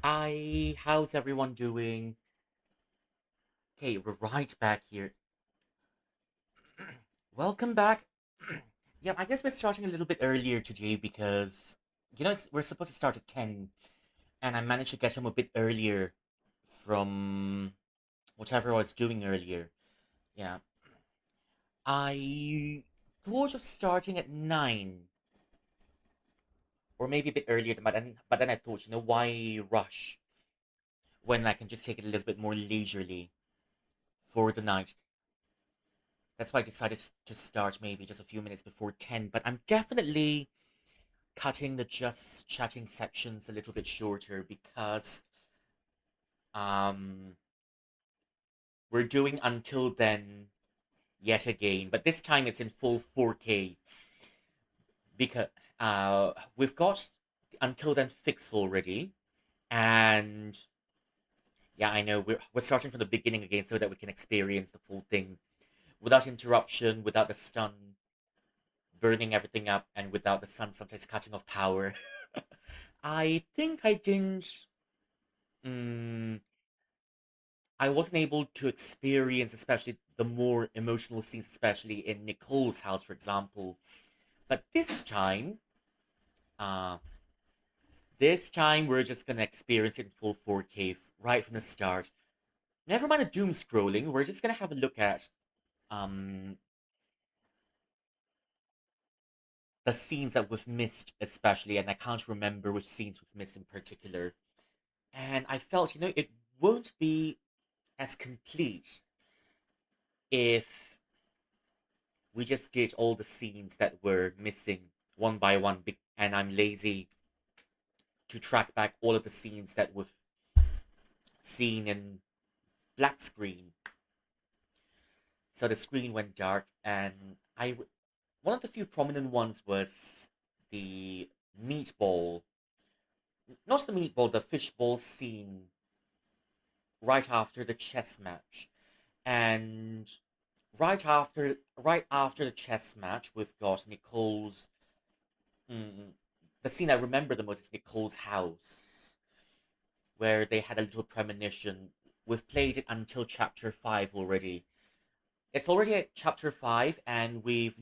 Hi, how's everyone doing? Okay, we're right back here. Welcome back. Yeah, I guess we're starting a little bit earlier today because, we're supposed to start at 10, and I managed to get home a bit earlier from whatever I was doing earlier. Yeah, I thought of starting at 9, or maybe a bit earlier, but then I thought, why rush when I can just take it a little bit more leisurely for the night? That's why I decided to start maybe just a few minutes before 10, but I'm definitely cutting the just chatting sections a little bit shorter because um we're doing Until Then yet again, but this time it's in full 4K because we've got Until Then fixed already, and yeah, I know we're starting from the beginning again so that we can experience the full thing without interruption, without the stun burning everything up, and without the sun sometimes cutting off power. I think I didn't. Mm, I wasn't able to experience, especially the more emotional scenes, especially in Nicole's house, for example. But uh, this time we're just gonna experience it in full 4K right from the start. Never mind the doom scrolling. We're just gonna have a look at um the scenes that we've missed, especially, and I can't remember which scenes we've missed in particular. And I felt, it won't be as complete if we just did all the scenes that were missing one by one, and I'm lazy to track back all of the scenes that we've seen in black screen. So the screen went dark, and one of the few prominent ones was the meatball, not the meatball, the fishball scene right after the chess match, and right after the chess match, we've got Nicole's. Mm, the scene I remember the most is Nicole's house, where they had a little premonition. We've played it until chapter 5 already. It's already at chapter 5, and mm, we've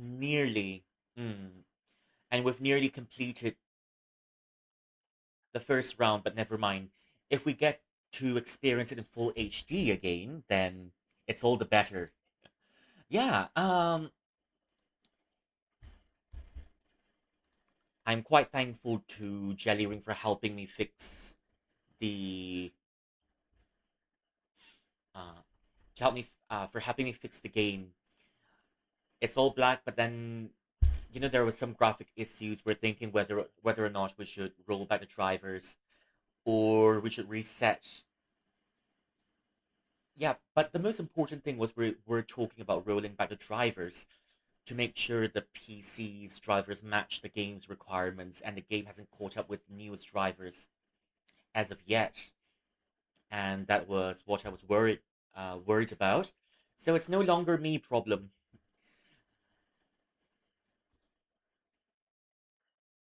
nearly completed the first round, but never mind. If we get to experience it in full HD again, then it's all the better. Yeah, I'm quite thankful to Jelly Ring for helping me fix the uh for helping me fix the game. It's all black, but then there was some graphic issues. We're thinking whether or not we should roll back the drivers or we should reset. Yeah, but the most important thing was we're talking about rolling back the drivers to make sure the PC's drivers match the game's requirements, and the game hasn't caught up with the newest drivers as of yet. And that was what I was worried about. So it's no longer me problem.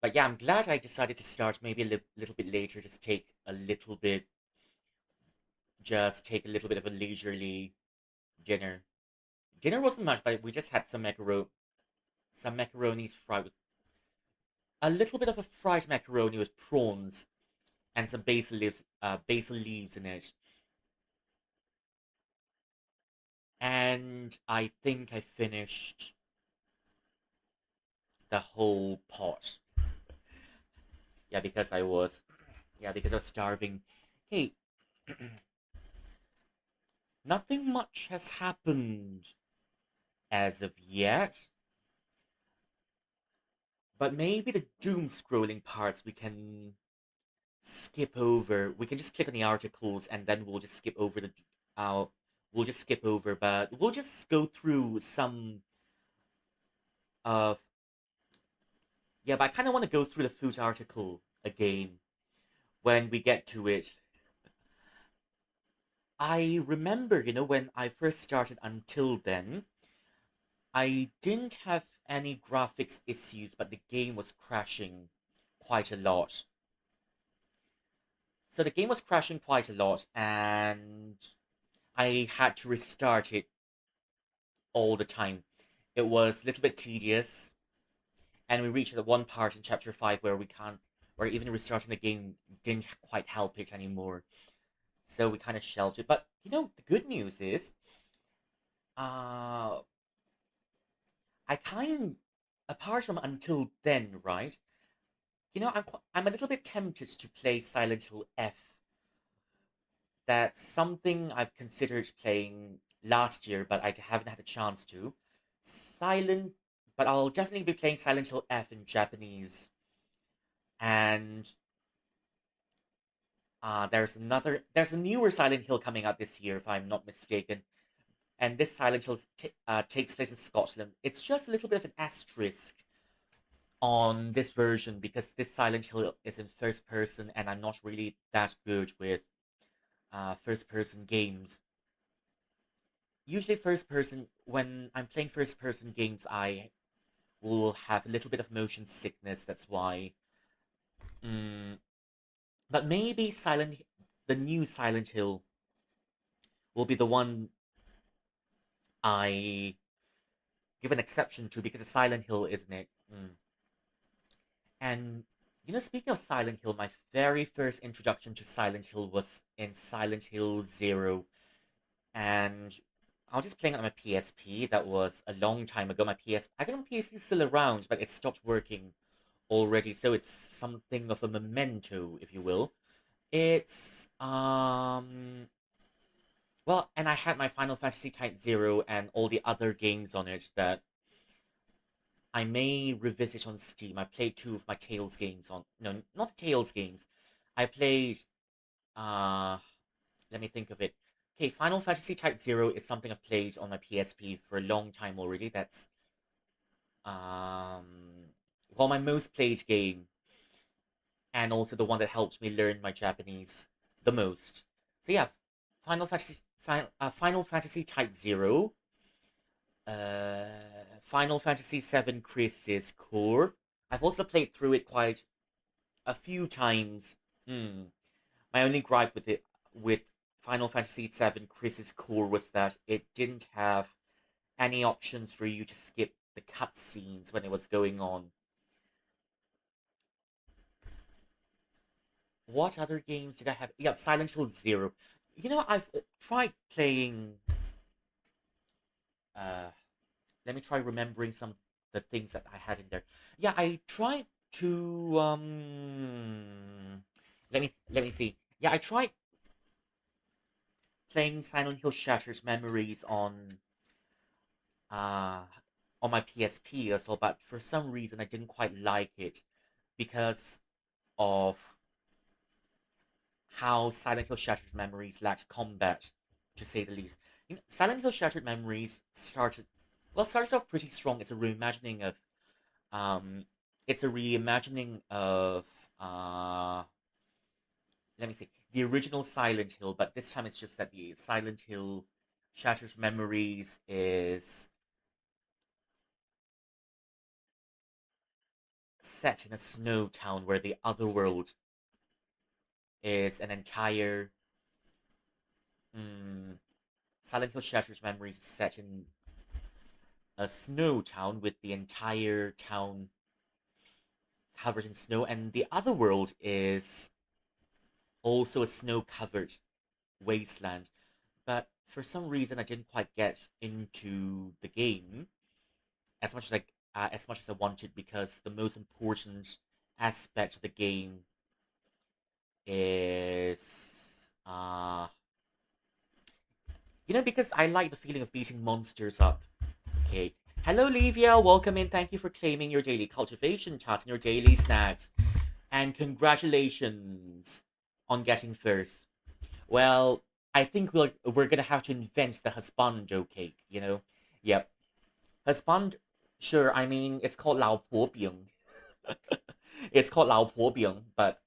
But yeah, I'm glad I decided to start maybe a little bit later. Just take a little bit of a leisurely dinner. Dinner wasn't much, but we just had some macaronis fried with a little bit of a fried macaroni with prawns and some basil leaves in it. And I think I finished the whole pot. Yeah, because I was starving. Hey, nothing much has happened as of yet, but maybe the doom scrolling parts we can skip over. We can just click on the articles and then uh we'll just skip over, but we'll just go through some of yeah, but I kind of want to go through the food article again when we get to it. I remember, when I first started Until Then, I didn't have any graphics issues, but the game was crashing quite a lot. So the game was crashing quite a lot, and I had to restart it all the time. It was a little bit tedious, and we reached the one part in chapter 5 where we can't, where even restarting the game didn't quite help it anymore. So we kind of shelved it. But the good news is, uh, I kind, apart from until then, right? I'm a little bit tempted to play Silent Hill F. That's something I've considered playing last year, but I haven't had a chance to. Silent, but I'll definitely be playing Silent Hill F in Japanese. And there's a newer Silent Hill coming out this year, if I'm not mistaken. And this Silent Hill takes place in Scotland. It's just a little bit of an asterisk on this version because this Silent Hill is in first person, and I'm not really that good with first person games. Usually, when I'm playing first person games, I will have a little bit of motion sickness. That's why. Mm, but maybe the new Silent Hill will be the one I give an exception to because it's Silent Hill, isn't it? And speaking of Silent Hill, my very first introduction to Silent Hill was in Silent Hill Zero, and I was just playing it on my PSP. That was a long time ago. I think my PSP is still around, but it stopped working already, so it's something of a memento, if you will. It's well, and I had my Final Fantasy Type Zero and all the other games on it that I may revisit on Steam. I played two of my Tales games on. No, not the Tales games. I played. Uh, Let me think of it. Okay, Final Fantasy Type Zero is something I've played on my PSP for a long time already. That's well, my most played game, and also the one that helped me learn my Japanese the most. So yeah, Final Fantasy Type Zero, uh, Final Fantasy VII Crisis Core. I've also played through it quite a few times. Hmm. My only gripe with Final Fantasy VII Crisis Core was that it didn't have any options for you to skip the cutscenes when it was going on. What other games did I have? Yeah, Silent Hill Zero. I've tried playing. Uh, Let me try remembering some the things that I had in there. Yeah, I tried to. Let me see. Yeah, I tried playing Silent Hill Shattered Memories uh on my PSP as well, but for some reason I didn't quite like it because of how Silent Hill Shattered Memories lacked combat, to say the least. Silent Hill Shattered Memories started off pretty strong. Um it's a reimagining of uh let me see, the original Silent Hill, but this time it's just that the Silent Hill Shattered Memories is set in a snow town where the other world is an entire mm, Silent Hill Shattered Memories is set in a snow town with the entire town covered in snow, and the other world is also a snow-covered wasteland. But for some reason, I didn't quite get into the game as much as I wanted because the most important aspect of the game is because I like the feeling of beating monsters up. Okay. Hello, Livia. Welcome in. Thank you for claiming your daily cultivation task and your daily snacks. And congratulations on getting first. Well, I think we're gonna have to invent the husbando cake. Yep. Husband. Sure. I mean, it's called 老婆饼. It's called 老婆饼, but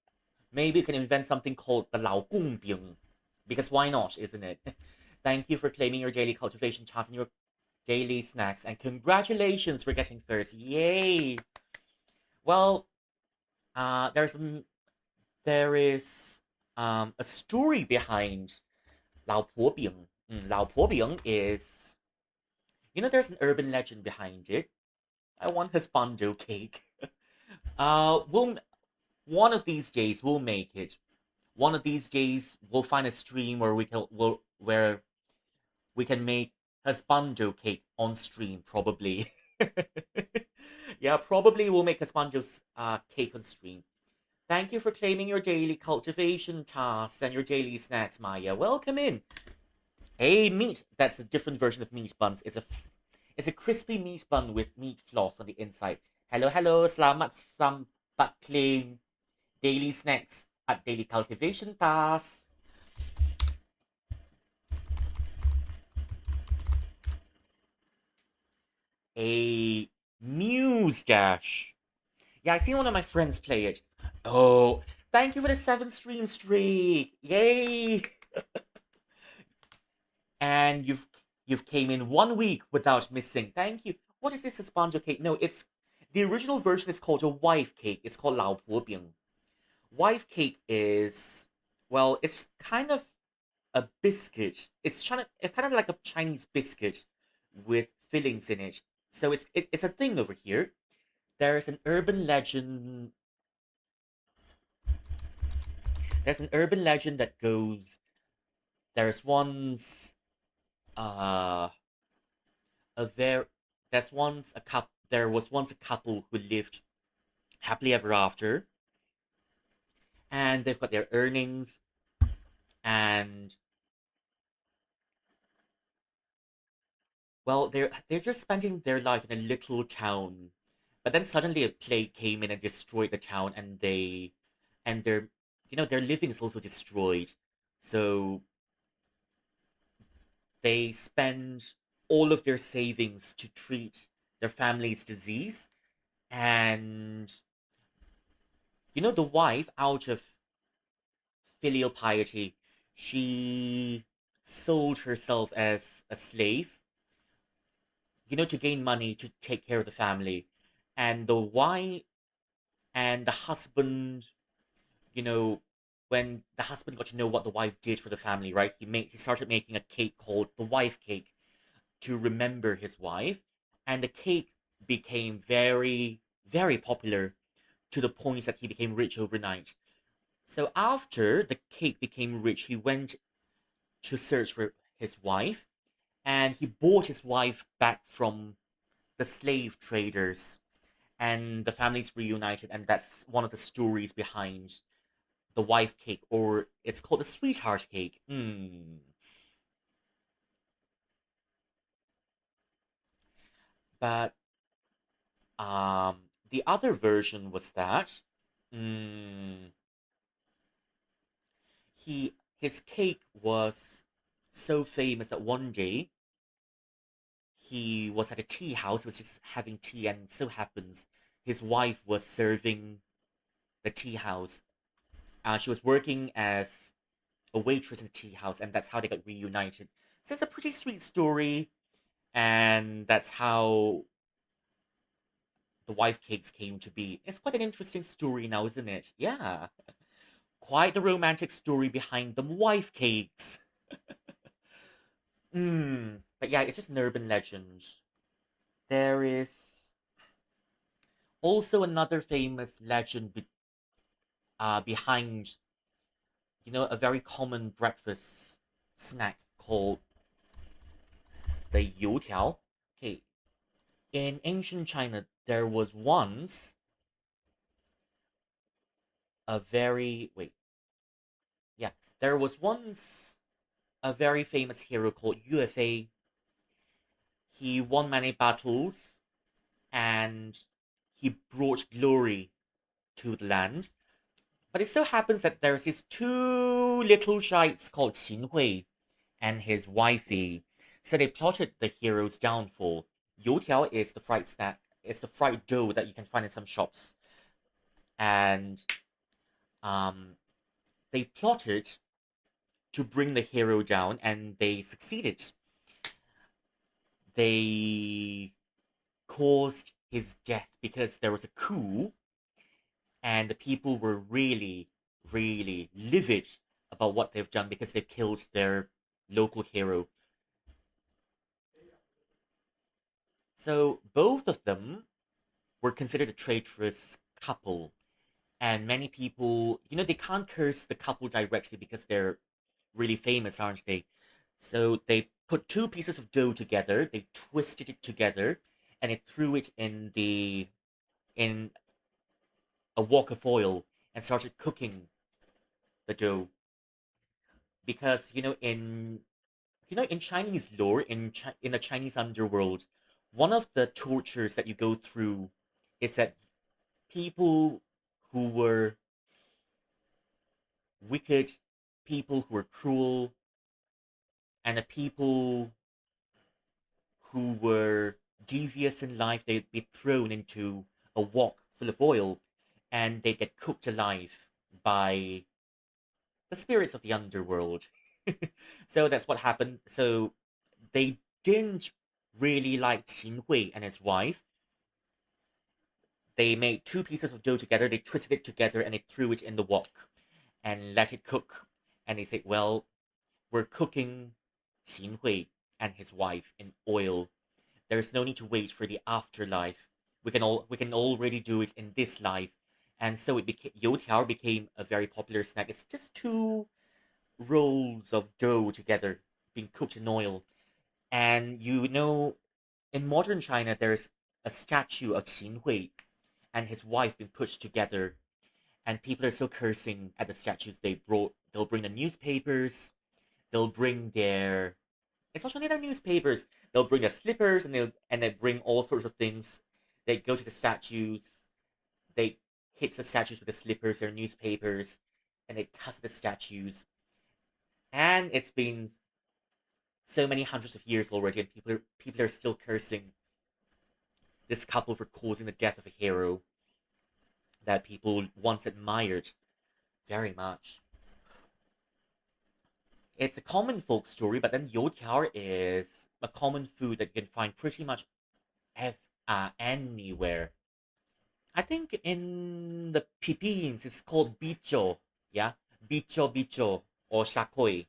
maybe we can invent something called the 老公饼, because why not, isn't it? Thank you for claiming your daily cultivation task and your daily snacks, and congratulations for getting first. Yay! Well, there is a story behind 老婆饼. 老婆饼 is, there's an urban legend behind it. I want husbando cake. We'll one of these days we'll make it. One of these days we'll find a stream where we can make husbando cake on stream, probably. Yeah, probably we'll make husbando's cake on stream. Thank you for claiming your daily cultivation tasks and your daily snacks, Maya. Welcome in. Hey, meat. That's a different version of meat buns. It's a crispy meat bun with meat floss on the inside. Hello, hello. Selamat sambat claim daily snacks at daily cultivation tasks. A Muse Dash. Yeah, I seen one of my friends play it. Oh, thank you for the 7 stream streak. Yay! And you've came in 1 week without missing. Thank you. What is this esponja cake? No, it's the original version is called a wife cake. It's called 老婆饼. Wife cake is, well, it's kind of a biscuit. It's kind of like a Chinese biscuit with fillings in it. So it's a thing over here. There's an urban legend. There's an urban legend that goes. There's once uh a there. There's once a couple. There was once a couple who lived happily ever after, and they've got their earnings, and well, they're just spending their life in a little town, but then suddenly a plague came in and destroyed the town, and their their living is also destroyed. So they spend all of their savings to treat their family's disease, and the wife, out of filial piety, she sold herself as a slave, to gain money to take care of the family. And the wife and the husband, you know, when the husband got to know what the wife did for the family, right? He started making a cake called the wife cake to remember his wife, and the cake became very, very popular to the point that he became rich overnight. So after the cake became rich, he went to search for his wife, and he bought his wife back from the slave traders, and the families reunited, and that's one of the stories behind the wife cake, or it's called the sweetheart cake. But the other version was that mm, his cake was so famous that one day he was at a tea house, was just having tea, and so happens his wife was serving the tea house. She was working as a waitress in the tea house, and that's how they got reunited. So it's a pretty sweet story, and that's how the wife cakes came to be. It's quite an interesting story now, isn't it? Yeah, quite the romantic story behind the wife cakes. But yeah, it's just an urban legend. There is also another famous legend behind, a very common breakfast snack called the 油条. Okay, in ancient China, there was once a very wait, yeah, there was once a very famous hero called UFA. He won many battles, and he brought glory to the land. But it so happens that there's these two little shites called Qin Hui and his wifey. So they plotted the hero's downfall. Youtiao is the fried snack. It's the fried dough that you can find in some shops. And um, they plotted to bring the hero down, and they succeeded. They caused his death because there was a coup, and the people were really, really livid. about what they've done because they've killed their local hero. So both of them were considered a traitorous couple. And many people, they can't curse the couple directly because they're really famous, aren't they? So they put two pieces of dough together, they twisted it together, and they threw it in a wok of oil and started cooking the dough. Because in Chinese lore, in the Chinese underworld, one of the tortures that you go through is that people who were wicked, people who were cruel, and the people who were devious in life, they'd be thrown into a wok full of oil and they get cooked alive by the spirits of the underworld. So that's what happened. So they didn't really like Qin Hui and his wife. They made two pieces of dough together, they twisted it together, and they threw it in the wok and let it cook. And they said, well, we're cooking Qin Hui and his wife in oil. There's no need to wait for the afterlife. We can already do it in this life. And so it became youtiao became a very popular snack. It's just two rolls of dough together being cooked in oil. And in modern China, there's a statue of Qin Hui and his wife being pushed together, and people are still cursing at the statues. They'll bring the newspapers. They'll bring their It's not only their newspapers. They'll bring their slippers and they bring all sorts of things. They go to the statues. They hit the statues with the slippers, their newspapers, and they cut the statues. And it's been so many hundreds of years already, and people are still cursing this couple for causing the death of a hero that people once admired very much. It's a common folk story, but then youtiao is a common food that you can find pretty much anywhere. I think in the Philippines it's called bicho, yeah, bicho or shakoi,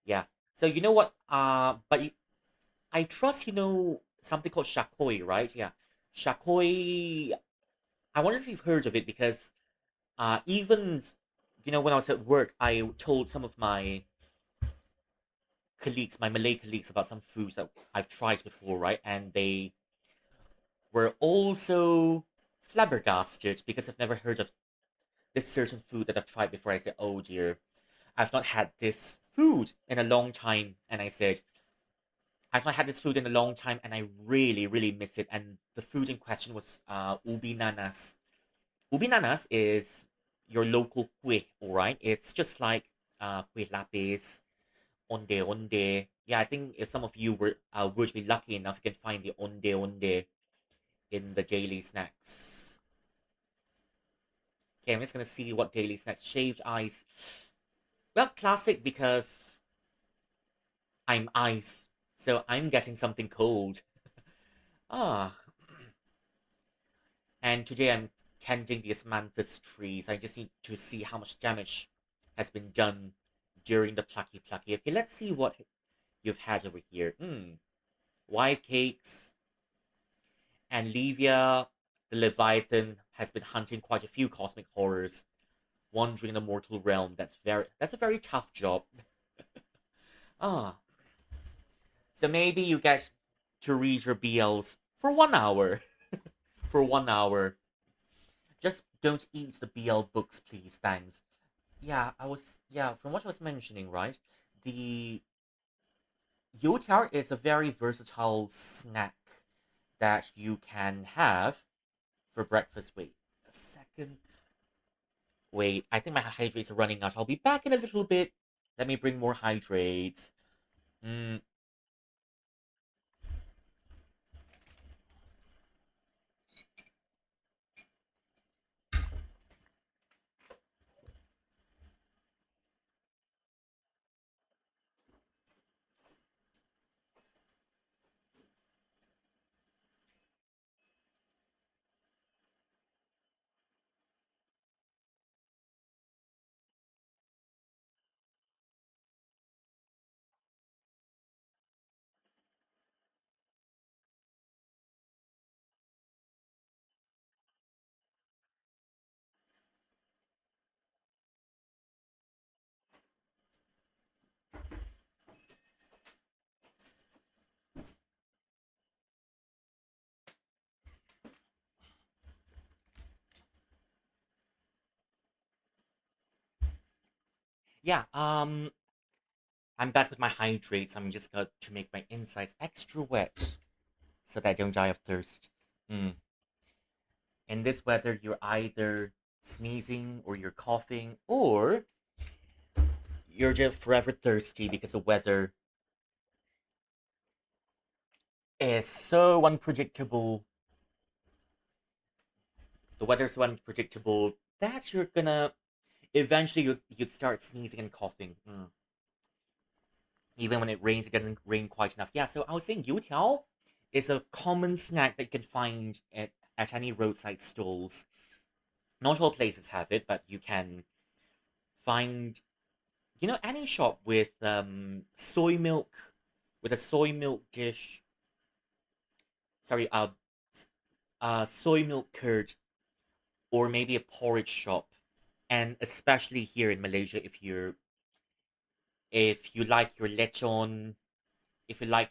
yeah. So you know what? I trust you know something called shakoi, right? Yeah, shakoi. I wonder if you've heard of it because even when I was at work, I told some of my colleagues, my Malay colleagues, about some foods that I've tried before, right? And they were also flabbergasted because I've never heard of this certain food that I've tried before. I said, "Oh dear, I've not had this food in a long time." And I said, "I've not had this food in a long time, and I really, really miss it." And the food in question was ubi nanas. Ubi nanas is your local kueh, all right? It's just like kueh lapis, onde onde. Yeah, I think if some of you were to be lucky enough, you can find the onde onde in the daily snacks. Okay, I'm just gonna see what daily snacks. Shaved ice. Well, classic because I'm ice, so I'm getting something cold. Ah, and today I'm tending the asmanthus trees. I just need to see how much damage has been done during the plucky plucky. Okay, let's see what you've had over here. Wife cakes and Livia, the Leviathan, has been hunting quite a few cosmic horrors, wandering in the mortal realm. That's a very tough job. Ah, so maybe you get to read your BLs for 1 hour. For 1 hour. Just don't eat the BL books, please. Thanks. Yeah, from what I was mentioning, right? The youtiao is a very versatile snack that you can have for breakfast. Wait a second. Wait, I think my hydrates are running out. I'll be back in a little bit. Let me bring more hydrates. Mm, Yeah, I'm back with my hydrates. I'm just going to make my insides extra wet so that I don't die of thirst. Mm. In this weather, you're either sneezing or you're coughing or you're just forever thirsty because the weather is so unpredictable. The weather's so unpredictable that you're gonna eventually you'd start sneezing and coughing. Mm. Even when it rains, it doesn't rain quite enough. Yeah, so I was saying youtiao is a common snack that you can find at any roadside stalls. Not all places have it, but you can find, any shop with soy milk, with a soy milk dish. Sorry, soy milk curd, or maybe a porridge shop. And especially here in Malaysia, if you like your lechon, if you like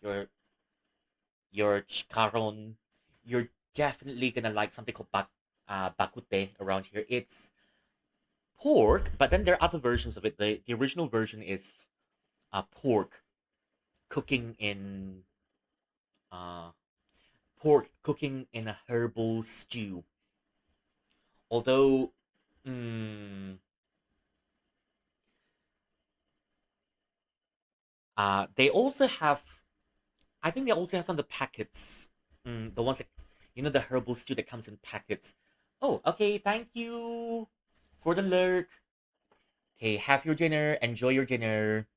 your chikaron, you're definitely gonna like something called bakute around here. It's pork, but then there are other versions of it. The original version is pork cooking in uh, pork cooking in a herbal stew. Although, mm, they also have, I think they also have some of the packets, the ones that, the herbal stew that comes in packets. Oh, okay. Thank you for the lurk. Okay, have your dinner. Enjoy your dinner.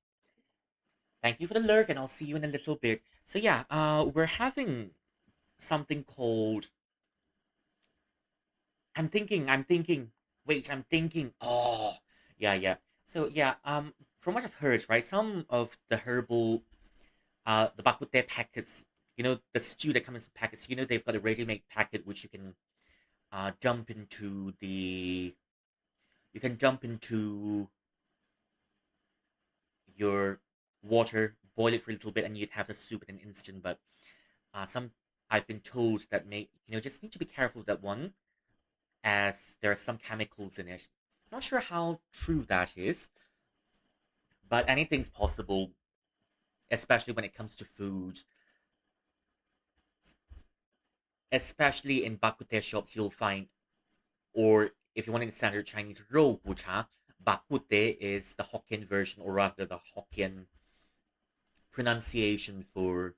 Thank you for the lurk, and I'll see you in a little bit. So yeah, we're having something called. I'm thinking. Wait, I'm thinking. Oh, yeah, yeah. So yeah, from what I've heard, right, some of the herbal, the bakute packets, the stew that comes in packets, they've got a ready-made packet which dump into the, you can dump into your water, boil it for a little bit, and you'd have the soup in an instant. But some I've been told that just need to be careful with that one, as there are some chemicals in it. Not sure how true that is, but anything's possible, especially when it comes to food. Especially in bakute shops, you'll find, or if you want in standard Chinese, rou cha, bakute is the Hokkien version, or rather the Hokkien pronunciation for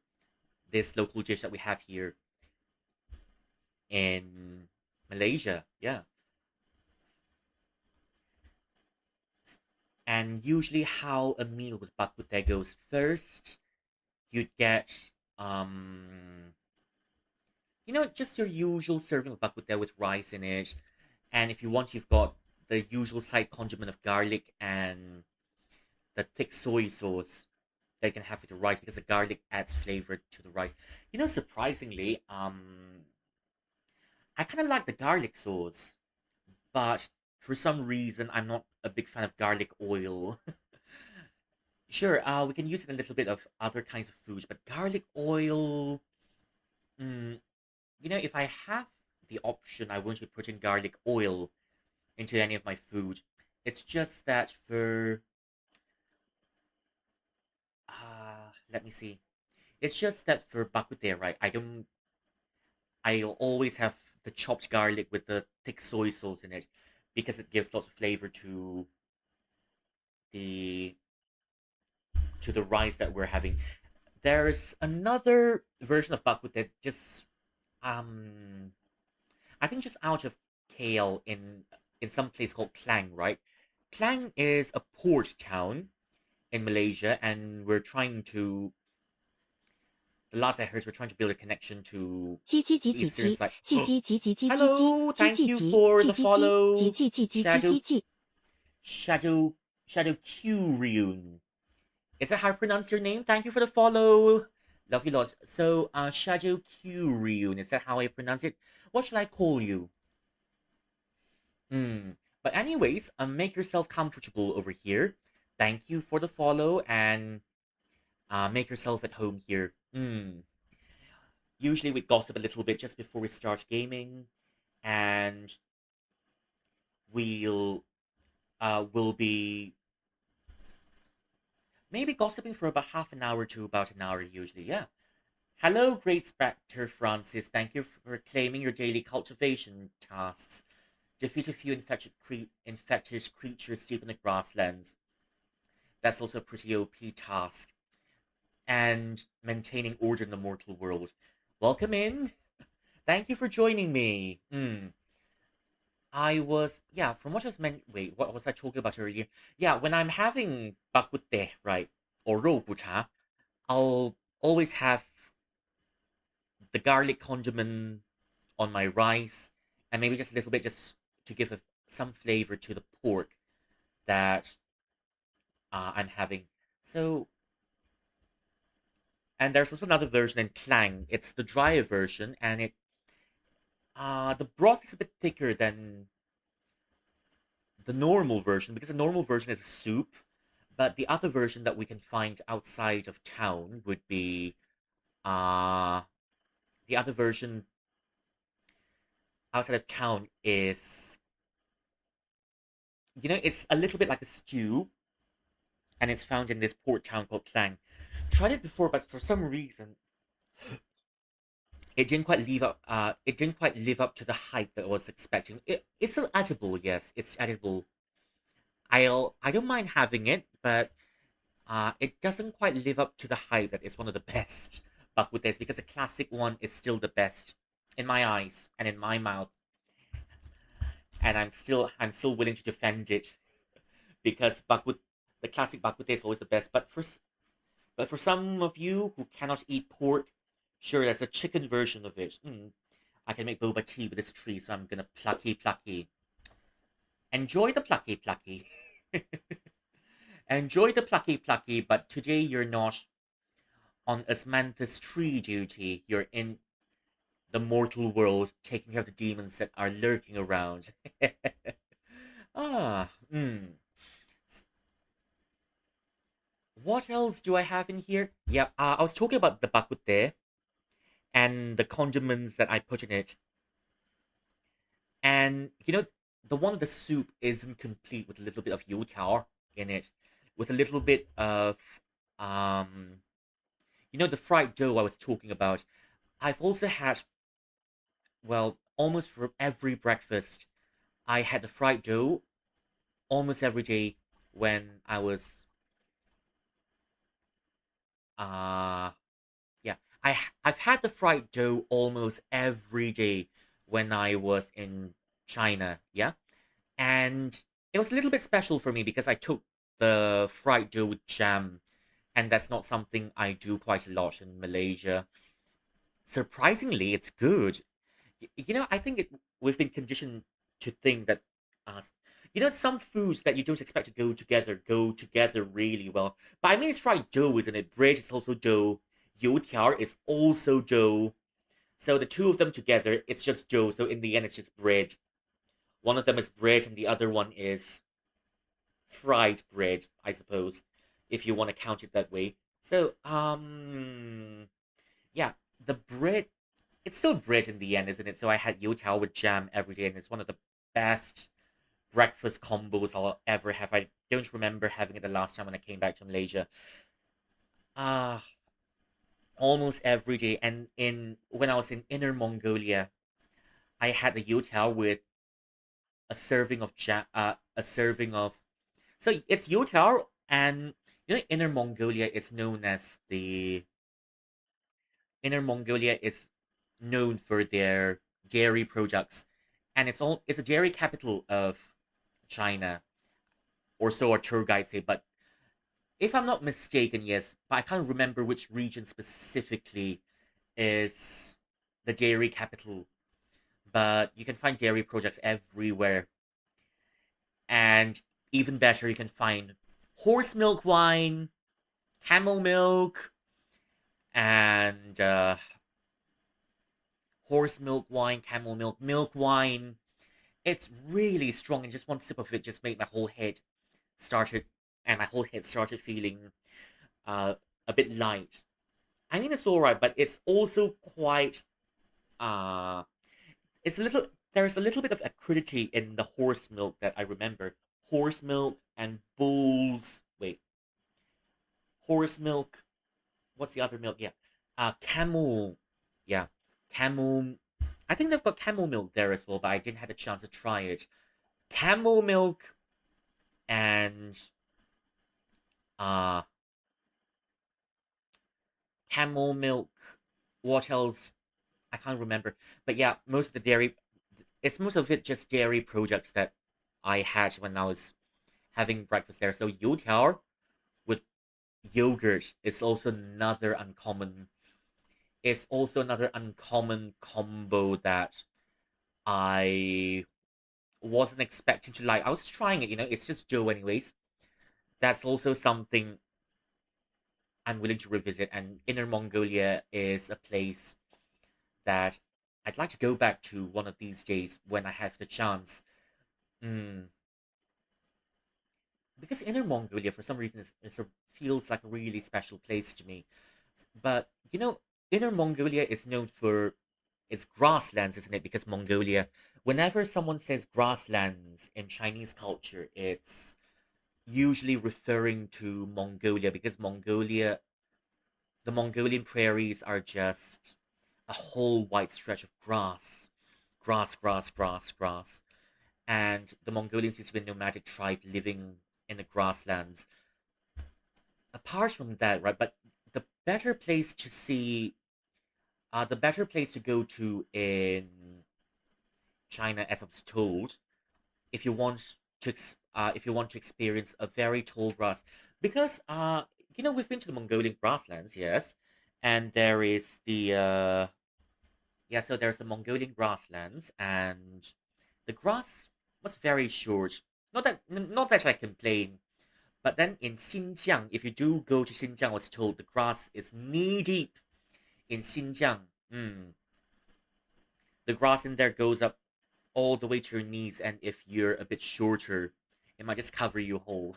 this local dish that we have here in Malaysia. Yeah. And usually how a meal with bak kut teh goes: first, you'd get just your usual serving of bak kut teh with rice in it. And if you want, you've got the usual side condiment of garlic and the thick soy sauce that you can have with the rice, because the garlic adds flavor to the rice. Surprisingly, I kind of like the garlic sauce, but for some reason, I'm not a big fan of garlic oil. Sure, we can use it in a little bit of other kinds of foods, but garlic oil, mm, if I have the option, I won't be putting garlic oil into any of my food. It's just that for, let me see. It's just that for bakute, right? I'll always have the chopped garlic with the thick soy sauce in it, because it gives lots of flavor the to the rice that we're having. There's another version of bakute, just um I think just out of KL, in some place called Klang, right? Klang is a port town in Malaysia, and the last I heard, we're trying to build a connection to 叽叽叽 the 叽 eastern 叽，side. 叽叽叽叽叽叽叽，Hello, 叽 thank 叽 you 叽，for 叽 the 叽叽，叽 follow, 叽叽叽叽 Shadow 叽叽。Shadow Shadow Kyurion. Is that how I pronounce your name? Thank you for the follow. Love you lots. So, Shadow Kyurion, is that how I pronounce it? What should I call you? Hmm. But anyways, make yourself comfortable over here. Thank you for the follow, and make yourself at home here. Usually we gossip a little bit just before we start gaming, and we'll be maybe gossiping for about half an hour to about an hour usually. Yeah. Hello, great Spectre Francis. Thank you for claiming your daily cultivation tasks. Defeat a few infectious creatures deep in the grasslands. That's also a pretty OP task. And maintaining order in the mortal world. Welcome in. Thank you for joining me. From what I was meant, wait, what was I talking about earlier? Yeah, when I'm having bak kut teh, right, or ro bucha, I'll always have the garlic condiment on my rice, and maybe just a little bit just to give some flavor to the pork that I'm having. So, and there's also another version in Clang. It's the drier version, and the broth is a bit thicker than the normal version because the normal version is a soup, but the other version that we can find outside of town would be uh the other version outside of town is it's a little bit like a stew, and it's found in this port town called Klang. Tried it before, but for some reason it didn't quite live up to the hype that I was expecting. It's still edible, yes, it's edible. I don't mind having it, but it doesn't quite live up to the hype that it's one of the best But with this, because the classic one is still the best in my eyes and in my mouth, and I'm still willing to defend it because Bakut the classic Bakute is always the best. But for some of you who cannot eat pork, sure, there's a chicken version of it. I can make boba tea with this tree, so I'm gonna plucky plucky. Enjoy the plucky plucky. Enjoy the plucky plucky, but today you're not on Asmanthus tree duty. You're in the mortal world taking care of the demons that are lurking around. ah, hmm. What else do I have in here? Yeah, I was talking about the bakute and the condiments that I put in it. And, the one of the soup isn't complete with a little bit of youtiao in it, with a little bit of, um, the fried dough I was talking about. I've also had, well, almost for every breakfast, I had the fried dough almost every day when I was, uh, yeah, I've had the fried dough almost every day when I was in China, yeah, and it was a little bit special for me because I took the fried dough with jam, and that's not something I do quite a lot in Malaysia. Surprisingly, it's good. I think we've been conditioned to think that, uh, some foods that you don't expect to go together really well. But I mean, it's fried dough, isn't it? Bread is also dough. Youtiao is also dough. So the two of them together, it's just dough. So in the end, it's just bread. One of them is bread, and the other one is fried bread, I suppose, if you want to count it that way. So, yeah, the bread, it's still bread in the end, isn't it? So I had youtiao with jam every day, and it's one of the best breakfast combos I'll ever have. I don't remember having it the last time when I came back to Malaysia. Ah, almost every day. And in when I was in Inner Mongolia, I had the youtiao with a serving of a serving of. So it's youtiao, and Inner Mongolia is known as the Inner Mongolia is known for their dairy products, and it's a dairy capital of China, or so our tour guides say. But if I'm not mistaken, yes, but I can't remember which region specifically is the dairy capital. But you can find dairy products everywhere, and even better, you can find horse milk wine, camel milk, and horse milk wine, camel milk wine. It's really strong, and just one sip of it just made started, my whole head started feeling uh, a bit light. I mean, it's all right, but it's also quite. Uh, it's a little. There's a little bit of acridity in the horse milk that I remember. Horse milk and bulls. Wait. horse milk. What's the other milk? Yeah, camel. Yeah, camel. I think they've got camel milk there as well, but I didn't have a chance to try it. Camel milk and uh camel milk. What else? I can't remember. But yeah, most of the dairy. It's most of it just dairy products that I had when I was having breakfast there. So youtiao with yogurt is also another uncommon. It's also another uncommon combo that I wasn't expecting to like. I was trying it, it's just Joe anyways. That's also something I'm willing to revisit. And Inner Mongolia is a place that I'd like to go back to one of these days when I have the chance. Mm. Because Inner Mongolia, for some reason, feels like a really special place to me. But, Inner Mongolia is known for its grasslands, isn't it? Because Mongolia, whenever someone says grasslands in Chinese culture, it's usually referring to Mongolia because the Mongolian prairies are just a whole wide stretch of grass. Grass, grass, grass, grass. And the Mongolians used to be a nomadic tribe living in the grasslands. Apart from that, right, but the better place to see, the better place to go to in China, as I was told, if you want if you want to experience a very tall grass, because we've been to the Mongolian grasslands, yes, and there is the yeah, so there's the Mongolian grasslands, and the grass was very short. Not that I complain, but then in Xinjiang, if you do go to Xinjiang, I was told the grass is knee deep in Xinjiang. The grass in there goes up all the way to your knees, and if you're a bit shorter, it might just cover you whole.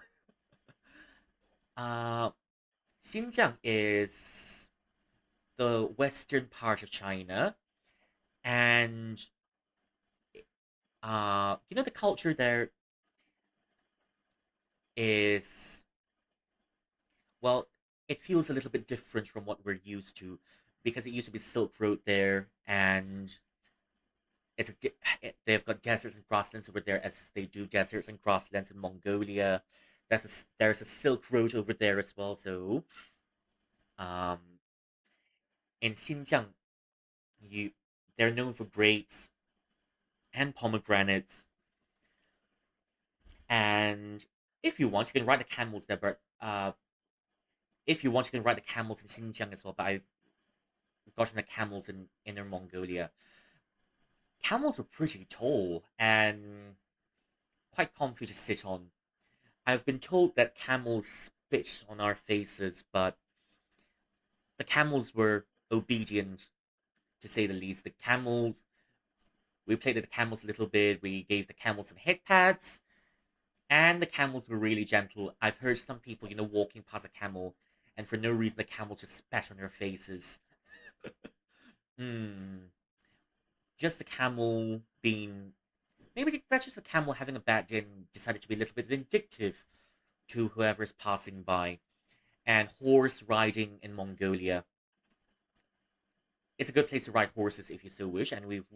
Uh, Xinjiang is the western part of China, and the culture there is, well, it feels a little bit different from what we're used to, because it used to be Silk Road there, and they've got deserts and grasslands over there as they do deserts and grasslands in Mongolia. There's a Silk Road over there as well. So um, in Xinjiang, you they're known for grapes and pomegranates. And if you want, you can ride the camels there. But if you want, you can ride the camels in Xinjiang as well. But I've gotten the camels in Inner Mongolia. Camels are pretty tall and quite comfy to sit on. I've been told that camels spit on our faces, but the camels were obedient, to say the least. We played with the camels a little bit. We gave the camels some head pads, and the camels were really gentle. I've heard some people, walking past a camel, and for no reason, the camel just spat on their faces. Hmm. Just the camel being. Maybe that's just the camel having a bad day and decided to be a little bit vindictive to whoever's passing by. And horse riding in Mongolia. It's a good place to ride horses if you so wish, and we've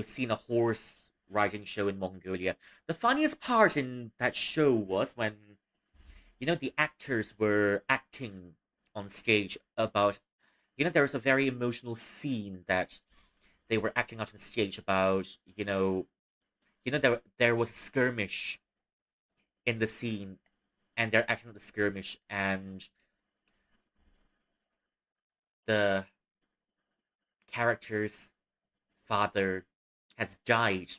seen a horse riding show in Mongolia. The funniest part in that show was when the actors were acting on stage about there was a very emotional scene that they were acting out on stage about there was a skirmish in the scene, and they're acting out the skirmish, and the character's father has died.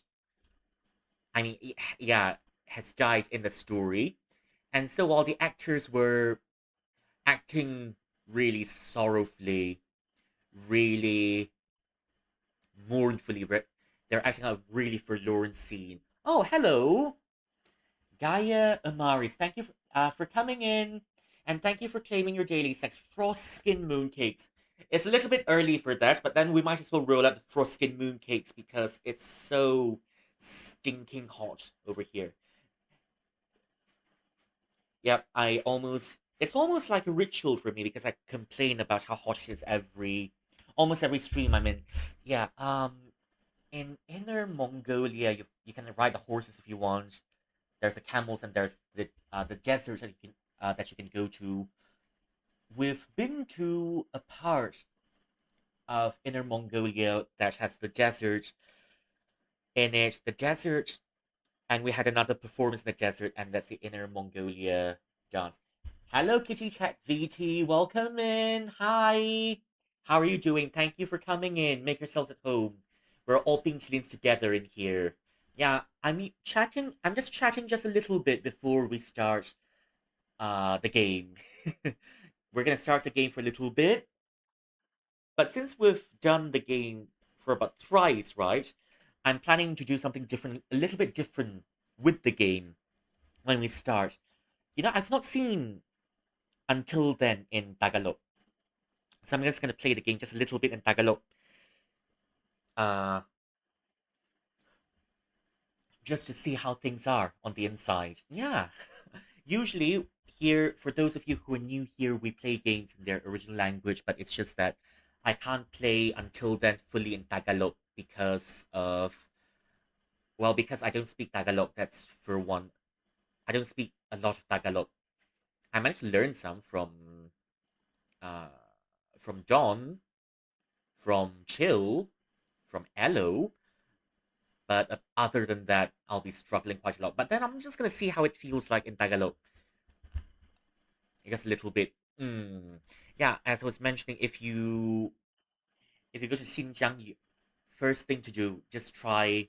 I mean, yeah, has died in the story. And so while the actors were acting really sorrowfully, really mournfully, they're acting out a really forlorn scene. Oh, hello, Gaia Amaris. Thank you for coming in, and thank you for claiming your daily sex. Frost skin mooncakes. It's a little bit early for that, but then we might as well roll out the frost skin mooncakes because it's so stinking hot over here. Yep, I almost It's almost like a ritual for me because I complain about how hot it is almost every stream I'm in. Yeah, in Inner Mongolia, you can ride the horses if you want. There's the camels and there's the deserts that you can go to. We've been to a part of Inner Mongolia that has the desert in it. The desert, and we had another performance in the desert, and that's the Inner Mongolia dance. Hello, Kitty Cat VT. Welcome in. Hi. How are you doing? Thank you for coming in. Make yourselves at home. We're all pinklings together in here. Yeah, I'm just chatting just a little bit before we start the game. We're gonna start the game for a little bit, but since we've done the game for about thrice, right? I'm planning to do something different, a little bit different with the game when we start. I've not seen until then in Tagalog. So I'm just going to play the game just a little bit in Tagalog. Uh, just to see how things are on the inside. Yeah. Usually, here, for those of you who are new here, we play games in their original language, but it's just that I can't play until then fully in Tagalog because I don't speak Tagalog. That's for one. I don't speak a lot of Tagalog. I managed to learn some uh, from John, from Chill, from Elo, but other than that, I'll be struggling quite a lot. But then I'm just gonna see how it feels like in Tagalog, just a little bit. Yeah, as I was mentioning, if you go to Xinjiang, first thing to do, just try.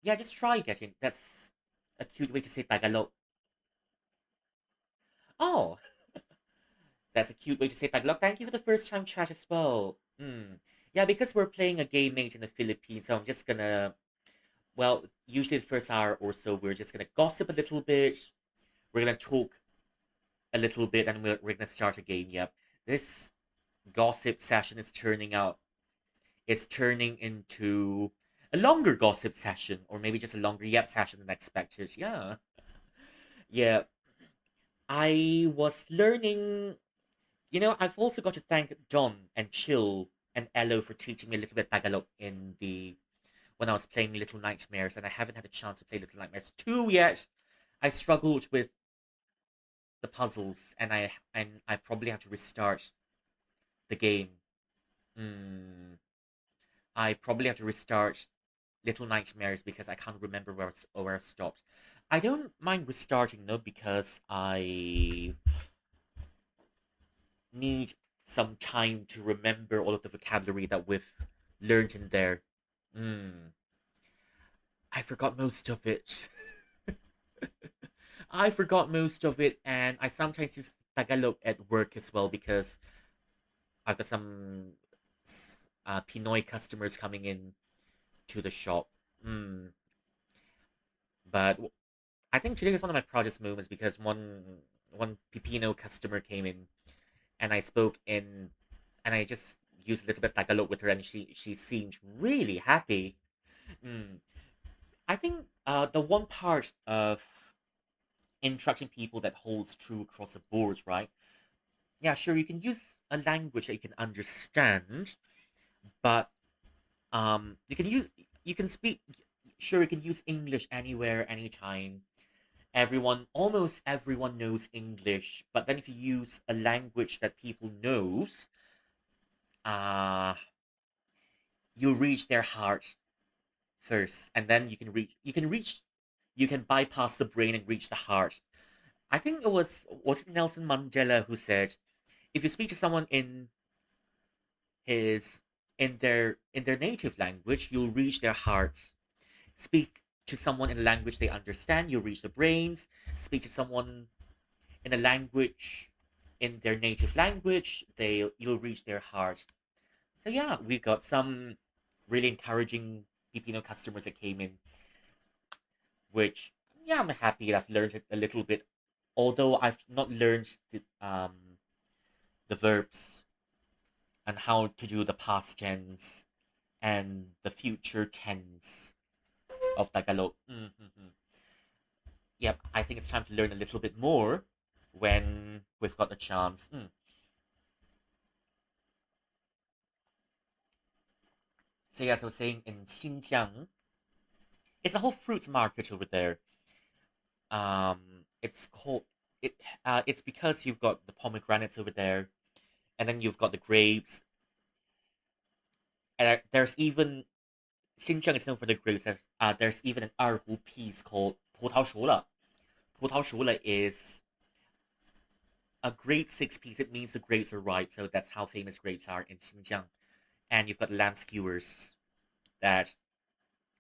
Yeah, just try getting. That's a cute way to say Tagalog. Oh, that's a cute way to say Tagalog. Thank you for the first time chat as well. Yeah, because we're playing a game made in the Philippines, so I'm just gonna. Well, usually the first hour or so, we're just gonna gossip a little bit. We're gonna talk a little bit, and we're gonna start a game. Yep, this gossip session is turning into a longer gossip session, or maybe just a longer yep session than expected. Yeah, yeah. I was learning. I've also got to thank John and Chill and Elo for teaching me a little bit Tagalog when I was playing Little Nightmares, and I haven't had a chance to play Little Nightmares 2 yet. I struggled with the puzzles, and I probably have to restart the game. Mm, I probably have to restart Little Nightmares because I can't remember where I stopped. I don't mind restarting though because I need some time to remember all of the vocabulary that we've learned in there. Mm, I forgot most of it. I forgot most of it, and I sometimes use Tagalog at work as well because I've got some Pinoy customers coming in to the shop. Mm. But I think today is one of my proudest moments because one Pipino customer came in and I just used a little bit Tagalog with her and she seemed really happy. Mm. I think the one part of instructing people that holds true across the board, right? Yeah, sure, you can use a language that you can understand, but you can speak. Sure, you can use English anywhere, anytime. Almost everyone knows English, but then if you use a language that people knows, uh, you reach their heart first, and then you can bypass the brain and reach the heart. I think was it Nelson Mandela who said, if you speak to someone his in their native language, you'll reach their hearts. Speak to someone in a language they understand, you'll reach the brains. Speak to someone in a language in their native language, you'll reach their heart. So yeah, we've got some really encouraging Filipino customers that came in, which yeah, I'm happy that I've learned it a little bit. Although I've not learned the verbs and how to do the past tense and the future tense of Tagalog. Yep, I think it's time to learn a little bit more. when we've got the chance. So yeah, as I was saying, in Xinjiang, it's a whole fruits market over there. It's called it. It's because you've got the pomegranates over there, and then you've got the grapes, and there's even Xinjiang is known for the grapes. There's even an erhu piece called 葡萄熟了. 葡萄熟了 is a grade 6 piece. It means the grapes are ripe, so that's how famous grapes are in Xinjiang. And you've got lamb skewers that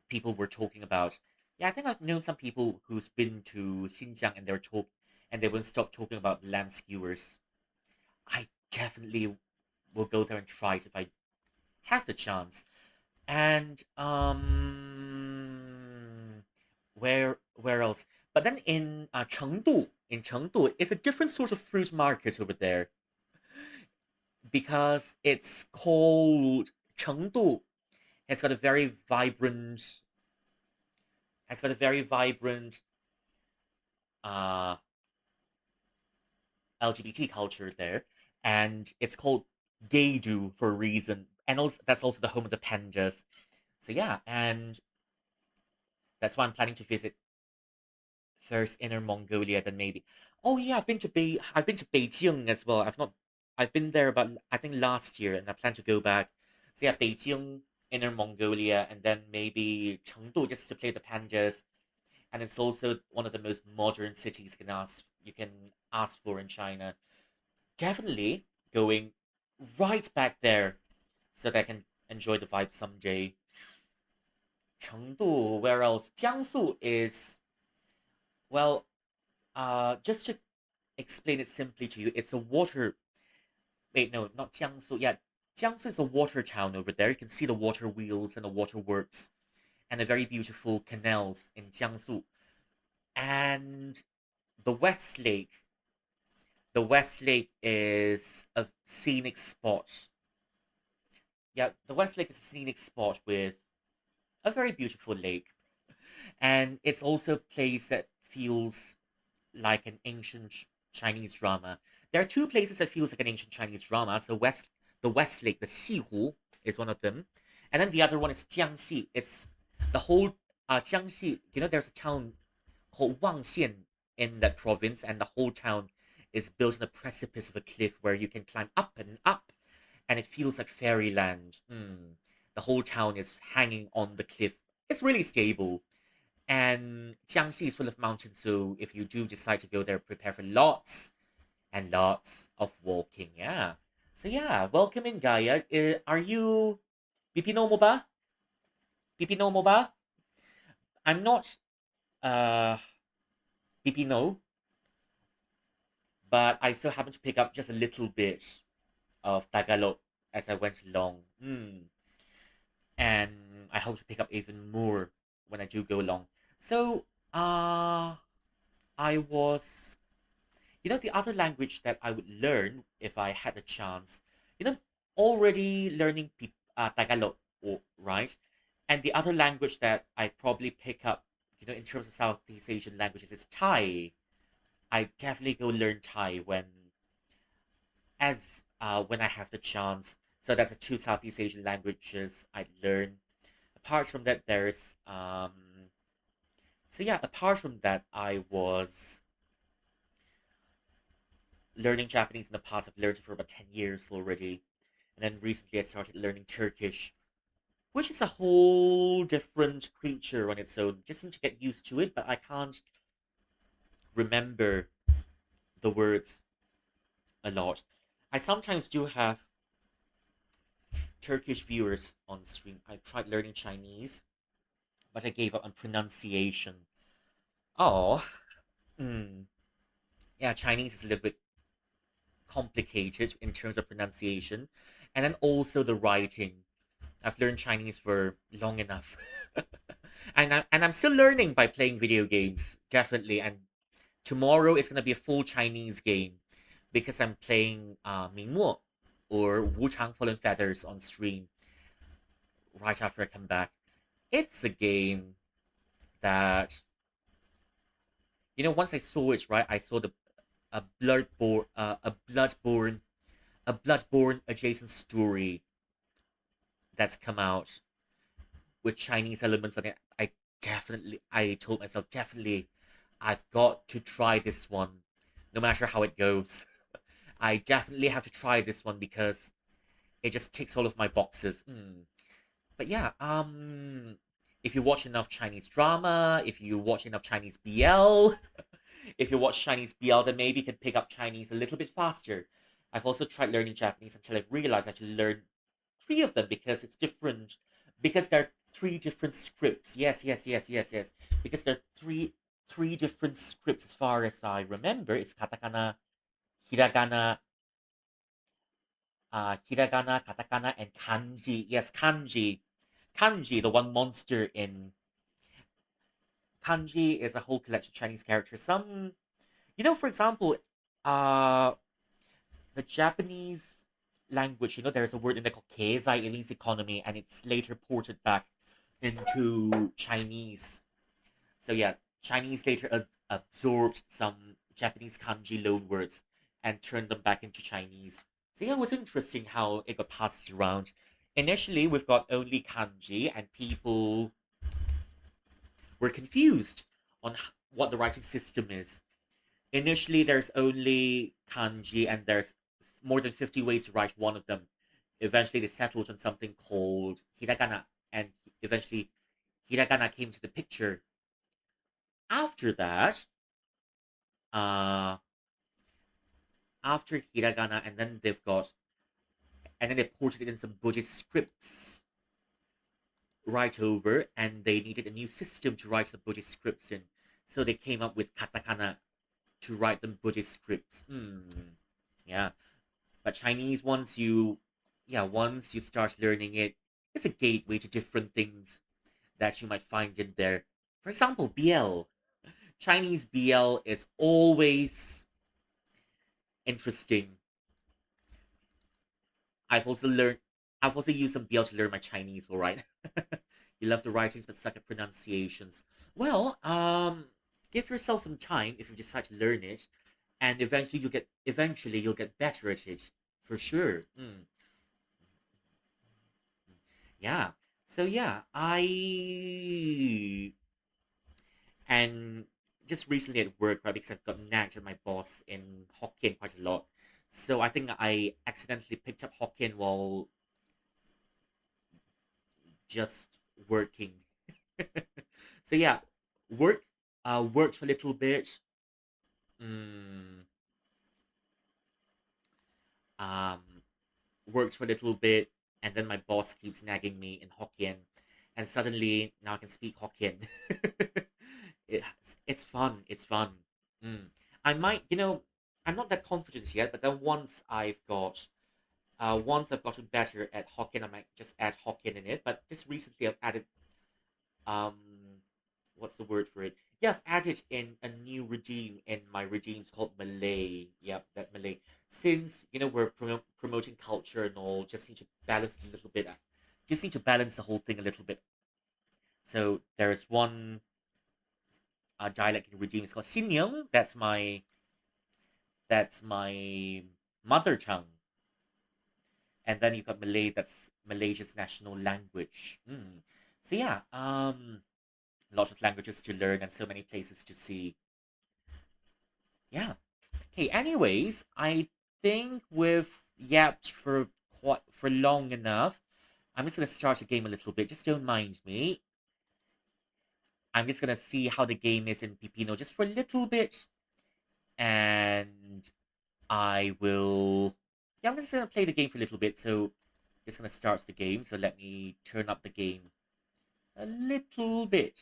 people were talking about. Yeah, I think I've known some people who's been to Xinjiang and they won't stop talking about lamb skewers. I definitely will go there and try it if I have the chance. And where else? But then in Chengdu, it's a different sort of fruit market over there because it's called Chengdu. Has got a very vibrant has got a very vibrant uh LGBT culture there, and it's called Gaydu for a reason, and also that's also the home of the pandas. So yeah, and that's why I'm planning to visit first Inner Mongolia, then maybe. Oh yeah, I've been to Beijing as well. I've been there about I think last year, and I plan to go back. So yeah, Beijing, Inner Mongolia, and then maybe Chengdu just to play the pandas. And it's also one of the most modern cities you can ask for in China. Definitely going right back there so that I can enjoy the vibe someday. Chengdu, where else? Jiangsu is well, just to explain it simply to you, it's a water. Wait, no, not Jiangsu. Yeah, Jiangsu is a water town over there. You can see the water wheels and the waterworks and the very beautiful canals in Jiangsu. And the West Lake, the West Lake is a scenic spot. Yeah, the West Lake is a scenic spot with a very beautiful lake. And it's also a place that feels like an ancient Chinese drama. There are two places that feels like an ancient Chinese drama. So the West Lake, the Xihu is one of them, and then the other one is Jiangxi. It's the whole Jiangxi. You know, there's a town called Wangxian in that province, and the whole town is built on the precipice of a cliff where you can climb up and up, and it feels like fairyland. The whole town is hanging on the cliff. It's really stable. And Jiangxi is full of mountains, so if you do decide to go there, prepare for lots and lots of walking. Yeah. So yeah, welcome in Gaia. Are you Pipino mo ba? Pipino mo ba? I'm not Pipino, but I still happen to pick up just a little bit of Tagalog as I went along. And I hope to pick up even more when I do go along. So, I was the other language that I would learn if I had a chance, you know, already learning Tagalog, right? And the other language that I probably pick up, in terms of Southeast Asian languages is Thai. I definitely go learn Thai when I have the chance. So that's the two Southeast Asian languages I learn. Apart from that, apart from that, I was learning Japanese in the past. I've learned it for about 10 years already. And then recently I started learning Turkish, which is a whole different creature on its own. Just need to get used to it, but I can't remember the words a lot. I sometimes do have Turkish viewers on stream. I tried learning Chinese, but I gave up on pronunciation. Oh, yeah, Chinese is a little bit complicated in terms of pronunciation. And then also the writing. I've learned Chinese for long enough. And I'm still learning by playing video games, definitely. And tomorrow is gonna be a full Chinese game because I'm playing Mingmo or Wu Chang Fallen Feathers on stream right after I come back. It's a game that once I saw it, right, I saw a bloodborne adjacent story that's come out with Chinese elements on it. I told myself, definitely, I've got to try this one, no matter how it goes. I definitely have to try this one because it just ticks all of my boxes. But yeah, if you watch enough Chinese drama, if you watch enough Chinese BL, if you watch Chinese BL, then maybe you can pick up Chinese a little bit faster. I've also tried learning Japanese until I've realized I should learn three of them because it's different. Because there are three different scripts. Yes, yes, yes, yes, yes. Because there are three different scripts as far as I remember. It's katakana, hiragana, katakana, and kanji. Yes, kanji. Kanji, the one monster in kanji is a whole collection of Chinese characters. For example, uh, the Japanese language, there's a word in there called keizai, elite economy, and it's later ported back into Chinese. So yeah, Chinese later absorbed some Japanese kanji loan words and turned them back into Chinese. So yeah, it was interesting how it got passed around. Initially, we've got only kanji, and people were confused on what the writing system is. Initially, there's only kanji, and there's more than 50 ways to write one of them. Eventually, they settled on something called hiragana, and eventually, hiragana came to the picture. After that, uh, after hiragana, and then they ported it in some Buddhist scripts right over, and they needed a new system to write the Buddhist scripts in. So they came up with katakana to write the Buddhist scripts. Yeah. But Chinese, once you start learning it, it's a gateway to different things that you might find in there. For example, BL. Chinese BL is always interesting. I've also learned, I've also used some BL to learn my Chinese, all right? You love the writings but suck at pronunciations. Well, give yourself some time if you decide to learn it, and eventually you'll get better at it for sure. Yeah. So yeah, I and just recently at work, right, because I've got nagged at my boss in Hokkien quite a lot. So I think I accidentally picked up Hokkien while just working. So yeah, work worked for a little bit. Mm, um Worked for a little bit, and then my boss keeps nagging me in Hokkien, and suddenly now I can speak Hokkien. It's fun. It's fun. Mm. I might, I'm not that confident yet, but then once I've gotten better at Hokkien, I might just add Hokkien in it. But just recently, I've added um, what's the word for it? Yeah, I've added in a new regime in my regimes called Malay. Yep, that Malay. Since we're promoting culture and all, just need to balance it a little bit. Just need to balance the whole thing a little bit. So there is one dialect in regime. It's called Sinyang. That's my mother tongue. And then you've got Malay. That's Malaysia's national language. So yeah, lots of languages to learn and so many places to see. Yeah. Okay. Anyways, I think we've yapped for long enough. I'm just gonna start the game a little bit. Just don't mind me. I'm just gonna see how the game is in Pipino just for a little bit, and I will. Yeah, I'm just gonna play the game for a little bit. So, just gonna start the game. So let me turn up the game a little bit.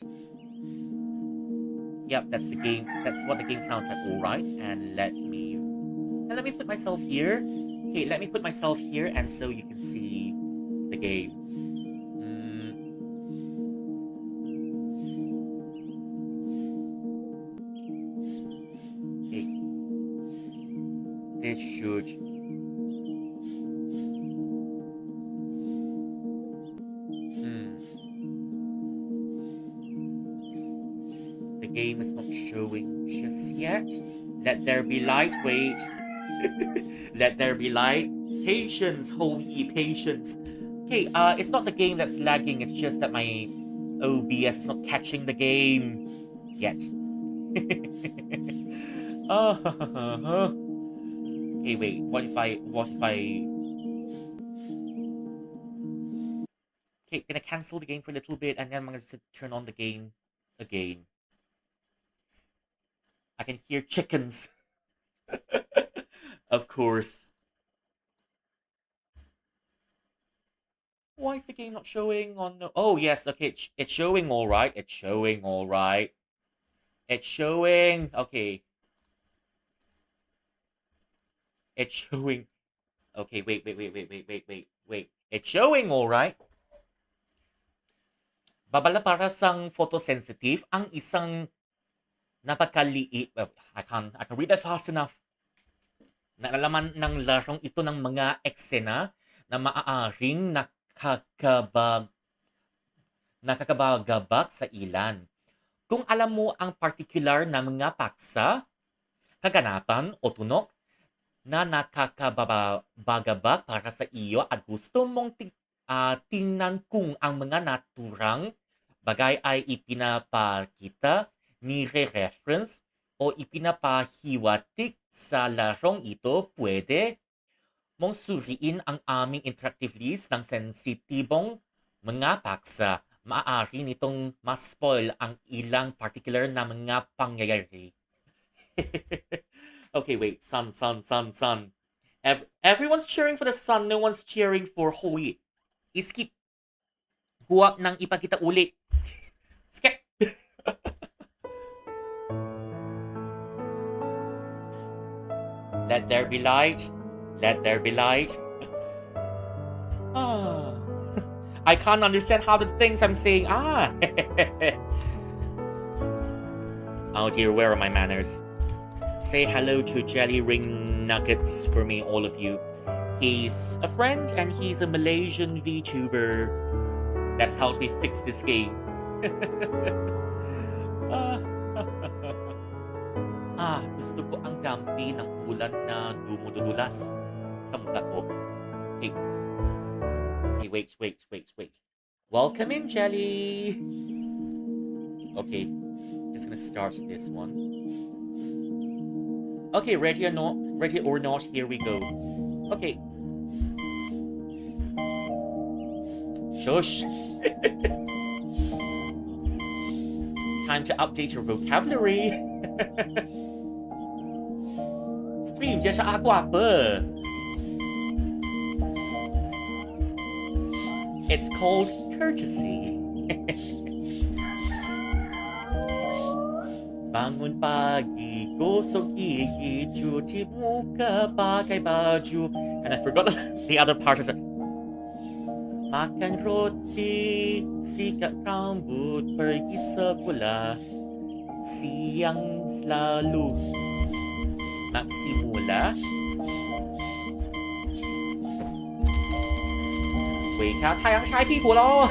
Yep, that's the game. That's what the game sounds like. All right, and let me put myself here. Okay, let me put myself here, and so you can see the game. Mm, okay, this should. Hmm, the game is not showing just yet. Let there be light. Wait. Let there be light. Patience, holy patience. Okay, it's not the game that's lagging, it's just that my OBS is not catching the game yet. Okay, wait, okay, can I cancel the game for a little bit and then I'm gonna turn on the game again. I can hear chickens. Of course. Why is the game not showing on the... Oh, yes, okay, it's showing all right. It's showing all right. It's showing. Okay. It's showing. Okay, wait. It's showing all right. Babala para sang photosensitive ang isang napakaliit. I can read that fast enough. Nalalaman ng larong ito ng mga eksena na maaaring nakakabagabak sa ilan. Kung alam mo ang particular na mga paksa, kaganapan o tunok na nakakabagabak para sa iyo at gusto mong tingnan kung ang mga naturang bagay ay ipinapakita, nire-reference o ipinapahiwatig sa larong ito, pwede mong suriin ang aming interactive list ng sensitibong mga paksa. Maaari nitong ma-spoil ang ilang particular na mga pangyayari. Okay, wait. Sun. Everyone's cheering for the sun. No one's cheering for Hoy. Skip. Huwag nang ipakita ulit. Skip. Let there be light. Let there be light. I can't understand how the things I'm saying. Oh dear, where are my manners? Say hello to Jelly Ring Nuggets for me, all of you. He's a friend and he's a Malaysian VTuber. That's how we fix this game. Gusto ko ang dampi ng ulan na dumudulas sa mukha ko. Okay. Hey, wait. Welcome in, Jelly. Okay, just gonna start this one. Okay, ready or not, here we go. Okay. Shush. Time to update your vocabulary. Stream dia cakap aku apa? It's called courtesy. Bangun pagi, gosok gigi, cuci muka, pakai baju. And I forgot the other part of it. Makan roti, sikat rambut, pergi sekolah. Siang selalu magsimula. Wake up, 太阳晒屁股咯。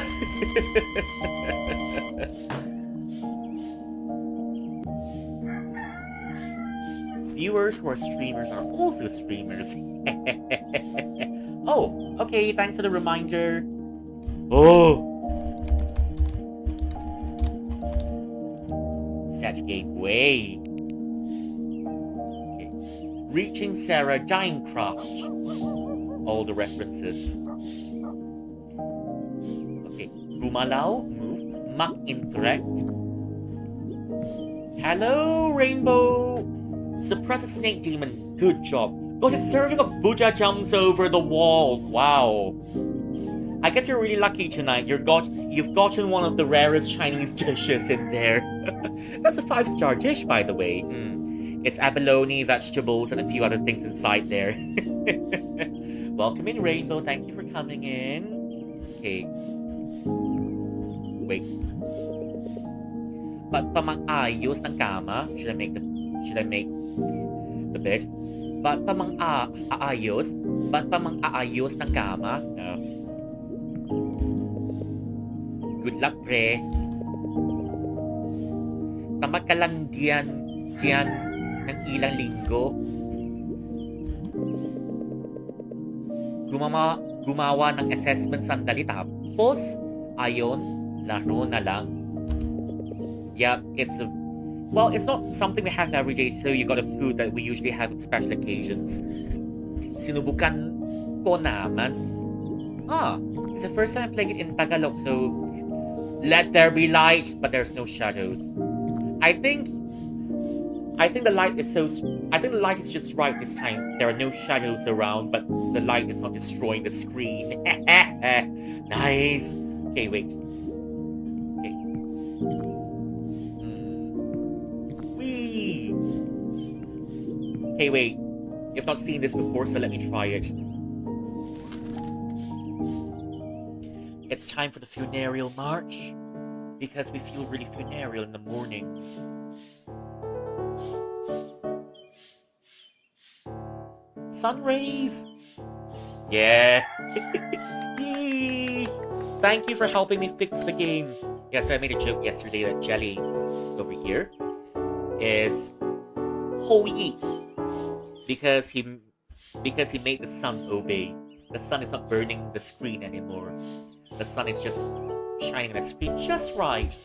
Viewers who are streamers are also streamers. Oh, okay, thanks for the reminder. Oh. Such gateway. Okay. Reaching Sarah, dying crouch. All the references. Okay. Gumalaw, move. Mak interact. Hello, Rainbow. Suppress a snake demon. Good job. Got a serving of Buja jumps over the wall. Wow. I guess you're really lucky tonight. You've gotten one of the rarest Chinese dishes in there. That's a 5-star dish, by the way. It's abalone, vegetables, and a few other things inside there. Welcome in, Rainbow. Thank you for coming in. Okay. Wait. But pamang-ayos ng kama. Should I make the bed? But pamang-aayos ng kama. No. Good luck, pre. Tamad ka lang diyan. ng ilang linggo. Gumawa ng assessment sandali tapos, ayon, laro na lang. Yeah, it's not something we have every day, so you got a food that we usually have on special occasions. Sinubukan ko naman. It's the first time I'm playing it in Tagalog, so let there be light, but there's no shadows. I think I think the light is so. I think the light is just right this time. There are no shadows around, but the light is not destroying the screen. Nice. Okay, wait. Okay. Wee. Okay, wait. You've not seen this before, so let me try it. It's time for the funereal march because we feel really funereal in the morning. Sun rays! Yeah! Yay! Thank you for helping me fix the game. Yeah, so I made a joke yesterday that Jelly over here is Hoyi because he made the sun obey. The sun is not burning the screen anymore. The sun is just shining on the screen just right.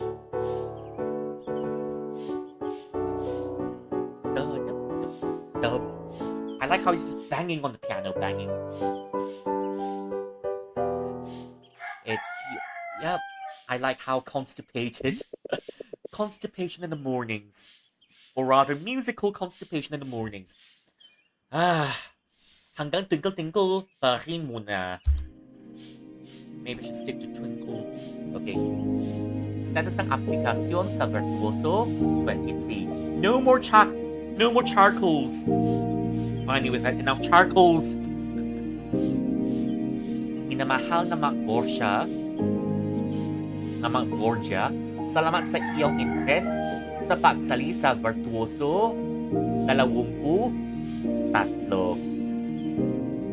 Dub. I like how he's just banging on the piano, banging. Yep. I like how constipated. Constipation in the mornings. Or rather, musical constipation in the mornings. Hanggang twinkle-twinkle pa rin muna. Maybe I should stick to twinkle. Okay. Status ng aplikasyon sa Virtuoso 23. No more charcoals. Finally, we've had enough charcoals. Minamahal na Borgia, salamat sa iyong interest sa pagsali sa Virtuoso 23.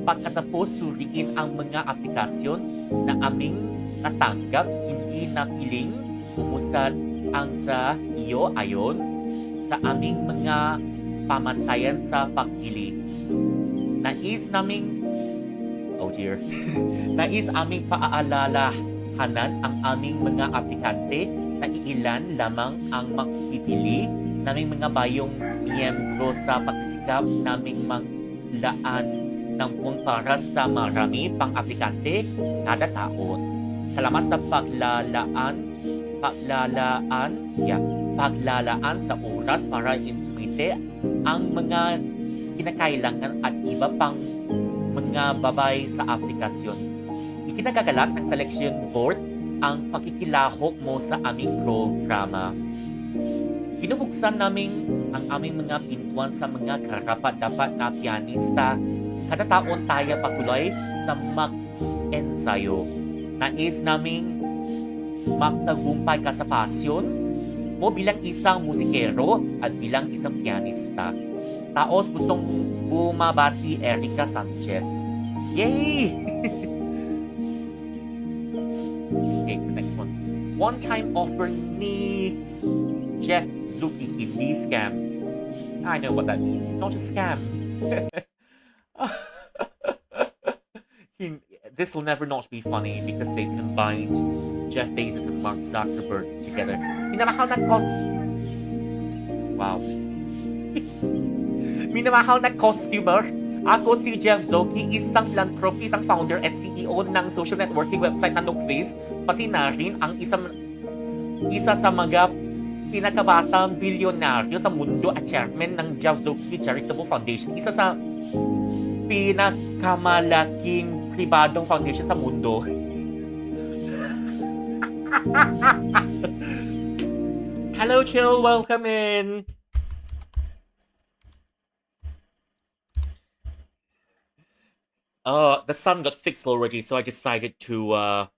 Pagkatapos suriin ang mga aplikasyon na aming natanggap, hindi napiling umusad ang sa iyo ayon sa aming mga pamantayan sa pagpili. Nais aming paaalalahanan ang aming mga aplikante na iilan lamang ang makpipili naming mga bayong miyembro sa pagsisikap naming maglaan ng para sa marami pang aplikante kada taon. Salamat sa paglalaan sa oras para insumite ang mga kinakailangan at iba pang mga babay sa aplikasyon. Ikinagagalak ng selection board ang pakikilahok mo sa aming programa. Binubuksan namin ang aming mga pintuan sa mga karapat-dapat na pianista. Kada taon tayo patuloy sa mag-ensayo. Nais naming magtagumpay ka sa pasyon mo bilang isang musikero at bilang isang pianista. Taos gustong bumabati Erica Sanchez. Yay! Okay, the next one. One-time offer ni Jeff Zuki, hindi scam. I know what that means. Not a scam. This will never not be funny because they combined Jeff Bezos and Mark Zuckerberg together. Minamahal na Wow. Minamahal na customer. Ako si Jeff Zuki, isang philanthropist, isang founder at CEO ng social networking website na Nookface, pati na rin ang isa sa mga pinakabatang bilyonaryo sa mundo at chairman ng Jeff Zuki Charitable Foundation. Isa sa pinakamalaking pribadong foundation sa mundo. Hello, Chill. Welcome in. The sun got fixed already, so I decided to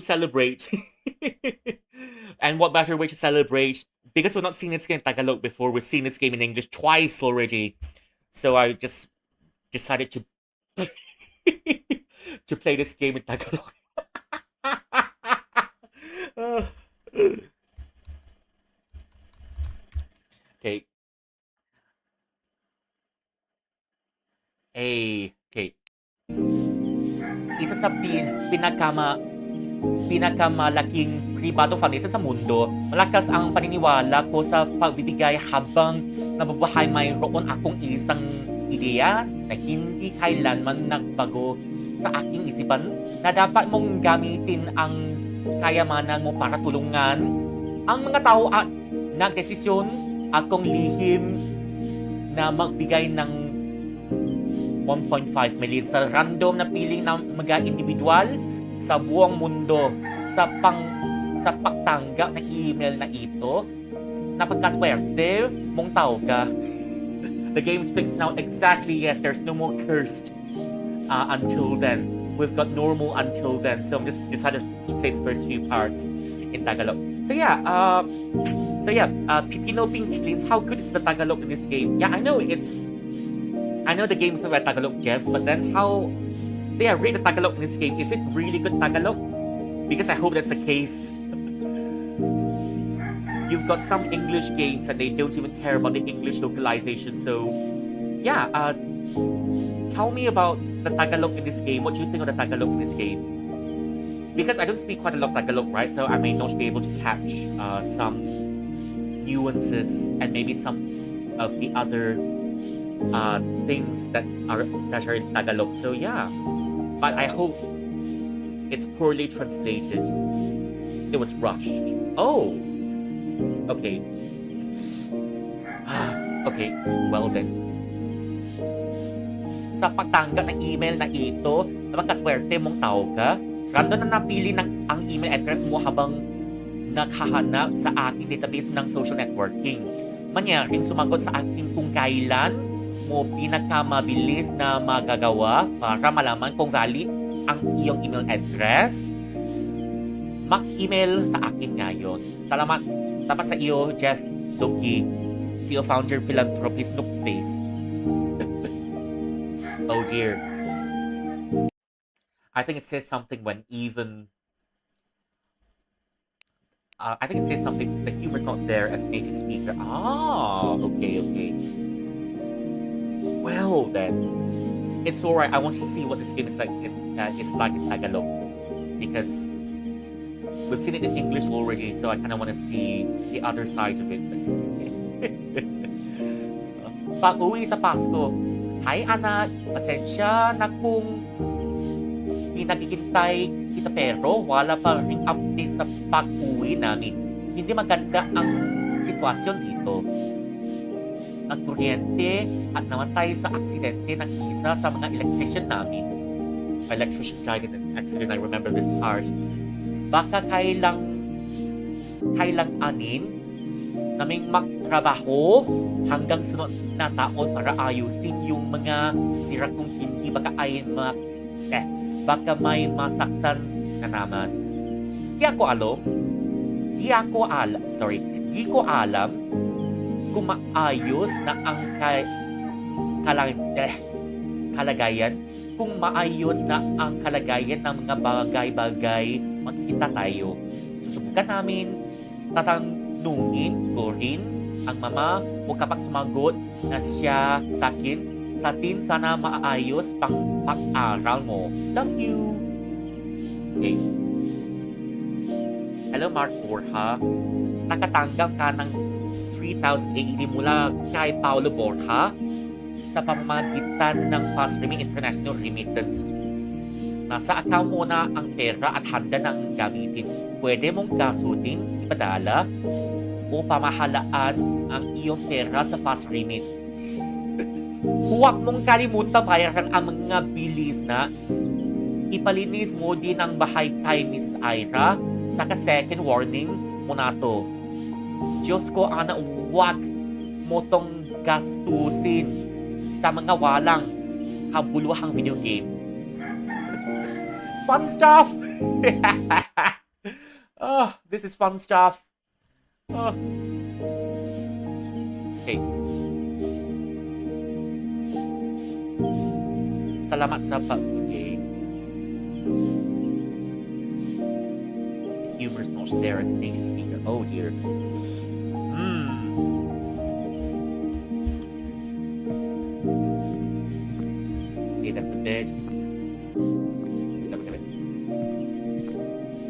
celebrate. And what better way to celebrate? Because we're not seeing this game in Tagalog before, we're seeing this game in English twice already. So I just decided to to play this game in Tagalog. Okay. Okay. Isa sa pinakamalaking pribado foundation sa mundo. Malakas ang paniniwala ko sa pagbibigay habang nabubuhay. Mayroon akong isang ideya na hindi kailanman nagbago sa aking isipan na dapat mong gamitin ang kayamanan mo para tulungan ang mga tao at nagdesisyon akong lihim na magbigay ng 1.5 million sa random na piling ng mga individual sa buong mundo sa pagtanggap ng email na ito. Napagkaswerte mong tao ka. The game's fixed now. Exactly, yes. There's no more cursed until then. We've got normal until then. So I'm just decided to play the first few parts in Tagalog. So yeah, Pipino Pinchilins, how good is the Tagalog in this game? Yeah, I know the game is about Tagalog, Jeffs, but then how... So yeah, read the Tagalog in this game. Is it really good Tagalog? Because I hope that's the case. You've got some English games and they don't even care about the English localization. So yeah, tell me about the Tagalog in this game. What do you think of the Tagalog in this game? Because I don't speak quite a lot of Tagalog, right? So I may not be able to catch some nuances and maybe some of the other things that are in Tagalog. So yeah, but I hope it's poorly translated. It was rushed. Oh, okay. Okay, well then. Sa pagtanggap ng email na ito, napagkaswerte mong tao ka, random na napili ang email address mo habang naghahanap sa aking database ng social networking. Mangyaring sumagot sa akin kung kailan mo pinakamabilis na magagawa para malaman kung valid ang iyong email address. Mag-email sa akin ngayon. Salamat dapat sa iyo, Jeff Zuki, CEO founder philanthropist Nookface. Oh dear. I think it says something when even I think it says something the humor's not there as native speaker. Okay. Well then, it's alright. I want to see what this game is like in Tagalog because we've seen it in English already, so I kind of want to see the other side of it. Pag-uwi sa Pasko, hi anak, pasensya na kung pinagkikintay kita pero wala pa ring update sa pag-uwi namin. Hindi maganda ang sitwasyon dito. Ang kuryente at namatay sa aksidente ng isa sa mga electrician namin. Electrician died in an accident. I remember this part. Baka kailanganin naming magtrabaho hanggang sunod na taon para ayusin yung mga sira kung hindi baka may masaktan na naman. Di ko alam kung maayos na ang kalagayan ng mga bagay-bagay makikita tayo. Susubukan namin, tatanungin ko rin ang mama o kapag sumagot na siya sa atin sana maayos pang pag-aral mo. Love you. Okay. Hello Mark Borja. Nakatanggap ka ng 3,000 AED mula kay Paolo Borja sa pamamagitan ng Fast Remit International Remittance. Nasa account mo na ang pera at handa nang gamitin. Pwede mong gasutin, ipadala, o pamahalaan ang iyong pera sa Fast Remit. Huwag mong kalimutan bayaran ang mga bilis na ipalinis mo din ang bahay kay Mrs. Ira. Saka second warning mo na to. Diyos ko, ana, huwag mo tong gastusin sa mga walang kabuluhang video game. Fun stuff! Oh, this is fun stuff. Oh. Okay. Salamat sa okay. The humor's not there as a native speaker. Oh dear. bit.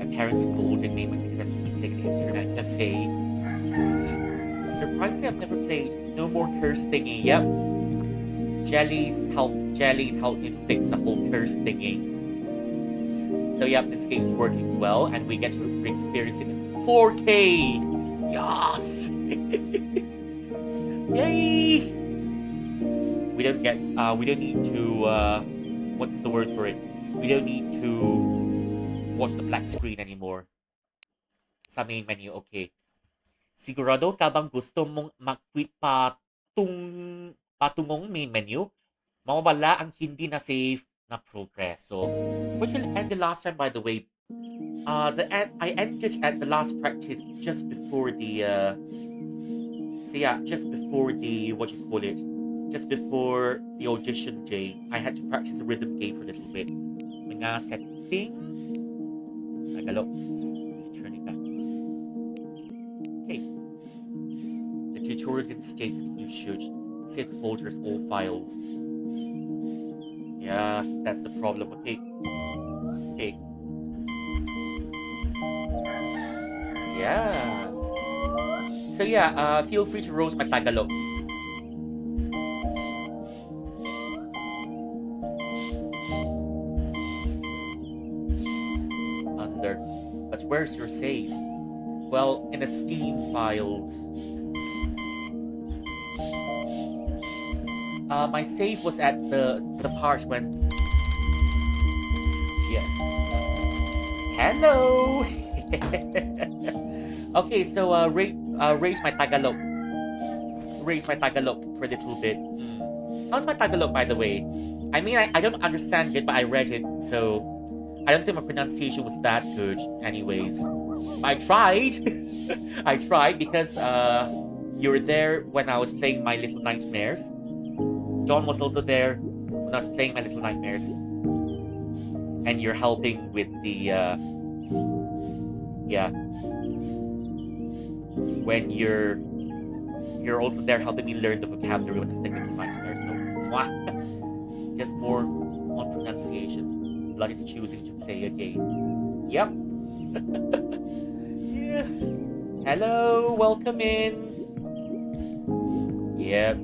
My parents scolded me because I keep playing the internet cafe. Surprisingly, I've never played. No more curse thingy. Yep. Jellies help me fix the whole curse thingy. So yep, this game's working well, and we get to experience it in 4K. Yes! Yay! We don't need to, what's the word for it? We don't need to watch the black screen anymore. Sa main menu, okay. Sigurado ka bang gusto mong mag-quit patungong main menu? Mawawala ang hindi na save na progress. So, which will end the last time, by the way. I ended at the last practice just before the, just before the, what you call it? Just before the audition day. I had to practice a rhythm game for a little bit. Mga setting. Nagalo. Turn it back. Okay. The tutorial didn't state that you should save folders all files. Yeah, that's the problem. Okay. Okay. Yeah. So yeah, feel free to roast my Tagalog. Under. But where's your save? Well, in the Steam files. My save was at the part when... Yeah. Hello! Okay, so raise my Tagalog. Raise my Tagalog for a little bit. How's my Tagalog, by the way? I mean, I don't understand it, but I read it, so I don't think my pronunciation was that good anyways. I tried. I tried because you were there when I was playing My Little Nightmares. John was also there when I was playing My Little Nightmares. And you're helping with the when you're also there helping me learn the vocabulary when I was playing Little Nightmares. So just more on pronunciation. Blood is choosing to play a game. Yep. Yeah. Hello, welcome in. Yep.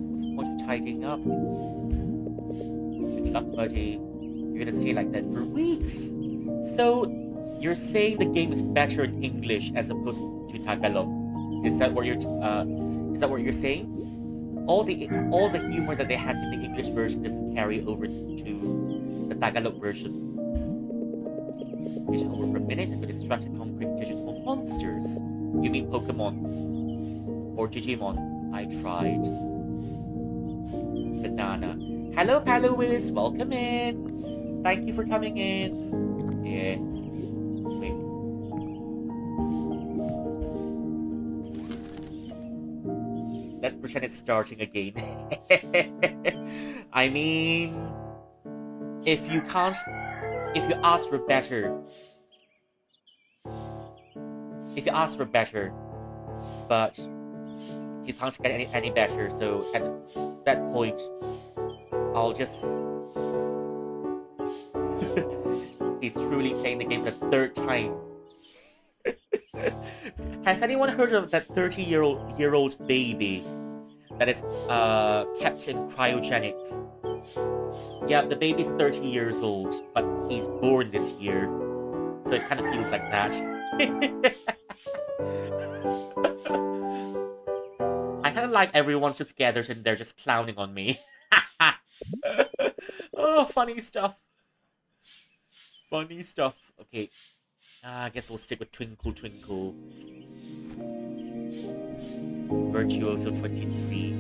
What's the point of tidying up? Good luck, buddy. You're gonna stay like that for weeks. So, you're saying the game is better in English as opposed to Tagalog? Is that what you're saying? All the humor that they had in the English version doesn't carry over to the Tagalog version. Vision over for a minute and be distracted conquering digital monsters. You mean Pokemon or Digimon? I tried. Banana. Hello, Palois. Welcome in. Thank you for coming in. Yeah. Wait. Let's pretend it's starting again. I mean, if you ask for better, but you can't get any better, so at that point, I'll just... He's truly playing the game for the third time. Has anyone heard of that 30-year-old baby that is kept in cryogenics? Yeah, the baby's 30 years old, but he's born this year, so it kind of feels like that. I kind of like everyone's just gathered and they're just clowning on me. Oh, funny stuff. Funny stuff. Okay, I guess we'll stick with Twinkle Twinkle. Virtuoso 23.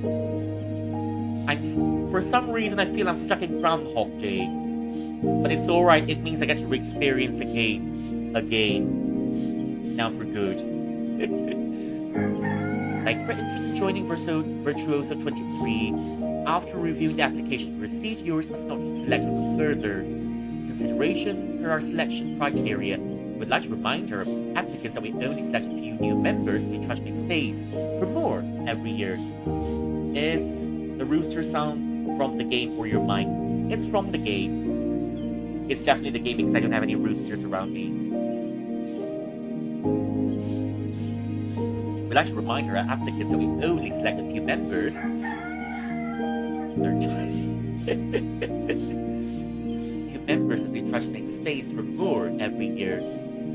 For some reason, I feel I'm stuck in Groundhog Day. But it's alright, it means I get to re-experience the game again. Now for good. Thank you for interest in joining Virtuoso 23. After reviewing the application received, yours must not be selected for further consideration per our selection criteria. We'd like to remind our applicants that we only select a few new members. We try to make space for more every year. Is the rooster sound from the game or your mic? It's from the game. It's definitely the game because I don't have any roosters around me. We'd like to remind our applicants that we only select a few members. They're few members that they try to make space for more every year.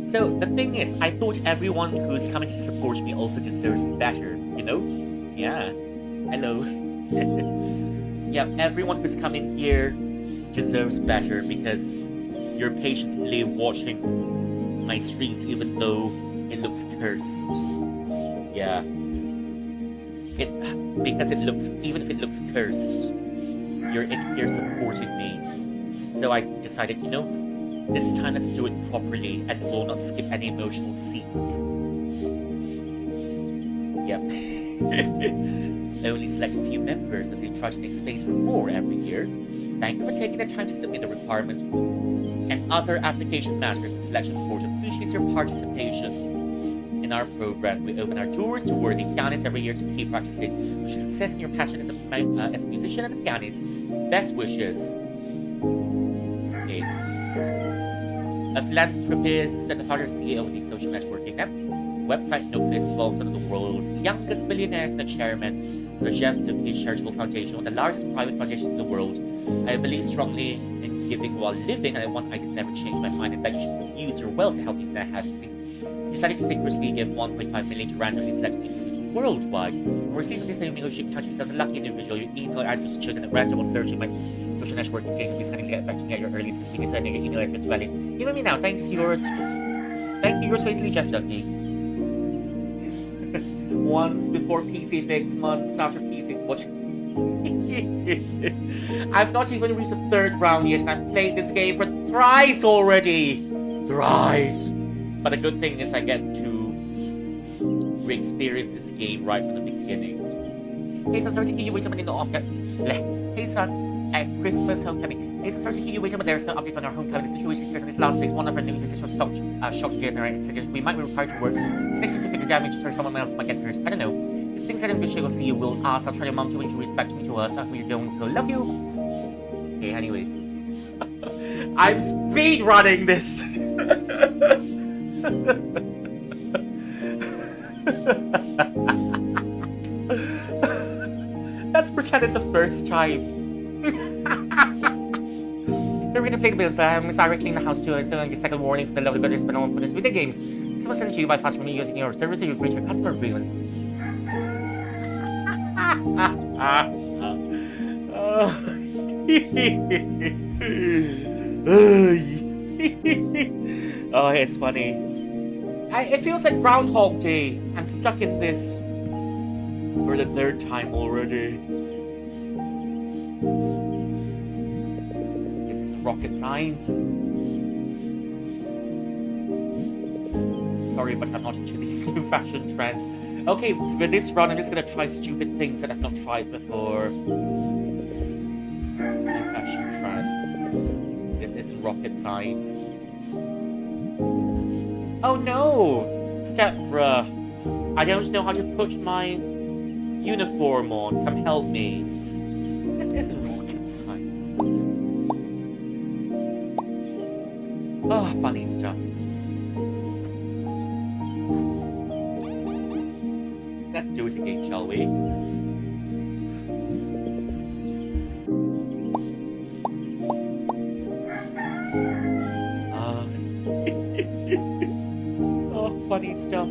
So the thing is, I thought everyone who's coming to support me also deserves better, you know? Yeah. Hello. Yeah, everyone who's coming here deserves better because you're patiently watching my streams even though it looks cursed. Yeah. Because it looks, even if it looks cursed, you're in here supporting me. So I decided, you know, this time let's do it properly and we'll not skip any emotional scenes. Yep. Only select a few members as we try to make space for more every year. Thank you for taking the time to submit the requirements and other application matters. The selection board appreciates your participation. In our program, we open our doors to worthy pianists every year to keep practicing. Wish you success in your passion as a musician and a pianist. Best wishes. Okay. A philanthropist and the founder CEO of the social networking website Noteface as well as one of the world's youngest billionaires and the chairman of the Jeff Bezos Charitable Foundation, one of the largest private foundations in the world. I believe strongly in giving while living, and I did never change my mind, and that you should use your wealth to help people that have decided to secretly give 1.5 million to randomly selected individuals worldwide. Overseas with the same English, you count yourself a lucky individual. Your email address is chosen at random while searching my social networking page. Please kindly get back to me at your earliest convenience. Sending your email address valid. Email me now. Thanks, yours. Thank you, yours faithfully, Jeff Ducky. Once before PC fix, months after PC. What? I've not even reached the third round yet, and I've played this game for thrice already. Thrice. But the good thing is I get to re-experience this game right from the beginning. Hey son, sorry to keep you waiting, but no update. Hey son, at Christmas homecoming. Hey son, sorry to keep you waiting, but there's no update on our homecoming. The situation here on this last week. One of our new positions shock generated incidents. We might be required to work. It's next week to fix damage, so someone else might get hurt. I don't know. If things are in good shape, we'll see you. We'll ask. I'll try your mom to introduce back to me to us. How you're doing, so love you. Okay, anyways. I'm speed running this. Let's pretend it's the first time. We're going to play the bills. I'm sorry, clean the house too. I'm still on your second warning for the lovely brothers, but no one put us video games. Someone sent you by fast from me using your service, you breach your customer agreements. Oh, it's funny. It feels like Groundhog Day. I'm stuck in this for the third time already. This isn't rocket science. Sorry, but I'm not into these new fashion trends. Okay, for this round, I'm just gonna try stupid things that I've not tried before. New fashion trends. This isn't rocket science. Oh no! Step bruh. I don't know how to put my uniform on. Come help me. This isn't rocket science. Oh, funny stuff. Let's do it again, shall we? Oh, funny stuff.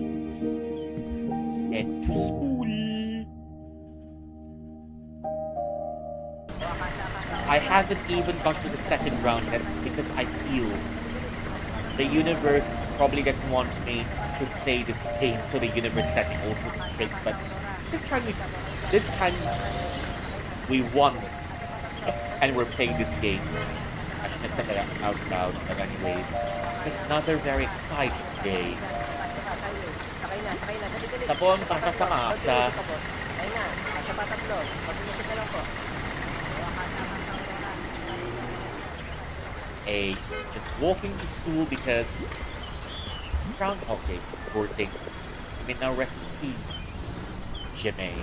Head to school. I haven't even got to the second round yet because I feel the universe probably doesn't want me to play this game, so the universe setting all sorts of tricks. But this time we won, and we're playing this game. I shouldn't have said that out loud, but anyways, it's another very exciting day. Sabon para sa masa. Just walking to school because Groundhog Day, poor thing. You may now rest in peace. Jimmy.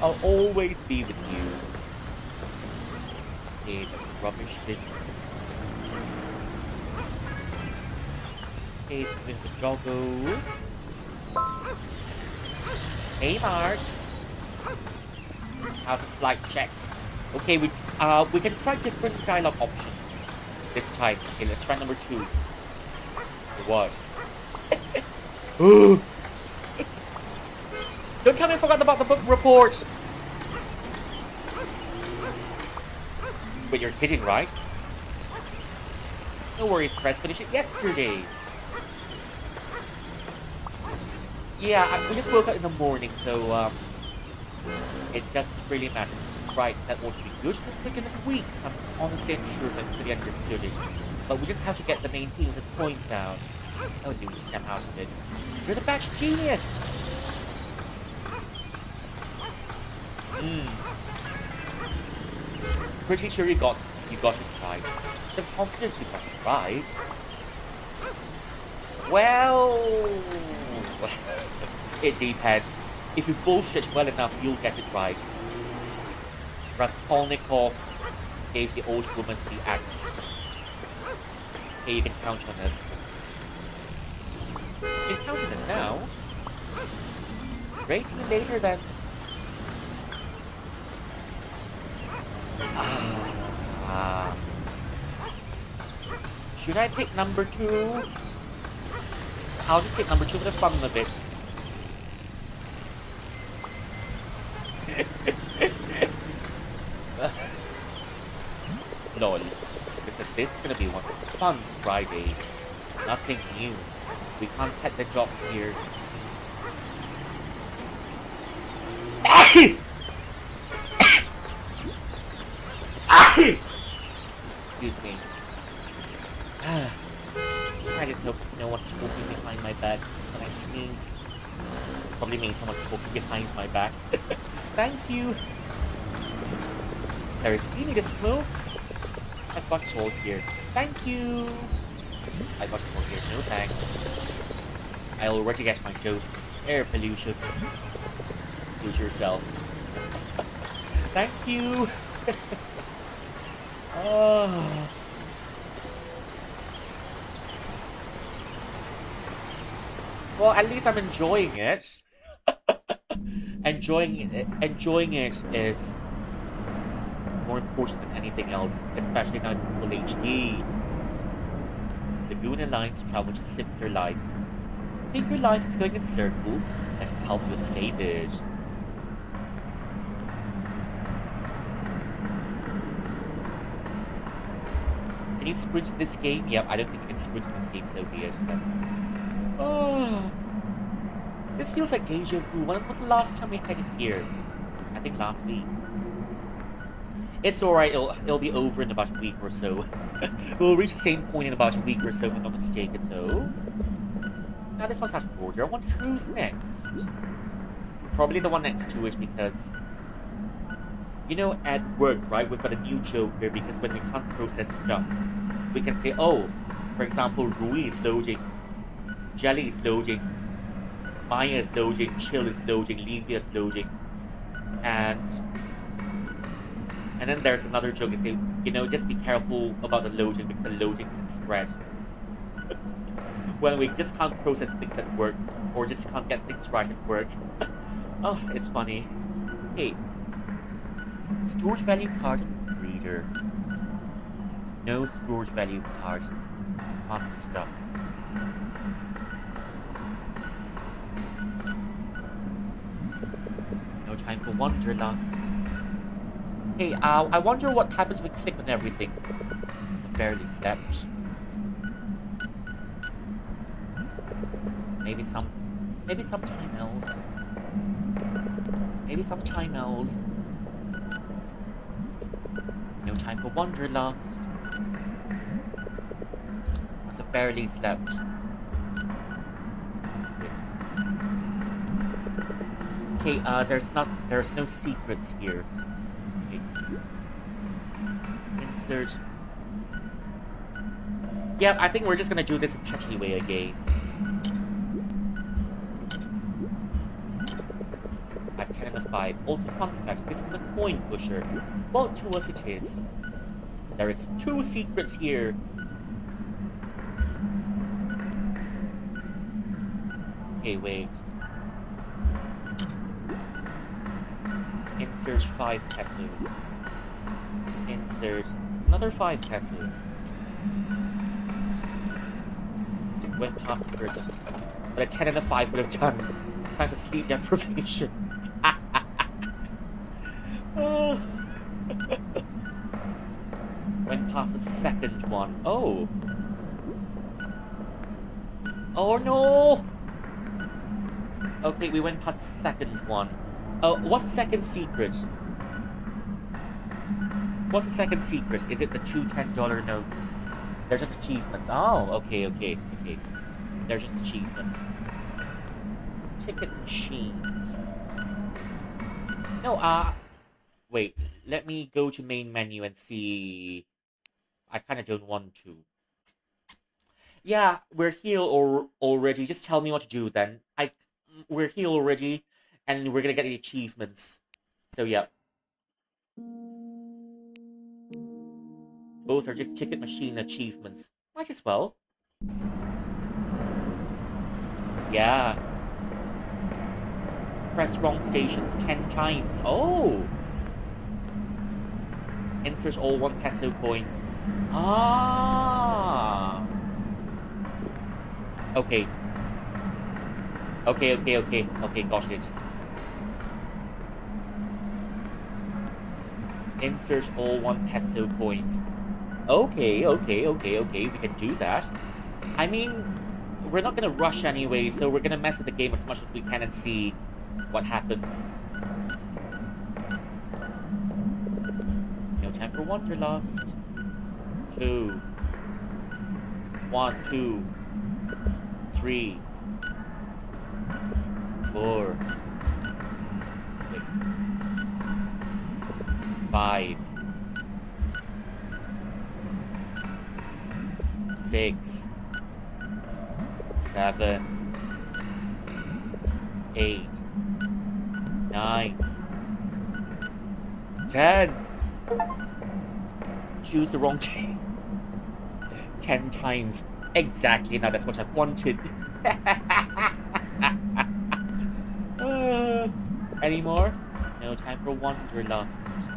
I'll always be with you. Okay, that's rubbish business. Okay, with the doggo. Hey, Mark. How's a slight check? Okay, we can try different dialogue options this time. Okay, let's try number 2. What? Don't tell me I forgot about the book report! But you're kidding, right? No worries, Chris. Finished it yesterday. Yeah, we just woke up in the morning, so it doesn't really matter. Right, that ought to be good for the beginning of weeks. I'm honestly unsure if I fully understood it. But we just have to get the main themes and points out. Oh, you snap out of it. You're the batch genius! Pretty sure you got it right. So confident you got it right. Well, it depends. If you bullshit well enough, you'll get it right. Raskolnikov gave the old woman the axe. Okay, you can count on us. You can count on us now. Race me later then. Should I pick number 2? I'll just pick number 2 for the fun of it. Lol. Listen, this is gonna be one fun Friday. Nothing new. We can't pet the jobs here. Excuse me. I just hope no one's talking behind my back when I sneeze. Probably means someone's talking behind my back. Thank you. Thirsty, need a smoke? I've got it all here. Thank you. I got it all here. No thanks. I already get my dose of this air pollution. Suit yourself. Thank you. Oh. Well, at least I'm enjoying it. Enjoying it is more important than anything else, especially now it's in full HD. Lagoon and Lines travel to simpler life. Think your life is going in circles? Let's just help you escape it. Can you sprint in this game? Yeah, I don't think you can sprint in this game, so be it then. Oh, this feels like deja vu. When was the last time we headed here? I think last week. It's alright, it'll be over in about a week or so. We'll reach the same point in about a week or so, if I'm not mistaken, so... Now this one's out of order. I wonder who's next. Probably the one next to it, because... You know, at work, right, we've got a new joke here, because when we can't process stuff, we can say, oh, for example, Rui is loading, Jelly is loading, Maya is loading, Chill is loading, Livia is loading, and then there's another joke you say, you know, just be careful about the loading because the loading can spread. When we just can't process things at work, or just can't get things right at work. Oh, it's funny. Hey, storage value card and reader. No storage value card. Fun stuff. No time for wanderlust. Hey, I wonder what happens when we click on everything. I've barely slept. Maybe sometime else. Maybe sometime else. No time for wanderlust. Must have barely slept. Okay, there's no secrets here. Okay. Insert. Yeah, I think we're just gonna do this petty way again. 5. Also, fun fact, this is the coin pusher. Well, to us it is. There is 2 secrets here. Okay, wait. Insert 5 pesos. Insert another 5 pesos. Went past the first one. But a 10 and a 5 would have done. Signs of sleep deprivation. Went past the second one. Oh. Oh no! Okay, we went past the second one. What's the second secret? What's the second secret? Is it the 2 $10 notes? They're just achievements. Oh, okay. They're just achievements. Ticket machines. No, wait. Let me go to main menu and see. I kind of don't want to. Yeah, we're here already. Just tell me what to do then. We're here already, and we're gonna get the achievements. So yeah. Both are just ticket machine achievements. Might as well. Yeah. Press wrong stations 10 times. Oh! Insert all 1 peso coins. Ah! Okay. Okay, got it. Insert all 1 peso coins. Okay, we can do that. I mean, we're not gonna rush anyway, so we're gonna mess with the game as much as we can and see what happens. No time for Wanderlust. 2. 1, 2. 3. 4. 5. 6. 7. 8. 9. 10. Choose the wrong game. 10 times. Exactly. Now that's what I've wanted. Any more? No time for Wanderlust.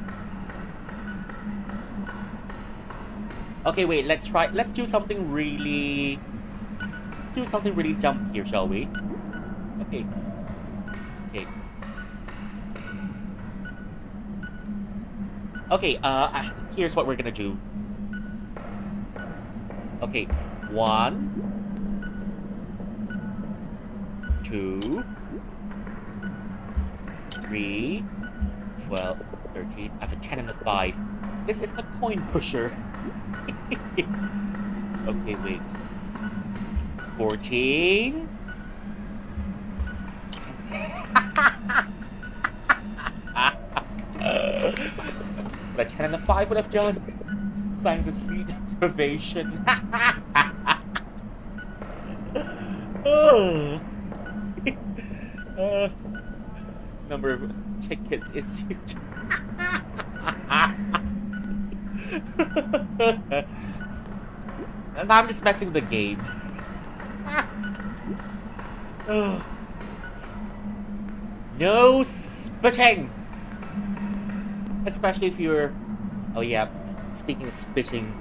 Okay, wait, let's do something really... Let's do something really dumb here, shall we? Okay. Okay, here's what we're gonna do. Okay, 1, 2, 3, 12, 13. I have a 10 and a 5. This isn't a coin pusher. Okay, wait. 14. The 10 and the 5 would have done. Signs of sleep deprivation. Number of tickets issued. And I'm just messing with the game. No spitting! Especially if you're... Oh yeah, speaking of spitting...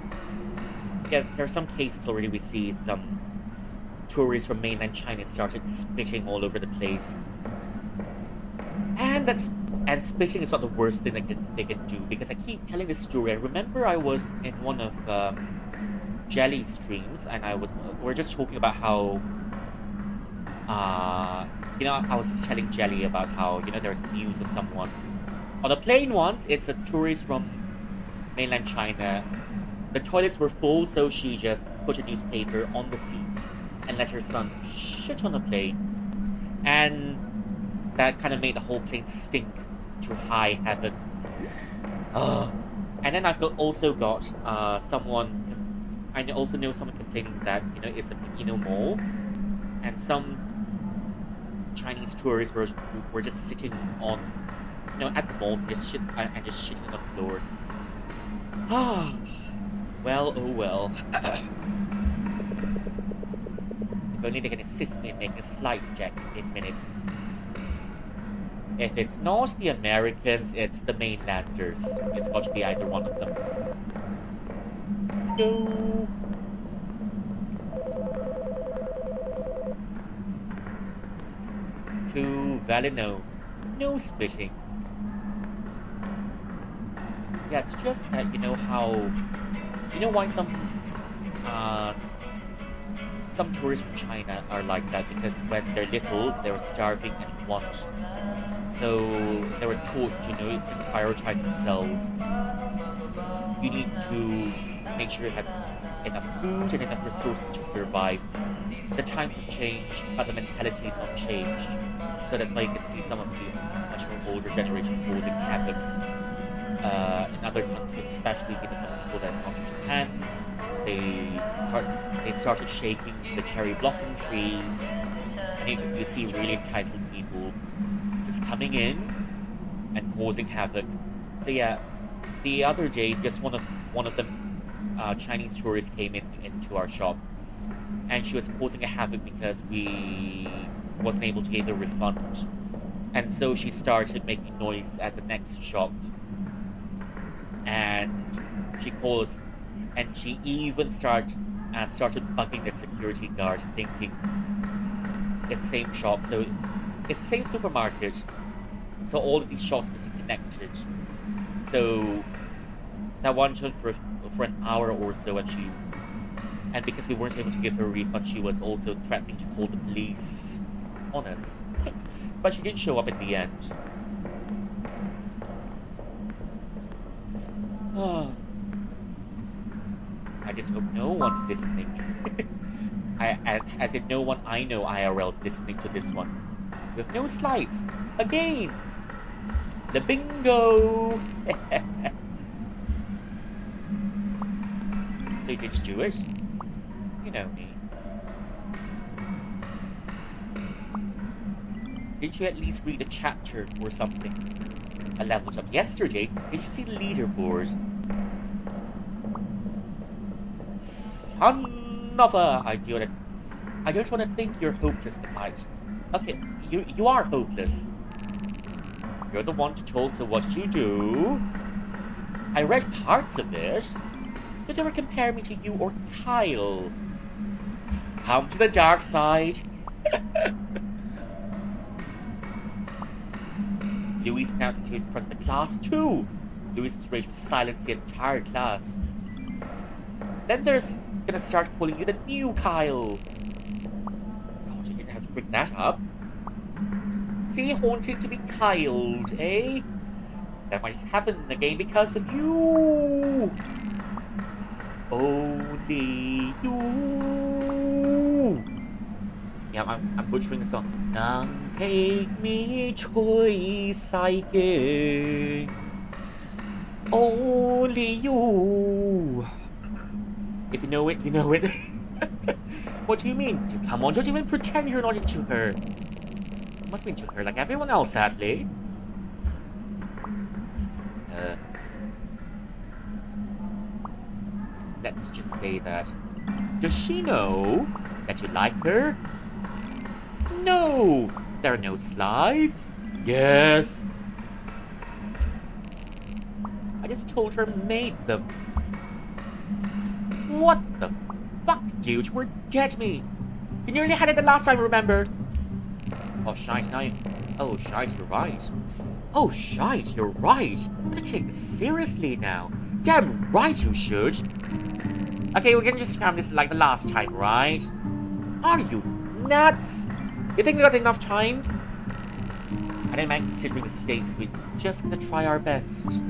Yeah, there are some cases already we see some tourists from mainland China started spitting all over the place. And spitting is not the worst thing they can do, because I keep telling this story. I remember I was in one of Jelly streams, and we're just talking about how I was just telling Jelly about how, there's news of someone on a plane once. It's a tourist from mainland China. The toilets were full, so she just put a newspaper on the seats and let her son shit on the plane. And that kind of made the whole plane stink to high heaven. And then also got someone... I also know someone complaining that, it's a Pekino mall. And some Chinese tourists were just sitting on at the malls and just shitting on the floor. Ah, well, oh well. If only they can assist me in making a slide deck in minutes. If it's not the Americans, it's the mainlanders. It's got to be either one of them. Let's go. To Valino. No spitting. Yeah, it's just that you know why some tourists from China are like that, because when they're little, they're starving and want. So they were taught to just prioritize themselves. You need to make sure you have enough food and enough resources to survive. The times have changed, but the mentality is not changed. So that's why you can see some of the much more older generation causing havoc in other countries, especially some people that have gone to Japan. They started shaking the cherry blossom trees, and you see really entitled people just coming in and causing havoc. So yeah, the other day, just one of the Chinese tourists came into our shop, and she was causing a havoc because we wasn't able to give her a refund, and so she started making noise at the next shop, and she even started bugging the security guard, thinking it's the same shop, so it's the same supermarket, so all of these shops must be connected. So that one went for an hour or so, and because we weren't able to give her a refund, she was also threatening to call the police on us. But she didn't show up at the end. I just hope no one's listening. As in no one I know IRL is listening to this one. With no slides. Again! The bingo! So you did do it? You know me. Did you at least read a chapter or something? I leveled up yesterday. Did you see the leaderboard? Son of a... I don't want to think you're hopeless, but okay, you are hopeless. You're the one to tell us what you do. I read parts of it. Did you ever compare me to you or Kyle? Come to the dark side. Louis announced it in front of the class too. Louis's rage would silence the entire class. Then there's gonna start calling you the new Kyle. God, you didn't have to bring that up. See, haunted to be Kyled, eh? That might just happen again because of you. Only you. Yeah, I'm butchering the song. Nang take me choice psychic. Only you. If you know it, you know it. What do you mean? Come on, don't even pretend you're not into her. You must be into her like everyone else, sadly. Let's just say that. Does she know that you like her? No! There are no slides. Yes. I just told her made them. What the fuck, dude? You were dead to me. You nearly had it the last time, remember? Oh, shite, now you... Oh, shite, you're right. Oh, shite, you're right. I'm gonna take this seriously now. Damn right you should. Okay, we're gonna just scram this like the last time, right? Are you nuts? You think we got enough time? I don't mind considering the stakes. We're just gonna try our best.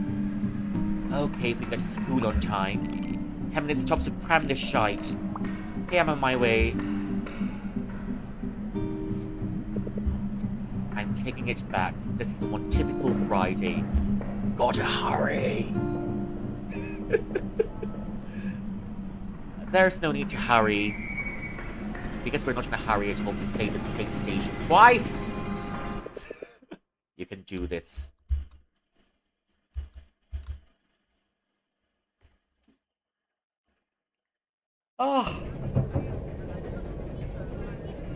Okay, if we get to school on time. 10 minutes tops to cram this shite. Okay, I'm on my way. I'm taking it back. This is one typical Friday. Gotta hurry! There's no need to hurry. Because we're not in a hurry at all. We played the train station twice! You can do this. Oh,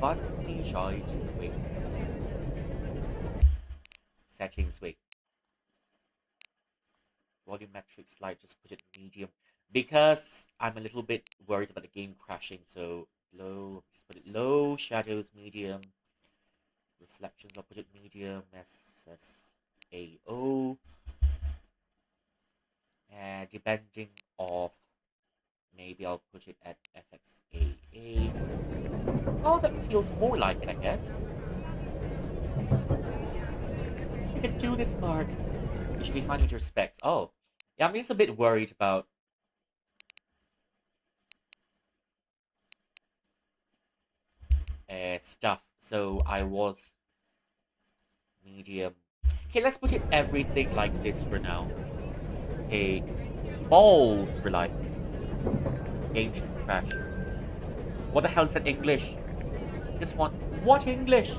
funny shite. Wait, settings. Wait, volumetric slide. Just put it medium because I'm a little bit worried about the game crashing. So low. Just put it low. Shadows medium. Reflections. I'll put it medium. SSAO. And depending of maybe I'll put it at FXAA. Oh, that feels more like it, I guess. You can do this, Mark. You should be fine with your specs. Oh, yeah, I'm just a bit worried about stuff. So I was medium. Okay, let's put it everything like this for now. Okay, balls for life. Game should crash. What the hell is that English? Just want what English?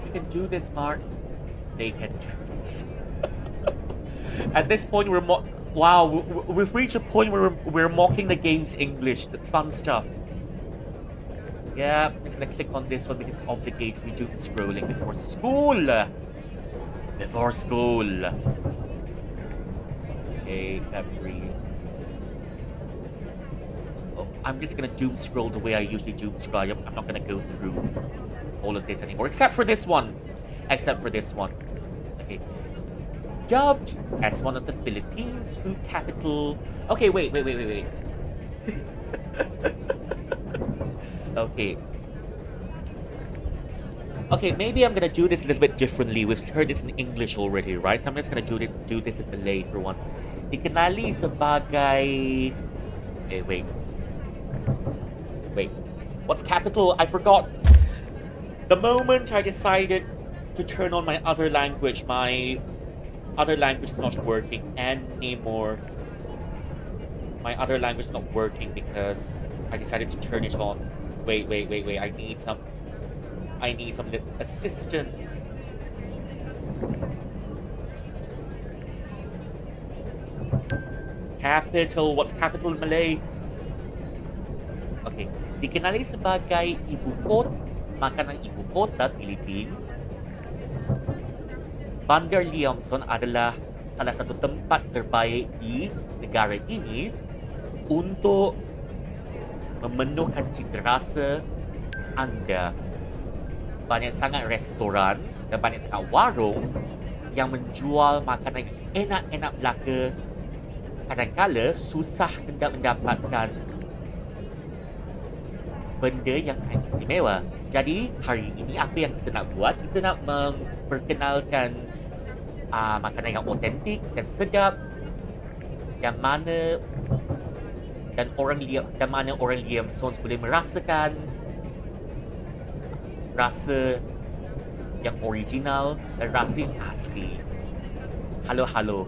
You can do this, Mark. They can do this. At this point, wow, we've reached a point where we're mocking the game's English, the fun stuff. Yeah, I'm just gonna click on this one because it's obligatory doom scrolling before school. Before school. Okay, February. Oh, I'm just gonna doom scroll the way I usually doom scroll. I'm not gonna go through all of this anymore, except for this one. Except for this one. Okay. Dubbed as one of the Philippines' food capital. Okay, wait. Okay. Okay, maybe I'm gonna do this a little bit differently. We've heard this in English already, right? So I'm just gonna do this in Malay for once. Dikenali sebagai... Hey, wait. What's capital? I forgot. The moment I decided to turn on my other language is not working anymore. My other language is not working because I decided to turn it on. Wait. I need some assistance. Capital. What's capital in Malay? Okay. Dikenali sebagai makanan ibu kota Pilipin. Bandar Liamson adalah salah satu tempat terbaik di negara ini untuk memenuhkan cita rasa anda. Banyak sangat restoran dan banyak sangat warung yang menjual makanan enak-enak belaka. Kadang-kala susah hendak mendapatkan benda yang sangat istimewa. Jadi hari ini apa yang kita nak buat? Kita nak memperkenalkan makanan yang otentik dan sedap yang mana orang Liamsons boleh merasakan rasa yang original dan rasa yang asli. Halo.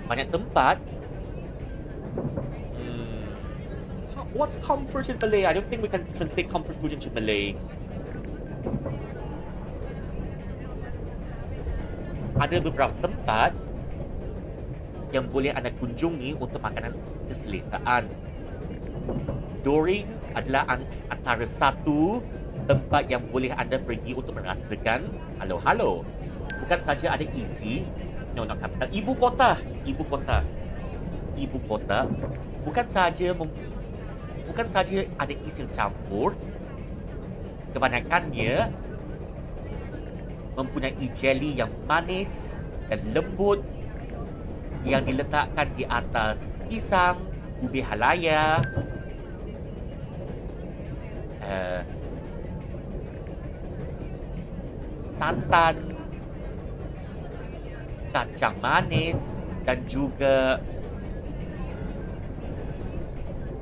Banyak tempat. What's comfort in Malay? I don't think we can translate comfort food into Malay. Ada beberapa tempat yang boleh anda kunjungi untuk makanan keselesaan. Doring adalah antara satu tempat yang boleh anda pergi untuk merasakan halo. Bukan saja ada isi, not capital, ibu kota. Bukan saja ada isi campur. Kebanyakannya mempunyai jelly yang manis dan lembut yang diletakkan di atas pisang, ubi halaya, santan, kacang manis dan juga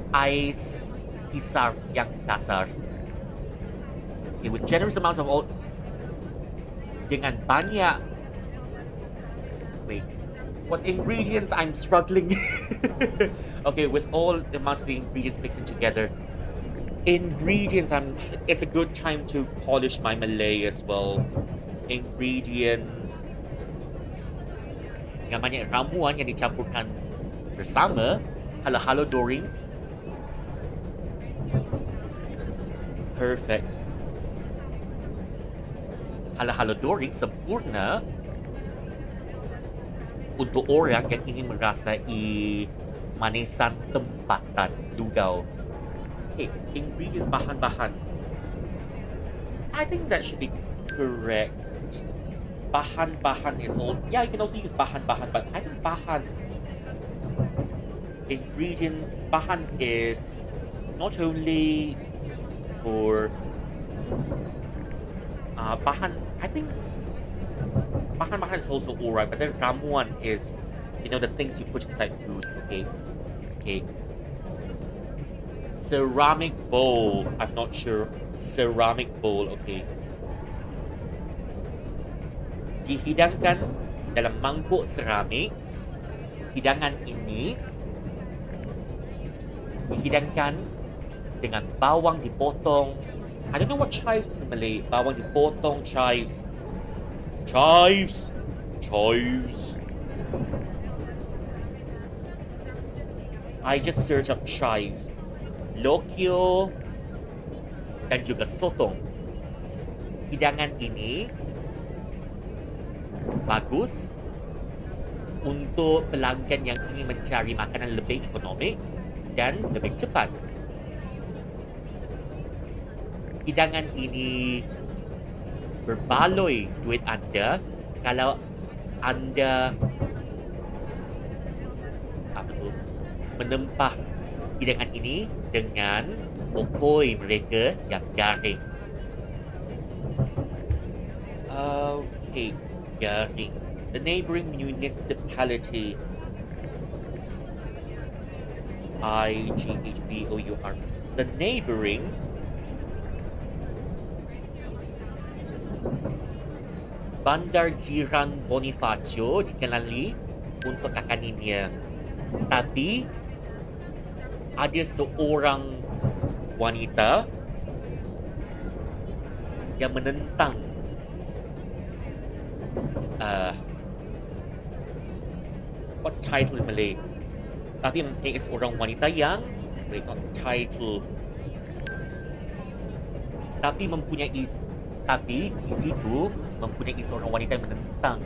ais pisar yang kasar. Okay, with generous amounts of all, dengan banyak. Wait, what's ingredients? I'm struggling. Okay, with all the must be ingredients mixing together. Ingredients. It's a good time to polish my Malay as well. Ingredients. Dengan banyak ramuan yang dicampurkan bersama Halo-halo Doreen. Perfect. Halo-halo Doreen sempurna untuk orang yang ingin merasai manisan tempatan lugau. Okay, ingredients bahan-bahan. I think that should be correct. Bahan-bahan is all. Yeah, you can also use bahan-bahan, but I think bahan ingredients. Bahan is not only for bahan. I think bahan-bahan is also alright, but then ramuan is, the things you put inside food. Okay, okay. Ceramic bowl. I'm not sure. Ceramic bowl. Okay. Dihidangkan dalam mangkuk seramik. Hidangan ini dihidangkan dengan bawang dipotong. I don't know what chives in Malay. Bawang dipotong, chives. Chives. Chives. I just search up chives. Lokyo dan juga sotong. Hidangan ini bagus untuk pelanggan yang ingin mencari makanan lebih ekonomik dan lebih cepat. Hidangan ini berbaloi duit anda kalau anda menempah hidangan ini dengan okoi mereka yang garing. Okay, garing. The neighboring municipality. IGHBOUR. The neighboring Bandar Jiran Bonifacio dikenali untuk kakannya. Tapi ada seorang wanita yang menentang what's title in Malay? Tapi dia seorang wanita yang not title. Tapi di situ mempunyai seorang wanita yang menentang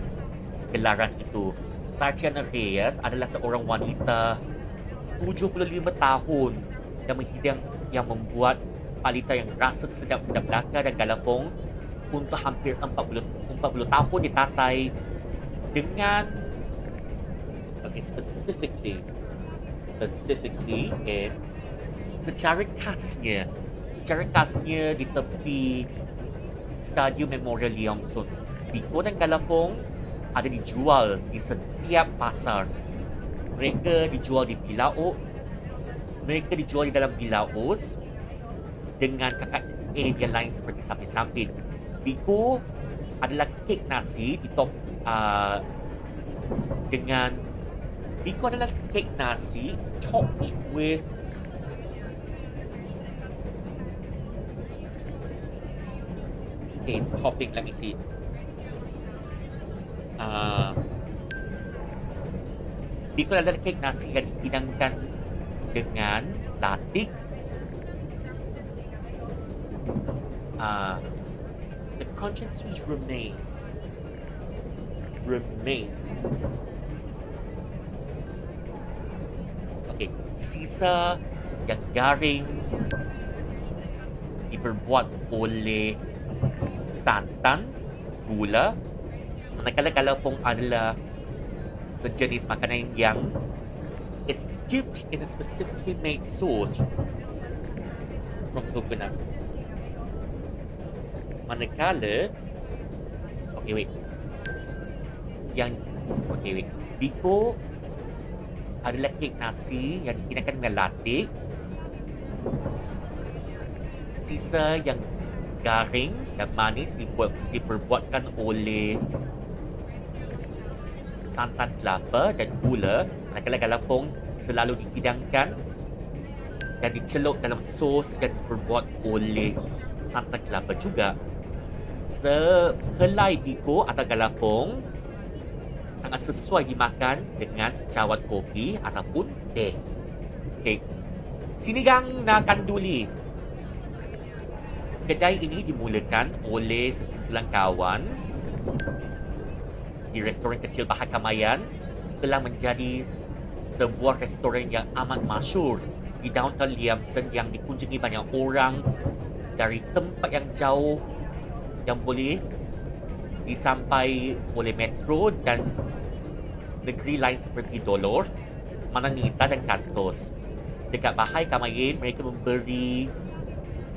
gelaran itu. Tatiana Reyes adalah seorang wanita 75 tahun yang membuat palita yang rasa sedap-sedap belaka dan galapong untuk hampir 40 tahun ditatai dengan specifically secara khasnya di tepi Stadium Memorial Leongsun. Biko dan galapong ada dijual di setiap pasar. Mereka dijual di bilauk. Mereka dijual di dalam bilaus dengan kakak area lain seperti sampin-sampin. Biko adalah kek nasi Biko adalah kek nasi topped with topping. Let me see. Biko adalah kek nasi yang dihidangkan dengan latik. The crunch and sweet remains. Okay, sisa yang garing diperbuat oleh santan, gula, manakala galapong adalah sejenis makanan yang it's dipped in a specifically made sauce from coconut. Manakala Biko adalah kek nasi yang dihidangkan dengan latik. Sisa yang garing dan manis diperbuatkan oleh santan kelapa dan gula. Manakala galapong selalu dihidangkan dan dicelup dalam sos yang diperbuat oleh santan kelapa juga. Sehelai biko atau galapong sangat sesuai dimakan dengan secawat kopi ataupun teh. Okay. Sinigang na kanduli. Kedai ini dimulakan oleh sekumpulan kawan di restoran kecil Bahar Kamayan telah menjadi sebuah restoran yang amat masyhur di downtown Liamson yang dikunjungi banyak orang dari tempat yang jauh yang boleh disampai oleh metro dan negeri lain seperti Dolor, Mananita dan Kantos. Dekat Bahar Kamayan, mereka memberi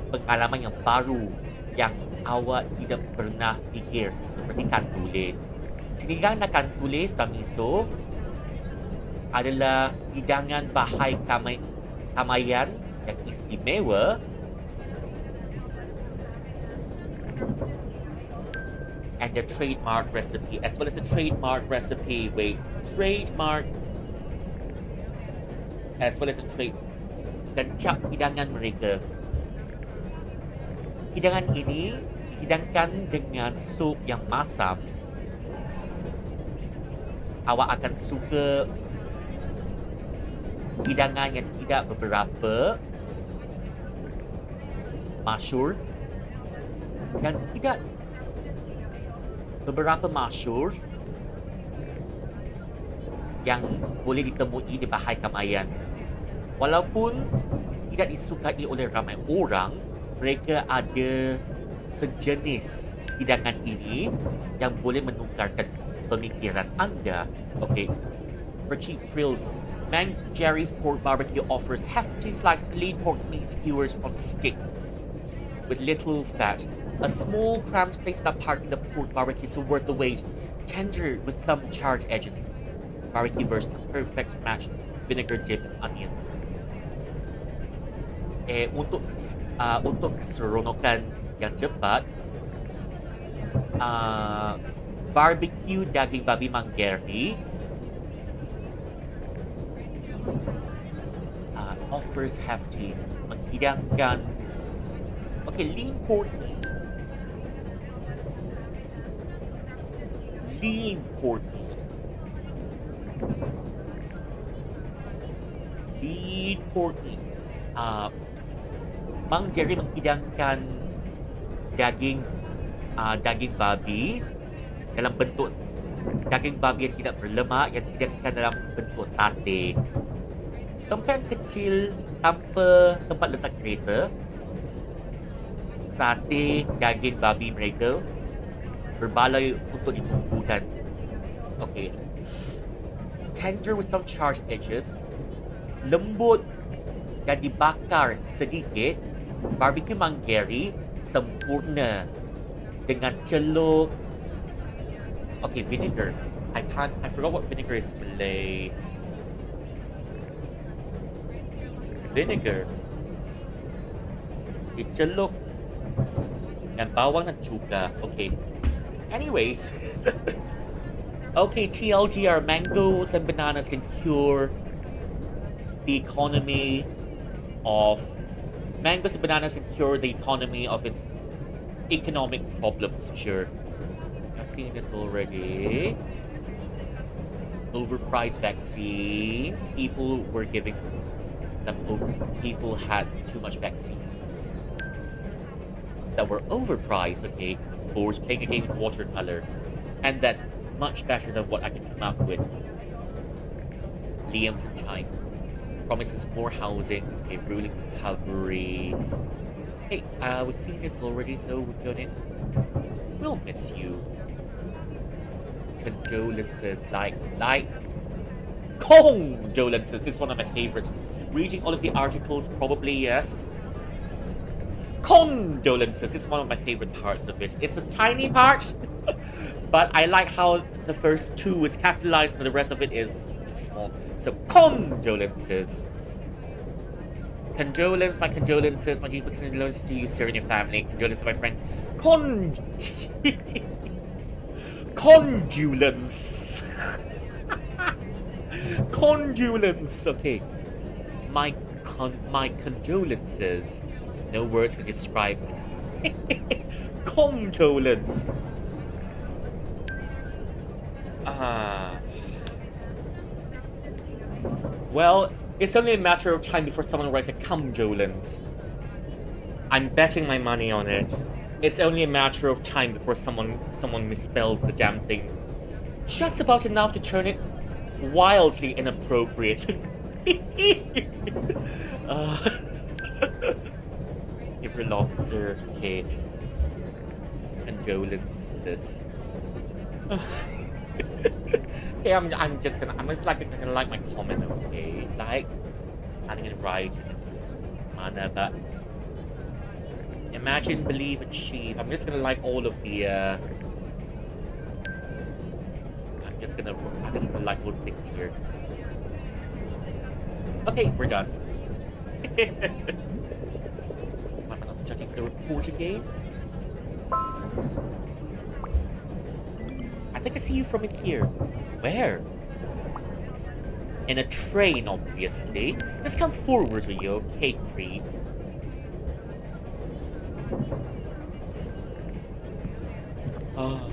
pengalaman yang baru yang awak tidak pernah fikir seperti kandule. Sinigang na kandule sa miso adalah hidangan Bahar Kamayan yang istimewa and the trademark recipe as well as the trademark recipe as well as the trade dan cap hidangan mereka. Hidangan ini dihidangkan dengan sup yang masam. Awak akan suka hidangan yang tidak beberapa masyhur dan tidak beberapa masyhur yang boleh ditemui di Bahar Kamayan. Walaupun tidak disukai oleh ramai orang, mereka ada sejenis hidangan ini yang boleh menukarkan pemikiran anda. Okay, for cheap thrills, Mang Jerry's Pork Barbecue offers hefty sliced lean pork meat skewers on stick with little fat. A small cramped place apart in the pork barbecue so worth the wait. Tender with some charred edges. Barbecue versus a perfect match. Vinegar dip and onions. Untuk keseronokan yang cepat, barbecue daging babi Manggeri offers hefty, menghidangkan lean pork meat. Lean pork meat. Lean pork meat. Mang Jerry menghidangkan daging babi dalam bentuk daging babi yang tidak berlemak yang dihidangkan dalam bentuk sate. Tempat kecil tanpa tempat letak kereta. Sate daging babi mereka berbaloi untuk ditunggukan. Okay. Tender with some charred edges. Lembut dan dibakar sedikit. Barbecue Manggeri sempurna dengan celup. Okay, vinegar. I forgot what vinegar is Malay. Vinegar. Dicelup dengan bawang dan cuka. Okay. Anyways. Okay, TLDR, mangoes and bananas can cure the economy of its economic problems. Sure. I've seen this already. Overpriced vaccine. People had too much vaccines that were overpriced, okay? Or was playing a game in watercolor. And that's much better than what I can come up with. Liam's in China. Promises more housing, a ruling recovery. Hey, we've seen this already, so we've done it. We'll miss you. Condolences, like condolences. This is one of my favorites. Reading all of the articles, probably yes. Condolences is one of my favorite parts of it. It's a tiny part, but I like how the first two is capitalized and the rest of it is small. So, condolences. My condolences, my deepest condolences to you, sir, and your family. Condolences to my friend. Condolence. Condolence. Okay. My condolences. No words can describe. Condolence. Well, It's only a matter of time before someone writes a condolence. I'm betting my money on it. It's only a matter of time before someone misspells the damn thing. Just about enough to turn it wildly inappropriate. If your losses are okay. Condolences. Okay, I'm just gonna like my comment, okay? Like planning it right in its manner, but imagine, believe, achieve. I'm just gonna like all of the I'm just gonna like all the things here. Okay, we're done. Am I not studying for the report again? I think I see you from in here. Where? In a train, obviously. Just come forward, will you? Okay, creep. Oh.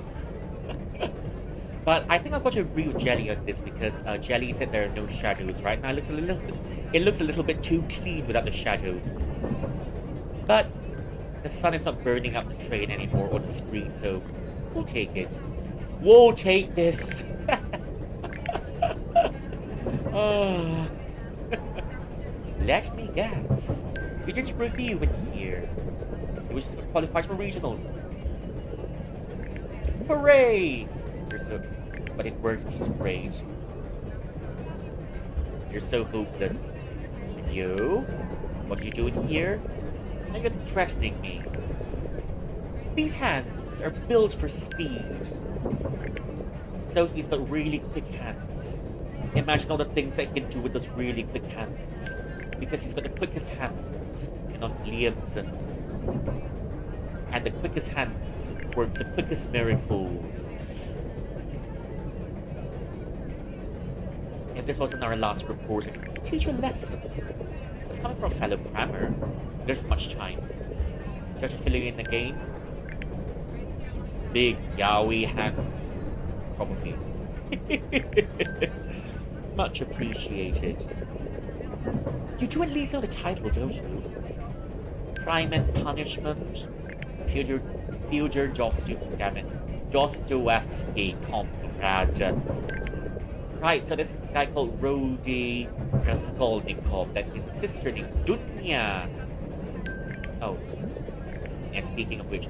But I think I've got to agree with Jelly on this because Jelly said there are no shadows right now. It looks a little bit too clean without the shadows. But the sun is not burning up the train anymore or the screen, so we'll take it. We'll take this. Let me guess. You didn't review in here. It was just qualified for regionals. Hooray! But it works, which is great. You're so hopeless. And you? What are you doing here? Now you're threatening me. These hands are built for speed. So he's got really quick hands. Imagine all the things that he can do with those really quick hands. Because he's got the quickest hands in all of Liamson. And the quickest hands works the quickest miracles. If this wasn't our last report, I could teach you a lesson. It's coming from a fellow crammer. There's much time. Just to fill you in the game. Big yaoi hands. Probably. Much appreciated. You do at least know the title, don't you? Crime and Punishment. Fyodor Dostoevsky, comrade. Right, so this is a guy called Rody Raskolnikov. That his sister name's Dunya. Oh. And speaking of which,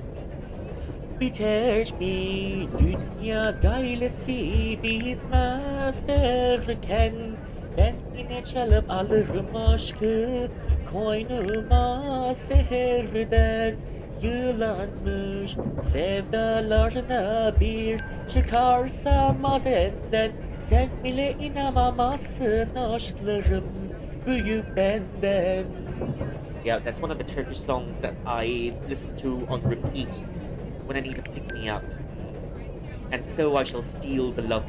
Biter mi dünya gailesi bitmezlerken ben yine çalıp alırım aşkı koynuma seherden yılanmış sevdalarına bir çıkarsam mazenden sen bile inanamazsın aşklarım büyük benden. Yeah, that's one of the Turkish songs that I listen to on repeat when I need to pick me up. And so I shall steal the love.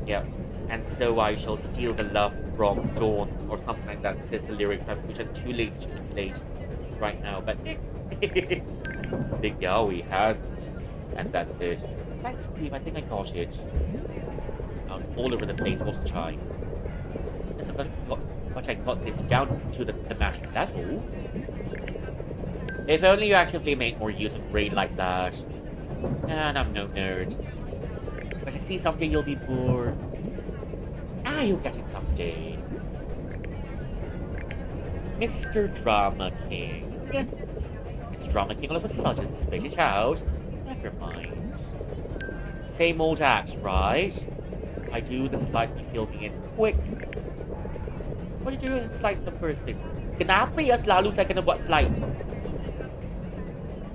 Yeah. And so I shall steal the love from Dawn, or something like that says the lyrics, which I'm too lazy to translate right now. But big yaoi hands. And that's it. Thanks, Cleve. I think I got it. I was all over the place most of the time. But I got this down to the thematic levels. If only you actively made more use of brain like that. And I'm no nerd. But I see someday you'll be bored. Ah, you'll get it someday. Mr. Drama King. Mr. Drama King all of a sudden spit it out. Never mind. Same old act, right? I do the slice me fill me in quick. What did you do in slice in the first place? Kenapa ya selalu saya kena buat slide?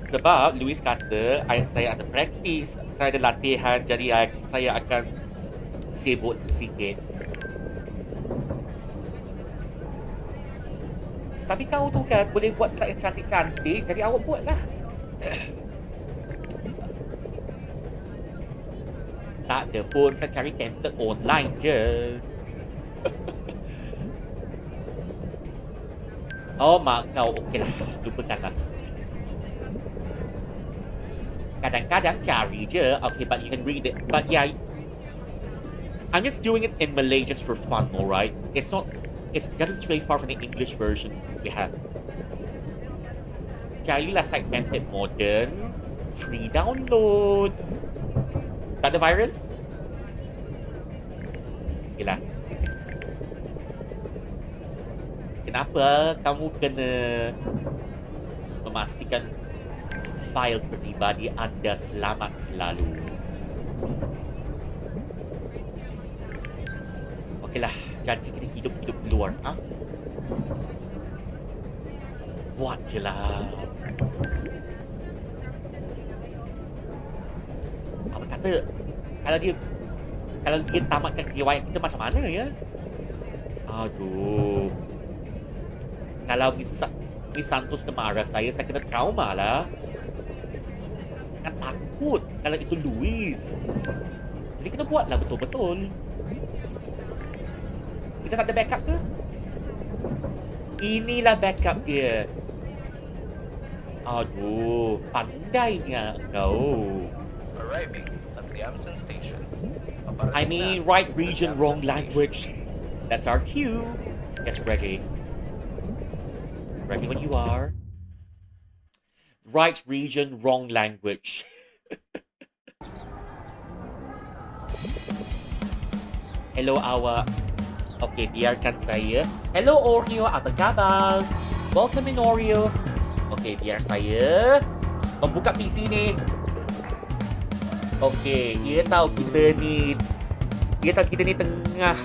Sebab Louis kata saya ada praktis, saya ada latihan, jadi saya akan sibuk sikit. Tapi kau tu kan boleh buat slide yang cantik-cantik, jadi awak buatlah. Tak ada pun, saya cari template online je. Oh, mak kau okeylah, lupakanlah. Kadang-kadang cari je. Okay, but you can read it. But yeah, I'm just doing it in Malay just for fun, alright? It's not. It doesn't stray far from the English version we have. Carilah segmented modern. Free download. Tak ada virus? Okay lah. Kenapa kamu kena memastikan fail peribadi anda selamat selalu? Okeylah, janji kita hidup-hidup keluar, ha? Buat je lah. Apa kata, kalau dia tamatkan riwayat kita macam mana ya? Aduh. Kalau Miss Santos na marah saya kena trauma lah. Saya takut kalau itu Luis. Jadi kena buatlah betul-betul. Kita tak ada backup ke? Inilah backup dia. Aduh, pandainya kau. Arriving at the Amazon station. I mean, right region, wrong language. That's our cue. Get ready. Ready when you are. Right region, wrong language. Hello, Awa. Okay, biarkan saya. Hello, Oreo. Apa khabar? Welcome in, Oreo. Okay, biar saya membuka PC ni. Okay, dia tahu kita ni tengah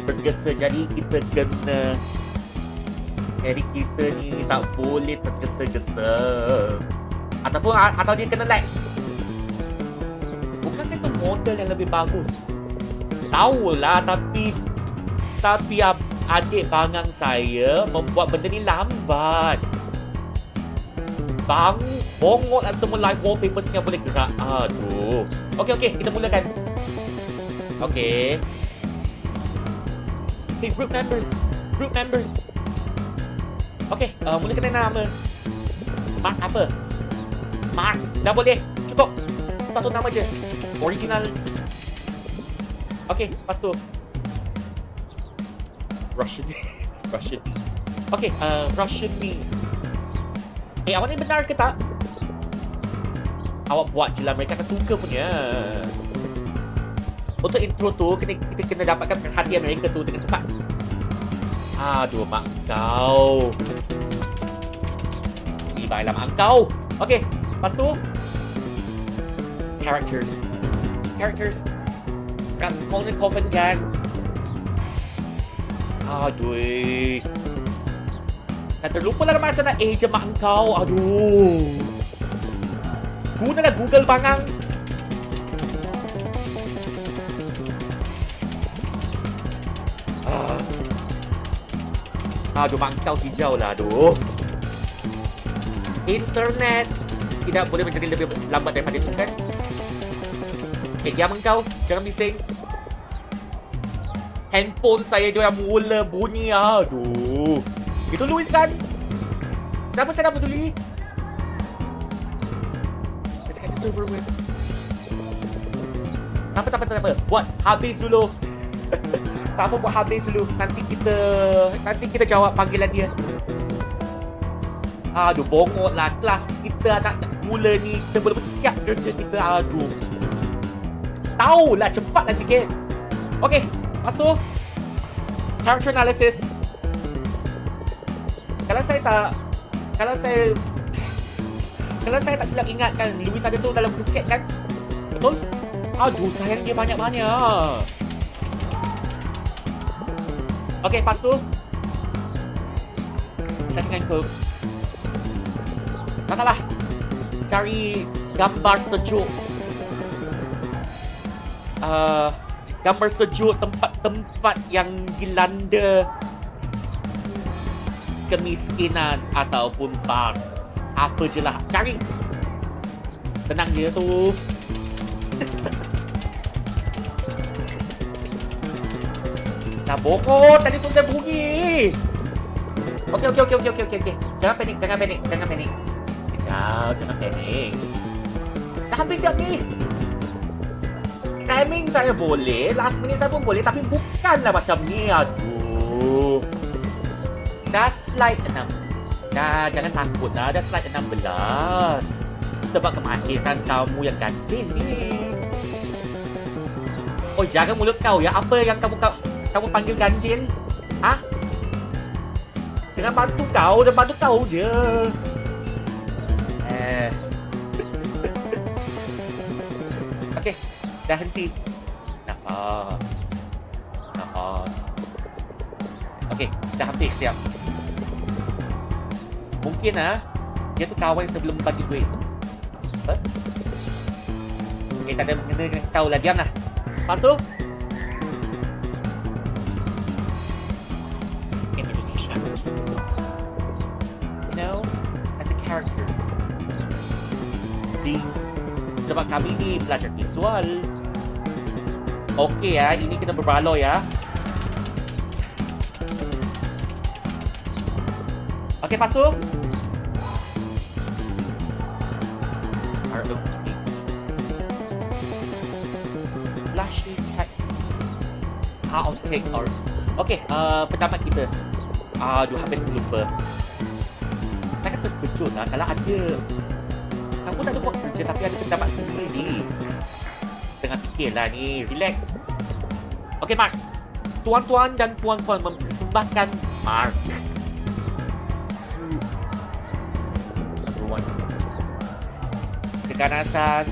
bergesa. Jadi kita kena, jadi kita ni tak boleh tergesa-gesa. Atau dia kena lag. Bukan itu model yang lebih bagus. Tahulah, tapi adik bangang saya membuat benda ni lambat. Bongok lah semua live wallpaper yang boleh gerak. Aduh. Okay, kita mulakan. Okay. Okay, group members. Okay, mulakan dengan nama. Mark apa? Mark. Dah boleh. Cukup. Satu nama je. Original. Okay, lepas tu. Russian memes. Okay, Russian memes. Awak ni benar ke tak? Awak buat je lah, mereka akan suka punya. Untuk intro tu, kita kena dapatkan perhatian mereka tu dengan cepat. Aduh, mak kau. Sibailah mak kau. Okay, lepas tu Characters. Raskolnikov and gang. Aduh. Saya terlupa lah macam nak je mak kau. Aduh. Gunalah Google bangang. Aduh, mak kau hijau lah. Aduh. Internet tidak boleh menjadi lebih lambat daripada itu kan? Okay, diam kau. Jangan bising. Handphone saya dia yang mula bunyi. Aduh. Itu Luis kan? Kenapa saya tak peduli? Let's get this over with. Tak apa. Buat habis dulu. Tak apa, buat habis dulu. Nanti kita jawab panggilan dia. Aduh, bongok lah. Kelas kita nak mula ni. Kita boleh bersiap kerja kita. Aduh. Tahulah, cepatlah sikit. Okay, masuk. Character analysis. Kalau saya tak silap ingat kan, Luis ada tu dalam group chat kan? Betul? Aduh, sayang dia banyak-banyak. Okay, lepas tu settingan codes. Taklah. Cari gambar sejuk. Gambar sejuk tempat-tempat yang dilanda kemiskinan ataupun bar. Apa je lah. Cari. Tenang je tu. Dah bongkot. Telefon saya bunyi. Okay. Jangan panik. Kejap, jangan panik. Dah habis siap ni. Timing saya boleh. Last minute saya pun boleh. Tapi bukanlah macam ni. Aduh. Aduh. Dah slide 6. Dah, jangan takut lah. Dah slide 16. Sebab kemahiran kamu yang ganjil ni. Oh, jaga mulut kau ya. Apa yang kamu panggil ganjil? Ha? Jangan bantu kau. Dah bantu kau je. Okey. Dah henti. Nafas. Okey. Dah hampir siap. Mungkin dia tu kawan sebelum bagi duit. Apa? Tak ada mengena dengan kau lah. Diam lah. Masuk. You know, as a characters. Sebab kami ni pelajar visual. Okey ya, ini kena berbaloi ya. Okey, masuk. Flashy checks. How to take our... Okey, pendapat kita. Aduh, hampir terlupa. Saya kata terkejut lah kalau ada... Kamu tak ada buat kerja tapi ada pendapat sendiri ni. Tengah fikirlah ni. Relax. Okey, Mark. Tuan-tuan dan puan-puan mempersembahkan Mark. Keganasan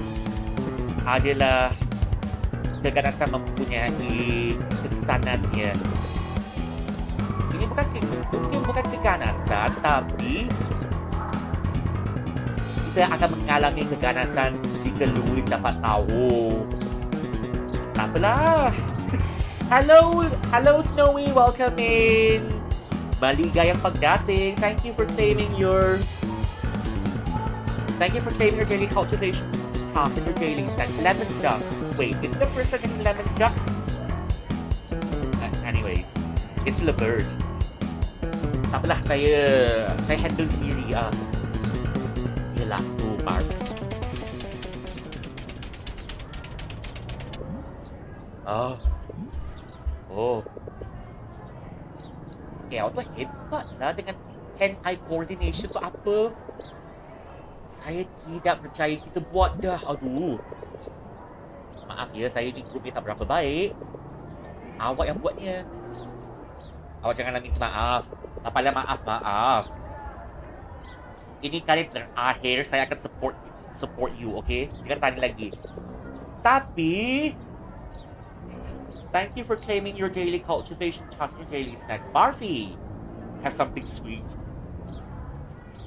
adalah keganasan mempunyai kesanannya. Ini mungkin bukan keganasan, tapi kita akan mengalami keganasan jika Louis dapat tahu. Tak apalah. Hello Snowy, welcome in. Maliga yang pagdating. Thank you for claiming your daily cultivation task and your daily sense. Lemon jug. Wait, is it the first time getting lemon jug? Anyways, it's still a bird. Tak apalah, saya handle sendiri. Yelah, tu Mark. Oh. Kau tu hebat lah dengan hand-eye coordination tu apa? Saya tidak percaya kita buat dah. Aduh. Maaf ya, saya di grup ni tak berapa baik. Awak yang buatnya. Awak janganlah minta maaf. Tak payah maaf. Ini kali terakhir saya akan support you, okay? Jangan tanya lagi. Tapi thank you for claiming your daily cultivation task and your daily snacks. Barfi, have something sweet.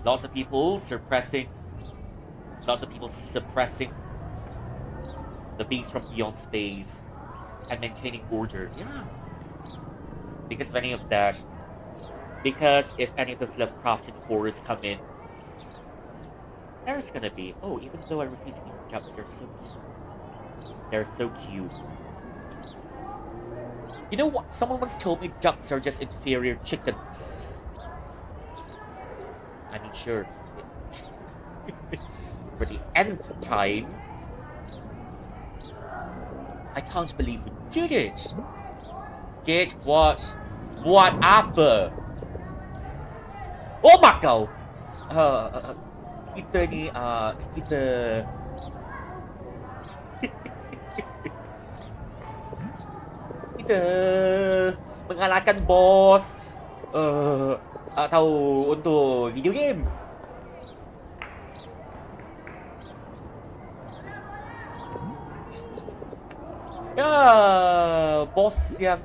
Lots of people suppressing the beings from beyond space and maintaining order. Yeah. Because if any of those Lovecraftian horrors come in, there's gonna be, even though I refuse to eat ducks, they're so cute. You know what? Someone once told me ducks are just inferior chickens. I mean, sure. For the nth time, I can't believe we did it. Did what? What apa? Oh my god! Kita mengalahkan bos atau untuk video game. Ya, bos yang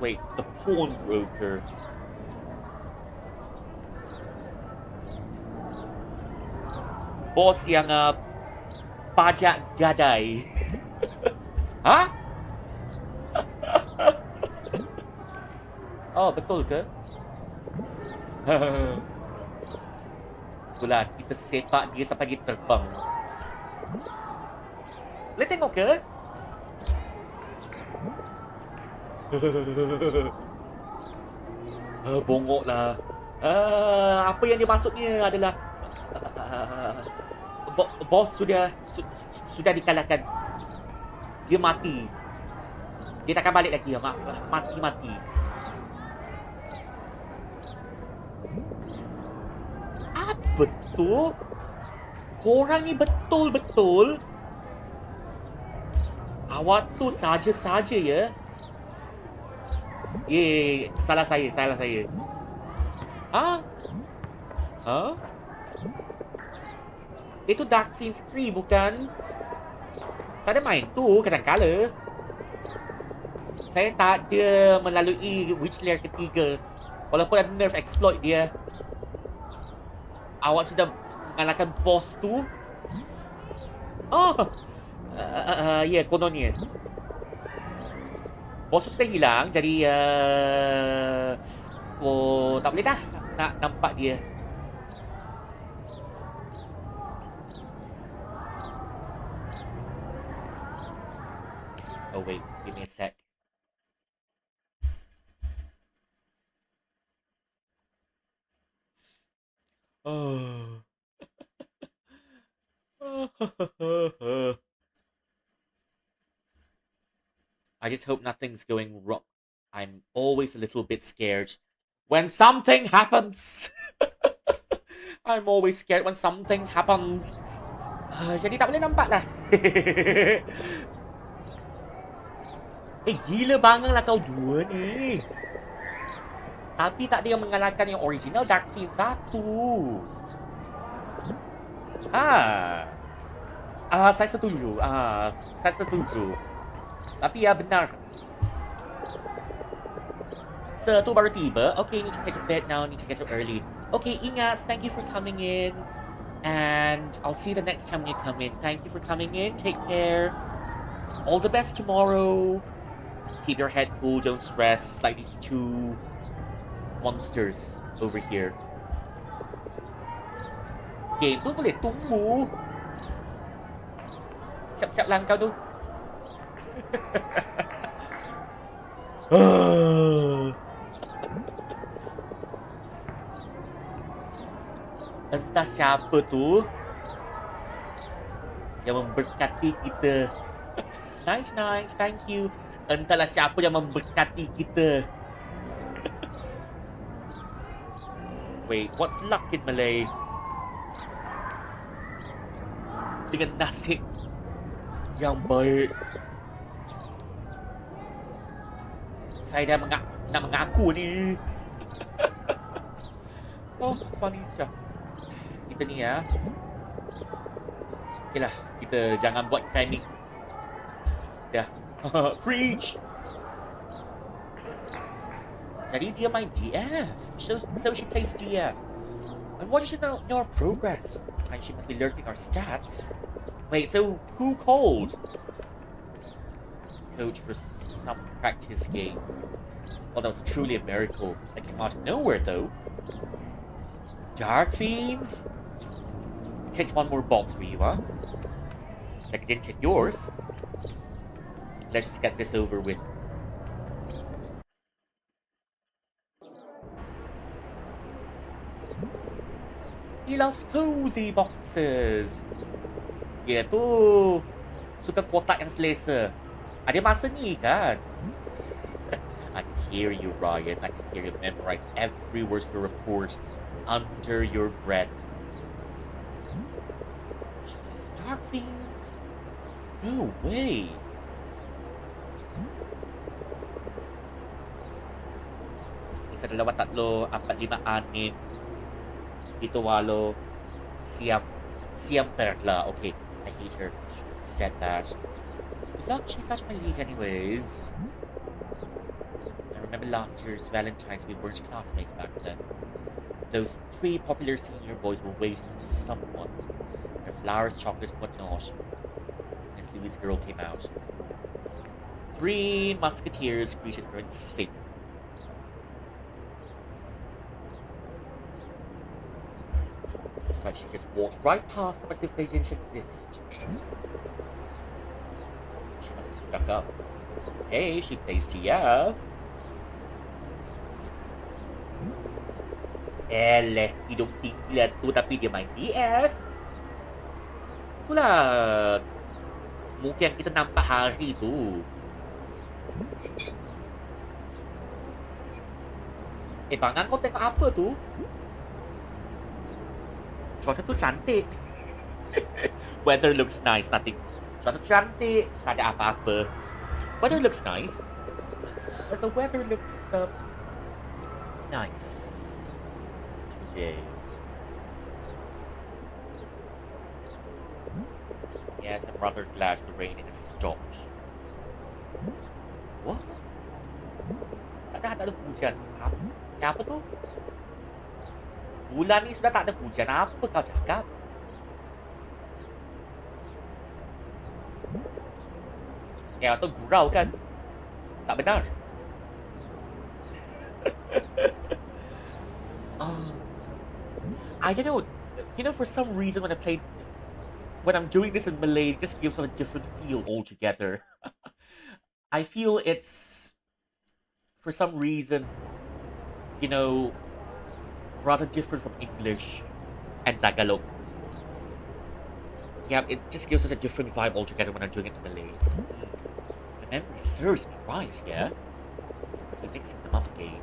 wait, the pawnbroker. Bos yang pajak gadai. Hah? Oh, betul ke? Itulah, kita sepak dia sampai dia terbang. Boleh tengok ke? Bongok lah. Apa yang dia maksudnya adalah bos sudah dikalahkan. Dia mati. Dia takkan balik lagi. Mati. Apa tu? Korang ni betul-betul awak tu saja-saja ya. Salah saya. Ah? Huh? Itu Dark Phoenix 3 bukan? Saya main tu kadang-kala. Saya tak ada melalui Witch Lair ketiga. Walaupun ada nerf exploit dia. Awak sudah mengalahkan boss tu? Oh! Ya, kononnya. Boss tu sudah hilang, jadi tak boleh dah nak nampak dia. Oh wait, give me a sec. Oh. I just hope nothing's going wrong. I'm always a little bit scared when something happens. I'm always scared when something happens. Jadi tak boleh nampak lah. Gila bangang lah kau dua ni. Tapi tak ada yang mengalahkan yang original Dark Phoenix 1. Saya setuju. Tapi ya benar. Satu baru tiba. Okay, need to catch a bed now. Need to get up early. Okay, ingat. Thank you for coming in. And I'll see you the next time you come in. Thank you for coming in. Take care. All the best tomorrow. Keep your head cool. Don't stress like these two monsters over here. Game tu boleh tunggu. Siap-siap lang kau tu. Entah siapa tu yang memberkati kita. Nice, thank you. Entahlah siapa yang memberkati kita. Wait, what's luck in Malay? Dengan nasib yang baik. Saya dah nak mengaku ni. Oh, funny stuff. Kita ni ya. Okay lah, kita jangan buat panic. Dah. Preach! Jadi dia main DF. So she plays DF. And what does she know our progress? And she must be learning our stats. Wait, so who called? Coach for some practice game. Well, that was truly a miracle. That came out of nowhere, though. Dark Fiends? It takes one more box for you, huh? Like it didn't take yours. Let's just get this over with. He loves cozy boxes. Dia tu suka kotak yang selesa. Ada masa ni kan? I can hear you, Ryan. I can hear you memorize every word of the report under your breath. She plays Dark Fiends? No way. Isa, dalawa, tatlo, apat, lima, anim, pito, walo, siyam perla. Okay, I hate her. She said that. Look, she's such my league anyways. I remember last year's Valentine's, we weren't classmates back then. Those three popular senior boys were waiting for someone. Their flowers, chocolates, whatnot. Miss Louise' girl came out. 3 musketeers greeted her in sync. But she just walked right past them as if they didn't exist. She must be stuck up. Hey, she plays DF. Hidung tinggi lah tu tapi dia main DF. Itulah muka yang kita nampak hari tu. Bangan kau tengok apa tu? Cuaca tu cantik. Weather looks nice, nothing. Cuaca cantik, tak ada apa-apa. Weather looks nice. The weather looks nice today. Yes, I'm rather glad the rain has stopped. What? Tak ada hujan. Apa tu? Bulan ni sudah tak ada hujan. Apa kau cakap? Atau gurau kan? Tak benar. I don't know. You know, for some reason when I'm doing this in Malay, it just gives a different feel altogether. I feel it's, for some reason, you know, rather different from English and Tagalog. Yeah, it just gives us a different vibe altogether when I'm doing it in Malay. The memory serves me right, yeah? So we're mixing them up again.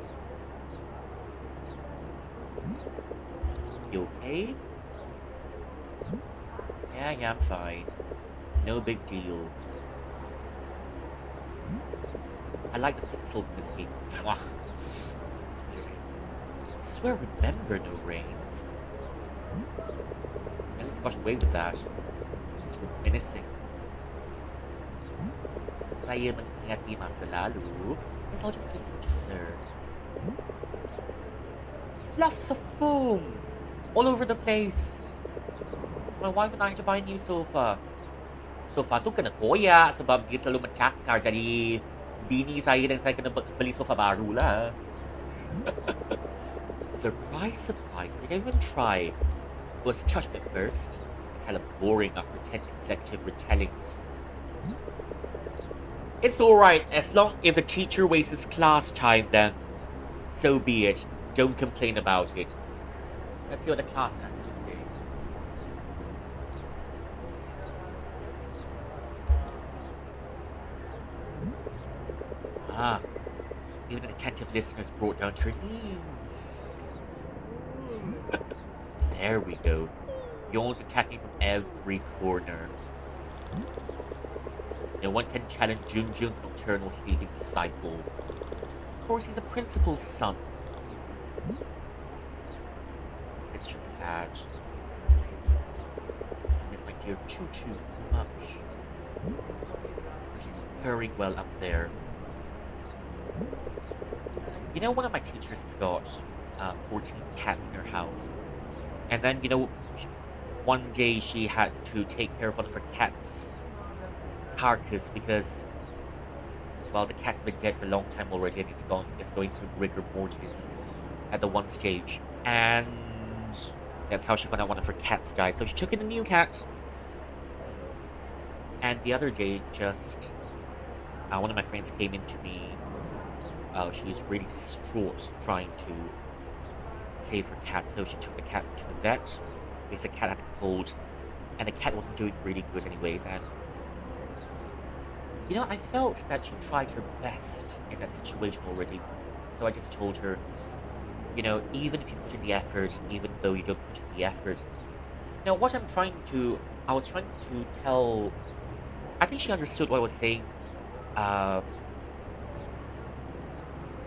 You okay? Yeah, I'm fine. No big deal. I like the pixels in this game. Mwah. It's pretty. I swear I remember no rain. At least I got away with that. This is reminiscing. Saya menghayati masa lalu. Guess I'll just listen to Sir. Fluffs of foam all over the place. So my wife and I had to buy a new sofa. Sofa tu kena koyak sebab dia selalu mencakar jadi bini saya dan saya kena beli sofa baru lah. Surprise, surprise. Did I even try? It was touched at first. It's hella boring after 10 consecutive retellings. It's alright, as long if the teacher wastes his class time, then so be it. Don't complain about it. Let's see what the class has to say. Even an attentive listener's brought down to her knees. There we go. Yawns attacking from every corner. No one can challenge Junjun's nocturnal sleeping cycle. Of course, he's a principal's son. It's just sad. I miss my dear Choo-Choo so much. She's purring well up there. You know, one of my teachers has got 14 cats in her house. And then, you know, one day she had to take care of one of her cats' carcass because, well, the cat's been dead for a long time already and it's going through rigor mortis at the one stage. And that's how she found out one of her cats died. So she took in a new cat. And the other day, just one of my friends came in to me. She was really distraught trying to save her cat, so she took the cat to the vet. Because the cat had a cold, and the cat wasn't doing really good anyways. And you know, I felt that she tried her best in that situation already. So I just told her, you know, even if you put in the effort, even though you don't put in the effort. Now, what I was trying to tell. I think she understood what I was saying.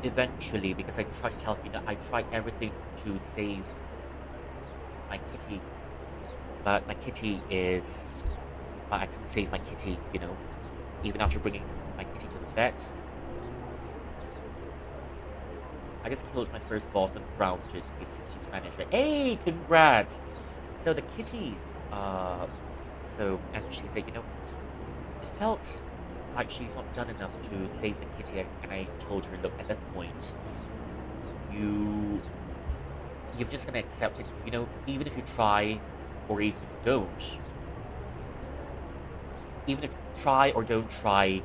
Eventually, because I tried to tell her, you know, I tried everything to save my kitty, but my kitty is, I couldn't save my kitty, you know, even after bringing my kitty to the vet. I just killed my first boss and drowned it, the assistant manager. Hey, congrats! So the kitties, and she said, you know, it felt like she's not done enough to save the kitty, and I told her, look, at that point, you're just gonna accept it, you know, even if you try, or even if you don't. Even if you try or don't try,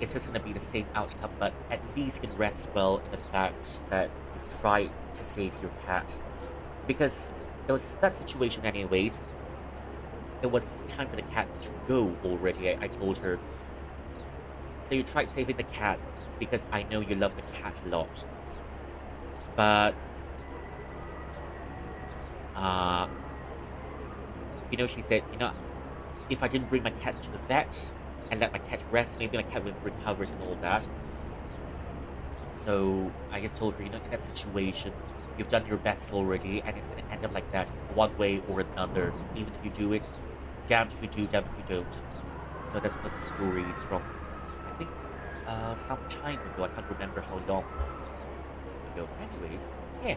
it's just gonna be the same outcome, but at least you can rest well in the fact that you've tried to save your cat. Because it was that situation anyways, it was time for the cat to go already. I told her, so you tried saving the cat because I know you love the cat a lot. But, she said, if I didn't bring my cat to the vet and let my cat rest, maybe my cat would have recovered and all that. So I just told her, in that situation, you've done your best already, and it's going to end up like that one way or another. Even if you do it, damned if you do, damned if you don't. So that's one of the stories from, I think, some time ago. I can't remember how long ago. Anyways, yeah.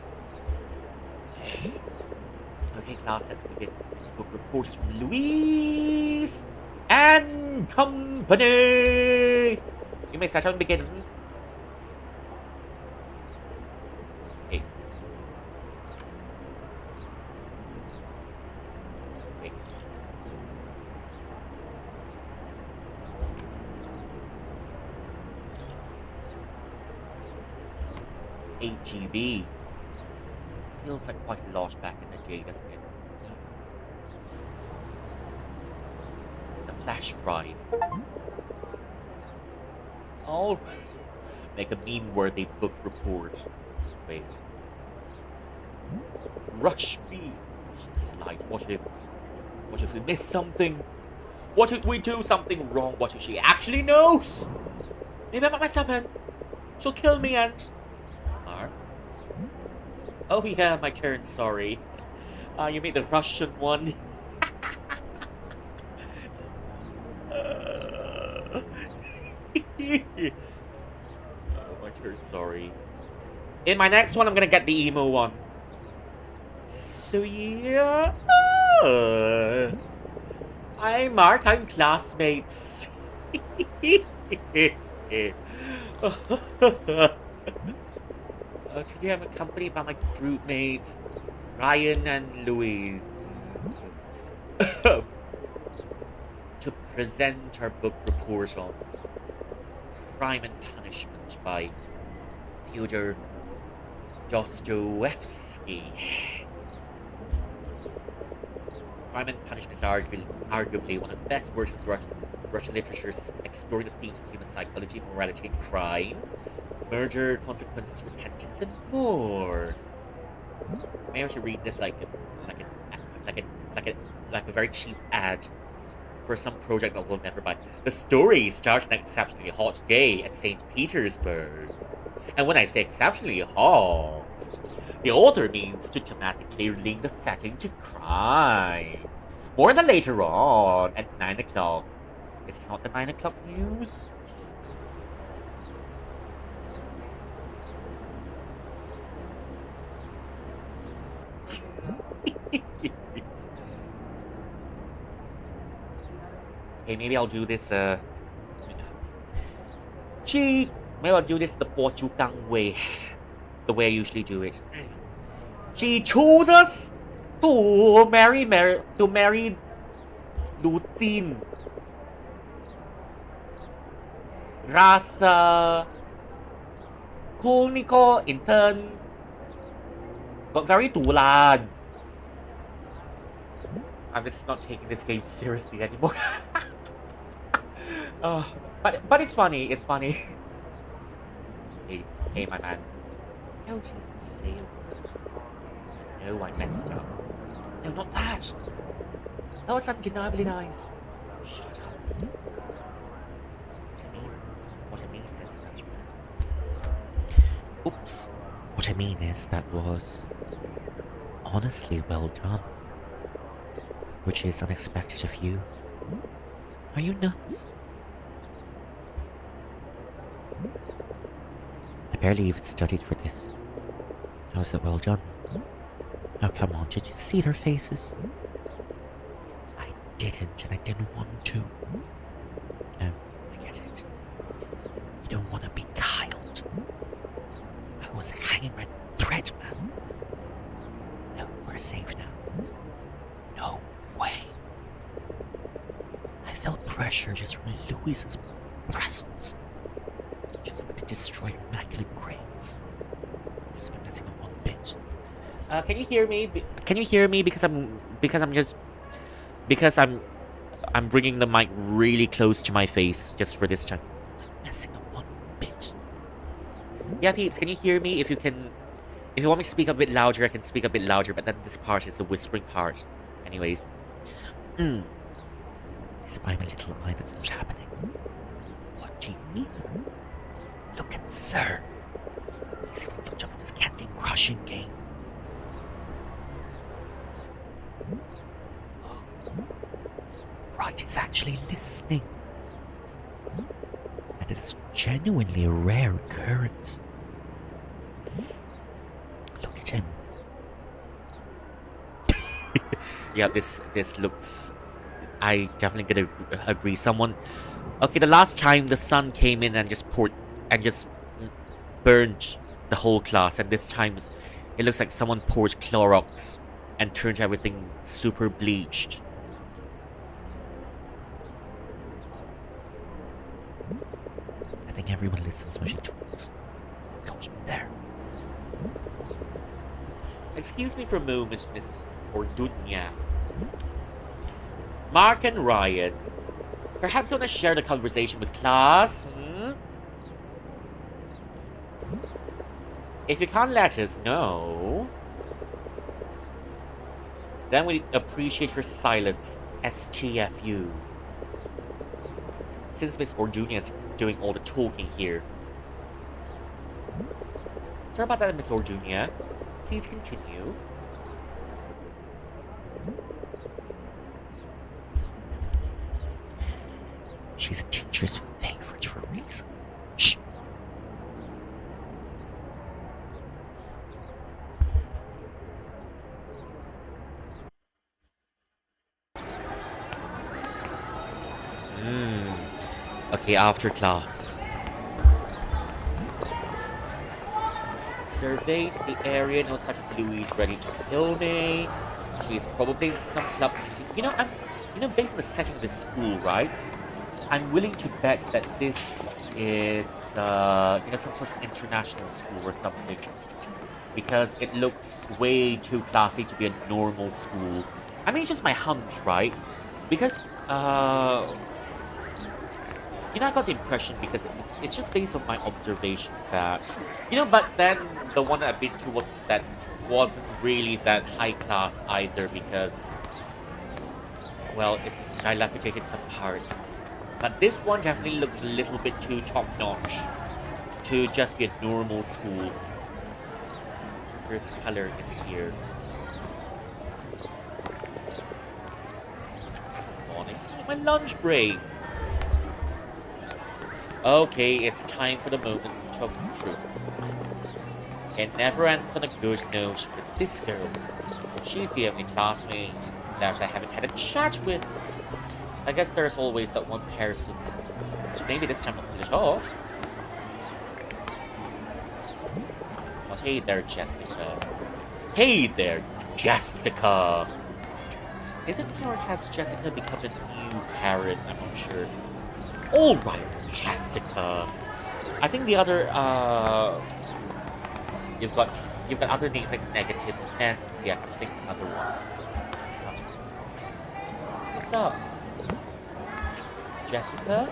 Okay, class, let's begin. This book report is from Louise and Company. You may start and begin. Okay. Okay. 8 GB. Feels like quite a lot back in the day, doesn't it? The flash drive. I'll make a meme-worthy book report. Wait. Rush me. Slice. What if we miss something? What if we do something wrong? What if she actually knows? Maybe I might mess up and she'll kill me and... Mark? Oh yeah, my turn, sorry. You made the Russian one. My turn, sorry. In my next one, I'm gonna get the emo one. So yeah. I'm Mark, I'm classmates. Today I'm accompanied by my group mates, Ryan and Louise, to present our book report on Crime and Punishment by Fyodor Dostoevsky. Crime and Punishment is arguably one of the best works of Russian literature, exploring the themes of human psychology, morality, and crime. Murder, consequences, repentance, and more. Maybe I should read this like a very cheap ad for some project that we'll never buy. The story starts on an exceptionally hot day at St. Petersburg. And when I say exceptionally hot, the author means to thematically link the setting to crime. More than later on at 9 o'clock. Is this not the 9 o'clock news? Okay, maybe I'll do this, maybe I'll do this the Portugal way. The way I usually do it. She chooses to marry Lucin. Rasa Kulniko in turn got very dulan. I'm just not taking this game seriously anymore. But it's funny. It's funny. Hey, my man. Don't even say a word. No, I messed up. No, not that. That was undeniably nice. Shut up. What I mean is that... Oops. What I mean is that was honestly well done. Which is unexpected of you. Are you nuts? I barely even studied for this. How is it well done? Oh, come on, did you see their faces? I didn't, and I didn't want to. No, I get it. You don't want to be beguiled. I was hanging by thread, man. No, we're safe now. No way. I felt pressure just from Louise's presence. She's about to destroy your immaculate brains. Just by messing with one bitch. Can you hear me? Can you hear me? Because I'm just Because I'm bringing the mic really close to my face just for this time. I'm messing up one bit. Yeah, peeps, can you hear me? If you want me to speak a bit louder, I can speak a bit louder, but then this part is the whispering part. Anyways. Is my little eye that's not happening? What do you mean? Look at Sir. He's even looked up from his Candy Crushing game. Right, he's actually listening. And it's genuinely a rare occurrence. Look at him. Yeah, this looks... I definitely gonna agree. Someone... Okay, the last time the sun came in and just burned the whole class, and this time it looks like someone poured Clorox and turned everything super bleached. I think everyone listens when she talks. Goes there. Excuse me for a moment, Miss Ordunya. Mark and Ryan, perhaps you want to share the conversation with class? If you can't let us know, then we appreciate your silence, STFU. Since Miss Ordunia is doing all the talking here. Sorry about that, Miss Ordunia. Please continue. She's a teacher's favorite for a reason. Shh. Okay, after class. Surveys the area, knows that Bluey's ready to kill me. She's probably in some club meeting. Based on the setting of this school, right? I'm willing to bet that this is, some sort of international school or something. Because it looks way too classy to be a normal school. I mean, it's just my hunch, right? Because, I got the impression because it's just based on my observation that, but then the one that I've been to wasn't really that high class either because, well, it's dilapidated in some parts. But this one definitely looks a little bit too top-notch to just be a normal school. First color is here. Come on, it's my lunch break. Okay, it's time for the moment of truth. It never ends on a good note with this girl. She's the only classmate that I haven't had a chat with. I guess there's always that one person, which maybe this time I'll pull it off. Oh, hey there, Jessica. Hey there, Jessica! Isn't or has Jessica become the new Karen? I'm not sure. Alright, Jessica. I think the other, You've got other names like Negative Nancy. I can think of another one. What's up? Jessica?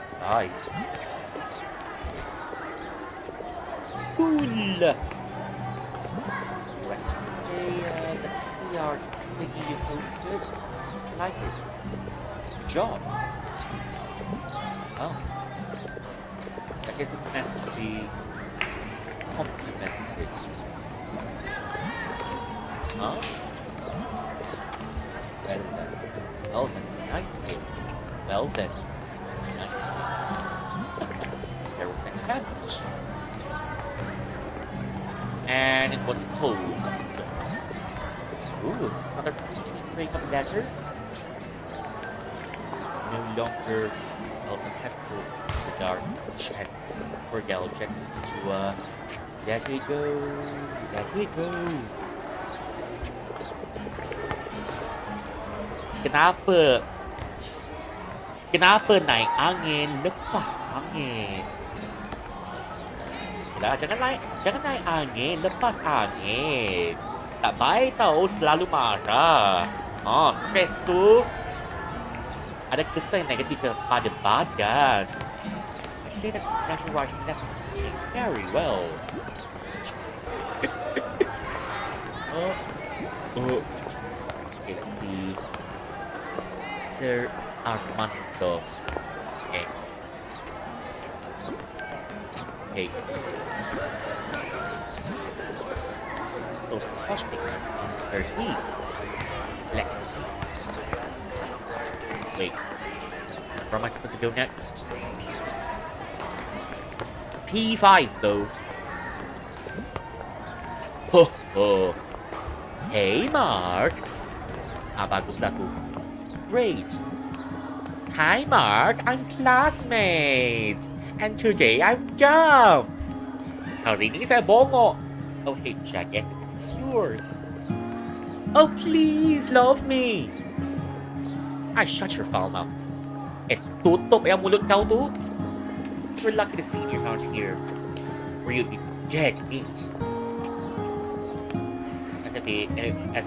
It's nice. Cool! I just want to say, the key art thingy you posted, I like it. Good job. Oh. That isn't meant to be complimented. Huh? Well then. Well then, nice game. Well then, nice game. There was an attempt. And it was cold. Ooh, is this another PT breakup letter? No longer calls a pencil regards Chen. Poor gal Chen needs to, let it go, let it go. Kenapa naik angin, lepas angin. Yalah, jangan naik angin, lepas angin. Tak baik tau, selalu marah. Stress tu ada kesan negatif kepada badan. I say that natural writing lessons change very well. Okay, let's see. Sir Armando. Okay. Okay. So it's posh basement on his first week. He's collecting dust. Wait. Where am I supposed to go next? P5 though. Ho ho. Hey Mark. Bagus lah tu. Great. Hi Mark, I'm classmates. And today I'm dumb. Hari ini saya bongok. Oh hey Jacket, this is yours. Oh please love me. Shut your foul mouth. Tutup yang mulut kau tu. We're lucky the seniors aren't here, or you'd be dead meat. As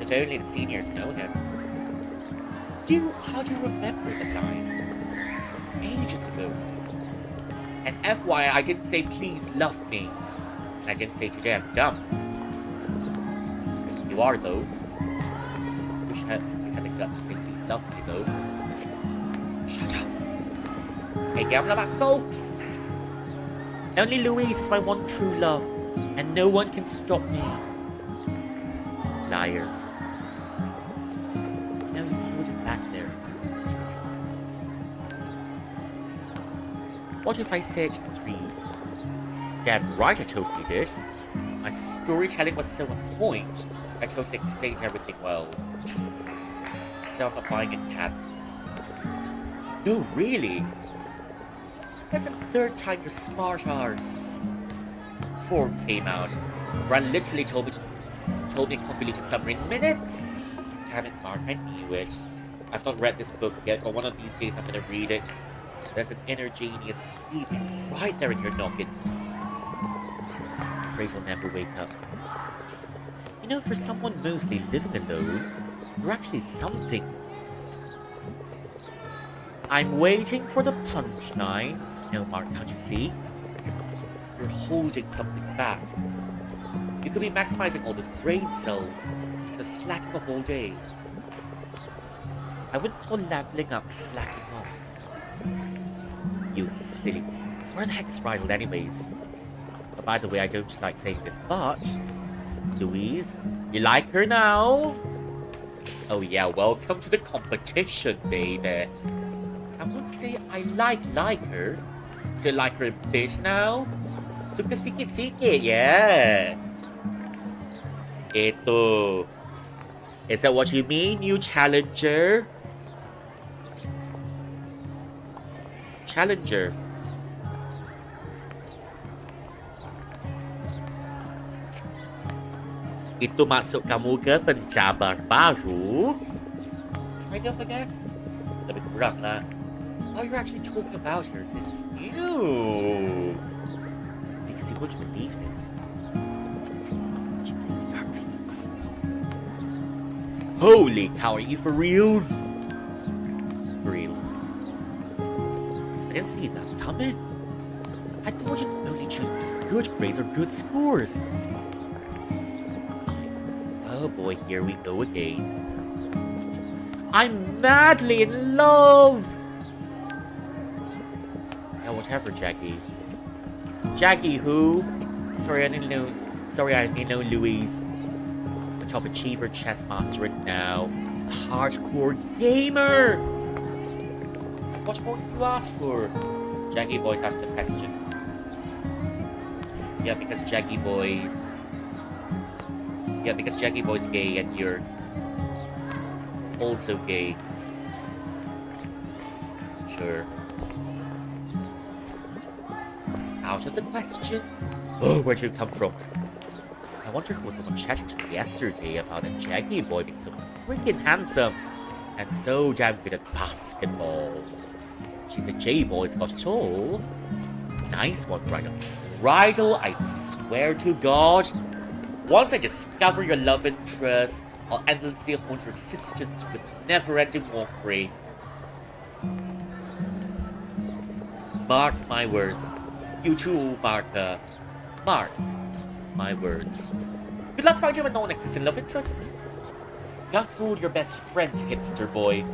if only the seniors know him. How do you remember the line? It was ages ago. And FYI, I didn't say please love me. And I didn't say today I'm dumb. You are though. Wish you had the guts to say please love me though. Shut up. Hey, gamla go. Only Louise is my one true love, and no one can stop me. Liar. Now you killed him back there. What if I said 3? Damn right I totally did. My storytelling was so on point, I totally explained everything well. So I'm not buying a cat. No, really? That's the 3rd time your smart arse 4 came out. Ran literally told me to complete a summary in minutes. Damn it, Mark, I knew it. I've not read this book yet, but one of these days I'm gonna read it. There's an inner genius sleeping right there in your noggin. I'm afraid you'll never wake up. You know, for someone mostly living alone, you're actually something. I'm waiting for the punchline. No, Mark, can't you see? You're holding something back. You could be maximizing all those brain cells instead of slacking off all day. I wouldn't call leveling up slacking off. You silly. Where the heck is Rydell anyways? But by the way, I don't like saying this, but... Louise, you like her now? Oh yeah, welcome to the competition, baby. I wouldn't say I like her. So you like her a bit now? Suka sikit-sikit, yeah. Ito. Is that what you mean, you challenger? Challenger. Itu maksud kamu ke pencabar baru? Kind of, I guess. Lebih kurang lah. Oh, you're actually talking about her. This is new. Because you wouldn't believe this. She plays Dark Phoenix. Holy cow, are you for reals? For reals. I didn't see that coming. I thought you could only choose between good grades or good scores. Oh boy, here we go again. I'm madly in love! Yeah, whatever, Jackie. Jackie who? Sorry, I didn't know Louise. A top achiever, chess master, and now a hardcore gamer! What more can you ask for? Jackie Boy's asked the question. Yeah, because Jackie Boy's gay and you're also gay. Sure. Out of the question. Oh, where'd you come from? I wonder who was the one chatting to me yesterday about a Jackie boy being so freaking handsome and so damn good at basketball. She's a J-boy's got it all. Nice one, Rydell. Rydell, I swear to God, once I discover your love interest, I'll endlessly haunt your existence with never-ending mockery. Mark my words. You too, Martha. Mark my words. Good luck finding a non-existent love interest. You have fooled your best friends, hipster boy.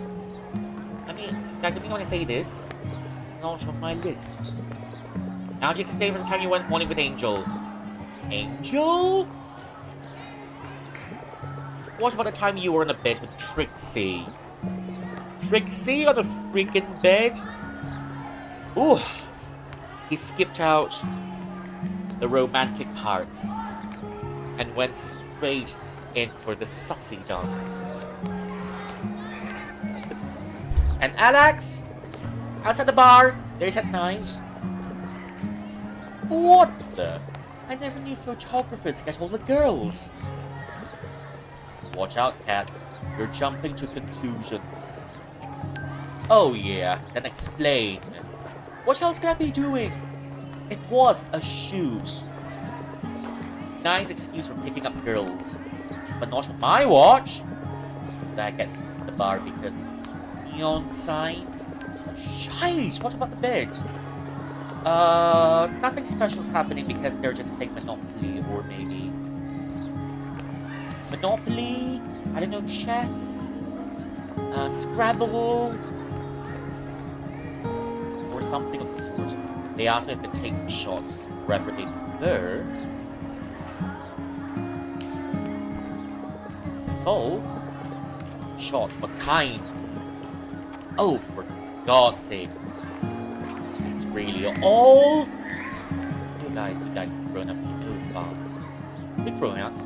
I mean, guys, I mean when I say this, it's not on my list. Now to explain for the time you went morning with Angel. Angel? What about the time you were in a bed with Trixie? Trixie on a freaking bed? Ooh, he skipped out the romantic parts and went straight in for the sussy dance. And Alex, outside the bar, there's at night. What the? I never knew photographers get all the girls. Watch out, Kat. You're jumping to conclusions. Oh yeah, then explain. What else can I be doing? It was a shoot. Nice excuse for picking up girls. But not on my watch. Back at the bar because neon signs. Shite, what about the bed? Nothing special is happening because they're just playing Monopoly or maybe Monopoly, I don't know, chess, Scrabble, or something of the sort. They asked me if it takes some shots, wherever they prefer. That's all. Shots, what kind? Oh, for God's sake. This is really all? You guys have grown up so fast.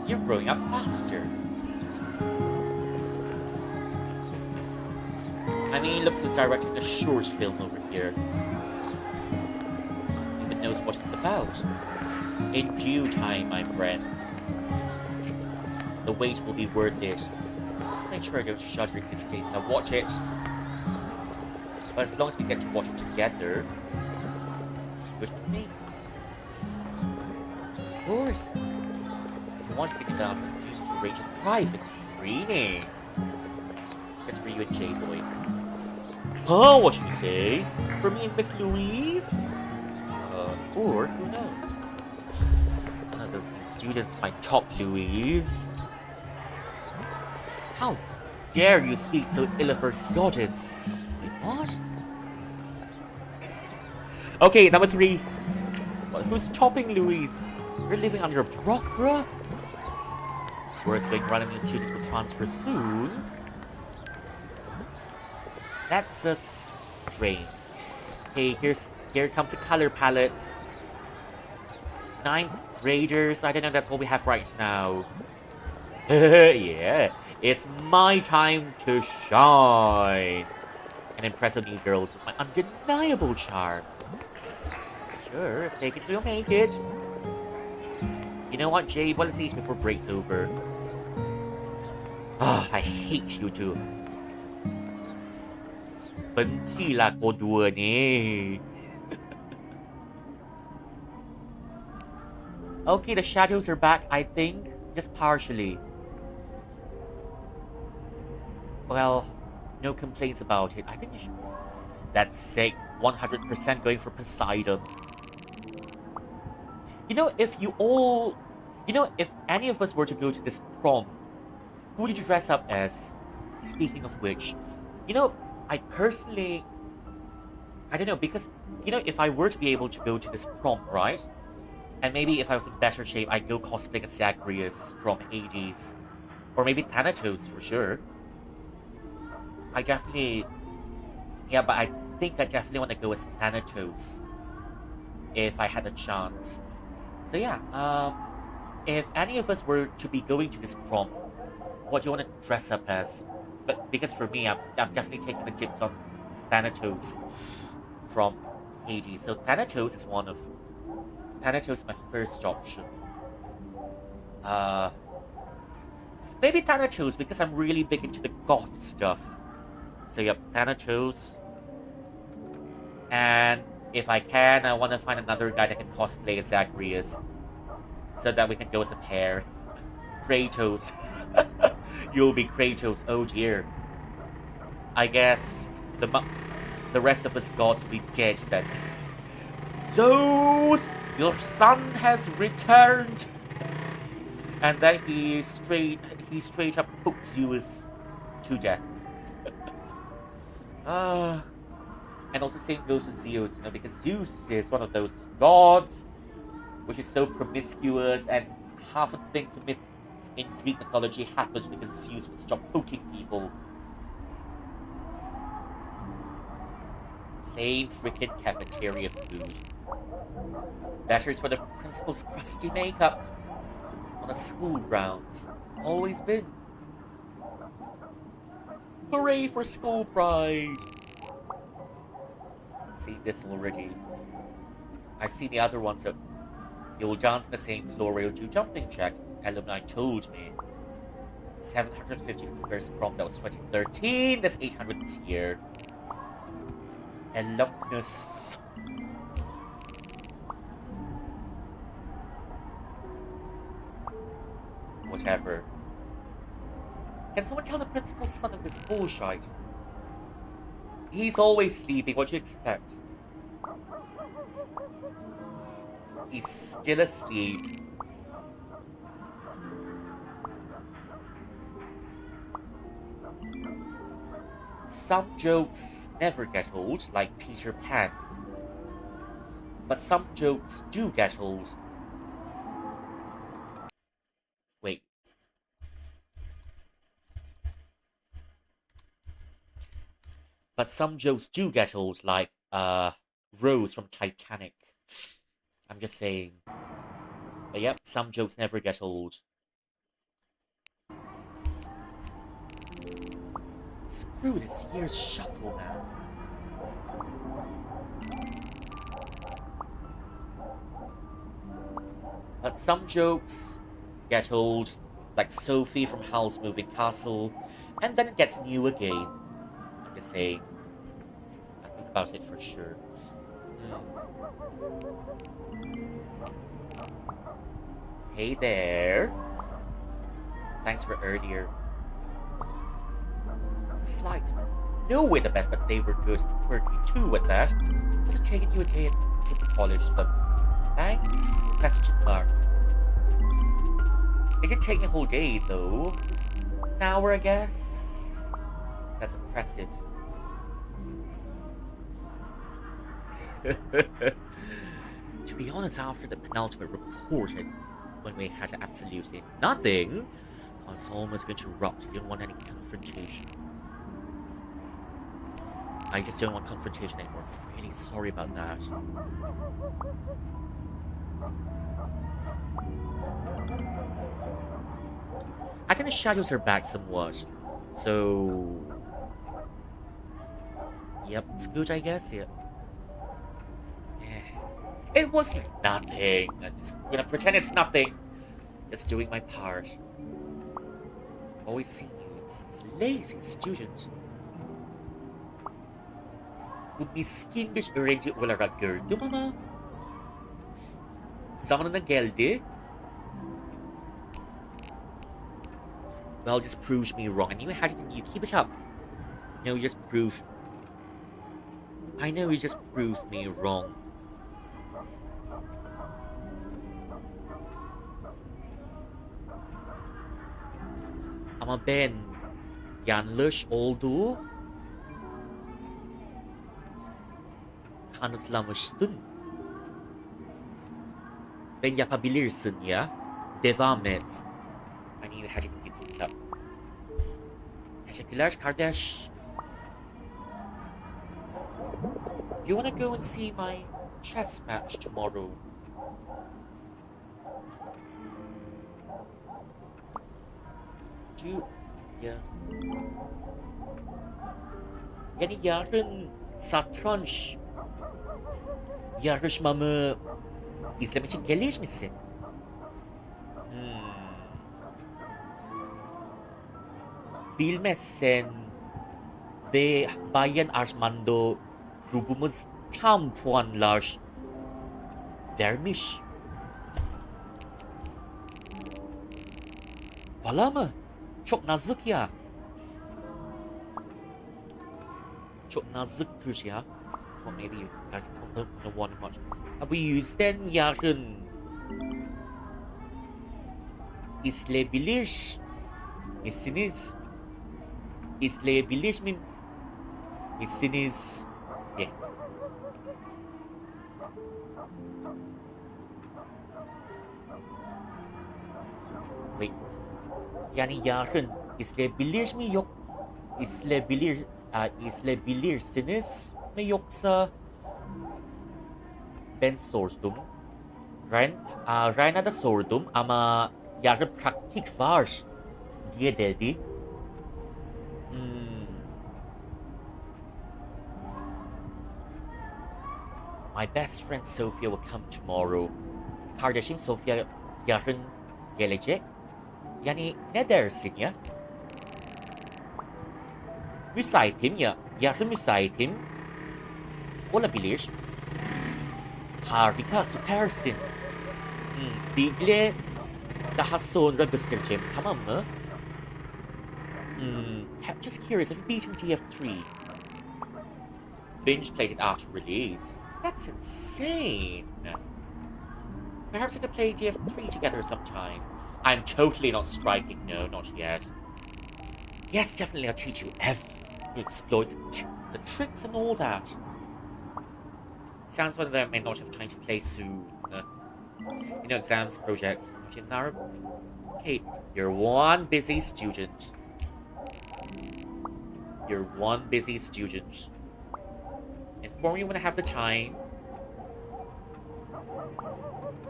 You're growing up faster. I mean, look who's directing a short film over here. Even knows what it's about. In due time, my friends. The wait will be worth it. Let's make sure I don't shudder at this stage. Now watch it. But as long as we get to watch it together, it's good with me. Of course. If you want to be announced, introduced to arrange a private screening. That's for you and J-Boy. Huh? What you say? For me and Miss Louise? Or who knows? One of those students might top Louise. How dare you speak so ill of her goddess? Wait, what? Okay, number 3. Well, who's topping Louise? You're living under a rock, bruh? Words going around and these students will transfer soon. That's a strange. Okay, here comes the color palettes. 9th graders. I don't know, that's all we have right now. Yeah, it's my time to shine and impress on you girls with my undeniable charm. Sure, if take it, you'll make it. You know what, Jade? Well, let's eat before break's over. Ah, I hate you two. benci lah kau dua ni. Okay, the shadows are back, I think. Just partially. Well, no complaints about it. I think you should... That's sick. 100% going for Poseidon. You know, if any of us were to go to this prom, who would you dress up as? Speaking of which, you know, I personally... I don't know, because, you know, if I were to be able to go to this prom, right? And maybe if I was in better shape, I'd go cosplay as Zagreus from Hades. Or maybe Thanatos, for sure. I definitely... Yeah, but I think I definitely want to go as Thanatos. If I had a chance. So yeah, if any of us were to be going to this prom, what do you want to dress up as? But because for me, I'm definitely taking the tips on Thanatos from Hades. So Thanatos is my first option. Maybe Thanatos because I'm really big into the goth stuff. So yep, Thanatos. And if I can, I want to find another guy that can cosplay as Zagreus. So that we can go as a pair. Kratos. You'll be Kratos. Oh dear. I guess the rest of us gods will be dead then. Zeus, your son has returned. And then he straight up pokes Zeus to death. And also same goes to Zeus, because Zeus is one of those gods which is so promiscuous, and half of the things in Greek mythology happens because Zeus would stop poking people. Same freaking cafeteria food. Better is for the principal's crusty makeup on the school grounds. Always been. Hooray for school pride! Seen this already. I've seen the other ones. You'll dance on the same floor where you'll do jumping jacks. Alumni told me. 750 for the first prom, that was 2013. That's 800 this year. Alumnus. Whatever. Can someone tell the principal's son of this bullshit? He's always sleeping, what do you expect? He's still asleep. Some jokes never get old, like Peter Pan. But some jokes do get old. Wait. But some jokes do get old, like Rose from Titanic. I'm just saying. But yep, some jokes never get old. Screw this year's shuffle, man. But some jokes get old, like Sophie from Howl's Moving Castle, and then it gets new again. I'm just saying. I think about it for sure. Hey there. Thanks for earlier. The slides were no way the best, but they were good. Quirky too with that. Was it taking you a day to polish them? Thanks? Question mark. It did take me a whole day though. An hour, I guess. That's impressive. To be honest, after the penultimate reported, when we had absolutely nothing, I was almost going to rot. I didn't want any confrontation. I just don't want confrontation anymore. I'm really sorry about that. I think the shadows are back somewhat. So... Yep, it's good, I guess, yeah. It was nothing. I'm just gonna pretend it's nothing. Just doing my part. Always seeing you. It's this lazy student. Bu miskin bir öğrenci olarak gördüm ama zamanında geldi. Well, just proves me wrong. I knew I had it in you. Keep it up. No, you just proved... I know you just proved me wrong. Ama ben yanlış olduğu kanıtlamıştım. Ben yapabilirsin ya. Devam et. I knew you had it in you. Keep it up. Teşekkürler kardeş. You wanna go and see my chess match tomorrow? Do you... Yeah. Yani yarın satranç yarışmamı izlemek için gelir misin? Bilmezsen ve Bayan Armando grubumuz tam puanlar vermiş. Valla mı? Çok nazik ya. Çok nazik kız ya. Well, maybe you guys don't want much. Bu yüzden yarın izleyebilir misiniz? İzleyebilir misiniz? Yeah. Wait. Yani yarın izleyebilir mi yok? İzleyebilirsiniz mi yoksa ben sordum. Ryan'a da sordum ama yarın praktik var diye dedi. My best friend Sophia will come tomorrow. Kardeşim Sophia yarın gelecek. Yani ne dersin ya? Müsaitim ya. Yarın müsaitim. Olabilir. Harika, süpersin. Bilgiyle daha sonra göstereceğim, tamam mı? Just curious, have you beaten GF3? Binge played it after release. That's insane. Perhaps I could play GF3 together sometime. I'm totally not striking, no, not yet. Yes, definitely, I'll teach you the exploits, the tricks and all that. Sounds like I may not have time to play soon. You know, exams, projects. Okay, you're one busy student. You're one busy student. Inform you when I have the time.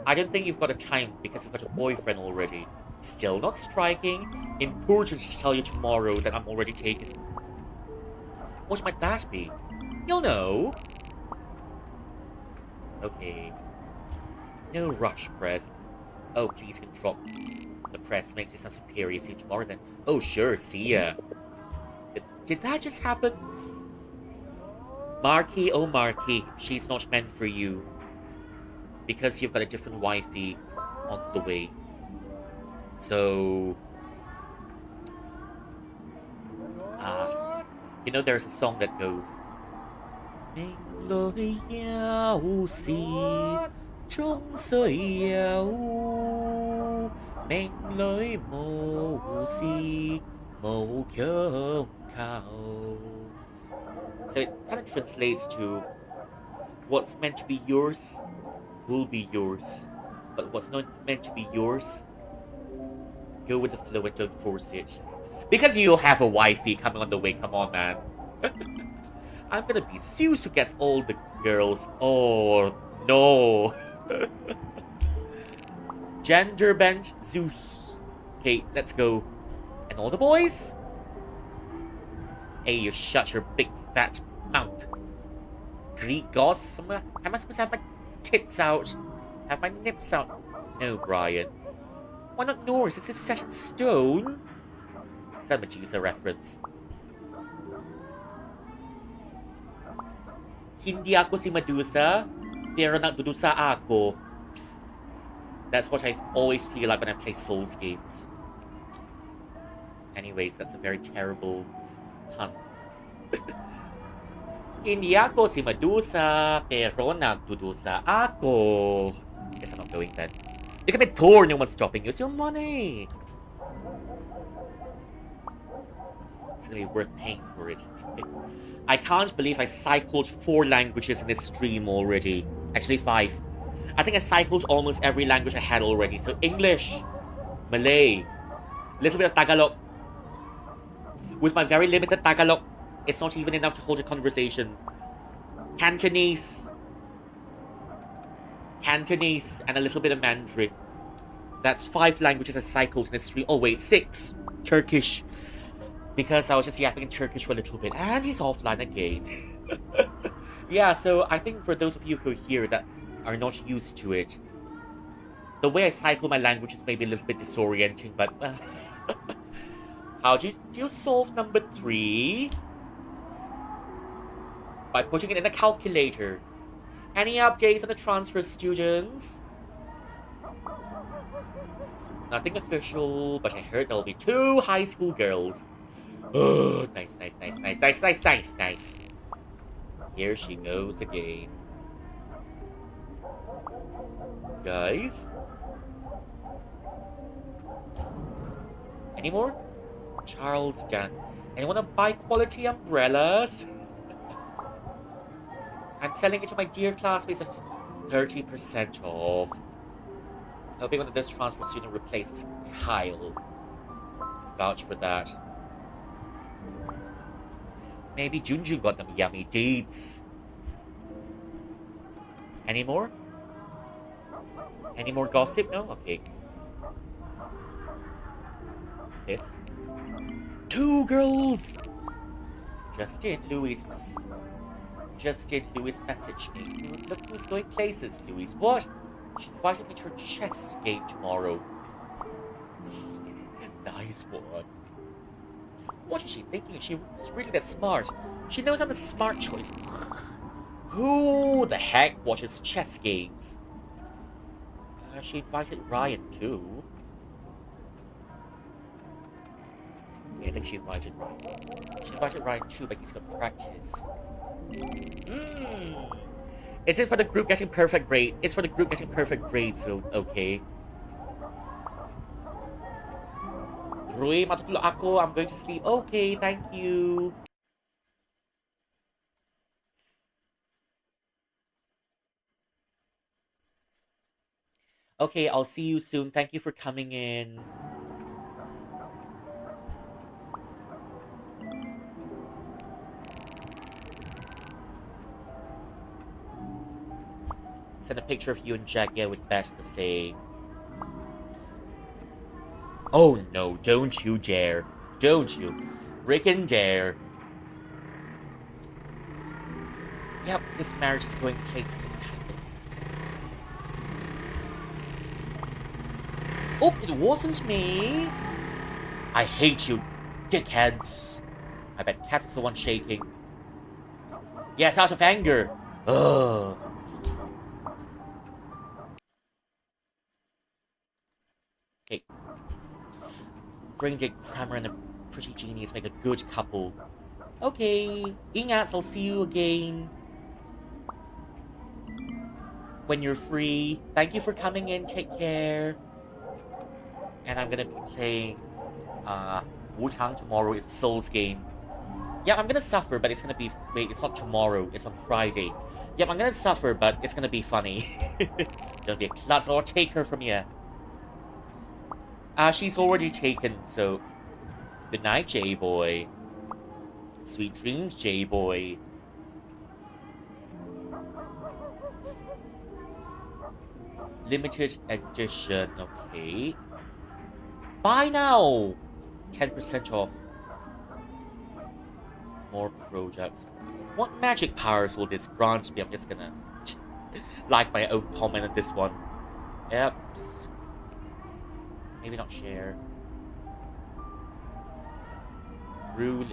I don't think you've got a time because you've got a boyfriend already. Still not striking. Important to tell you tomorrow that I'm already taken. What might that be? You'll know. Okay. No rush, Press. Oh, please can drop the press. Makes me sound superior. See you tomorrow then. Oh, sure. See ya. Did that just happen? Marky, oh Marky, she's not meant for you. Because you've got a different wifey on the way. So... you know, there's a song that goes... So it kind of translates to what's meant to be yours will be yours, but what's not meant to be yours, go with the flow and don't force it. Because you'll have a wifey coming on the way, come on, man. I'm gonna be Zeus who gets all the girls. Oh, no. Gender bent Zeus. Okay, let's go. And all the boys? Hey, you shut your big fat mouth. Greek gods? Am I supposed to have my tits out? Have my nips out? No, Brian. Why not Norris? Is this set in stone? Is that a Medusa reference? Hindi ako si Medusa, pero nagdudusa ako. That's what I always feel like when I play Souls games. Anyways, that's a very terrible pun. Hindi ako si Medusa, pero nagdudusa ako. Guess I'm not going then. You can be torn, no one's stopping you. It's your money. It's gonna be worth paying for it. I can't believe I cycled 4 languages in this stream already. Actually 5. I think I cycled almost every language I had already. So English, Malay, little bit of Tagalog. With my very limited Tagalog, it's not even enough to hold a conversation. Cantonese, and a little bit of Mandarin. That's 5 languages I cycled in this stream. Oh wait, 6. Turkish. Because I was just yapping in Turkish for a little bit. And he's offline again. Yeah, so I think for those of you who are here that are not used to it, the way I cycle my languages may be a little bit disorienting, but... how do you solve number 3? By putting it in a calculator. Any updates on the transfer, students? Nothing official, but I heard there'll be 2 high school girls. Oh, nice, nice, nice, nice, nice, nice, nice, nice. Here she goes again. Guys? Any more? Charles Gunn. Anyone want to buy quality umbrellas? I'm selling it to my dear classmates at 30% off. Hoping one of this transfer student replaces Kyle. Vouch for that. Maybe Junjun got them yummy deeds. Any more? Any more gossip? No? Okay. This. 2 girls! Justin Louis messaged me. Look who's going places, Louis. What? She invited me to her chess game tomorrow. Nice one. What is she thinking? She's really that smart. She knows I'm a smart choice. Who the heck watches chess games? She invited Ryan too. Yeah, I think she invited Ryan. She invited Ryan too, but he's got practice. Is it for the group getting perfect grade? It's for the group getting perfect grades, so okay. Rui, matutulog ako. I'm going to sleep. Okay, thank you. Okay, I'll see you soon. Thank you for coming in. Send a picture of you and Jagia with Best to say. Oh no, don't you dare. Don't you freaking dare. Yep, this marriage is going places if it happens. Oh, it wasn't me. I hate you, dickheads. I bet Cat is the one shaking. Yes, out of anger. Ugh. Hey. Braindead Kramer and a pretty genius make a good couple. Okay, Ingats, I'll see you again when you're free. Thank you for coming in. Take care. And I'm gonna be playing Wu-Tang tomorrow. It's a Souls game. Yeah, I'm gonna suffer, but it's gonna be... Wait, it's not tomorrow. It's on Friday. Yeah, I'm gonna suffer, but it's gonna be funny. Don't be a klutz. I'll take her from you. She's already taken, so... Good night, J-Boy. Sweet dreams, J-Boy. Limited edition, okay. Buy now! 10% off. More projects. What magic powers will this grant me? I'm just gonna like my own comment on this one. Yep, just maybe not share. Rule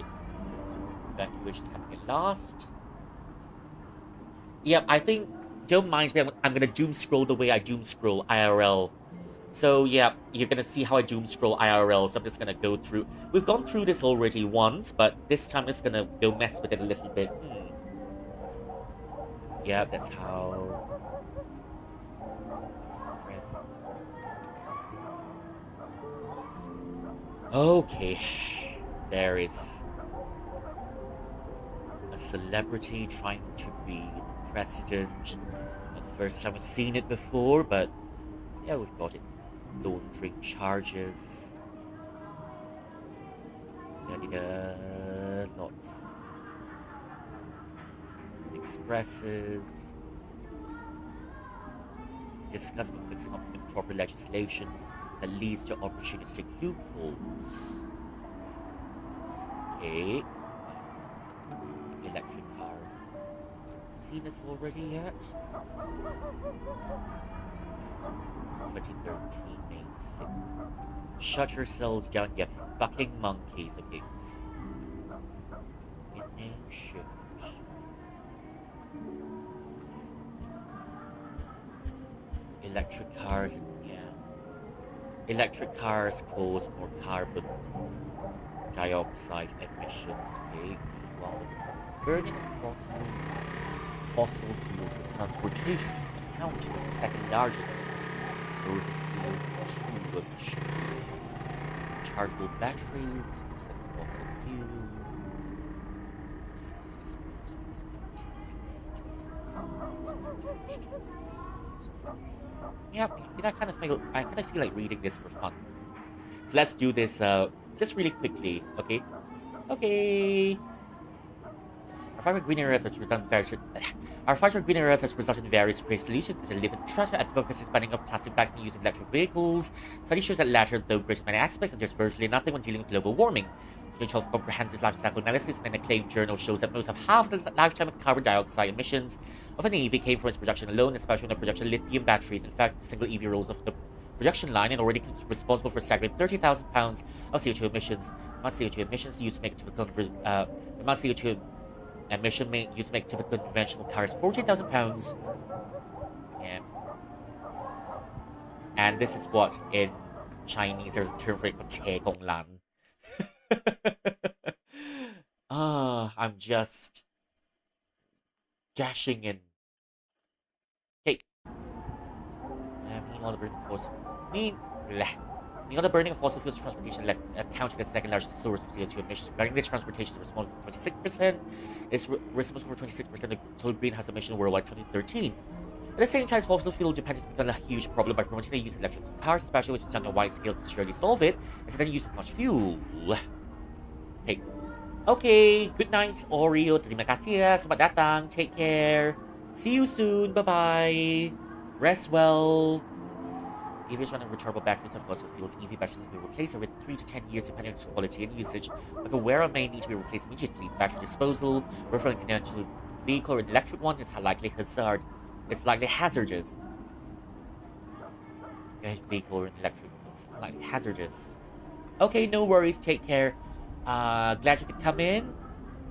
evacuations happening last. Yep, I think don't mind me. I'm gonna doom scroll the way I doom scroll IRL. So yeah, you're gonna see how I doom scroll IRL. So I'm just gonna go through. We've gone through this already once, but this time I'm just gonna go mess with it a little bit. Yeah, that's how. Press. Okay, there is a celebrity trying to be president. Not the first time we've seen it before, but yeah, we've got it. Laundering charges. Lots. Expresses. Discuss with fixing up improper legislation that leads to opportunistic loopholes. Okay. Electric cars. Seen this already yet? 2013 May 6th. Shut yourselves down, you fucking monkeys. Okay. Inmate shift. Electric cars and yeah. Electric cars cause more carbon dioxide emissions. Okay. Meanwhile, the burning of fossil fuels for transportation is accounted as the second largest source of CO2 emissions. Rechargeable batteries, use like fossil fuels. Yeah, I kind of feel like reading this for fun. So let's do this just really quickly, okay? Okay. Our five green area has resulted in various our five green area has resulted in various creative solutions that live in treasure advocacy banning of plastic bags and use of electric vehicles. Study shows that latter, though great in many aspects, and there's virtually nothing when dealing with global warming. Mutual comprehensive life cycle analysis and an acclaimed journal shows that most of half the lifetime of carbon dioxide emissions of an EV came from its production alone, especially when the production of lithium batteries. In fact, the single EV rolls off the production line and already responsible for staggering 30,000 pounds of CO2 emissions. The amount of CO2 emissions used to make typical CO2 emission used to make typical conventional cars 14,000 pounds. Yeah. And this is what in Chinese there's a term for it called 切公lan. I'm just dashing in. Okay. Meanwhile, the burning of fossil fuels transportation accounting as the second largest source of CO2 emissions. Regarding this, transportation is responsible for 26%. It's responsible for 26% of total greenhouse emission worldwide 2013. At the same time, fossil fuel dependence has become a huge problem by promoting the use of electric cars, especially which is done on a wide scale to surely solve it, instead of using much fuel. Okay. Okay, good night, Oreo. Terima kasih ya, selamat datang. Take care. See you soon. Bye-bye. Rest well. EVs running rechargeable batteries of fossil fuels. EV batteries will be replaced over 3 to 10 years depending on its quality and usage. Like a wearer may need to be replaced immediately. Battery disposal, referring conventional vehicle or an electric one is likely hazardous. Vehicle or an electric is likely hazardous. Okay, no worries. Take care. Glad you could come in.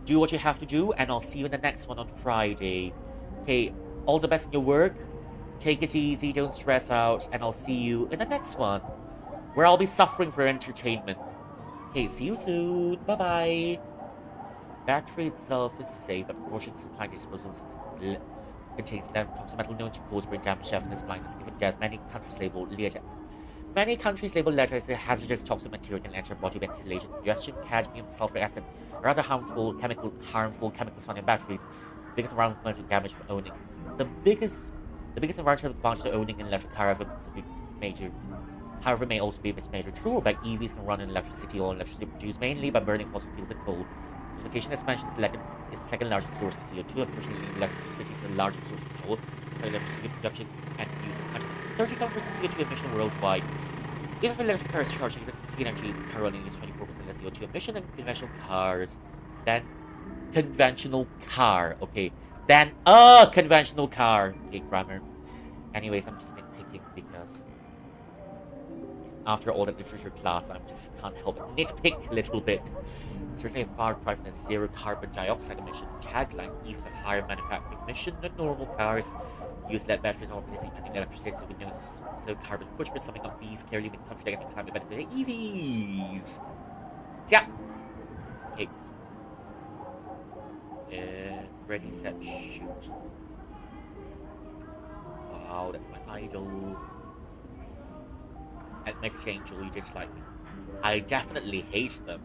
Do what you have to do, and I'll see you in the next one on Friday. Okay, all the best in your work. Take it easy, don't stress out, and I'll see you in the next one, where I'll be suffering for entertainment. Okay, see you soon. Bye-bye. Battery itself is safe, but proportion supply disposal contains toxic metal known to cause brain damage, deafness, blindness, and even death. Many countries label lead as a hazardous toxic material can enter body ventilation. Ingestion, cadmium, sulfuric acid, or other harmful chemicals found in batteries. The biggest environmental damage from owning. The biggest environmental advantage to owning an electric car however may also be a major drawback. EVs can run on electricity or electricity produced mainly by burning fossil fuels and coal. Transportation, as mentioned, is the second largest source of CO2. Unfortunately, electricity is the largest source of control for electricity production and use in the country. 37% CO2 emission worldwide. Even if electric cars charging is a clean energy, car running is 24% less CO2 emission than conventional cars. Then conventional car, okay. Then a conventional car. Okay, grammar. Anyways, I'm just nitpicking because after all that literature class, I just can't help but nitpick a little bit. Certainly a far cry from the zero carbon dioxide emission tagline, even have higher manufacturing emission than normal cars. Use lead batteries or replacing electricity so we know so carbon footprint, something on bees clearly in country that can climate benefit of EVs. So yeah. Okay. Ready, set, shoot. Wow, that's my idol. And Message Angel, you just like me. I definitely hate them.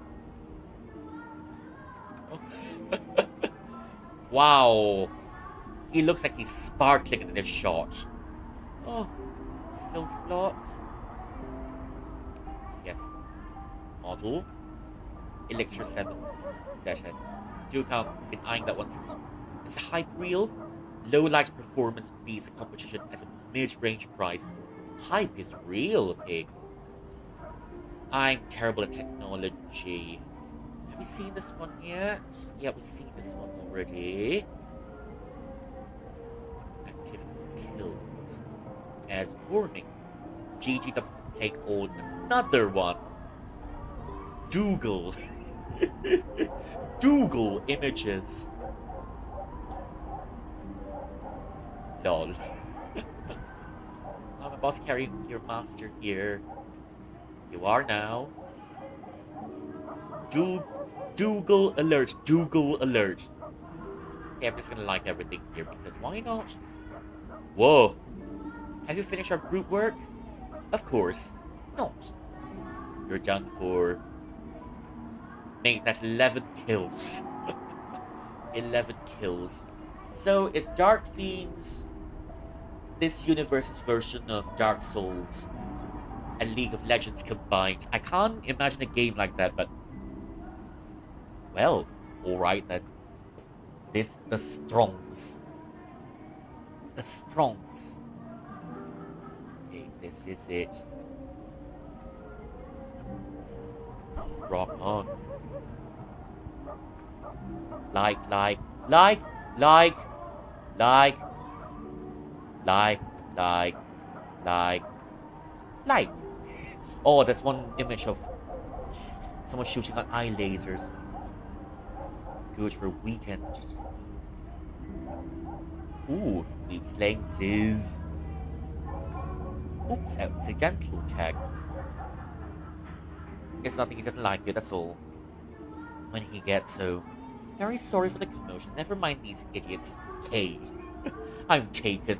Wow. He looks like he's sparkling in this shot. Oh, still slots. Yes. Model. Elixir 7s. Sessions. Do come. Been eyeing that one since. It's a hype reel. Low light performance beats a competition at a mid-range price. Hype is real, okay? I'm terrible at technology. Have you seen this one yet? Yeah, we've seen this one already. Active kills. As warning. GG the playing on another one. Dougal. Dougal images. Lol. I'm a boss carrying your master here. You are now. Dougal alert. Dougal alert. Okay, I'm just gonna like everything here because why not? Whoa. Have you finished our group work? Of course. Not. You're done for. Mate, that's 11 kills. 11 kills. So it's Dark Fiends, this universe's version of Dark Souls and League of Legends combined. I can't imagine a game like that, but well, alright then. The Strongs. The Strongs. Okay, this is it. Rock on. Like, like, like, like, like, like, like, like, like. Oh, there's one image of someone shooting on eye lasers. Good for a weekend. Ooh, keep slaying Sizz. Oops, accidental tag. It's nothing, he doesn't like you, that's all. When he gets home. Very sorry for the commotion. Never mind these idiots. K. I'm taken.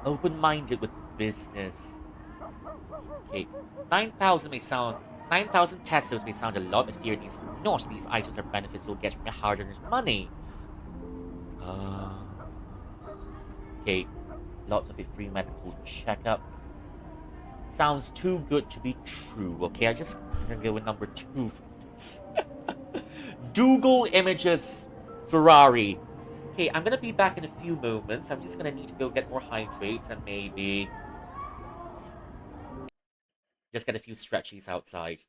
Open-minded with business. Okay, 9,000 pesos may sound a lot, but fear not these items are benefits you'll get from your hard-earned money. Okay, lots of a free medical checkup. Sounds too good to be true. Okay, I'm gonna go with number 2 for this. Dougal Images Ferrari. Okay, I'm gonna be back in a few moments. I'm just gonna need to go get more hydrates and maybe just get a few stretchies outside.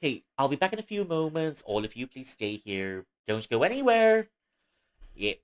Okay, I'll be back in a few moments. All of you, please stay here. Don't go anywhere. Yeah.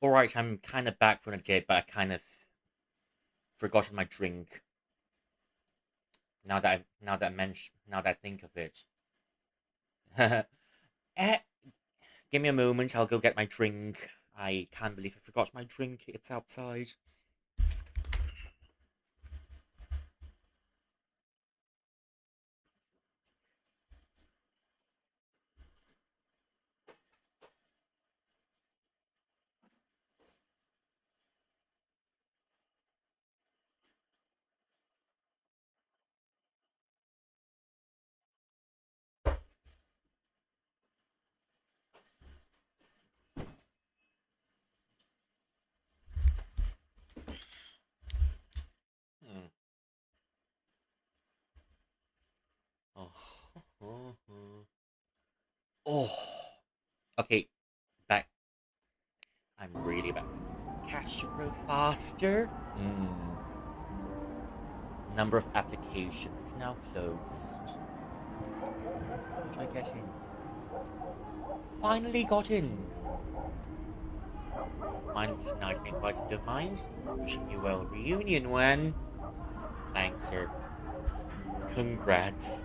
Alright, I'm kind of back from the dead, but I kind of forgotten my drink. Now that I think of it. eh, give me a moment, I'll go get my drink. I can't believe I forgot my drink. It's outside. Hmm. Oh. Oh. Okay, back. I'm really back. Cash to grow faster. Number of applications is now closed. Try getting. Finally got in. Mine's nice and quite if you don't mind. Wishing you well reunion when. Thanks, sir. Congrats.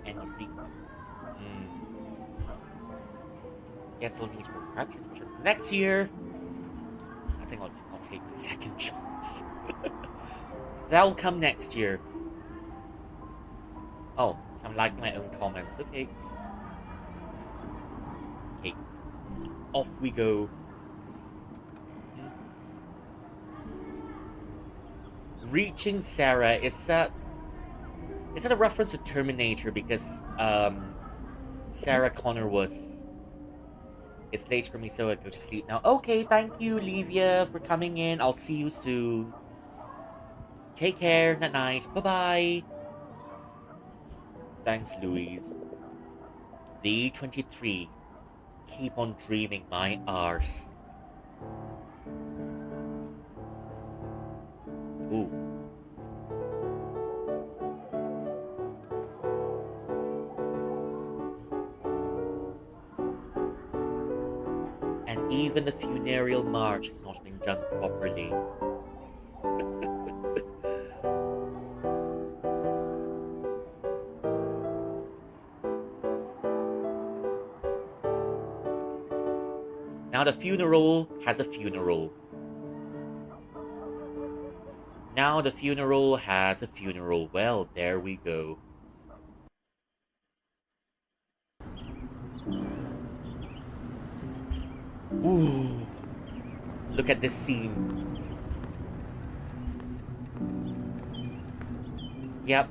And guess I'll need more practice for next year. I think I'll take my second chance. That'll come next year. Oh, so I'm liking my own comments. Okay. Okay. Off we go. Reaching Sarah, is that a reference to Terminator? Because Sarah Connor was, it's late for me, so I go to sleep now. Okay, thank you, Livia, for coming in. I'll see you soon. Take care. Night night. Bye bye. Thanks, Louise. V23. Keep on dreaming, my arse. Ooh. And even the funereal march has not been done properly. Now the funeral has a funeral. Now the funeral has a funeral. Well, there we go. Ooh. Look at this scene. Yep.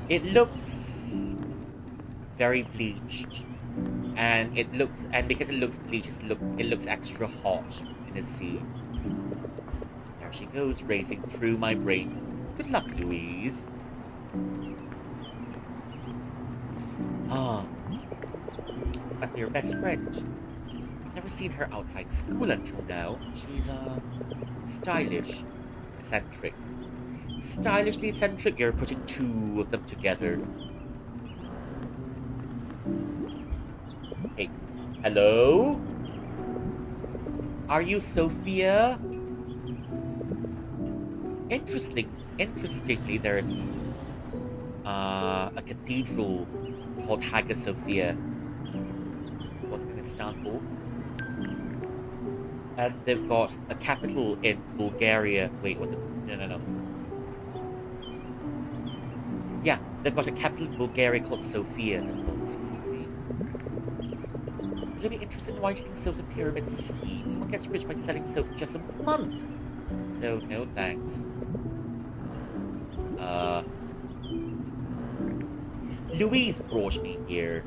It looks very bleached. And because it looks bleached, it looks extra hot in the scene. There she goes, racing through my brain. Good luck, Louise. Ah, must be your best friend. I've never seen her outside school until now. She's, stylish, eccentric. Stylishly eccentric, you're putting two of them together. Hey, hello? Are you Sophia? Interestingly, there's a cathedral called Hagia Sophia. Wasn't in Istanbul. And they've got a capital in Bulgaria. Wait, was it? No. Yeah, they've got a capital in Bulgaria called Sofia as well. Excuse me. Would you be interested in writing soaps and pyramid schemes? One gets rich by selling soaps in just a month. So, no thanks. Louise brought me here.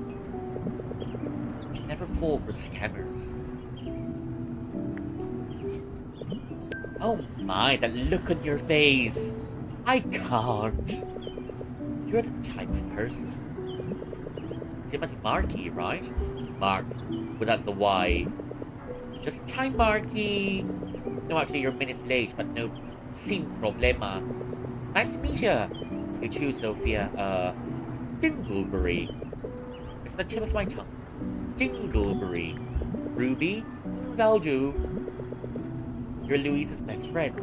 You should never fall for scammers. Oh my, that look on your face. I can't. You're the type of person. Same as Marky, right? Mark, without the Y. Just time, Marky. No, actually, you're minutes late, but no, sin problema. Nice to meet you. You too, Sophia. Dingleberry. It's on the tip of my tongue. Dingleberry. Ruby? That'll do. You're Louise's best friend.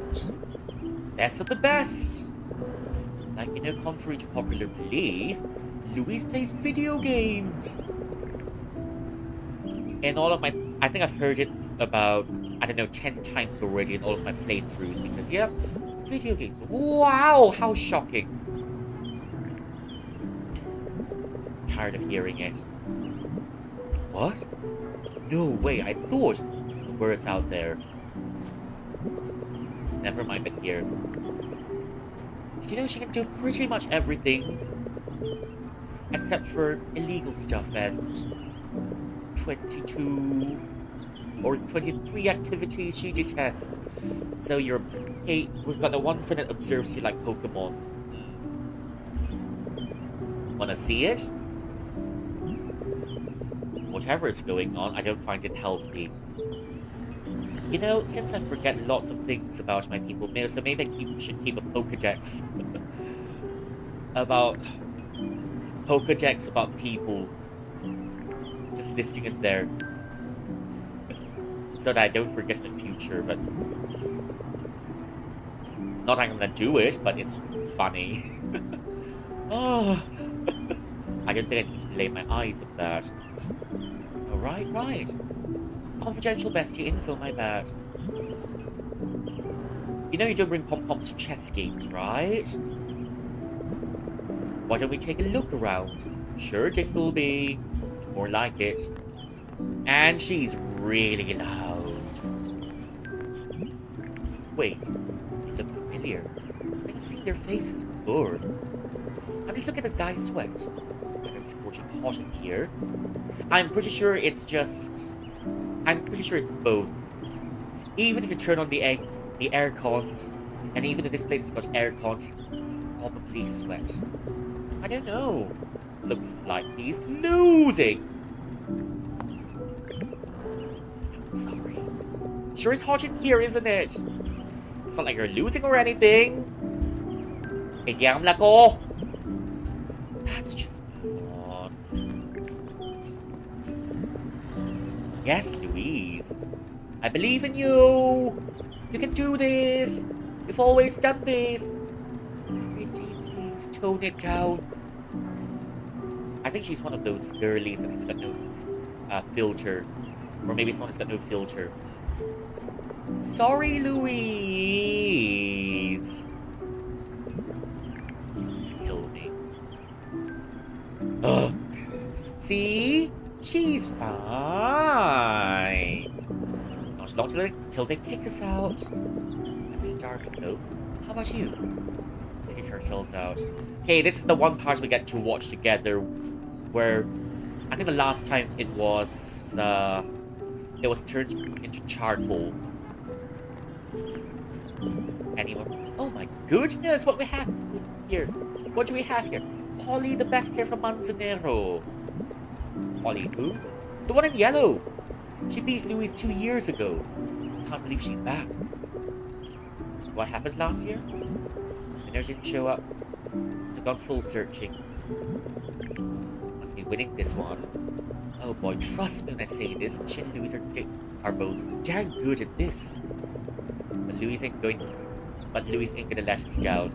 Best of the best. Like, contrary to popular belief, Louise plays video games. In all of my... I think I've heard it about, 10 times already in all of my playthroughs, because, yeah, video games. Wow, how shocking. Tired of hearing it. What? No way, I thought the words out there. Never mind, but here. Did you know she can do pretty much everything? Except for illegal stuff and 22 or 23 activities she detests. So hey, we've got the one friend that observes you like Pokemon. Wanna see it? Whatever is going on, I don't find it healthy. Since I forget lots of things about my people, so maybe I should keep a Pokedex about people. Just listing it there. So that I don't forget in the future, but... Not that I'm gonna do it, but it's funny. Oh, I don't think I need to lay my eyes on that. Oh, right. Confidential bestie info, my bad. You know you don't bring pom-poms to chess games, right? Why don't we take a look around? Sure, Dingleby. It's more like it. And she's really loud. Wait, they look familiar. I've seen their faces before. I'm just looking at a guy sweat. And it's scorching hot in here. I'm pretty sure it's both. Even if you turn on the air cons, and even if this place has got air cons, he'll probably sweat. I don't know. Looks like he's losing. No, sorry. Sure is hot in here, isn't it? It's not like you're losing or anything. Igyam lako. Let's just move on. Yes, Louise. I believe in you. You can do this. You've always done this. Pretty, please tone it down. I think she's one of those girlies that has got no filter. Or maybe someone has got no filter. Sorry, Louise. Please kill me. Ugh. See? She's fine. Not long till they kick us out. I'm starving though. How about you? Let's get ourselves out. Okay, this is the one part we get to watch together where I think the last time it was turned into charcoal. Anyone? Oh my goodness, what we have here? What do we have here? Polly, the best player from Manzanero. Polly who? The one in yellow. She beat Louise 2 years ago. Can't believe she's back. So what happened last year? Winners didn't show up. So gone soul searching. Must be winning this one. Oh boy, trust me when I say this. Chin and Louise are both dang good at this. But Louise ain't gonna let us down.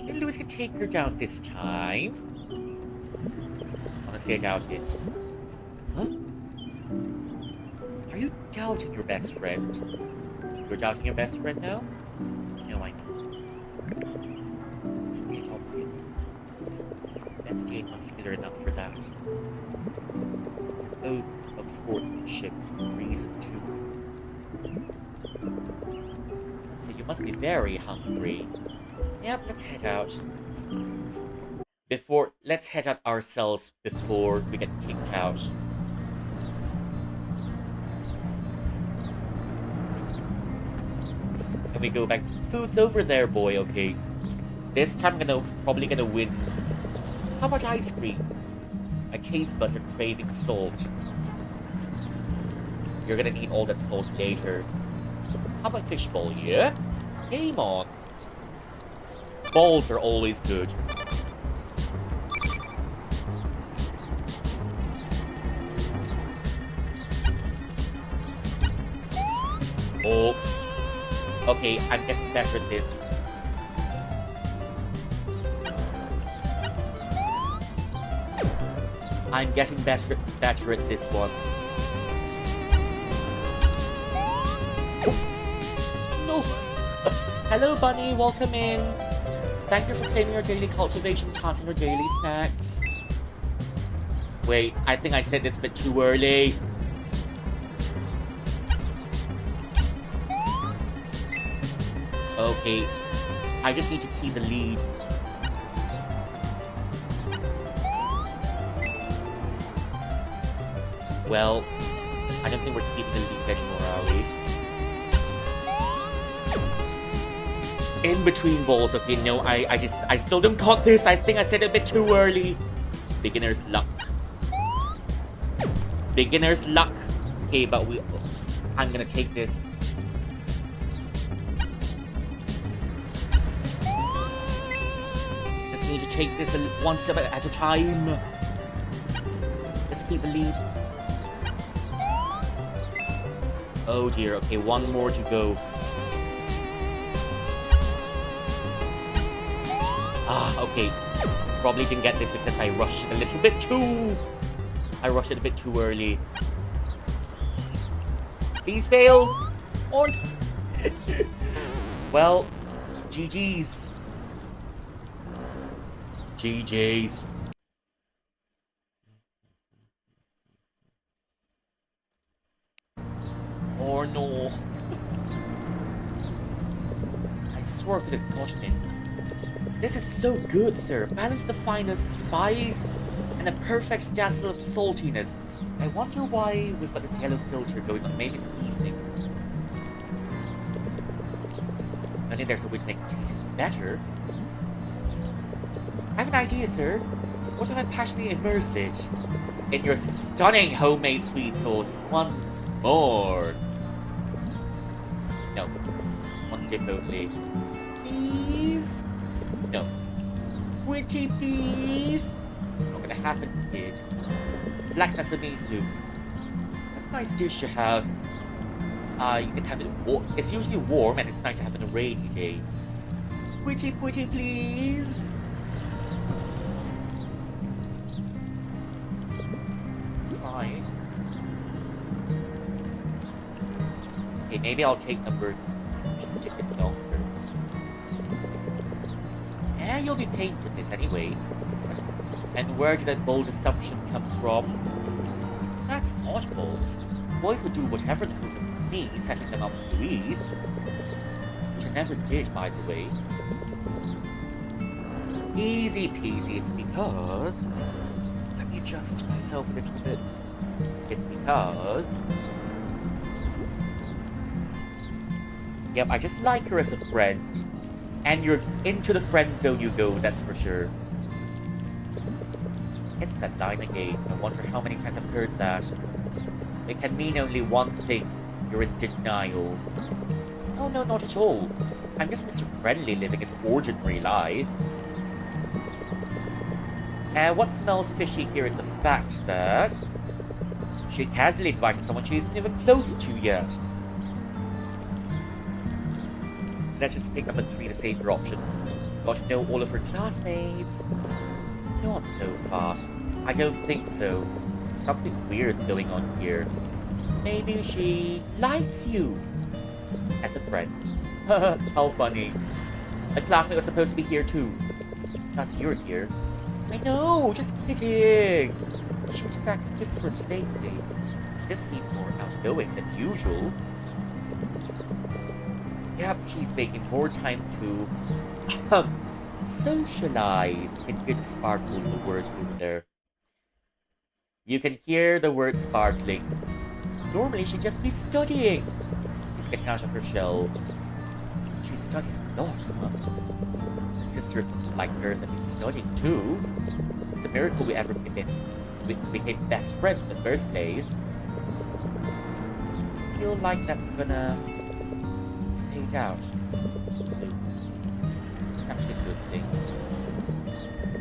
And Louise can take her down this time. Honestly, I doubt it. Huh? Are you doubting your best friend? You're doubting your best friend now? No, I know. It's dead obvious. Bestie ain't muscular enough for that. It's an oath of sportsmanship for reason too. So you must be very hungry. Yep, let's head out. Let's head out ourselves before we get kicked out. Can we go back? Food's over there, boy, okay. This time I'm probably gonna win. How about ice cream? My taste buds are craving salt. You're gonna need all that salt later. How about fishbowl, yeah? Game on. Balls are always good. Oh. Okay, I'm getting better at this. I'm getting better at this one. No. Hello, Bunny. Welcome in. Thank you for claiming your daily cultivation task and your daily snacks. Wait, I think I said this a bit too early. Okay, I just need to keep the lead. Well, I don't think we're keeping the lead anymore, are we? In between balls, okay, no, I still don't got this. I think I said it a bit too early. Beginner's luck. Beginner's luck. Okay, but I'm gonna take this. Just need to take this one step at a time. Let's keep the lead. Oh dear, okay, one more to go. Ah, okay. probably didn't get this because I rushed it a little bit too... I rushed it a bit too early. Please fail! On! Well, GG's. GG's. Oh no. I swore it could have got me. This is so good, sir. Balance the finest spice and a perfect dazzle of saltiness. I wonder why we've got this yellow filter going on. Maybe it's evening. I think there's a way to make it taste better. I have an idea, sir. What if I passionately immerse it in your stunning homemade sweet sauce once more? No. One dip only. Please? No. Pretty please? Not gonna happen, kid. Black sesame soup. That's a nice dish to have. You can have it warm. It's usually warm and it's nice to have on a rainy day. Pretty please? Try it. Okay, maybe I'll take number... Should take it longer. Yeah, you'll be paying for this anyway. And where did that bold assumption come from? That's oddballs. Boys would do whatever the hell with me, setting them up to ease. Which I never did, by the way. Easy peasy, it's because... Let me adjust myself a little bit. It's because... Yep, I just like her as a friend. And you're into the friend zone you go, that's for sure. It's that line again. I wonder how many times I've heard that. It can mean only one thing. You're in denial. Oh no, not at all. I'm just Mr. Friendly living his ordinary life. And what smells fishy here is the fact that she casually invited someone she isn't even close to yet. Let's just pick number 3, the safer option. Got to know all of her classmates. Not so fast. I don't think so. Something weird's going on here. Maybe she likes you as a friend. How funny. A classmate was supposed to be here too. Plus you're here. I know, just kidding. She's just acting different lately. She just seemed more outgoing than usual. Yep, she's making more time to socialize. You can hear the sparkle in the words over there. You can hear the word sparkling. Normally she'd just be studying. She's getting out of her shell. She studies a lot, huh? My sister like hers and be studying too. It's a miracle we became best friends in the first place. I feel like that's gonna fade out soon. It's actually a good thing.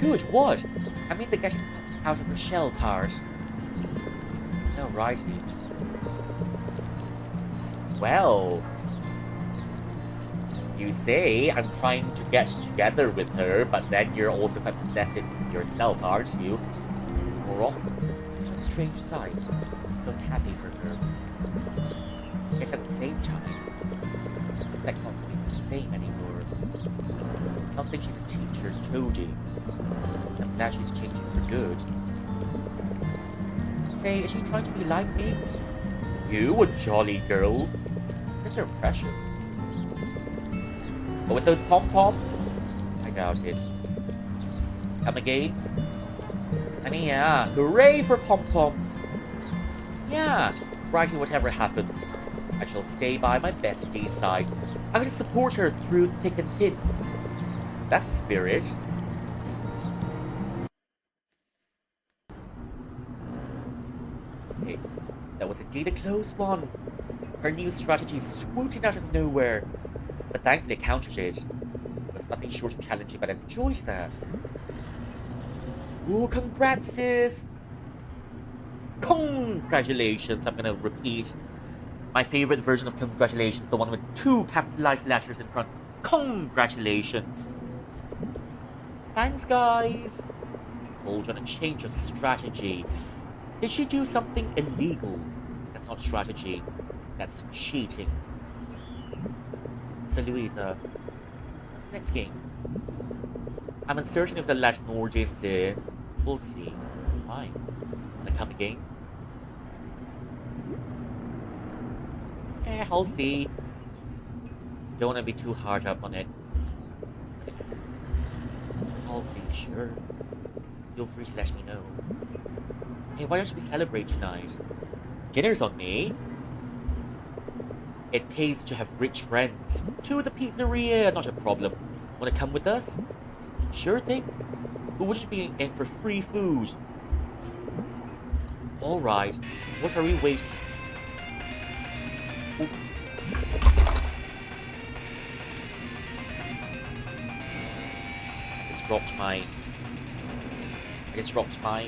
Good, what? I mean the getting out of her shell part. No, righty. Well, you say I'm trying to get together with her, but then you're also quite possessive yourself, aren't you? More often, it's kind of a strange sight. I'm still happy for her. Yet at the same time, that's not really the same anymore. Something she's a teacher, Toadie. So I'm glad she's changing for good. Say, is she trying to be like me? You, a jolly girl. That's her impression. But with those pom-poms? I doubt it. Come again? I mean, yeah, hooray for pom-poms! Yeah, righty, whatever happens. I shall stay by my bestie's side. I'm going to support her through thick and thin. That's the spirit. Okay, that was indeed a close one. Her new strategy swooped out of nowhere. But thankfully I countered it. It was nothing short of challenging, but I enjoyed that. Ooh, congrats, sis! Congratulations! I'm gonna repeat my favorite version of congratulations, the one with 2 capitalized letters in front. Congratulations! Thanks, guys! told you on a change of strategy. Did she do something illegal? That's not strategy. That's cheating. So Louisa, what's the next game? I'm uncertain if the Latin audience here. We'll see. Fine. Wanna come again? I'll see. Don't wanna be too hard up on it. I'll see, sure. Feel free to let me know. Hey, why don't we celebrate tonight? Dinner's on me. It pays to have rich friends. To the pizzeria, not a problem. Wanna come with us? Sure thing. Who wouldn't be in for free food? Alright. What are we waiting for? I just dropped my...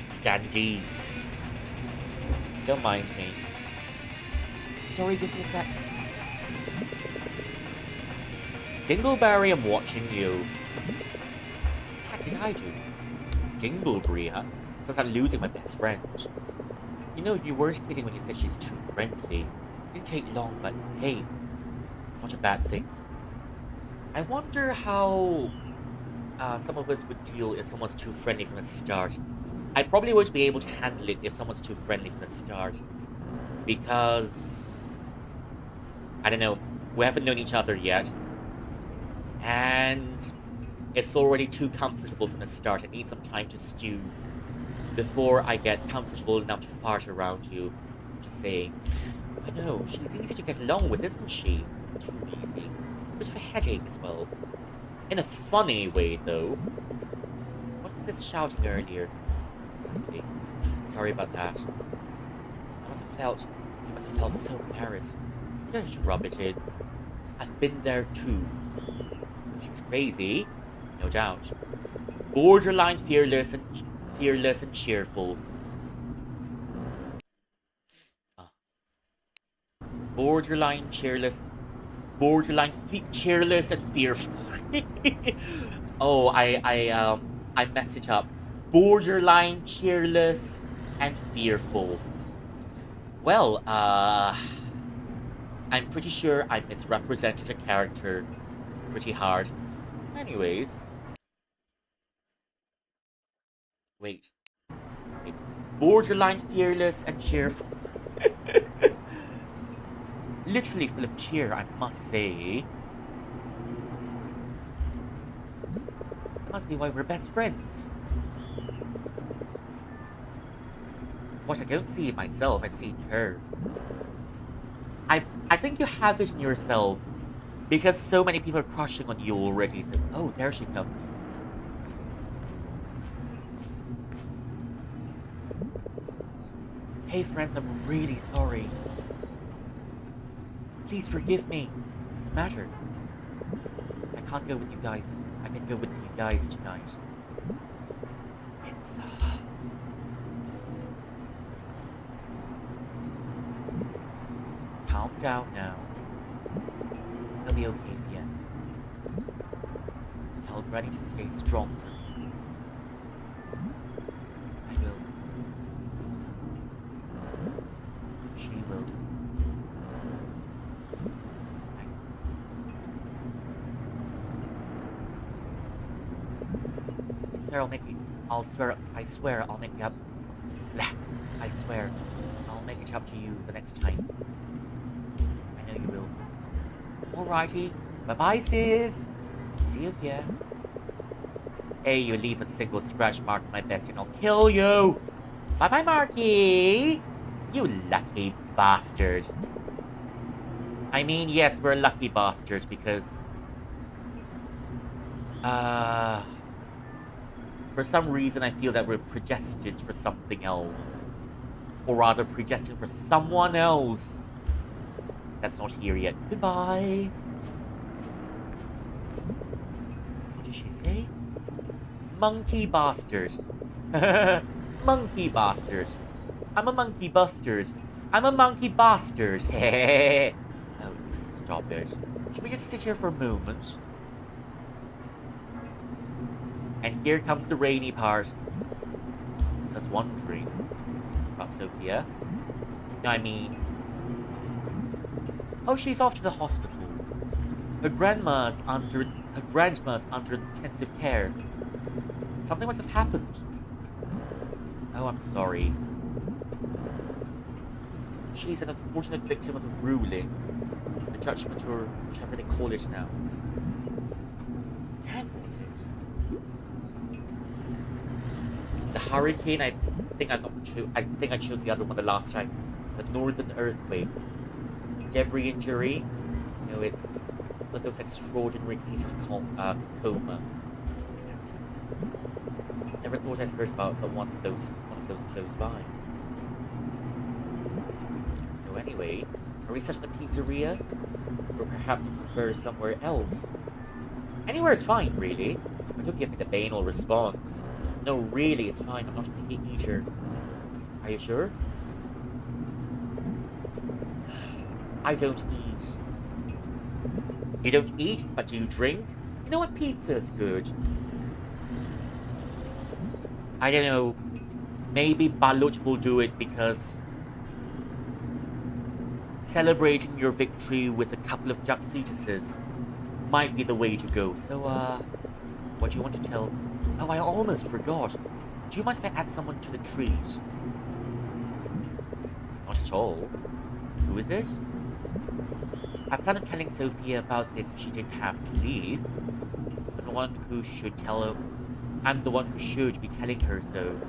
Standee. Don't mind me. Sorry, give me a sec. Dingleberry, I'm watching you. What did I do? Dingleberry, huh? Sounds like losing my best friend. You know, you weren't kidding when you said she's too friendly. Didn't take long, but hey, not a bad thing. I wonder how some of us would deal if someone's too friendly from the start. I probably won't be able to handle it if someone's too friendly from the start. Because... I don't know. We haven't known each other yet. And... it's already too comfortable from the start. I need some time to stew. Before I get comfortable enough to fart around you. Just saying. I know, she's easy to get along with, isn't she? Too easy. Bit of a headache as well. In a funny way, though. What was this shouting earlier? Exactly. Sorry about that. You must have felt so embarrassed. Don't rub it in. I've been there too. She's crazy, no doubt. Borderline fearless and cheerful. Borderline cheerless and fearful. Oh, I messed it up. Borderline cheerless and fearful. Well, I'm pretty sure I misrepresented a character pretty hard. Anyways. Wait. Borderline fearless and cheerful. Literally full of cheer, I must say. That must be why we're best friends. What I don't see in myself, I see in her. I think you have it in yourself. Because so many people are crushing on you already. So, oh, there she comes. Hey friends, I'm really sorry. Please forgive me. What's the matter? I can't go with you guys. I can go with you guys tonight. It's, calm down now. It'll be okay, Fia. Tell Granny to stay strong for me. I will. She will. Thanks. Sarah, I swear I'll make it up. I swear I'll make it up to you the next time. I know you will. Alrighty. Bye-bye, sis. See you, Fia. Hey, you leave a single scratch mark on my best and I'll kill you. Bye-bye, Marky. You lucky bastard. I mean, yes, we're lucky bastards because... for some reason, I feel that we're predestined for something else. Or rather, predestined for someone else. That's not here yet. Goodbye. What did she say? Monkey bastard. Monkey bastard. I'm a monkey bastard. I'm a monkey bastard. stop it. Should we just sit here for a moment? And here comes the rainy part. So I was wondering about Sophia. No, I mean... Oh, she's off to the hospital. Her grandma's under intensive care. Something must have happened. Oh, I'm sorry. She's an unfortunate victim of the ruling, the judgment, or whichever they call it now. Damn, what was it? The hurricane. I think I chose the other one the last time. The northern earthquake. Debris injury. You know, it's one of those extraordinary cases of coma. That's... Never thought I'd heard about one of those close by. So anyway, are we set in a pizzeria? Or perhaps you prefer somewhere else? Anywhere is fine, really. But don't give me the banal response. No, really, it's fine. I'm not a picky eater. Are you sure? I don't eat. You don't eat, but do you drink? You know what? Pizza's good. I don't know. Maybe Balut will do it because celebrating your victory with a couple of duck fetuses might be the way to go. So, what do you want to tell? Oh, I almost forgot. Do you mind if I add someone to the treat? Not at all. Who is it? I planned on telling Sophia about this if she didn't have to leave. I'm the one who should tell her. I'm the one who should be telling her, so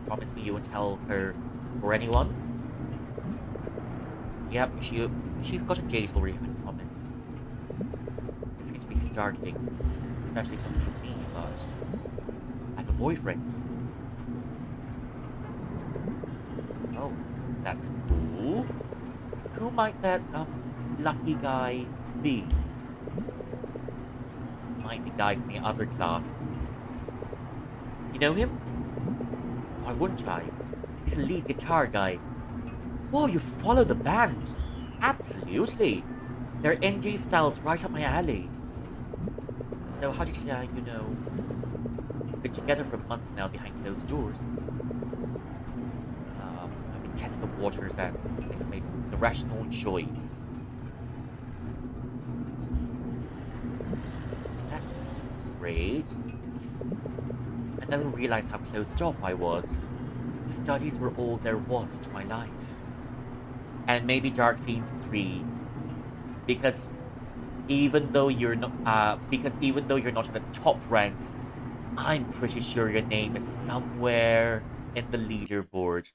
promise me you won't tell her or anyone. Yep, she's got a date already, I promise. It's going to be startling, especially coming from me, but I have a boyfriend. Oh, that's cool. Who might that, lucky guy be? Might be the guy from the other class. You know him? Why wouldn't I? He's the lead guitar guy. Whoa, you follow the band? Absolutely. Their NG style's right up my alley. So how did you know? We've been together for a month now behind closed doors. I've been testing the waters and they've made the rational choice. That's great. I never realized how closed off I was. Studies were all there was to my life. And maybe Dark Fiends 3. Because even though you're not in the top ranks, I'm pretty sure your name is somewhere in the leaderboard.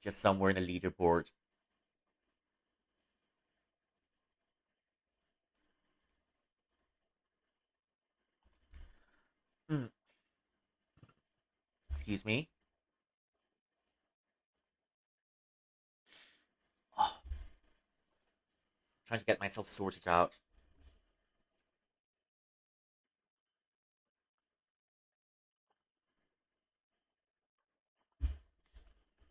Just somewhere in the leaderboard. Excuse me. Oh, trying to get myself sorted out.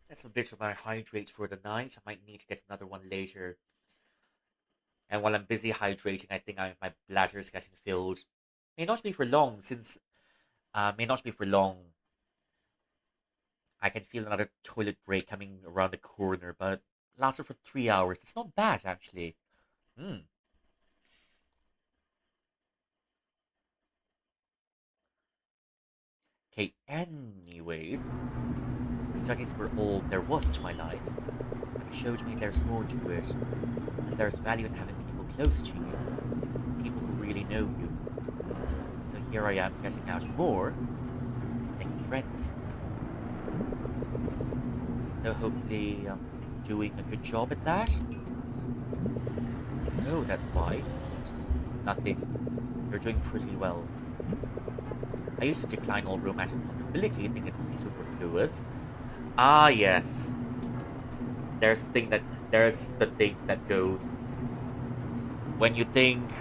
That's a bit of my hydrate for the night. I might need to get another one later. And while I'm busy hydrating, I think my bladder is getting filled. May not be for long, since may not be for long. I can feel another toilet break coming around the corner, but lasted for 3 hours. It's not bad, actually. Okay, anyways, studies were all there was to my life. It showed me there's more to it, and there's value in having people close to you, people who really know you. So here I am getting out more, making friends. So hopefully I'm doing a good job at that. So that's why. Nothing. You're doing pretty well. I used to decline all romantic possibility, I think it's superfluous. Ah yes. There's the thing that goes. When you think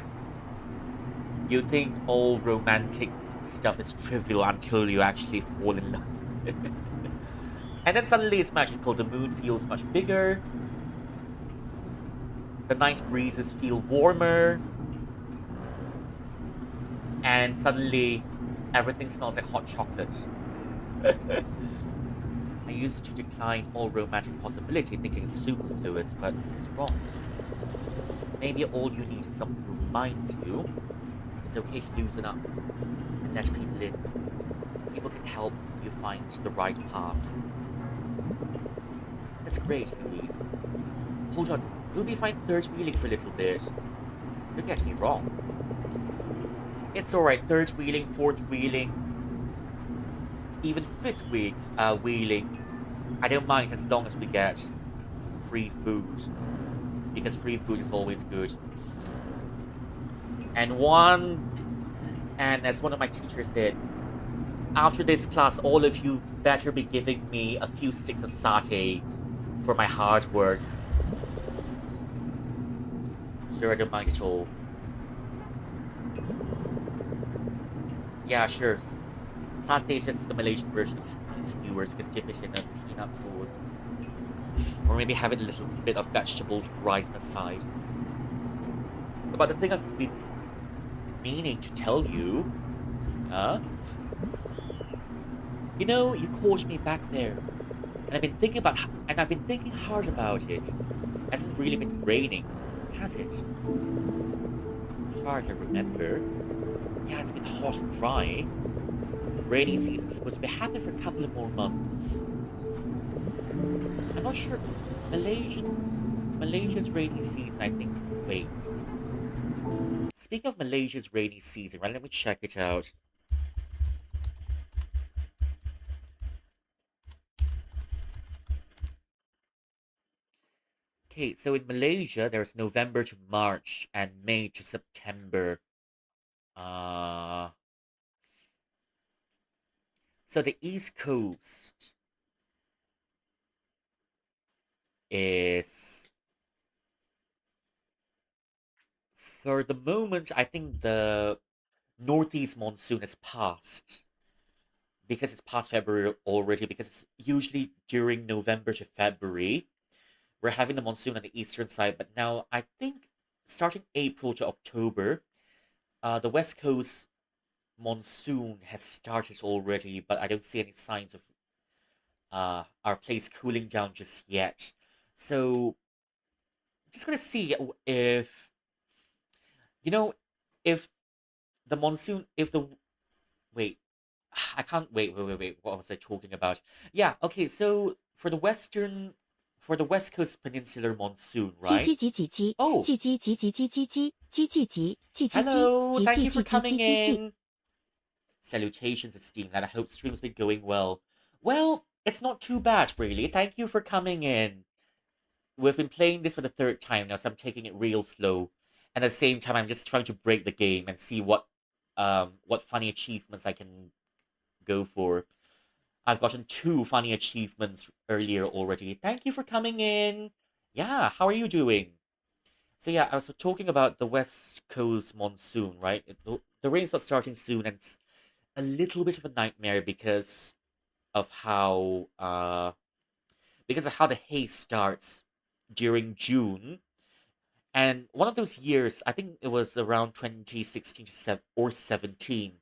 all romantic stuff is trivial until you actually fall in love. And then suddenly it's magical. The moon feels much bigger. the nice breezes feel warmer, and suddenly everything smells like hot chocolate. I used to decline all romantic possibility thinking it's superfluous, but I was wrong. Maybe all you need is someone who reminds you it's okay to loosen up and let people in. People can help you find the right path. That's great, Louise. Hold on, we'll be fine third wheeling for a little bit. Don't get me wrong. It's alright, third wheeling, fourth wheeling, even fifth wheeling. I don't mind as long as we get free food. Because free food is always good. And as one of my teachers said, after this class, all of you better be giving me a few sticks of satay for my hard work. Sure, I don't mind at all. Yeah, sure. Satay is just the Malaysian version of skewers. You can dip it in a peanut sauce. Or maybe have it a little bit of vegetables and rice on the side. But the thing I've been meaning to tell you, you know, you caught me back there, and I've been thinking hard about it. It hasn't really been raining, has it? As far as I remember, yeah, it's been hot and dry. Rainy season's supposed to be happening for a couple of more months. I'm not sure. Malaysia's rainy season, I think. Wait. Speaking of Malaysia's rainy season, right? Let me check it out. Okay, so in Malaysia, there's November to March and May to September. So the East Coast is, for the moment, I think the Northeast monsoon has passed. Because it's past February already, because it's usually during November to February. We're having the monsoon on the eastern side, but now I think starting April to October, the West Coast monsoon has started already, but I don't see any signs of our place cooling down just yet. So, just gonna see if you know if the monsoon, if the wait, I can't wait. What was I talking about? Yeah, okay. So for the West Coast Peninsular monsoon, 叽 right? 叽叽叽叽， Oh, 叽叽叽叽叽叽叽，叽叽叽，叽叽叽， hello. 叽 Thank 叽 you for 叽叽叽 coming 叽叽。in. Salutations, esteemed lad. I hope stream's been going well. Well, it's not too bad, really. Thank you for coming in. We've been playing this for the third time now, so I'm taking it real slow. And at the same time, I'm just trying to break the game and see what funny achievements I can go for. I've gotten 2 funny achievements earlier already. Thank you for coming in. Yeah, how are you doing? So yeah, I was talking about the West Coast monsoon, right? The rain's not starting soon, and it's a little bit of a nightmare of how uh because of how the haze starts during June. And one of those years, I think it was around 2016 or 17.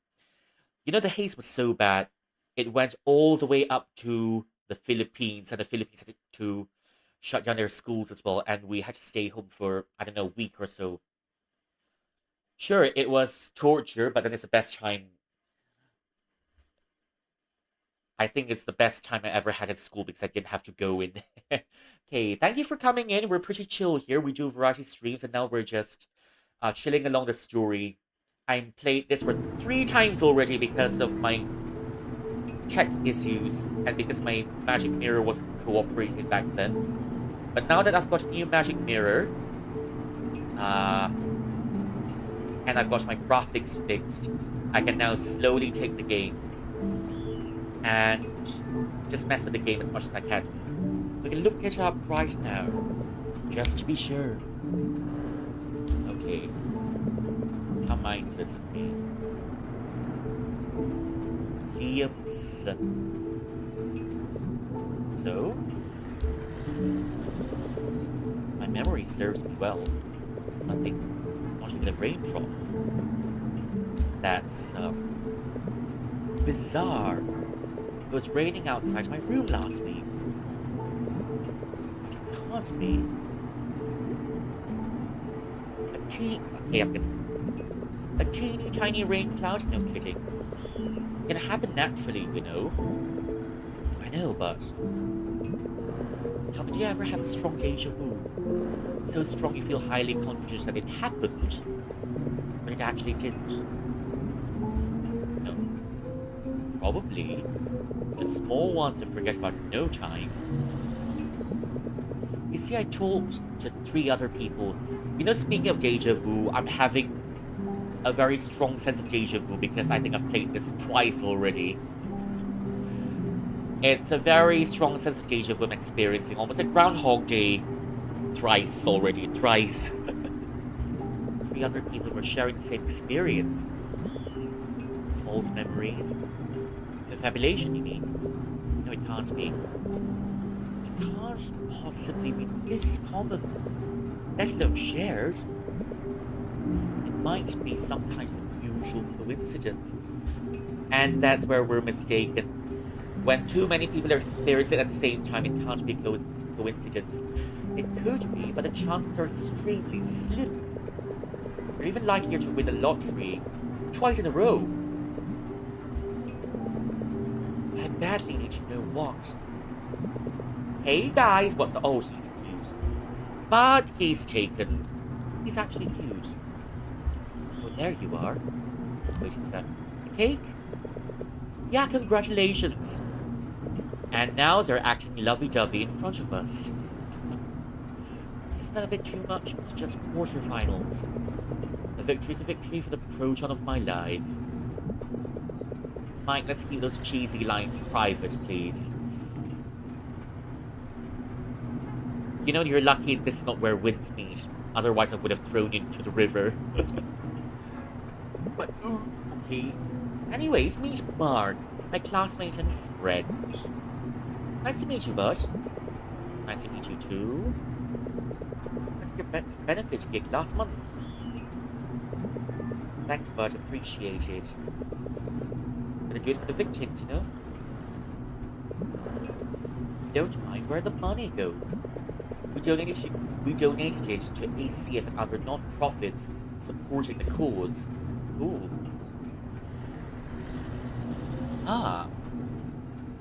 You know, the haze was so bad, it went all the way up to the Philippines, and the Philippines had to shut down their schools as well, and we had to stay home for, I don't know, a week or so. Sure, it was torture, but then it's the best time. I think it's the best time I ever had at school because I didn't have to go in. Okay, thank you for coming in. We're pretty chill here. We do variety streams, and now we're just chilling along the story. I played this for 3 times already because of my tech issues and because my magic mirror wasn't cooperating back then. But now that I've got a new magic mirror, and I've got my graphics fixed, I can now slowly take the game and just mess with the game as much as I can. We can look it up right now, just to be sure. Okay. How mindless of me. Liam's. So, my memory serves me well, nothing, not even a raindrop. That's bizarre. It was raining outside my room last week. But it can't be. Okay, a teeny tiny rain cloud? No kidding. It can happen naturally, you know. I know, but tell me, do you ever have a strong deja vu? So strong you feel highly confident that it happened, but it actually didn't? No. Probably. Just small ones I forget about in no time. You see, I talked to 3 other people. You know, speaking of deja vu, I'm having a very strong sense of deja vu because I think I've played this twice already. It's a very strong sense of deja vu I'm experiencing, almost like Groundhog Day. Thrice already, thrice. 3 other people were sharing the same experience. False memories. Confabulation, you mean? No, it can't be. It can't possibly be this common, let alone shared. It might be some kind of unusual coincidence. And that's where we're mistaken. When too many people are experiencing it at the same time, it can't be a coincidence. It could be, but the chances are extremely slim. You're even likelier to win the lottery twice in a row. I badly need to know what. Hey guys, what's the... Oh, he's cute. But he's taken. He's actually cute. Oh, there you are. Wait a sec. A cake? Yeah, congratulations. And now they're acting lovey-dovey in front of us. Isn't that a bit too much? It's just quarterfinals. A victory's a victory for the proton of my life. Mike, let's keep those cheesy lines private, please. You know, you're lucky this is not where winds meet. Otherwise, I would have thrown you into the river. But, okay. Anyways, meet Mark, my classmate and friend. Nice to meet you, bud. Nice to meet you, too. That's your benefit gig last month. Thanks, bud. Appreciate it. Gonna do it for the victims, you know? If you don't mind, where'd the money go? We donated it to ACF and other non-profits supporting the cause. Cool. Ah.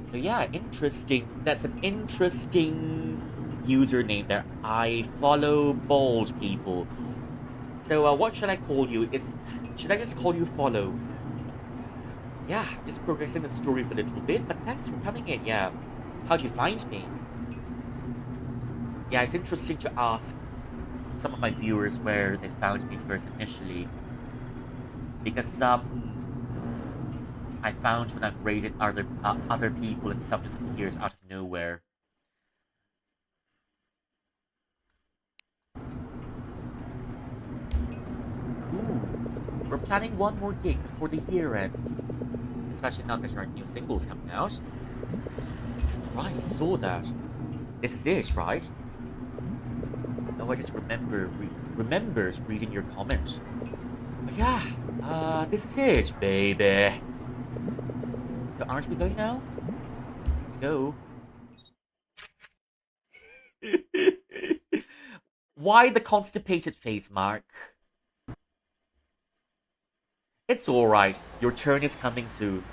So yeah, interesting. That's an interesting username there. I follow bald people. So what should I call you? Should I just call you Follow? Yeah, just progressing the story for a little bit, but thanks for coming in, yeah. How'd you find me? Yeah, it's interesting to ask some of my viewers where they found me first initially. Because some I found when I've raided other people and some just appears out of nowhere. Ooh, we're planning one more gig before the year ends. Especially now that there are new singles coming out. Right, I saw that. This is it, right? Oh, I just remembers reading your comments. But yeah, this is it, baby. So aren't we going now? Let's go. Why the constipated face, Mark? It's alright. Your turn is coming soon.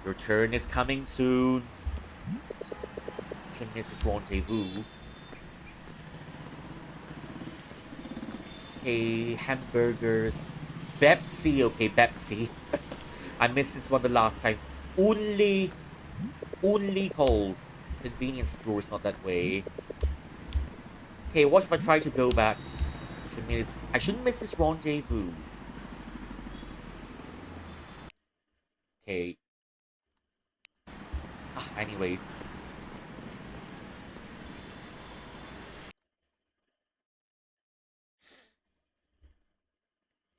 Your turn is coming soon. Should miss this rendezvous. Okay, hamburgers. Pepsi, okay, Pepsi. I missed this one the last time. Only Coles. Convenience stores not that way. Okay, what if I try to go back? I shouldn't miss this rendezvous. Okay. Anyways.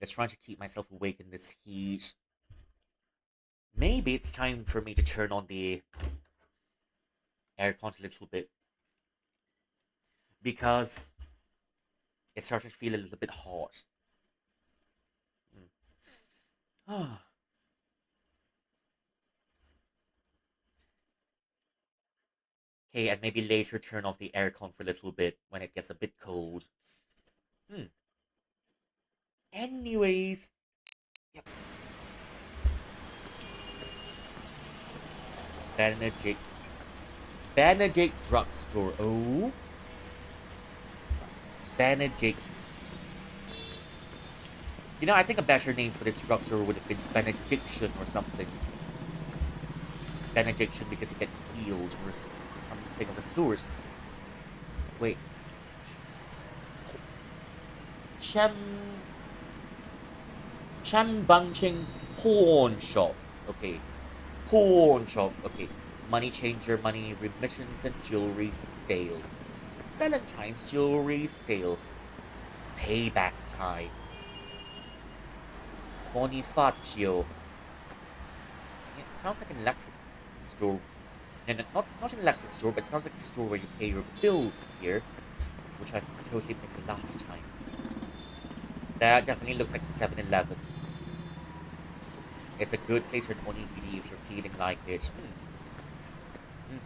Just trying to keep myself awake in this heat. Maybe it's time for me to turn on the aircon a little bit. because it started to feel a little bit hot. Mm. Okay, and maybe later turn off the aircon for a little bit when it gets a bit cold. Hmm. Anyways, yep. Benedict. Benedict Drugstore. Oh, Benedict. You know, I think a better name for this drugstore would have been Benediction or something. Benediction because you get healed or something of the sort. Wait. Chem. Chambangching Pawn Shop. Okay. Pawn Shop. Okay. Money changer, money remittance, and jewelry sale. Valentine's jewelry sale. Payback time. Bonifacio. Yeah, it sounds like an electric store. No, no, not an electric store, but it sounds like a store where you pay your bills in here, which I totally missed last time. That definitely looks like 7-Eleven. It's a good place for an onigiri if you're feeling like it. Mm.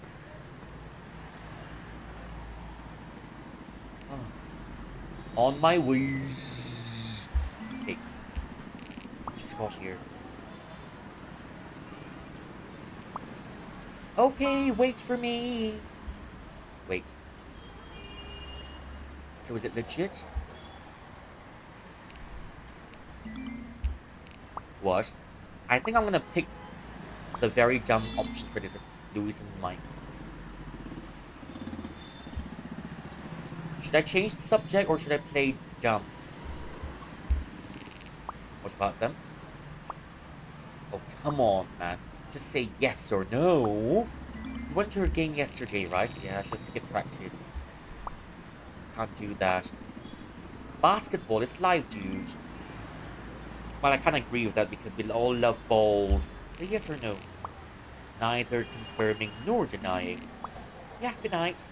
Oh. On my way. Okay, just got here. Okay, wait for me. Wait. So is it legit? What? I think I'm gonna pick the very dumb option for this, Louis and Mike. Should I change the subject or should I play dumb? What about them? Oh, come on, man. Just say yes or no. You went to her game yesterday, right? Yeah, I should skip practice. Can't do that. Basketball is live, dude. Well, I can't agree with that because we all love balls. But yes or no? Neither confirming nor denying. Yeah, good night.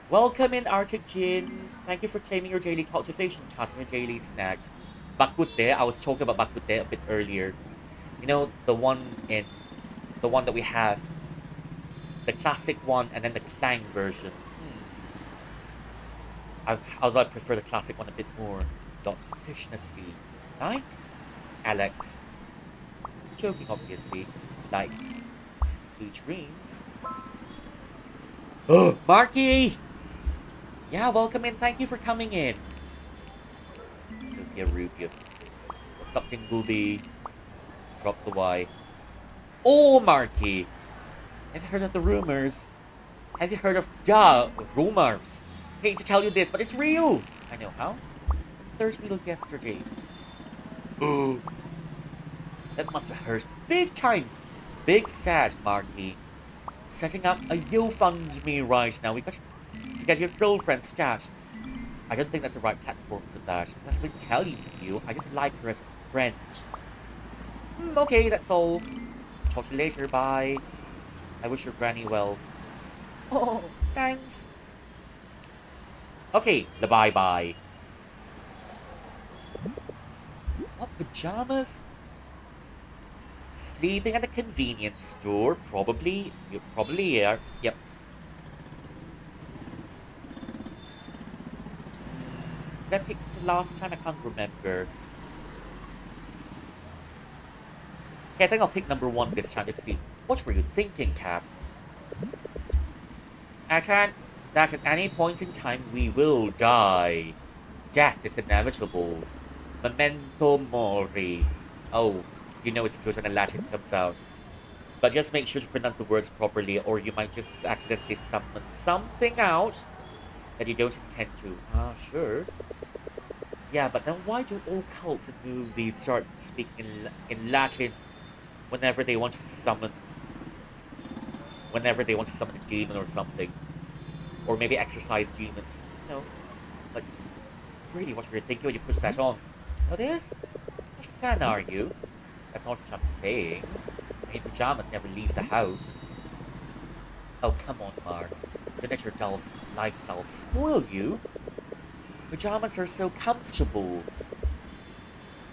Welcome in, Arctic Gin. Thank you for claiming your daily cultivation task and your daily snacks. Bakute, I was talking about Bakute a bit earlier. You know, the one that we have. The classic one and then the Clang version. I prefer the classic one a bit more. Lots of fishnessy. Like Alex. Joking, obviously. Like sweet dreams. Oh, Marky! Yeah, welcome in. Thank you for coming in. Sophia Rubio. What's up, Tingleby? Drop the Y. Oh, Marky! Have you heard of the rumors? Have you heard of rumors? Hate to tell you this, but it's real! I know how. Third wheel yesterday. Oh. That must have hurt big time. Big sad, Marky. Setting up a GoFundMe right now. We got to get your girlfriend stat. I don't think that's the right platform for that. That's been telling you. I just like her as a friend. Okay, that's all. Talk to you later. Bye. I wish your granny well. Oh, thanks. Okay, the bye-bye. What, pajamas? Sleeping at a convenience store? Probably. You probably are. Yep. Did I pick this last time? I can't remember. Okay, I think I'll pick number 1 this time to see. What were you thinking, Cap? Achan, that at any point in time we will die. Death is inevitable. Memento mori. Oh, you know it's good when the Latin comes out. But just make sure to pronounce the words properly or you might just accidentally summon something out that you don't intend to. Ah, sure. Yeah, but then why do all cults and movies start speaking in Latin whenever they want to summon a demon or something? Or maybe exorcise demons. You know, like, really what you're thinking when you push that on. What is? What a fan are you? That's not what I'm saying. I mean, pajamas never leave the house. Oh, come on, Mark. Don't let your dull lifestyle spoil you. Pajamas are so comfortable.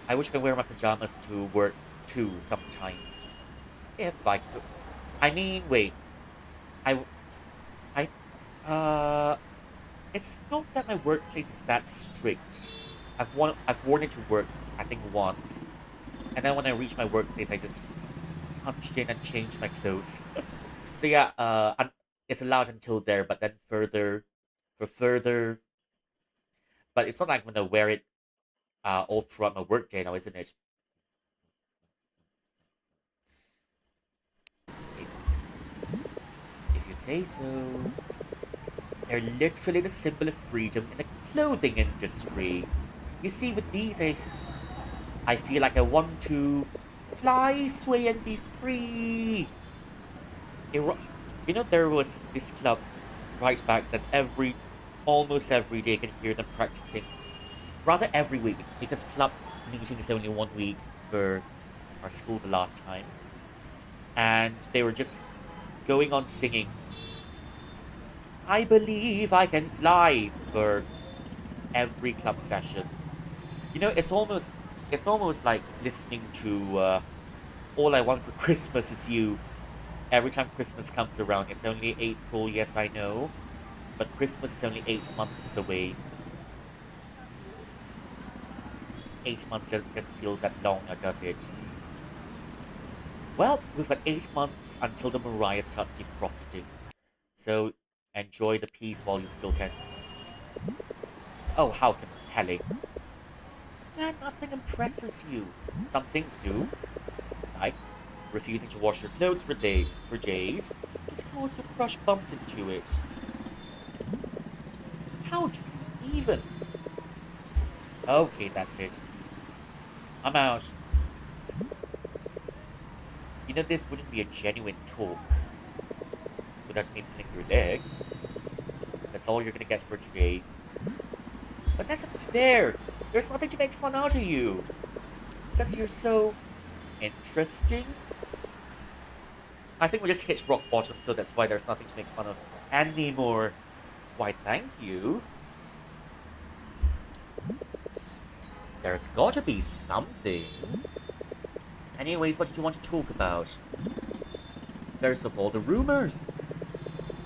I wish I could wear my pajamas to work too sometimes. If I could. I mean, wait. I, I, uh, it's not that my workplace is that strict. I've worn it to work, I think once. And then when I reach my workplace, I just punched in and changed my clothes. So yeah, it's allowed until there, but then further, but it's not like I'm gonna wear it all throughout my workday now, isn't it? If, if you say so. They're literally the symbol of freedom in the clothing industry. You see, with these, I feel like I want to fly, sway, and be free. There was this club right back then. Almost every day, I can hear them practicing. Rather every week, because club meeting is only 1 week for our school the last time, and they were just going on singing. I believe I can fly for every club session. It's almost like listening to All I Want for Christmas Is You. Every time Christmas comes around, it's only April, yes, I know, but Christmas is only 8 months away. 8 months doesn't feel that long now, does it? Well, we've got 8 months until the Mariah starts defrosting. So enjoy the peace while you still can. Oh, how compelling. Man, nothing impresses you. Some things do, like refusing to wash your clothes for days, just because your crush bumped into it. How do you even? Okay, that's it. I'm out. This wouldn't be a genuine talk without me pulling your leg. That's all you're gonna get for today. But that's unfair. There's nothing to make fun out of you. Because you're so interesting. I think we just hit rock bottom, so that's why there's nothing to make fun of anymore. Why, thank you. There's gotta be something. Anyways, what did you want to talk about? First of all, the rumors.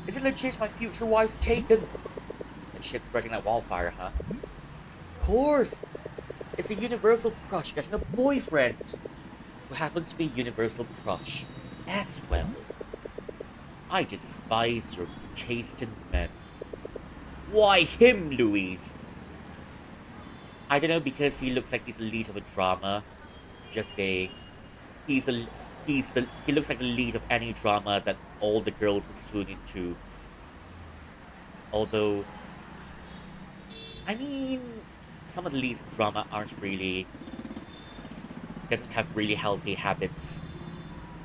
Is it legit my future wife's taken? That shit's spreading like wildfire, huh? Of course! It's a universal crush getting a boyfriend who happens to be a universal crush as well. I despise your taste in men. Why him, Louise? I don't know, because he looks like he's the lead of a drama. Just saying. He looks like the lead of any drama that all the girls would swoon into. Although, I mean, some of the leads in drama doesn't have really healthy habits.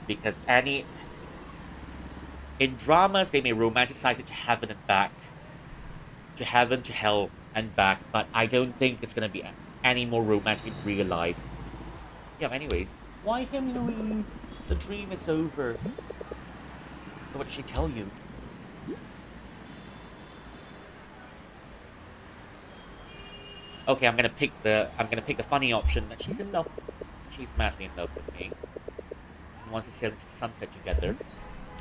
Because in dramas, they may romanticize it to heaven and back. To heaven, to hell, and back. But I don't think it's going to be any more romantic in real life. Yeah, anyways. Why him, Louise? The dream is over. So what did she tell you? Okay, I'm gonna pick the funny option that she's in love. She's madly in love with me. And wants to sail into the sunset together.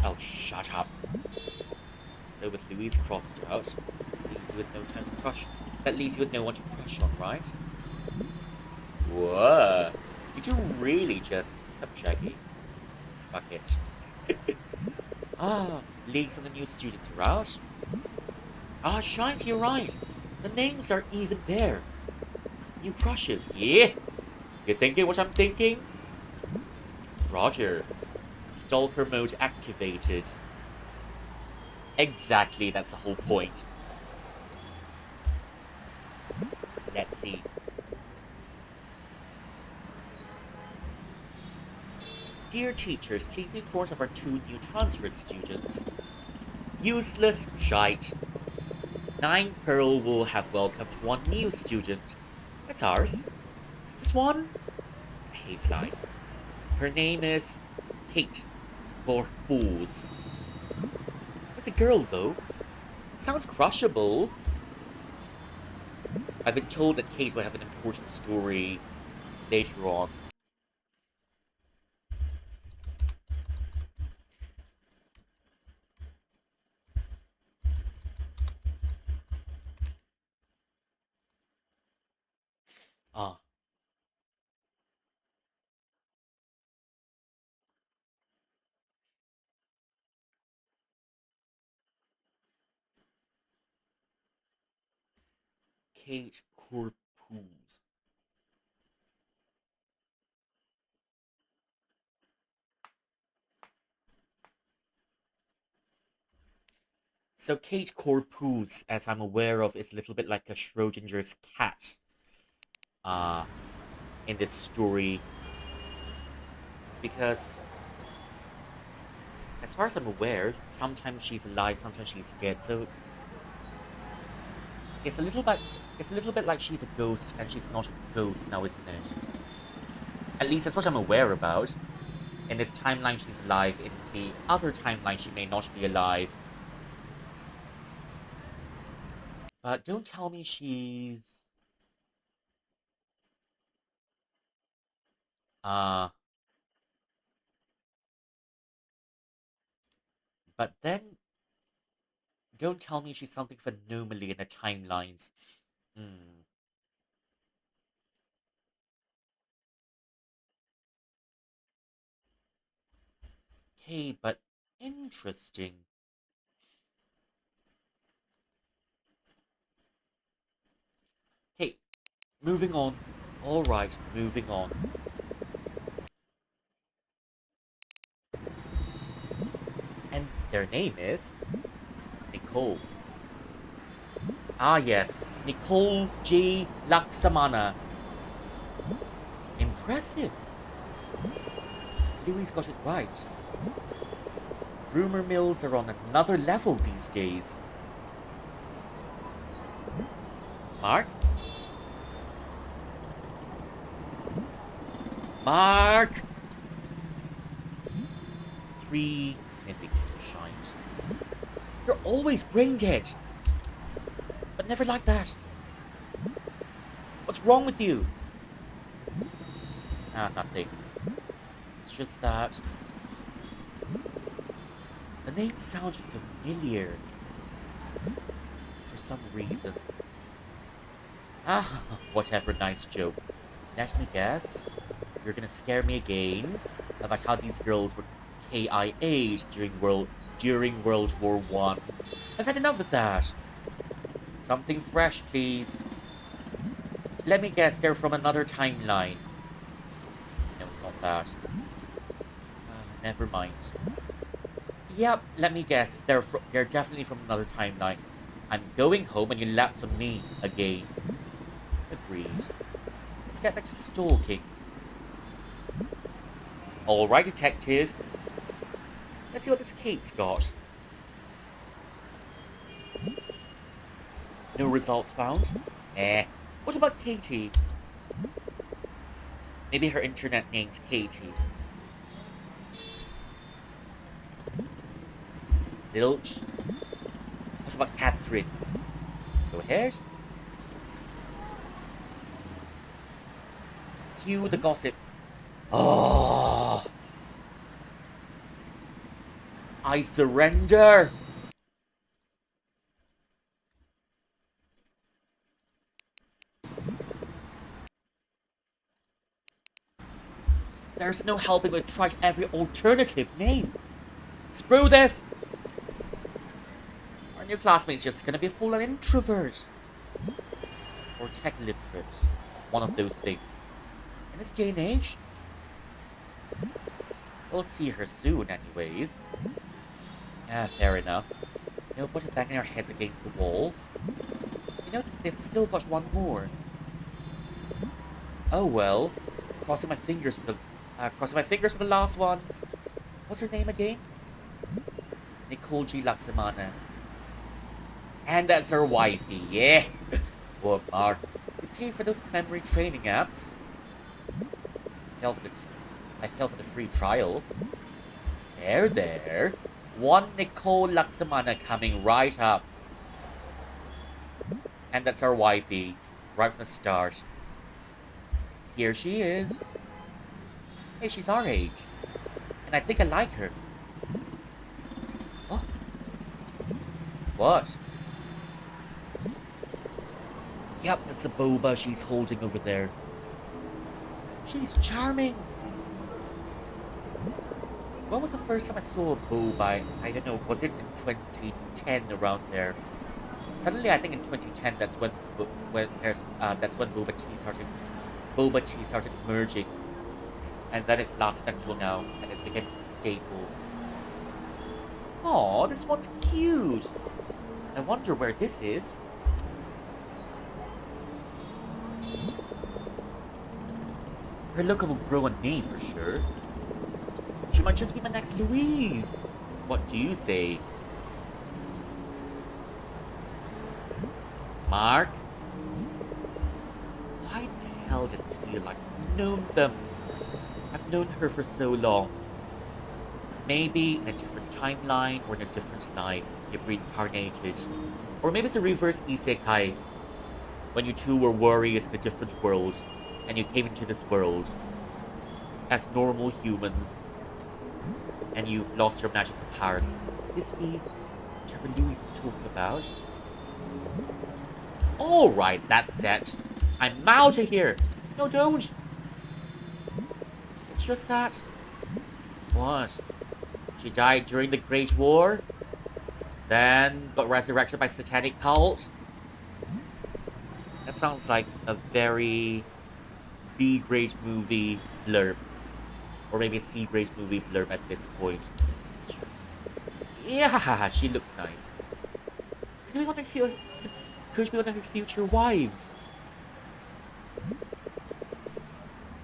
Oh, shut up. So with Louise crossed out, leaves you with no time to crush. That leaves you with no one to crush on, right? Whoa. Did you really just... Except Shaggy. Fuck it. Leagues on the new students are out. Shite, you're right. The names are even there. New crushes. Yeah. You thinking what I'm thinking? Roger. Stalker mode activated. Exactly, that's the whole point. Let's see. Dear teachers, please be informed of our 2 new transfer students. Useless shite. 9 Pearl will have welcomed 1 new student. That's ours. Just 1? I hate life. Her name is Kate Borbooz. It's a girl, though. Sounds crushable. I've been told that Kate will have an important story later on. Ah, Kate Corpus. So Kate Corpus, as I'm aware of, is a little bit like a Schrodinger's cat. Uh, in this story, because as far as I'm aware, sometimes she's alive, sometimes she's dead. So it's a little bit, it's a little bit like she's a ghost and she's not a ghost now, isn't it? At least that's what I'm aware about. In this timeline, she's alive. In the other timeline, she may not be alive. But don't tell me she's... Uh... But then, don't tell me she's something of an anomaly in the timelines. Hmm. Okay, but interesting. Okay, moving on. Alright, moving on. And their name is Nicole. Ah, yes, Nicole G. Laksamana. Impressive. Louis got it right. Rumor mills are on another level these days. Mark? Mark! 3 millimeter shines. You're always brain dead. But never like that. What's wrong with you? Ah, nothing. It's just that... The name sounds familiar. For some reason. Ah, whatever, nice joke. Let me guess. You're gonna scare me again about how these girls were KIA'd during World War One. I've had enough of that. Something fresh, please. Let me guess, they're from another timeline. No, it's not that. Never mind. Yep, let me guess, they're definitely from another timeline. I'm going home and you lapse on me again. Agreed. Let's get back to stalking. Alright, detective. Let's see what this Kate's got. No results found? Eh. What about Katie? Maybe her internet name's Katie. Zilch. What about Catherine? Go ahead. Cue the gossip. Oh, I surrender. There's no helping but try every alternative name. Screw this. Our new classmate's just gonna be a full-on introvert. Or tech literate. One of those things. In this day and age, we'll see her soon anyways. Ah, fair enough. No point in banging our heads against the wall. You know, they've still got one more. Oh well. Crossing my fingers for the last one. What's her name again? Nicole G. Laksamana. And that's her wifey, yeah. Poor Mark. You pay for those memory training apps. I fell for the free trial. There. One Nicole Laksamana coming right up. And that's our wifey, right from the start. Here she is. Hey, she's our age. And I think I like her. Oh, what? Yep, that's a boba she's holding over there. She's charming. When was the first time I saw a boba? I don't know, was it in 2010 around there? Suddenly, I think in 2010 that's when boba tea started emerging, and then it's lasted until now, and it's become a staple. Aw, this one's cute. I wonder where this is. Her look will grow on me for sure. She might just be my next Louise. What do you say? Mark? Why the hell did it feel like I've known them? I've known her for so long. Maybe in a different timeline or in a different life, you've reincarnated. Or maybe it's a reverse isekai, when you two were warriors in a different world, and you came into this world as normal humans, and you've lost your magical powers. Could this be whichever Louis was talking about? Alright, that's it. I'm out of here. No, don't. It's just that. What? She died during the Great War? Then got resurrected by satanic cult? That sounds like a very B-grade movie blurb. Or maybe a C-grade movie blurb at this point. It's just... Yeah, she looks nice. Could be one of her future wives.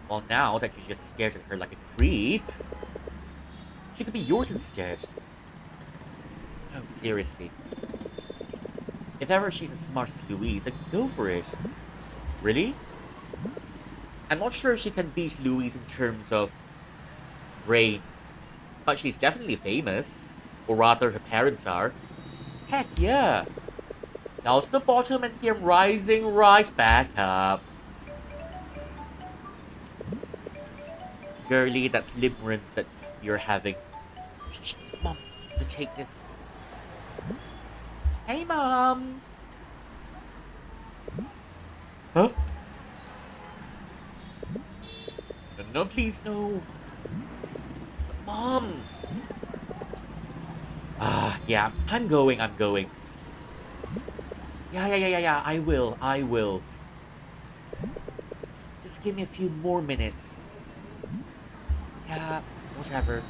Well, now that you just stared at her like a creep, she could be yours instead. No, seriously. If ever she's as smart as Louise, then go for it. Really? I'm not sure if she can beat Louise in terms of brain, but she's definitely famous. Or rather, her parents are. Heck yeah! Down to the bottom and here I'm rising right back up. Girlie, that's limerence that you're having. Shh, it's Mom to take this. Hey, Mom! Huh? No, no, please, no. Mom! Yeah, I'm going. Yeah, I will. Just give me a few more minutes. Yeah, whatever.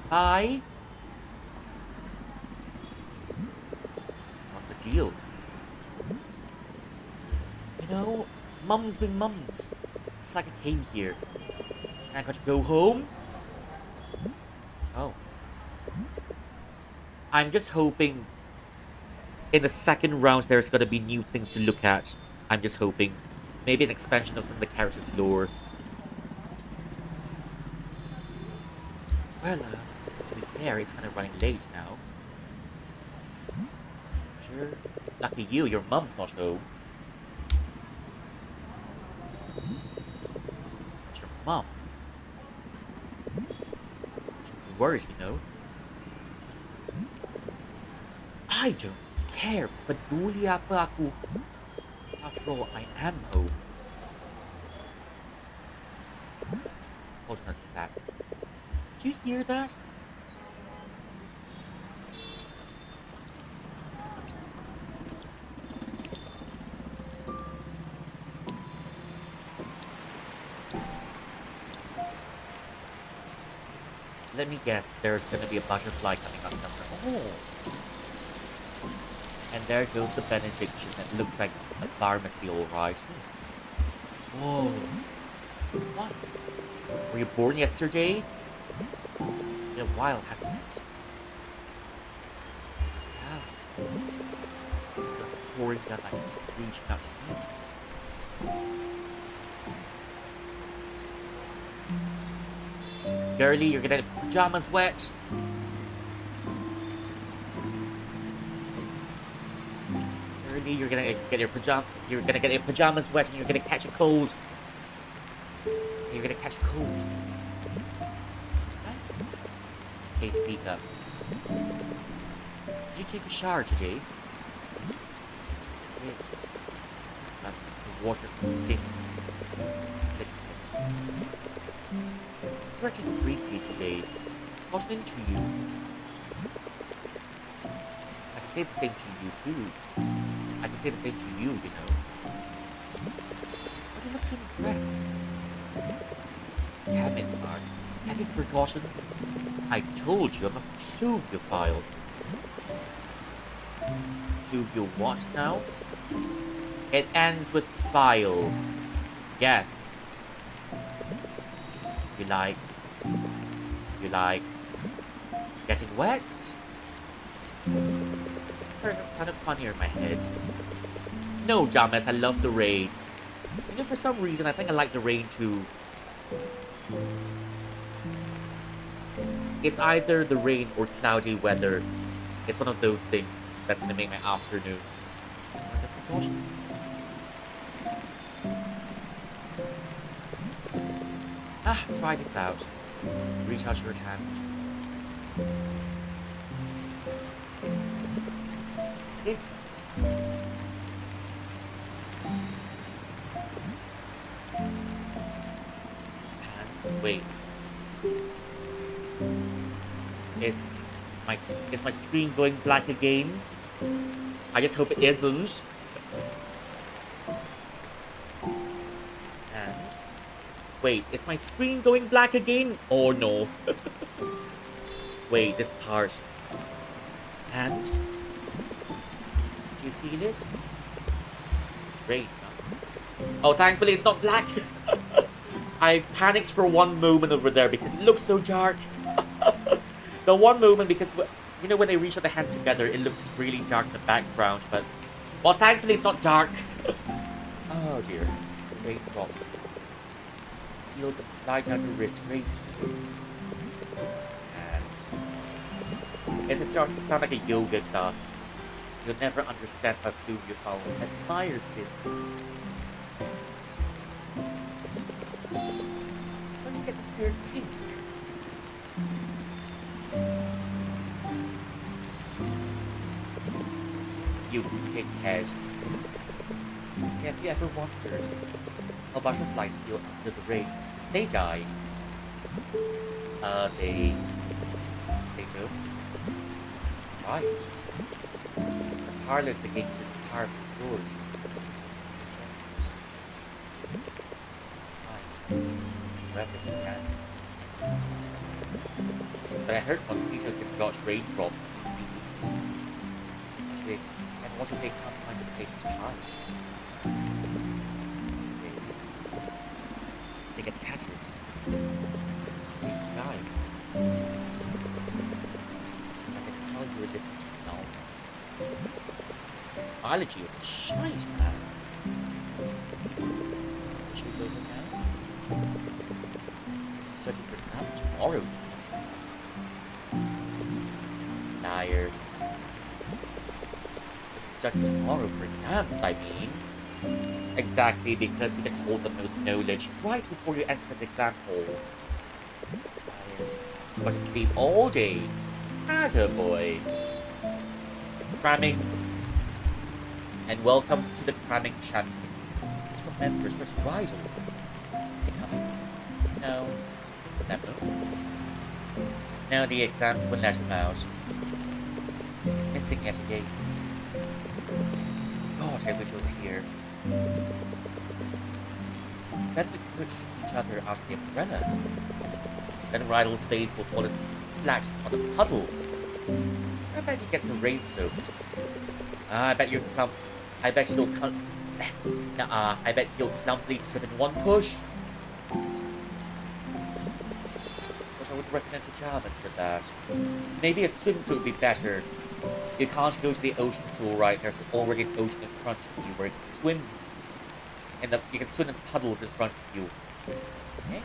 Bye. What's the deal? You know, mums being mums. Just like I came here. And I got to go home? Oh. I'm just hoping in the second round there's gonna be new things to look at. I'm just hoping. Maybe an expansion of some of the characters' lore. Well, to be fair, it's kind of running late now. Sure. Lucky you, your mum's not home. It's your mum. She's worried, you know. I don't care, but duli apa aku. After all, I am home. Hold on a sec. Do you hear that? Let me guess, there's gonna be a butterfly coming up somewhere. Oh! And there goes the benediction that looks like a pharmacy, alright. Whoa. What? Were you born yesterday? Been a while, hasn't it? Yeah. It's pouring down like it's reaching out to me. Girlie, you're gonna get pajamas wet. me you're gonna get your pajamas wet and you're gonna catch a cold. You're gonna catch a cold. Right? Okay, speak up. Did you take a shower today? I did. The water stinks. I'm sick of it. You're acting freaky today. What's gotten into you? I can say the same to you too. I can say the same to you, you know. Why do you look so impressed? Damn it, Mark. Have you forgotten? I told you I'm a pluviophile. Pluvio what now? It ends with file. Yes. You like getting wet? Sorry, that sounded funnier in my head. No, dumbass, I love the rain. You know, for some reason, I think I like the rain too. It's either the rain or cloudy weather. It's one of those things that's gonna make my afternoon. Was it forgotten? Try this out. Reach out your hand. This. And wait. Is my screen going black again? I just hope it isn't. And wait, is my screen going black again? Oh no. Wait, this part. And do you feel it? It's great, huh? Oh, thankfully it's not black. I panicked for one moment over there because it looks so dark. The one moment because, you know, when they reach out the hand together, it looks really dark in the background, but, well, thankfully it's not dark. Oh dear. Raindrops. Feel them slide down your wrist gracefully. And if it starts to sound like a yoga class, you'll never understand how pluviophile admires this. It's trying to get the spirit kink. You dickhead. Say, have you ever wondered how butterflies feel under the rain? They die. They don't. Right. They're powerless against this powerful force. Just right. Wherever you can. But I heard mosquitoes can dodge raindrops easy. Actually, and what if they can't find a place to hide? They get tattered. They die. I can tell you this much is all. Biology is a shite, man. So should we go in now? To study for exams tomorrow. Liar. Study tomorrow for exams, I mean. Exactly, because you can hold the most knowledge right before you enter the exam hall. But to sleep all day. Attaboy. Cramming. And welcome to the cramming champion. Just remember, where's Rizal? Is it coming? No. Is it never? No, the exams won't let him out. He's missing yet again. Gosh, I wish I was here. Then we push each other out of the umbrella. Then Rydell's face will fall flat on a puddle. I bet he gets the rain soaked. I bet you'll I bet you'll clumsily trip in one push. But I would recommend pajamas for that. Maybe a swimsuit would be better. You can't go to the ocean, so alright, there's already an ocean in front of you where you can swim. You can swim in puddles in front of you. Okay?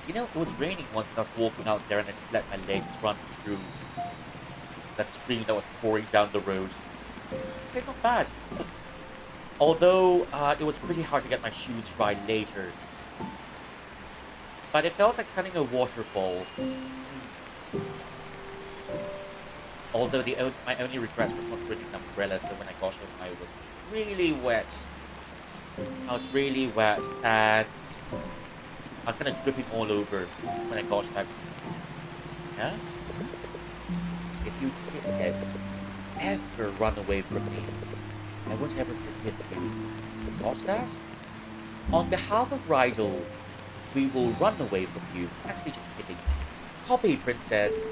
You know, it was raining once and I was walking out there and I just let my legs run through the stream that was pouring down the road. I'd say not bad. Although it was pretty hard to get my shoes dry later. But it felt like standing a waterfall. Although my only regret was not bringing an umbrella, so when I got home I was really wet. I was really wet and I was kind of dripping all over when I got back. Yeah? If you dickheads ever run away from me, I won't ever forgive you. Got that? On behalf of Rydell, we will run away from you. Actually, just kidding. Copy, princess.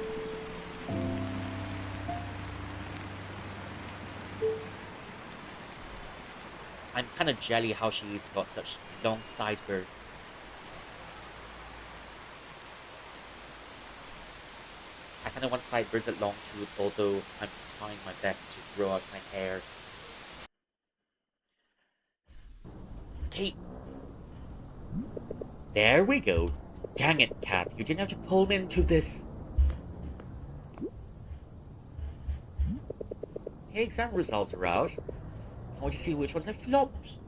I'm kind of jelly how she's got such long sideburns. I kind of want sideburns at long too, although I'm trying my best to grow out my hair. Okay. There we go. Dang it, Cat. You didn't have to pull me into this. Hey, exam results are out. I want to see which ones I flopped.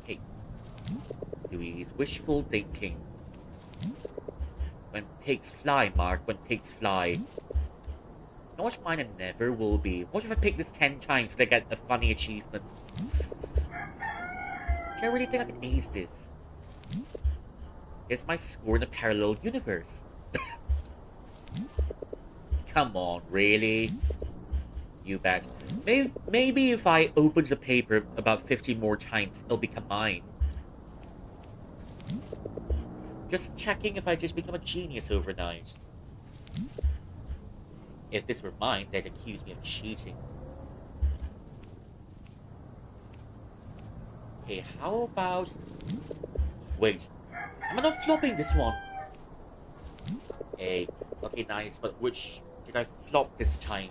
Okay. Louise, wishful thinking. When pigs fly, Mark, when pigs fly. Not mine and never will be. What if I pick this 10 times so I get a funny achievement? Do I really think I can ace this? It's my score in a parallel universe. Come on, really? You bet. Maybe if I open the paper about 50 more times, it'll become mine. Just checking if I just become a genius overnight. If this were mine, they'd accuse me of cheating. Okay, how about... Wait, am I not flopping this one? Hey, okay, nice, but which did I flop this time?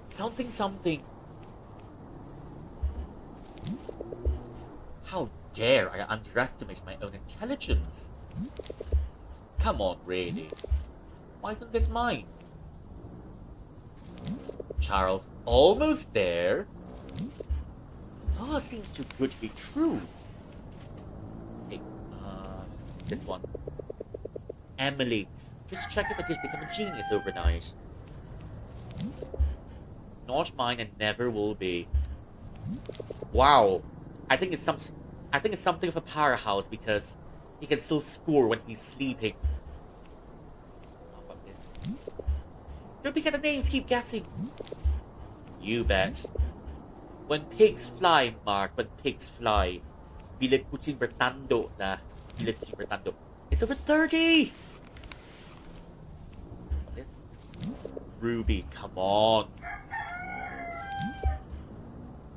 Something. How dare I underestimate my own intelligence? Come on, really? Why isn't this mine? Charles, almost there. Oh, seems too good to be true. Hey, this one. Emily, just check if I just become a genius overnight. Not mine and never will be. Wow, I think it's something of a powerhouse because he can still score when he's sleeping. How about this? Don't pick at the names, keep guessing. You bet. When pigs fly, Mark, when pigs fly. Bilang kucing bertanduk lah. Bilang kucing bertanduk. It's over 30! What is? Ruby, come on.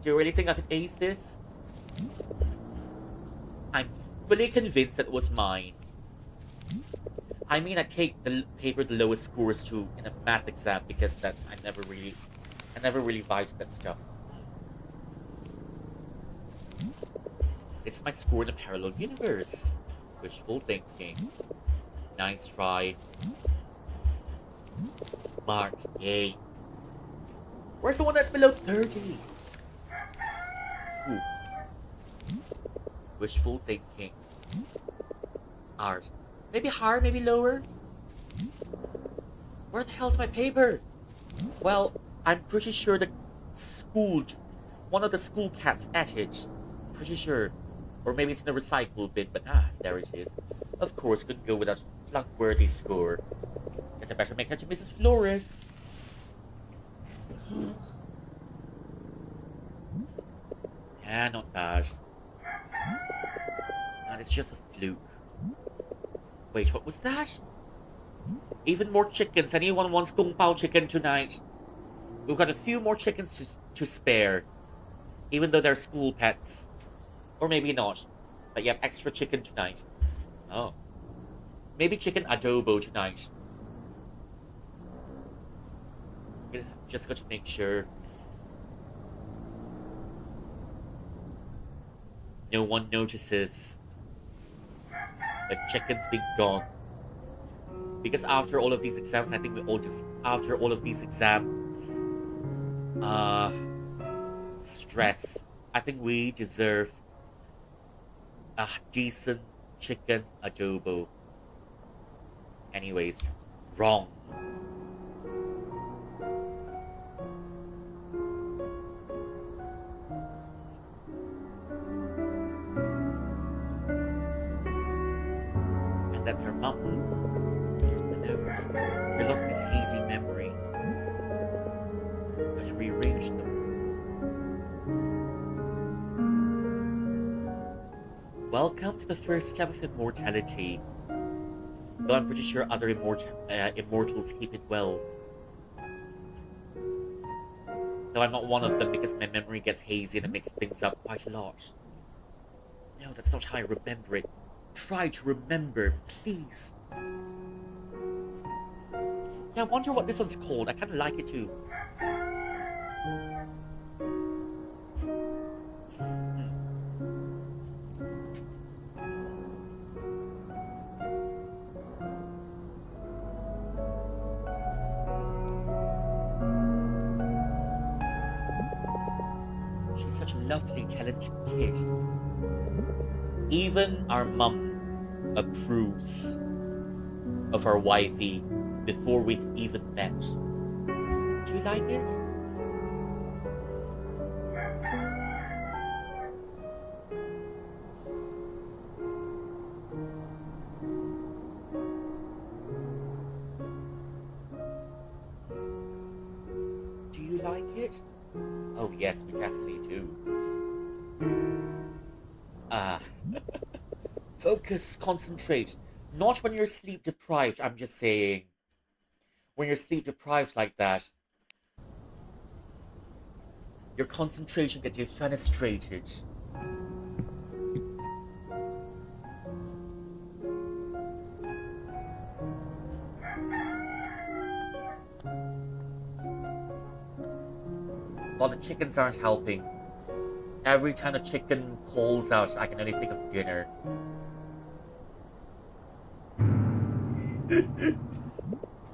Do you really think I can ace this? I'm fully convinced that it was mine. I mean, I take the paper the lowest scores to in a math exam because that I never really vibed that stuff. It's my score in a parallel universe. Wishful thinking. Nice try. Mark, yay. Where's the one that's below 30? Ooh. Wishful thinking. Art. Maybe higher, maybe lower? Where the hell's my paper? Well, I'm pretty sure one of the school cats ate it. Pretty sure. Or maybe it's in the recycle bin, but there it is. Of course, couldn't go without flunk-worthy score. Guess I better make her to Mrs. Flores. Yeah, not bad. And it's just a fluke. Wait, what was that? Even more chickens. Anyone wants kung pao chicken tonight? We've got a few more chickens to spare. Even though they're school pets. Or maybe not. But you have extra chicken tonight. Oh. Maybe chicken adobo tonight. Just got to make sure. No one notices the chicken's been gone. Because after all of these exams, I think we all just, after all of these exams, Uh, stress. I think we deserve a decent chicken adobo. Anyways, wrong. And that's her mum. The notes. They lost this hazy memory. Let's rearrange them. Welcome to the first step of immortality. Though I'm pretty sure other immortals keep it well. Though I'm not one of them because my memory gets hazy and it makes things up quite a lot. No, that's not how I remember it. Try to remember, please. Yeah, I wonder what this one's called. I kind of like it too. She's such a lovely, talented kid. Even our mum approves of our wifey before we've even met. Do you like it? Do you like it? Oh yes, we definitely do. Ah. Focus, concentrate. Not when you're sleep deprived, I'm just saying. When you're sleep deprived like that, your concentration gets defenestrated. While the chickens aren't helping. Every time a chicken calls out, I can only think of dinner.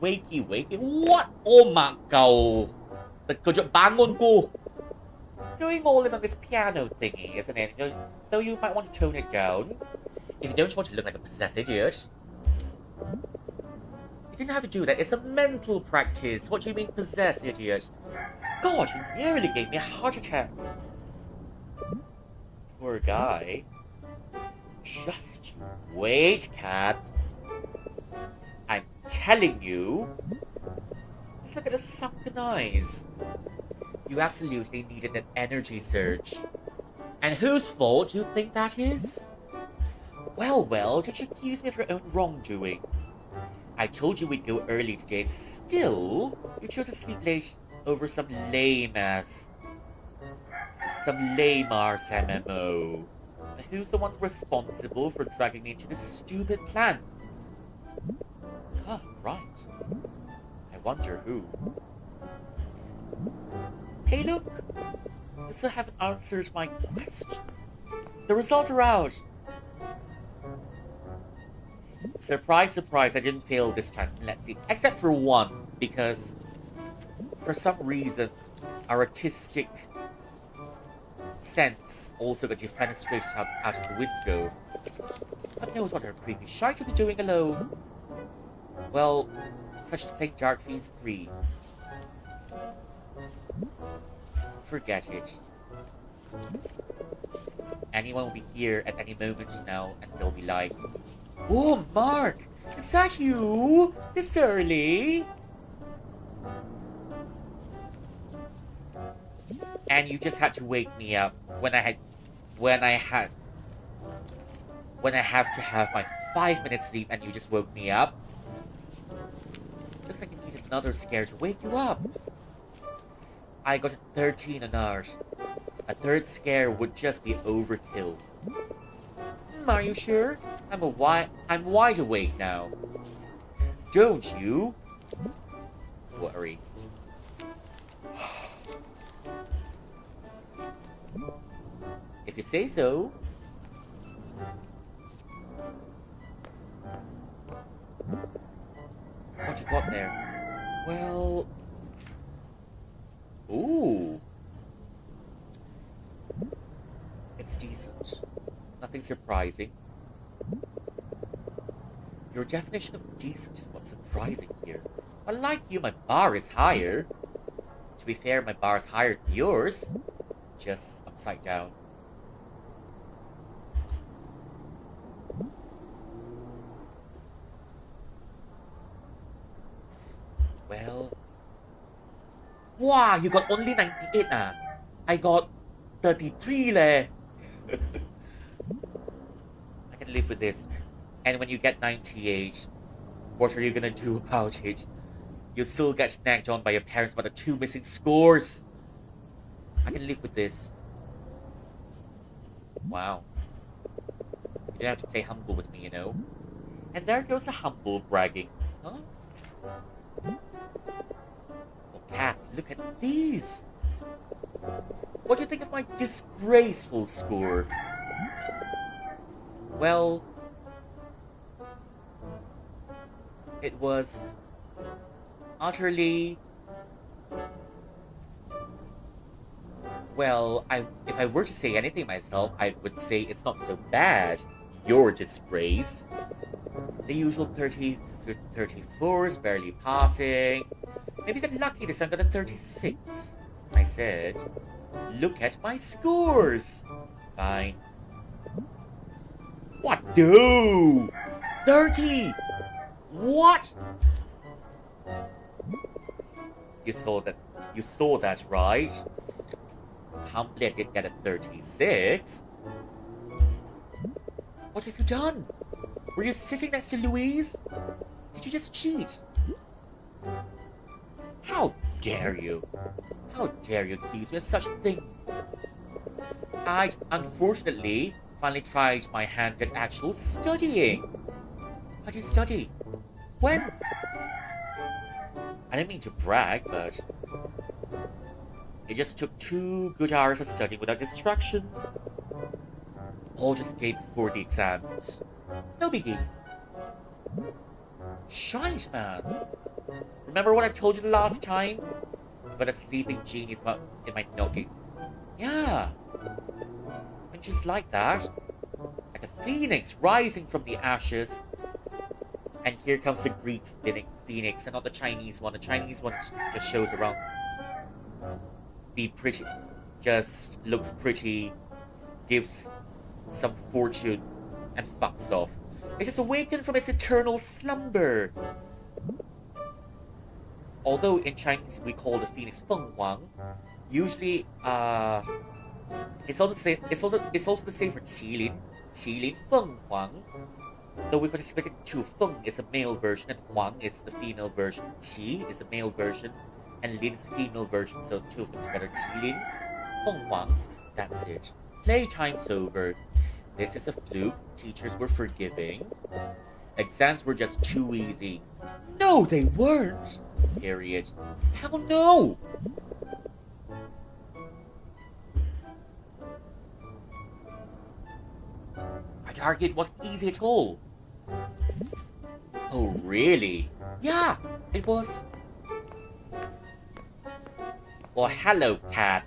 Wakey, wakey. What? Oh my god. Kejut bangun ko. Going all in on this piano thingy, isn't it? Though you might want to tone it down. If you don't want to look like a possessed idiot. You didn't have to do that. It's a mental practice. What do you mean possessed idiot? God, you nearly gave me a heart attack. Poor guy. Just wait, cat. I'm telling you. Just look at the sunken eyes. You absolutely needed an energy surge. And whose fault do you think that is? Well, don't you accuse me of your own wrongdoing. I told you we'd go early today and still you chose to sleep late over some lame-ass MMO. Who's the one responsible for dragging me into this stupid plan? Ah, right. I wonder who. Hey look! I still haven't answered my question. The results are out! Surprise, surprise, I didn't fail this time. Let's see. Except for one, because for some reason, our artistic sense also got defenestrated out of the window. God knows what our creepy shite will be doing alone. Well, such as playing Dark Fiends 3. Forget it. Anyone will be here at any moment now, and they'll be like, "Oh, Mark! Is that you? This early?" And you just had to wake me up when I have to have my 5-minute sleep, and you just woke me up. Looks like you need another scare to wake you up. I got a 13 on ours. A third scare would just be overkill. Are you sure? I'm wide awake now. Don't you worry. If you say so. What you got there? Well... Ooh. decent. Nothing surprising. Your definition of decent is what's surprising here. Unlike you, my bar is higher. To be fair, my bar is higher than yours. Just upside down. Well... Wow, you got only 98 ah. I got 33 leh. I can live with this. And when you get 98, what are you gonna do about it? You still get snagged on by your parents by the 2 missing scores. I can live with this. Wow. You don't have to play humble with me, you know? And there goes the humble bragging. Huh? Oh, Cat, look at these! What do you think of my disgraceful score? Well... it was... utterly... well, if I were to say anything myself, I would say it's not so bad. Your disgrace. The usual 30, 34s, barely passing. Maybe get lucky this time, got a 36. I said, look at my scores. Fine. What? No! 30! What? You saw that, right? Humbly, I did get a 36. What have you done? Were you sitting next to Louise? Did you just cheat? How dare you? How dare you accuse me of such a thing? I, unfortunately, finally tried my hand at actual studying. How do you study? When? I didn't mean to brag, but... it just took 2 good hours of studying without distraction. All just the day before the exams. No biggie. Shite, man. Remember what I told you the last time? About a sleeping genius in my noggin? Yeah. And just like that, like a phoenix rising from the ashes. And here comes the Greek phoenix, and not the Chinese one. The Chinese one just shows around. Be pretty. Just looks pretty. Gives some fortune. And fucks off. It's just awakened from its eternal slumber. Although in Chinese we call the phoenix Feng Huang, usually it's also the same for Qilin Feng Huang. Though we could split it into Feng is a male version and Huang is the female version. Qi is the male version and Lin is the female version, so 2 of them together. Qilin Feng Huang. That's it. Playtime's over. This is a fluke. Teachers were forgiving. Exams were just too easy. No, they weren't! Period. Hell no! I'd argue it wasn't easy at all. Oh, really? Yeah, it was. Well, hello, Cat.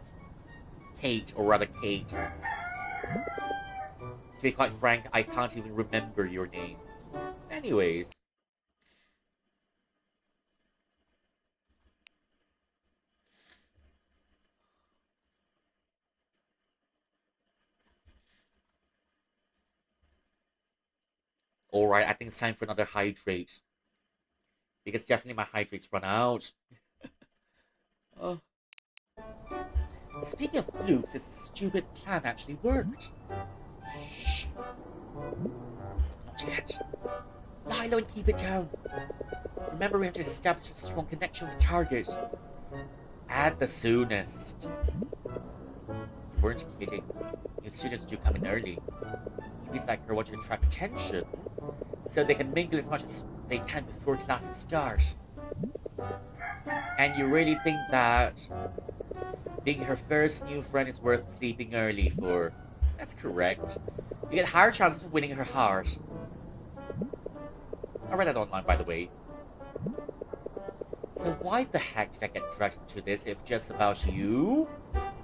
Kate, or rather Kate. To be quite frank, I can't even remember your name. Anyways. Alright, I think it's time for another hydrate. Because definitely my hydrates run out. Oh. Speaking of flukes, this stupid plan actually worked. Shh. Not yet. Lie low and keep it down. Remember, we have to establish a strong connection with the target. At the soonest. You weren't kidding. New students do come in early. Newbies like her want to attract attention, so they can mingle as much as they can before classes start. And you really think that being her first new friend is worth sleeping early for? That's correct. You get higher chances of winning her heart. I read that online, by the way. So why the heck did I get dragged into this if just about you?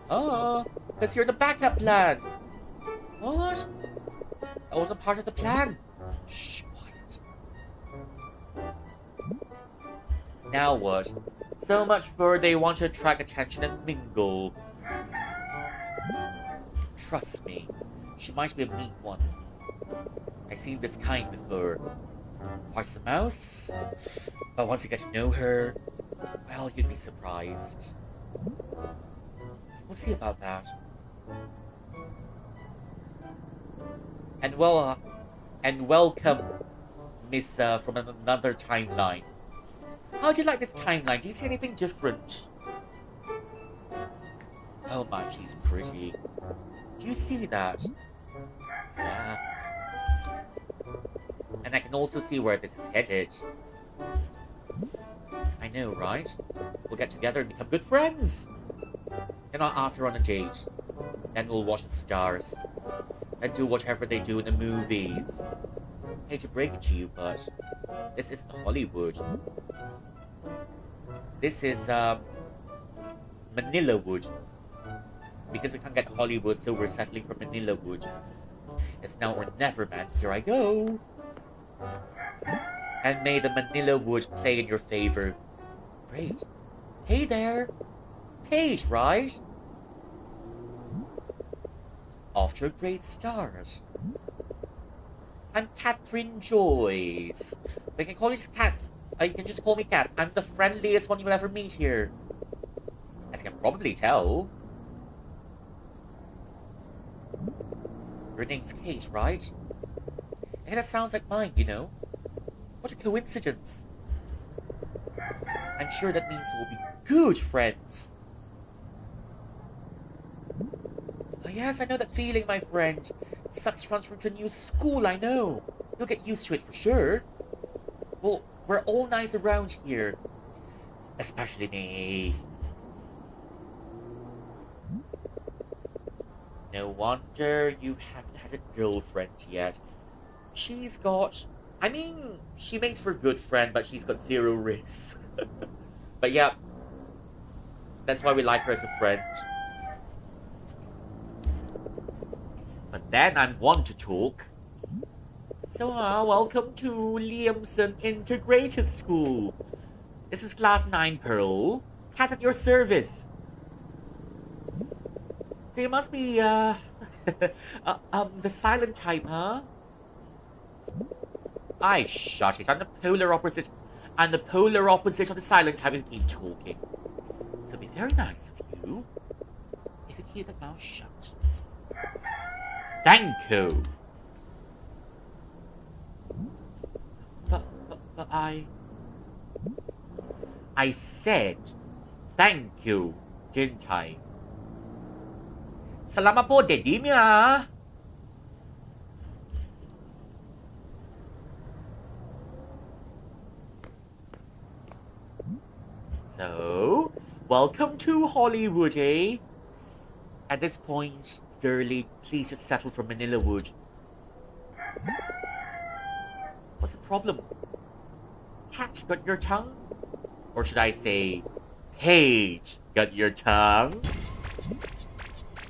Oh, because you're the backup plan. What? That wasn't part of the plan. Shh, quiet. Now what? So much for they want to attract attention and mingle. Trust me, she might be a mean one. I've seen this kind before. Quite a mouse. But once you get to know her, well, you'd be surprised. We'll see about that. And well, and welcome, Miss from another timeline. How do you like this timeline? Do you see anything different? Oh my, she's pretty. Do you see that? Yeah. And I can also see where this is headed. I know, right? We'll get together and become good friends. Then I'll ask her on a date. Then we'll watch the stars. Then do whatever they do in the movies. I hate to break it to you, but this isn't Hollywood. This is, Manila Wood. Because we can't get Hollywood, so we're settling for Manila Wood. It's now or never, man. Here I go. And may the Manila Wood play in your favor. Great. Hey there. Paige, right? Off to a great start. I'm Catherine Joyce. They can call you Cat. You can just call me Cat. I'm the friendliest one you'll ever meet here. As you can probably tell. Your name's Kate, right? Hey, that sounds like mine, you know. What a coincidence. I'm sure that means we'll be good friends. Oh yes, I know that feeling, my friend. Sucks transferring to a new school, I know. You'll get used to it for sure. Well, we're all nice around here. Especially me. No wonder you haven't had a girlfriend yet. She's got... I mean, she makes for a good friend, but she's got zero risks. But yeah, that's why we like her as a friend. But then I'm one to talk. So, welcome to Liamson Integrated School. This is Class 9, Pearl. Cat at your service. So you must be, the silent type, huh? I shut it. I'm the polar opposite. I'm the polar opposite of the silent type and keep talking. So it'd be very nice of you if you keep that mouth shut. Thank you. But I said thank you, didn't I? Salamat po, Daddy Mia. So, welcome to Hollywood, eh? At this point, girlie, please just settle for Manila Wood. What's the problem? Cat, got your tongue? Or should I say, Paige, got your tongue?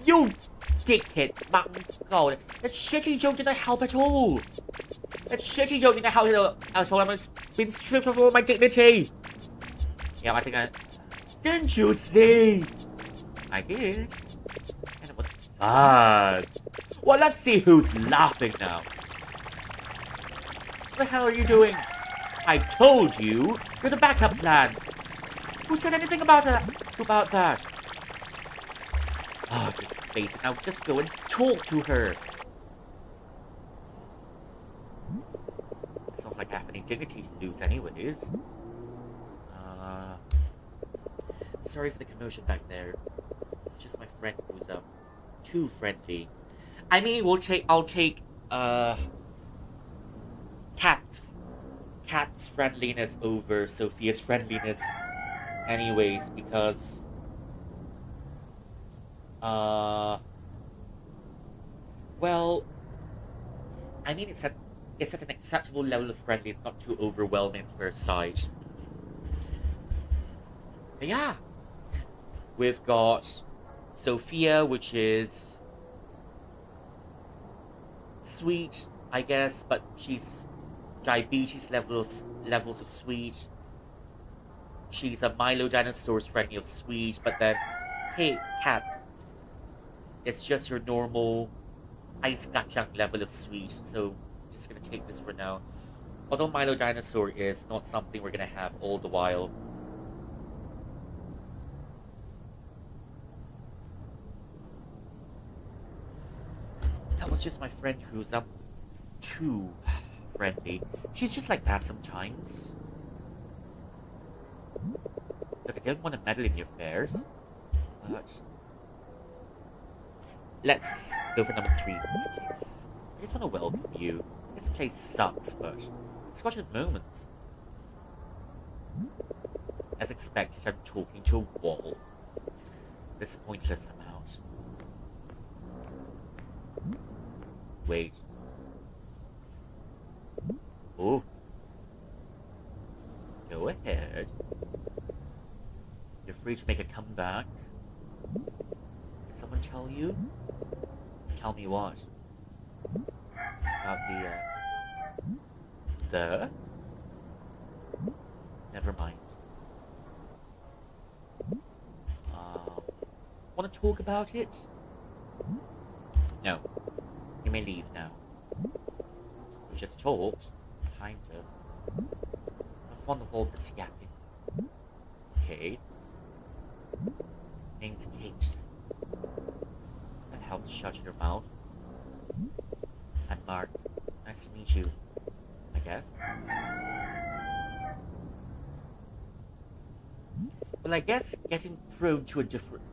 You dickhead! God, that shitty joke didn't help at all! That shitty joke didn't help at all. I've been stripped of all my dignity! Yeah, I think I... Didn't you see? I did. And it was fun. Well, let's see who's laughing now. What the hell are you doing? I told you, you're the backup plan. Who said anything about that? Oh, just face it now. Just go and talk to her. It's not like I have any dignity to lose anyways. Sorry for the commotion back there. Just my friend who's too friendly. I mean, I'll take Cat's friendliness over Sophia's friendliness anyways, because well, I mean, it's at an acceptable level of friendly. It's not too overwhelming at first sight. But yeah, we've got Sophia, which is sweet, I guess, but she's diabetes levels of sweet. She's a Milo dinosaur's friendly of sweet, but then, hey, cat, it's just your normal ice kacang level of sweet, so just gonna take this for now. Although Milo dinosaur is not something we're gonna have all the while. That was just my friend who's too friendly. She's just like that sometimes. Look, I don't want to meddle in your affairs, but let's go for number 3 in this case. I just want to welcome you. This place sucks, but it's got its moments. As expected, I'm talking to a wall. This is pointless, I'm out. Wait. Oh. Go ahead. You're free to make a comeback. Did someone tell you? Tell me what? About the... Never mind. Want to talk about it? No. You may leave now. We just talked. Kind of. I'm fond of all this yapping. Okay. Name's Kate. That helps shut your mouth. I'm Mark. Nice to meet you. I guess. Well, I guess getting thrown into a different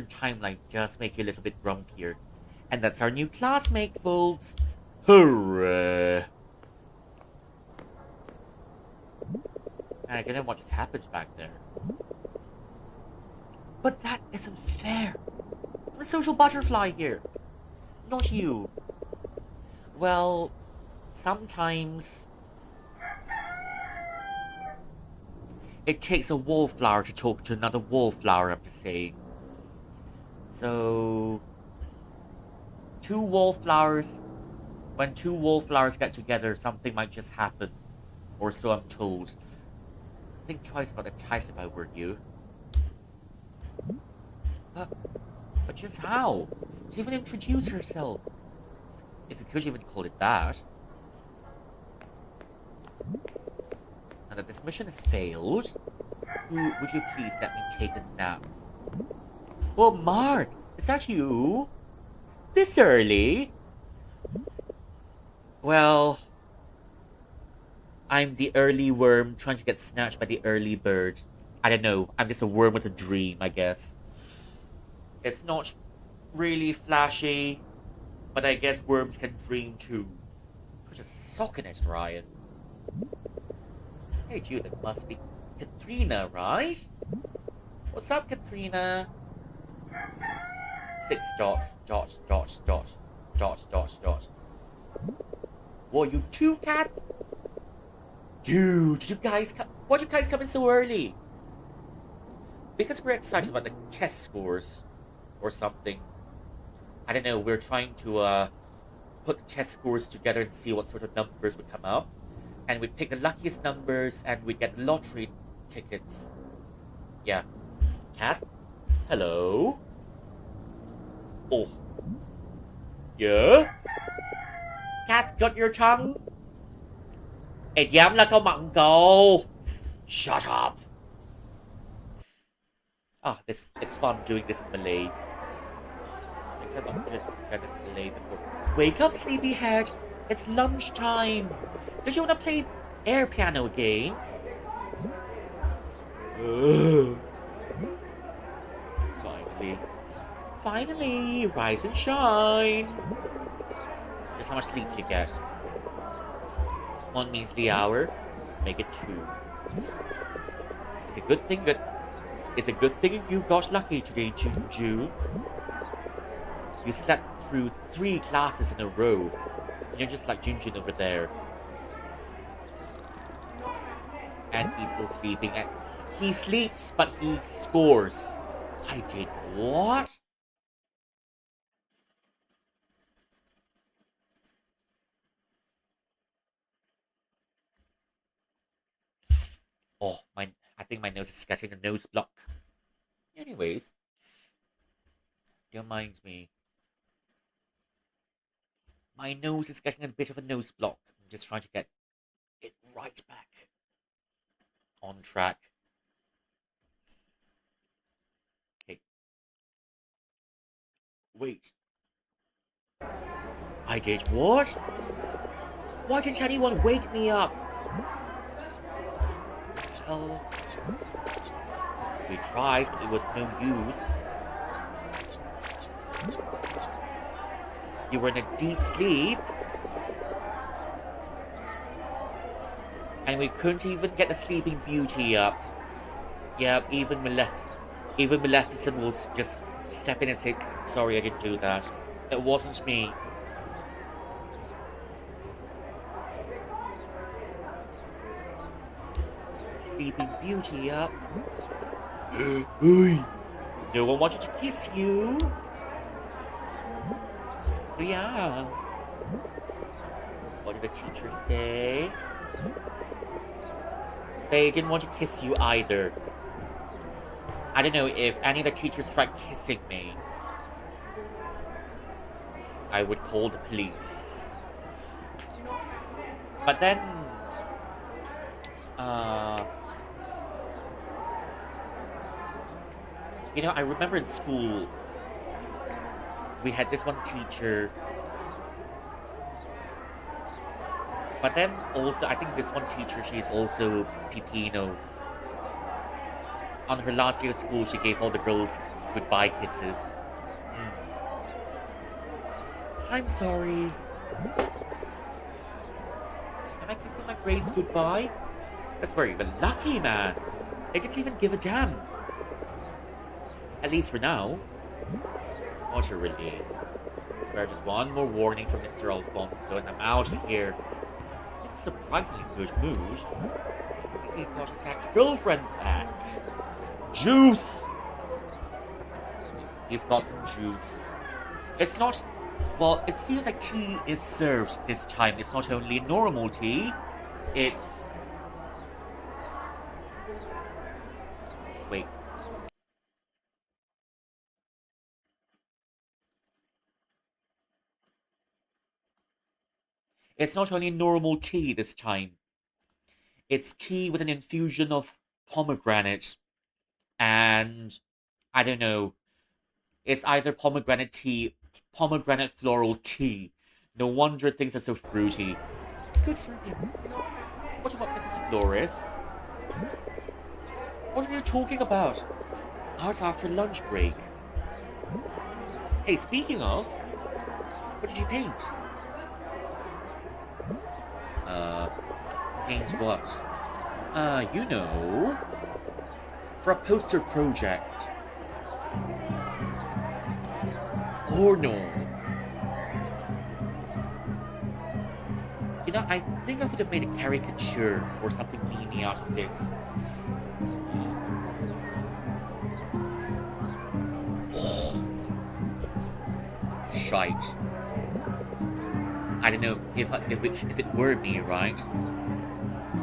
timeline does make you a little bit grumpier. And that's our new classmate, folks. Hooray! And I don't know what just happened back there. But that isn't fair. I'm a social butterfly here. Not you. Well, sometimes it takes a wallflower to talk to another wallflower, I'm just saying. So, when two wallflowers get together, something might just happen. Or so I'm told. Think twice about the title if I were you. But just how? She even introduce herself. If you could even call it that. Now that this mission has failed, would you please let me take a nap? Oh, Mark! Is that you? This early? Well, I'm the early worm trying to get snatched by the early bird. I don't know. I'm just a worm with a dream, I guess. It's not really flashy, but I guess worms can dream too. Put a sock in it, Ryan. Hey, Jude, it must be Katrina, right? What's up, Katrina? 6 dots, dot, dot, dot, dot, dot, dot. Whoa, you too, cat? Dude, why'd you guys come in so early? Because we're excited about the test scores or something. I don't know, we're trying to put the test scores together and see what sort of numbers would come up. And we'd pick the luckiest numbers and we'd get lottery tickets. Yeah. Cat? Hello? Oh. Yeah? Cat, got your tongue? Ê, dám là câu mặn cầu. Shut up. Ah, it's fun doing this in Malay. Except I've done this in Malay before. Wake up, sleepyhead. It's lunchtime. Don't you want to play air piano again? Finally, rise and shine. Just how much sleep did you get? 1 means the hour, make it 2. It's a good thing you got lucky today, June. You slept through 3 classes in a row. And you're just like Junjun over there. And he's still sleeping. And he sleeps, but he scores. I did what? Oh, I think my nose is getting a nose block. Anyways, don't mind me. My nose is getting a bit of a nose block. I'm just trying to get it right back on track. Okay. Wait. I did what? Why didn't anyone wake me up? Hell. We tried, but it was no use. You were in a deep sleep. And we couldn't even get the Sleeping Beauty up. Yeah, even Maleficent will just step in and say, sorry, I didn't do that. It wasn't me. Sleeping Beauty up. No one wanted to kiss you. So yeah. What did the teacher say? They didn't want to kiss you either. I don't know if any of the teachers tried kissing me. I would call the police. But then... you know, I remember in school, we had this one teacher. But then also, I think this one teacher, she's also Pipino. On her last day of school, she gave all the girls goodbye kisses. I'm sorry. Am I kissing my grades goodbye? That's very even lucky, man. They didn't even give a damn. At least for now. What a relief. I swear, just one more warning from Mr. Alfonso and I'm out of here. It's a surprisingly good mood. I see he got his ex-girlfriend back. Juice! You've got some juice. It's not... Well, it seems like tea is served this time. It's not only normal tea. It's... Wait. It's not only normal tea this time. It's tea with an infusion of pomegranate and, I don't know, it's either pomegranate tea, pomegranate floral tea. No wonder things are so fruity. Good for him. What about Mrs. Flores? What are you talking about? Ours after lunch break. Hey, speaking of, what did you paint? Paint what? You know, for a poster project. Or no. You know, I think I would have made a caricature or something meany out of this. Shite. I don't know if it were me, right?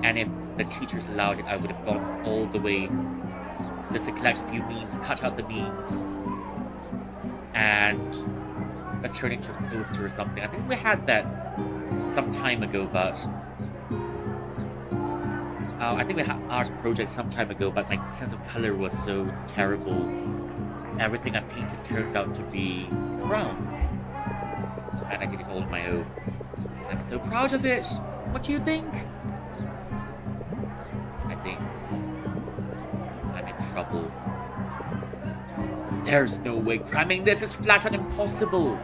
And if the teachers allowed it, I would have gone all the way just to collect a few memes, cut out the memes, and let's turn it into a poster or something. I think we had that some time ago, but I think we had art project some time ago, but my sense of color was so terrible. Everything I painted turned out to be brown, and I did it all on my own. I'm so proud of it. What do you think? I think I'm in trouble. There's no way cramming this is flat out impossible.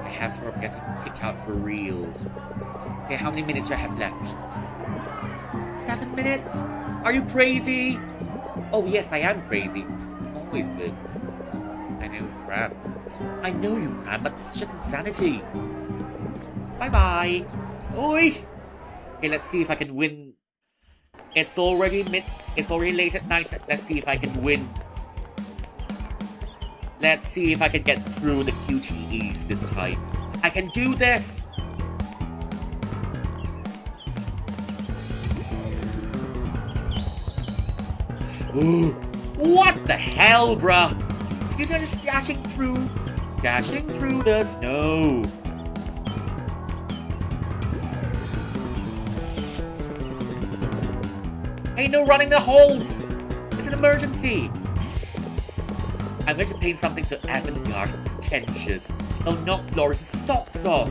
I have to start getting kicked out for real. Say, how many minutes do I have left? 7 minutes? Are you crazy? Oh yes, I am crazy. Always been. I know, cram. I know you cram, but it's just insanity. Bye-bye. Oi! Okay, let's see if I can win. It's already late at night. Let's see if I can win. Let's see if I can get through the QTEs this time. I can do this! What the hell, bruh? Excuse me, I'm just dashing through the snow. Ain't no running the holes. It's an emergency. I'm going to paint something so avant-garde and pretentious. It'll knock Floris' socks off.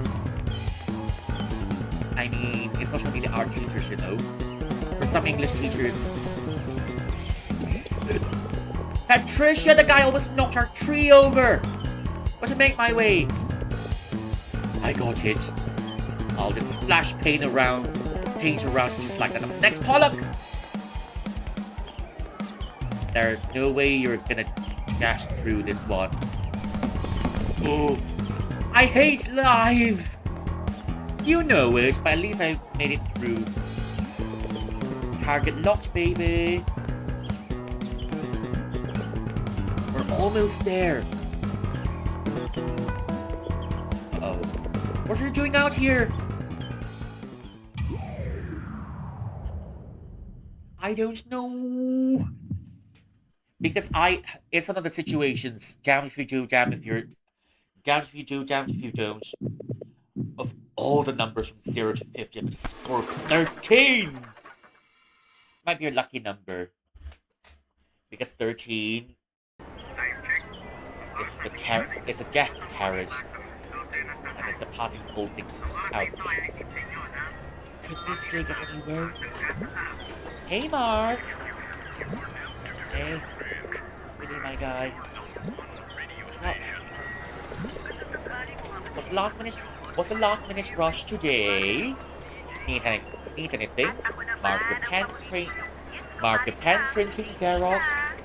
I mean, it's not really art teachers, you know. For some English teachers. Patricia, the guy almost knocked our tree over. Got to make my way. I got it. I'll just splash paint around just like that. Next, Pollock. There's no way you're gonna dash through this one. Oh, I hate live. You know it, but at least I made it through. Target locked, baby. We're almost there. Uh-oh. What are you doing out here? I don't know. Because it's one of the situations, damned if you do, damned if you're, damned if you do, damned if you don't. Of all the numbers from 0 to 50, I'm going to score 13! Might be your lucky number. Because 13 is a death carriage. And it's a passing whole things out. Could this day get any worse? Hey, Mark! Hey. Really, my guy. What's up? What's the last minute rush today? Need anything? Marker pen printing Xerox.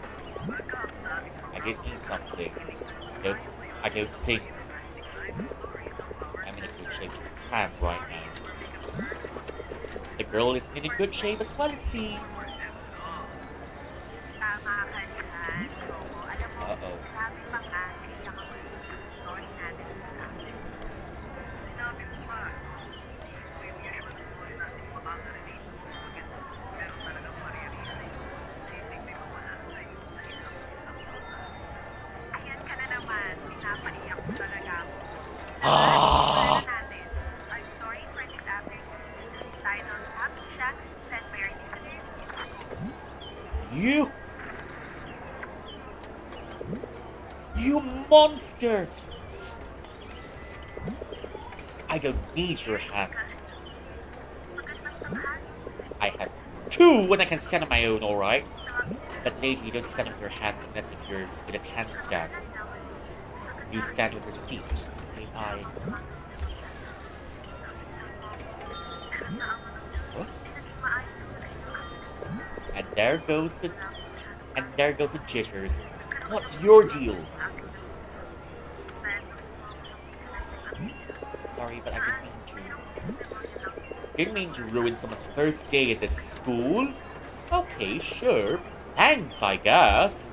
I did need something. I don't think I'm in a good shape to cram right now. The girl isn't in a good shape as well, it seems. Uh-oh. Ah! You monster! I don't need your hand. I have two when I can stand on my own, alright? But lady, you don't stand on your hands unless if you're in a handstand. You stand with your feet. I... What? And there goes the jitters. What's your deal? Sorry, but I didn't mean to ruin someone's first day at this school. Okay, sure. Thanks, I guess.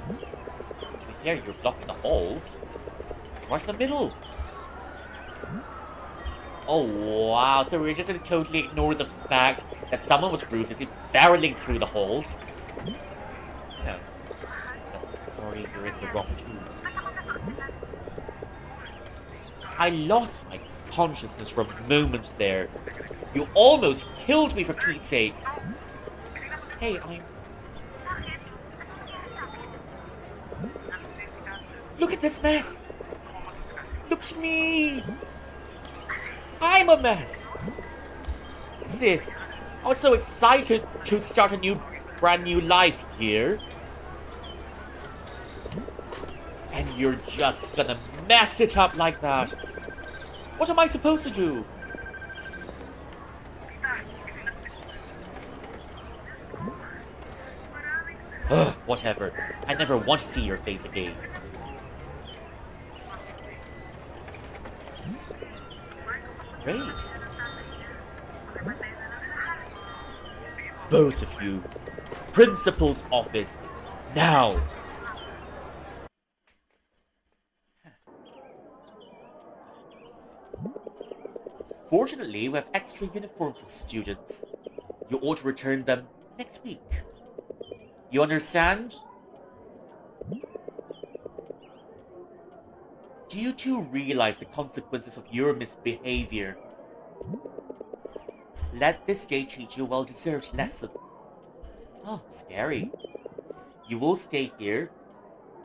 To be fair, you're blocking the halls. Right in the middle. Oh, wow. So we're just going to totally ignore the fact that someone was ruthlessly barreling through the halls. No. Sorry, you're in the wrong too. I lost my consciousness for a moment there. You almost killed me, for Pete's sake. Hey, Look at this mess. Look at me. I'm a mess. What's this? I was so excited to start a brand new life here. And you're just gonna mess it up like that. What am I supposed to do? Ugh, whatever. I never want to see your face again. Great. Both of you. Principal's office. Now. Fortunately, we have extra uniforms for students. You ought to return them next week. You understand? Do you two realize the consequences of your misbehavior? Let this day teach you a well-deserved lesson. Oh, scary. You will stay here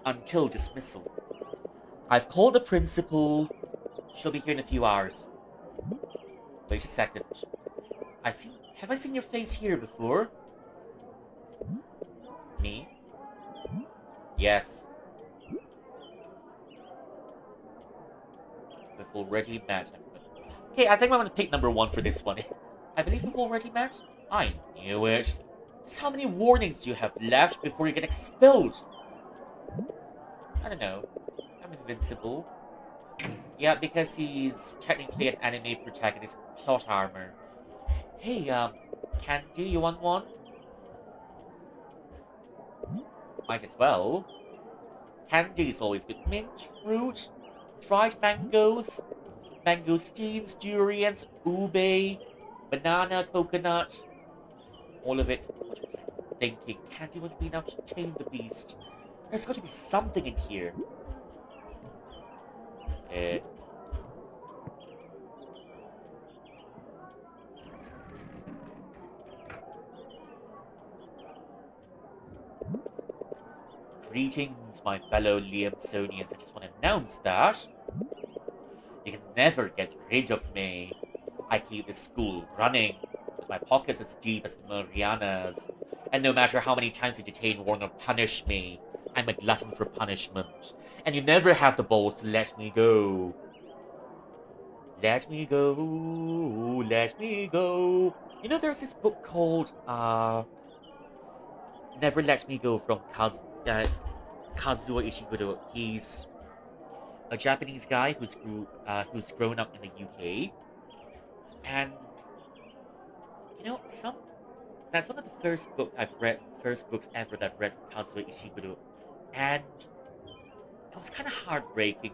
until dismissal. I've called the principal. She'll be here in a few hours. Wait a second. Have I seen your face here before? Me? Yes. We've already met. Okay, I think I'm gonna pick number 1 for this one. I believe we've already met? I knew it. Just how many warnings do you have left before you get expelled? I don't know. I'm invincible. Yeah, because he's technically an anime protagonist with plot armor. Hey, Candy, you want one? Might as well. Candy is always good. Mint, fruit, dried mangoes, mangosteens, durians, ube, banana, coconut. All of it. What was I thinking? Candy would be enough to tame the beast. There's got to be something in here. Greetings, my fellow Liamsonians. I just want to announce that you can never get rid of me. I keep this school running, with my pockets as deep as the Marianas. And no matter how many times you detain, warn, or punish me, I'm a glutton for punishment. And you never have the balls to let me go. Let me go, let me go. You know, there's this book called, Never Let Me Go from Kazuo Ishiguro. He's a Japanese guy who's grown up in the UK, and you know, that's one of the first books ever that I've read from Kazuo Ishiguro, and it was kind of heartbreaking.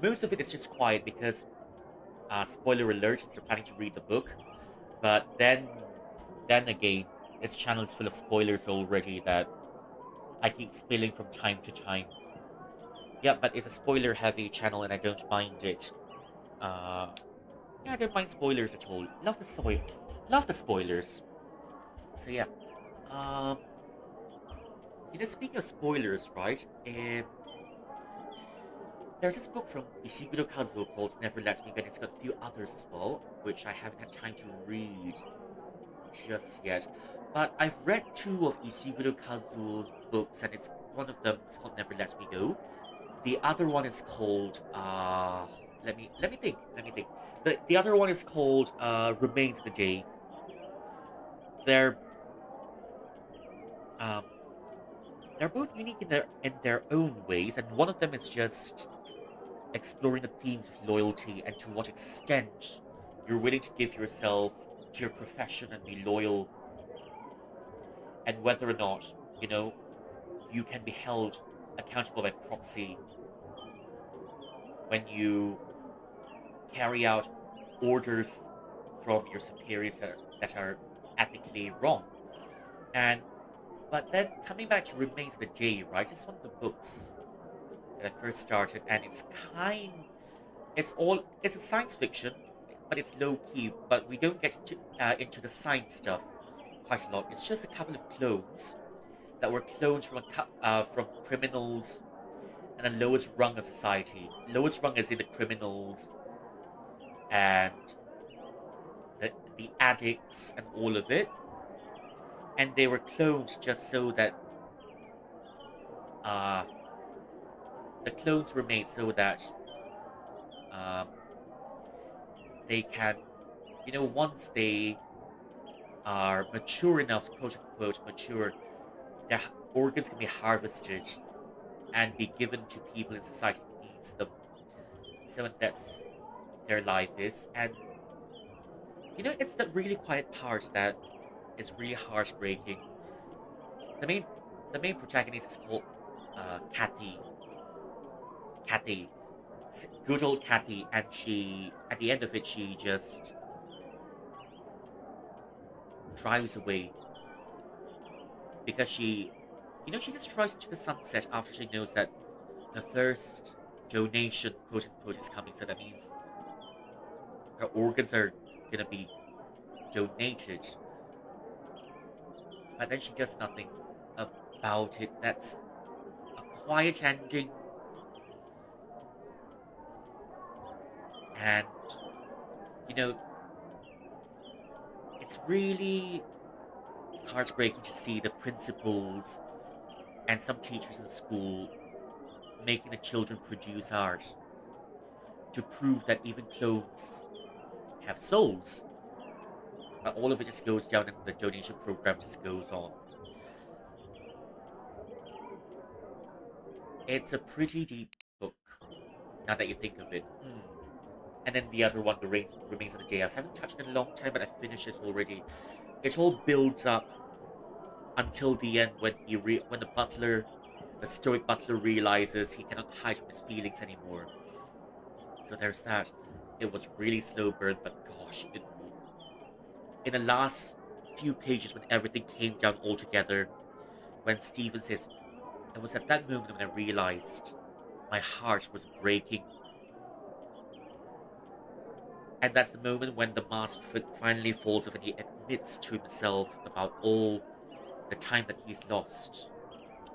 Most of it is just quiet because, spoiler alert if you're planning to read the book, but then again, this channel is full of spoilers already that I keep spilling from time to time. Yeah, but it's a spoiler-heavy channel, and I don't mind it. Yeah, I don't mind spoilers at all. Love the spoilers. So yeah, um, speaking of spoilers, right? There's this book from Ishiguro Kazuo called Never Let Me Go, and it's got a few others as well, which I haven't had time to read just yet. But I've read 2 of Ishiguro Kazuo's books, and one of them is called Never Let Me Go. The other one is called let me think. The other one is called Remains of the Day. They're um they're both unique in their own ways, and one of them is just exploring the themes of loyalty and to what extent you're willing to give yourself to your profession and be loyal, and whether or not, you know, you can be held accountable by proxy when you carry out orders from your superiors that are ethically wrong. And but then coming back to Remains of the Day, right? It's one of the books that I first started, and it's a science fiction, but it's low key. But we don't get into the science stuff quite a lot. It's just a couple of clones that were clones from criminals and the lowest rung of society. Lowest rung is in the criminals and the addicts and all of it. And they were cloned just so that uh, the clones were made so that um, they can, once they are mature enough, quote unquote mature, their organs can be harvested and be given to people in society who needs them. So that's their life is. And it's the really quiet part that is really heartbreaking. The main the main protagonist is called Kathy. Kathy. Good old Kathy, and she at the end of it she just drives away. because she just tries into the sunset after she knows that her first donation, quote unquote, is coming. So that means her organs are gonna be donated. But then she does nothing about it. That's a quiet ending. And, you know, it's really heartbreaking to see the principals and some teachers in the school making the children produce art to prove that even clothes have souls. But all of it just goes down and the donation program just goes on. It's a pretty deep book, now that you think of it. And then the other one, The Remains of the Day. I haven't touched it in a long time, but I finished it already. It all builds up until the end when the stoic butler, realizes he cannot hide from his feelings anymore. So there's that. It was really slow burn, but gosh, in the last few pages when everything came down all together, when Stephen says, it was at that moment when I realized my heart was breaking. And that's the moment when the mask finally falls off and he admits to himself about all the time that he's lost,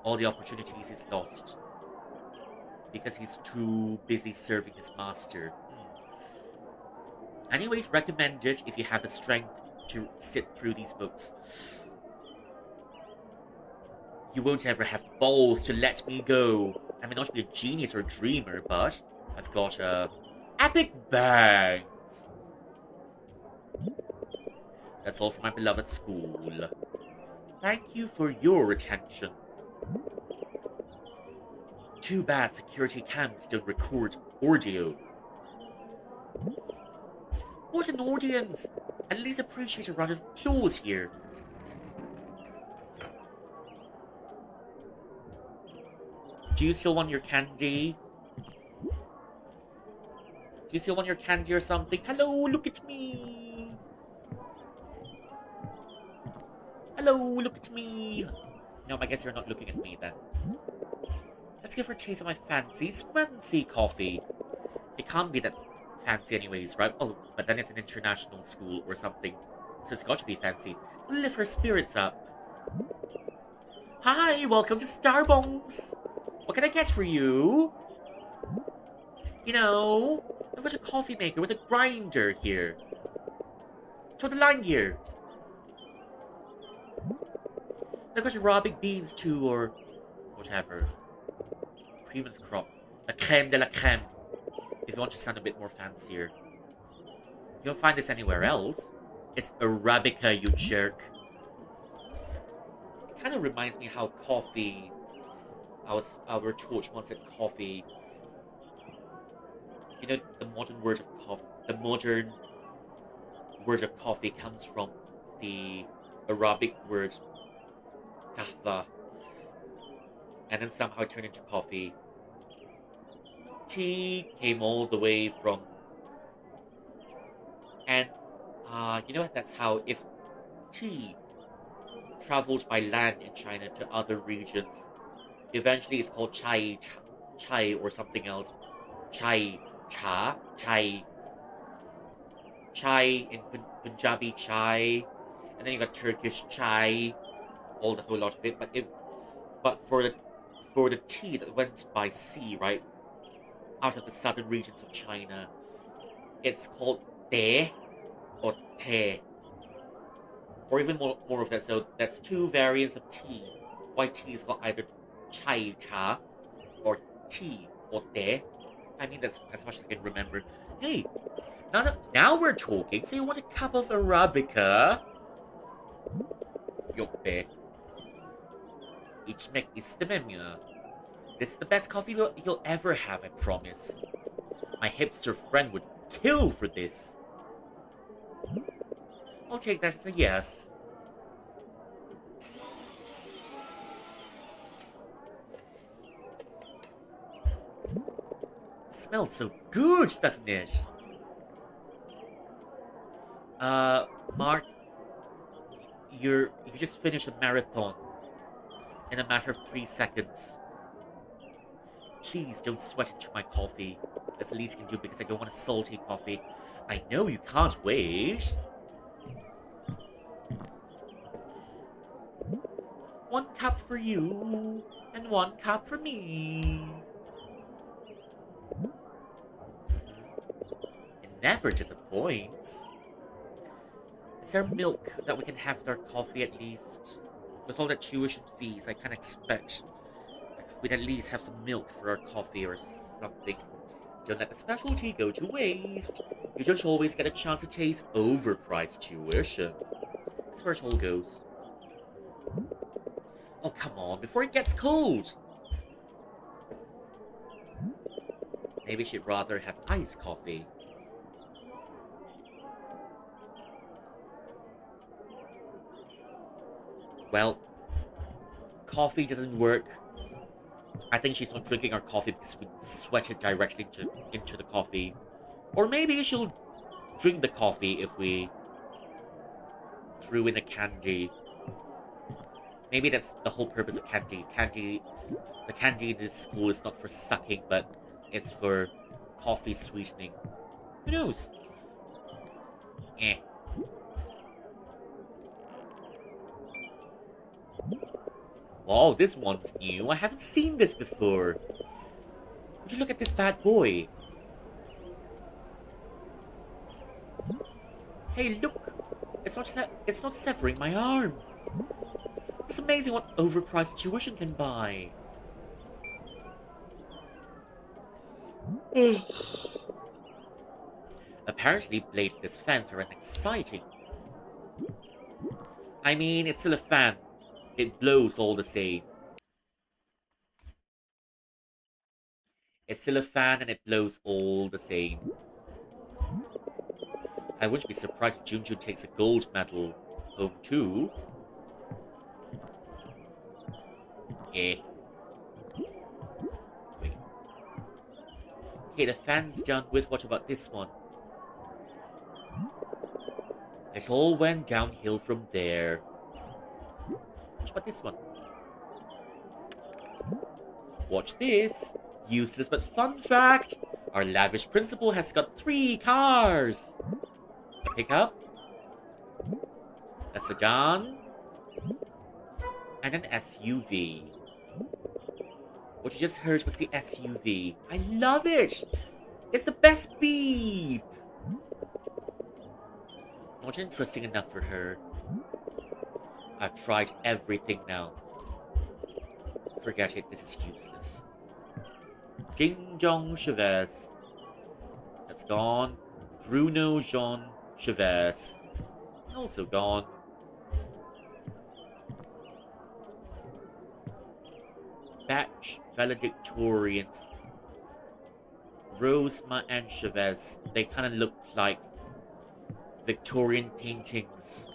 all the opportunities he's lost, because he's too busy serving his master. Anyways, recommend it if you have the strength to sit through these books. You won't ever have the balls to let me go. I may not be a genius or a dreamer, but I've got epic bangs. That's all from my beloved school. Thank you for your attention. Too bad security cams don't record audio. What an audience! At least appreciate a round of applause here. Do you still want your candy? Do you still want your candy or something? Hello, look at me! Hello, look at me! No, I guess you're not looking at me then. Let's give her a taste of my fancy, swancy coffee. It can't be that fancy anyways, right? Oh, but then it's an international school or something. So it's got to be fancy. Lift her spirits up. Hi, welcome to Starbucks. What can I get for you? You know, I've got a coffee maker with a grinder here. To the line here. I've got Arabic beans too, or whatever. Cream of the crop. La creme de la creme. If you want to sound a bit more fancier. You don't find this anywhere else. It's Arabica, you jerk. It kind of reminds me how coffee... I were taught once that coffee... You know, the modern word of coffee comes from the Arabic word kahva. And then somehow it turned into coffee. Tea came all the way from... And, you know what? That's how if tea travels by land in China to other regions, eventually it's called chai or something else. Chai in Punjabi chai, and then you got Turkish chai, all the whole lot of it. But for the tea that went by sea, right, out of the southern regions of China, it's called te or te, or even more of that. So that's two variants of tea. White tea is called either chai cha or tea or te. I mean, that's as much as I can remember. Hey, now we're talking. So you want a cup of Arabica? Yoppe. İçmek istemem. This is the best coffee you'll ever have, I promise. My hipster friend would kill for this. I'll take that as a yes. Smells so good, doesn't it? Mark, you just finished a marathon. in a matter of 3 seconds. Please don't sweat into my coffee. That's the least you can do because I don't want a salty coffee. I know you can't wait. One cup for you, and one cup for me. It never disappoints. Is there milk that we can have with our coffee at least? With all the tuition fees, I can't expect we'd at least have some milk for our coffee or something. Don't let the specialty go to waste. You don't always get a chance to taste overpriced tuition. That's where it all goes. Oh, come on, before it gets cold. Maybe she'd rather have iced coffee. Well, coffee doesn't work. I think she's not drinking our coffee because we sweat it directly into the coffee. Or maybe she'll drink the coffee if we threw in a candy. Maybe that's the whole purpose of candy. The candy in this school is not for sucking, but it's for coffee sweetening. Who knows? Eh. Oh, this one's new. I haven't seen this before. Would you look at this bad boy? Hey, look! It's not severing my arm. It's amazing what overpriced tuition can buy. Apparently, bladeless fans are exciting. I mean, it's still a fan. It blows all the same. It's still a fan and it blows all the same. I wouldn't be surprised if Junjun takes a gold medal home too. Eh. Wait. Okay, the fan's done with. What about this one? It all went downhill from there. What about this one? Watch this. Useless but fun fact. Our lavish principal has got 3 cars. A pickup. A sedan. And an SUV. What you just heard was the SUV. I love it! It's the best beep! Not interesting enough for her. I've tried everything now. Forget it, this is useless. Ding Dong Chavez. That's gone. Bruno Jean Chavez. Also gone. Batch valedictorians. Rosema and Chavez. They kind of look like Victorian paintings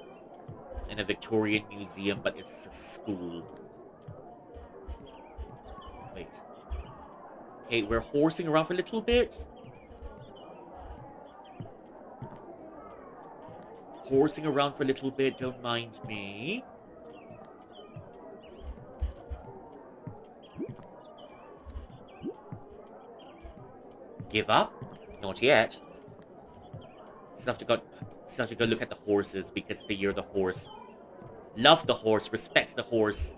in a Victorian museum, but it's a school. Wait. Okay, we're horsing around for a little bit. Horsing around for a little bit, don't mind me. Give up? Not yet. Still have to go look at the horses because it's the year of the horse. Love the horse, respect the horse.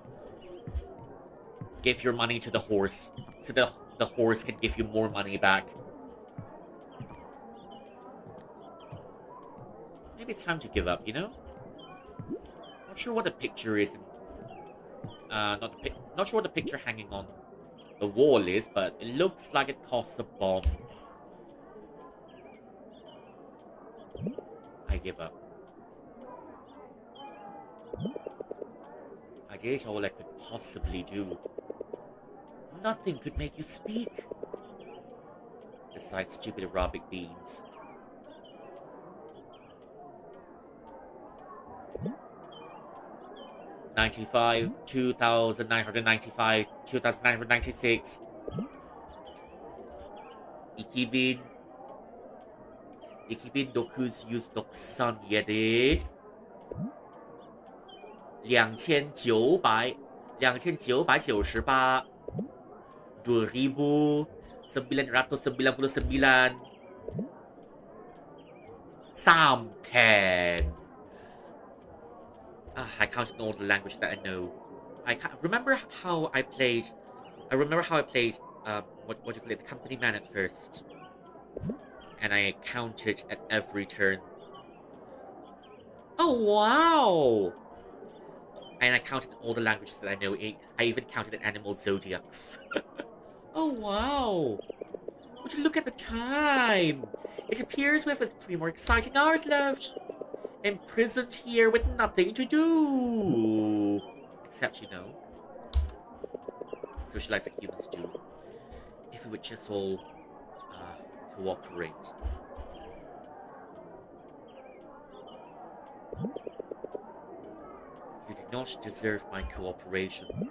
Give your money to the horse so the horse can give you more money back. Maybe it's time to give up, you know? Not sure what the picture is. Not sure what the picture hanging on the wall is, but it looks like it costs a bomb. I give up. I did all I could possibly do. Nothing could make you speak. Besides stupid aerobic beans. $95, 2,995, 2,996. Ikibin 963 2900 2998, 2999, 310. I counted all the languages that I know. Remember how I played. I remember how I played. What do you call it? The company man at first, and I counted at every turn. Oh wow! And I counted all the languages that I know. I even counted the animal zodiacs. Oh wow! Would you look at the time? It appears we have 3 more exciting hours left. Imprisoned here with nothing to do. Except, socialize like humans do. If we would just all cooperate. You do not deserve my cooperation.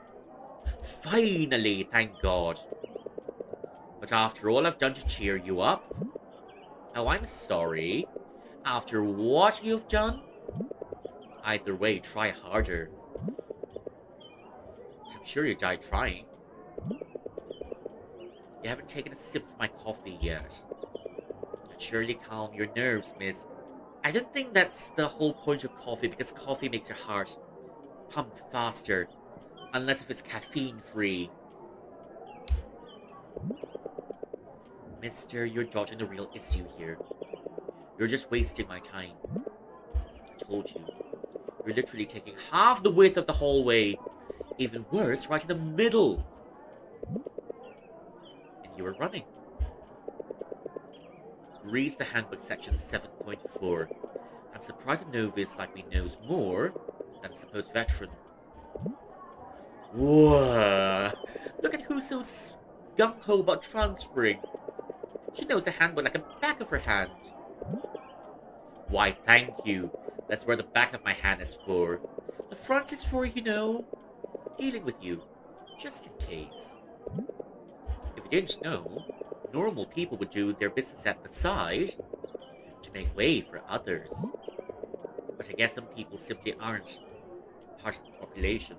Finally, thank God. But after all I've done to cheer you up, oh, I'm sorry. After what you've done, either way, try harder. But I'm sure you died trying. You haven't taken a sip of my coffee yet. I'd surely calm your nerves, miss. I don't think that's the whole point of coffee, because coffee makes your heart pump faster. Unless if it's caffeine-free. Mister, you're dodging the real issue here. You're just wasting my time. I told you. You're literally taking half the width of the hallway. Even worse, right in the middle. And you were running. Reads the handbook section 7.4. I'm surprised a novice like me knows more than a supposed veteran. Whoa! Look at who's so gung-ho about transferring. She knows the handbook like the back of her hand. Why, thank you. That's where the back of my hand is for. The front is for, dealing with you. Just in case. If you didn't know, normal people would do their business at the side to make way for others. But I guess some people simply aren't part of the population.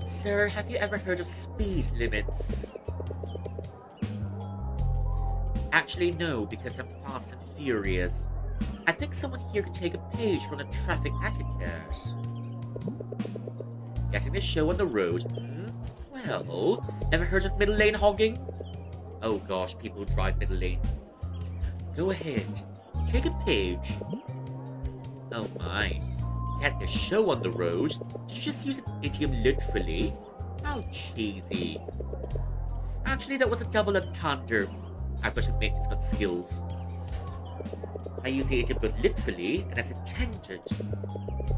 Sir, have you ever heard of speed limits? Actually, no, because I'm fast and furious. I think someone here could take a page from the traffic etiquette. Getting the show on the road? Well, ever heard of middle lane hogging? Oh gosh, people who drive middle lane. Go ahead, take a page. Oh my, get the show on the road? Did you just use an idiom literally? How cheesy. Actually, that was a double entendre. I've got to admit, it's got skills. I use the idiom both literally and as intended.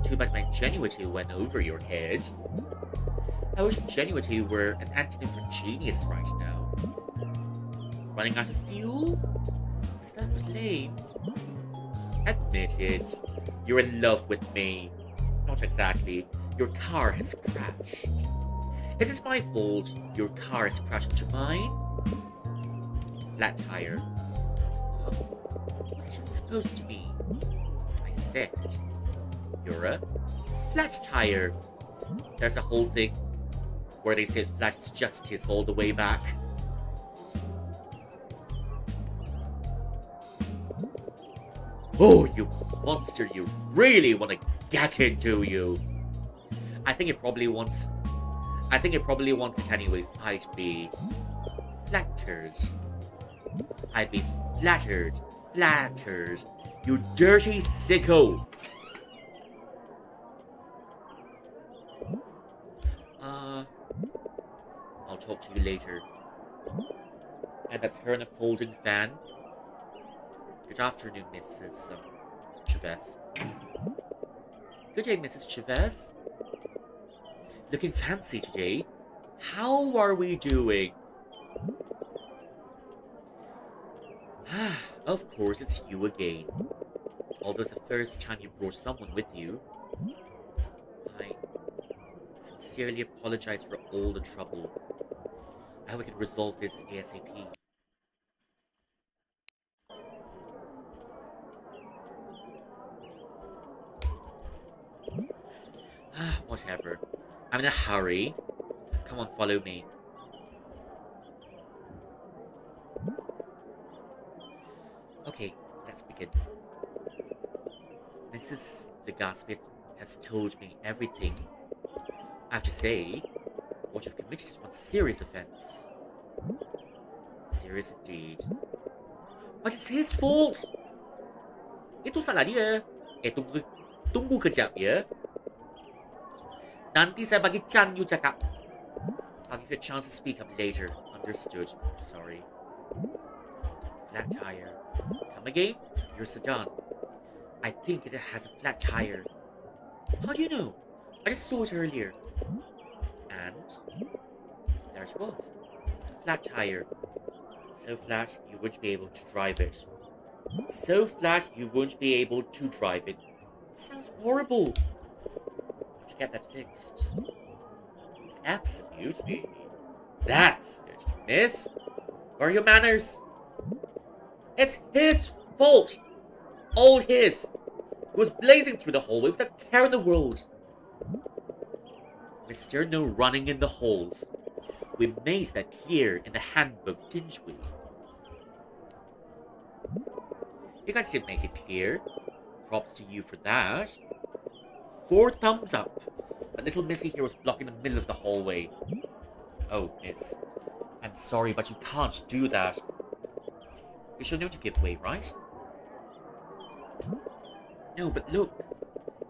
Too bad my ingenuity went over your head. I wish ingenuity were an antonym for genius right now. Running out of fuel? Because that was lame. Admit it. You're in love with me. Not exactly. Your car has crashed. Is it my fault your car has crashed into mine? Flat tire. What's it even supposed to be? I said, you're a flat tire. There's a whole thing where they said flat is justice all the way back. Oh, you monster, you really want to get it, do you? I think it probably wants it anyways. I'd be flattered. I'd be flattered. Flattered. You dirty sicko. I'll talk to you later. And that's her in a folding fan. Good afternoon, Mrs. Chavez. Good day, Mrs. Chavez. Looking fancy today. How are we doing? Of course, it's you again. Although it's the first time you brought someone with you. I sincerely apologize for all the trouble. I hope we can resolve this ASAP. Whatever. I'm in a hurry. Come on, follow me. Okay, let's begin. Mrs. Legaspi has told me everything I have to say. What you've committed is one serious offense. Serious indeed. But it's his fault. Itu salah dia. Tunggu kejap ya. Nanti saya bagi Chan you cakap. I'll give you a chance to speak up later. Understood. Sorry. Flat tire. Come again? Your sedan. I think it has a flat tire. How do you know? I just saw it earlier. And there it was. A flat tire. So flat you wouldn't be able to drive it. So flat you won't be able to drive it. It sounds horrible. Have to get that fixed. Absolutely. That's it, miss. Where are your manners? It's his fault. All his. He was blazing through the hallway with a care in the world. Mister, no running in the halls. We made that clear in the handbook, didn't we? You guys did make it clear. Props to you for that. 4 thumbs up. But little Missy here was blocking the middle of the hallway. Oh, miss. I'm sorry, but you can't do that. You should know to give way, right? No, but look.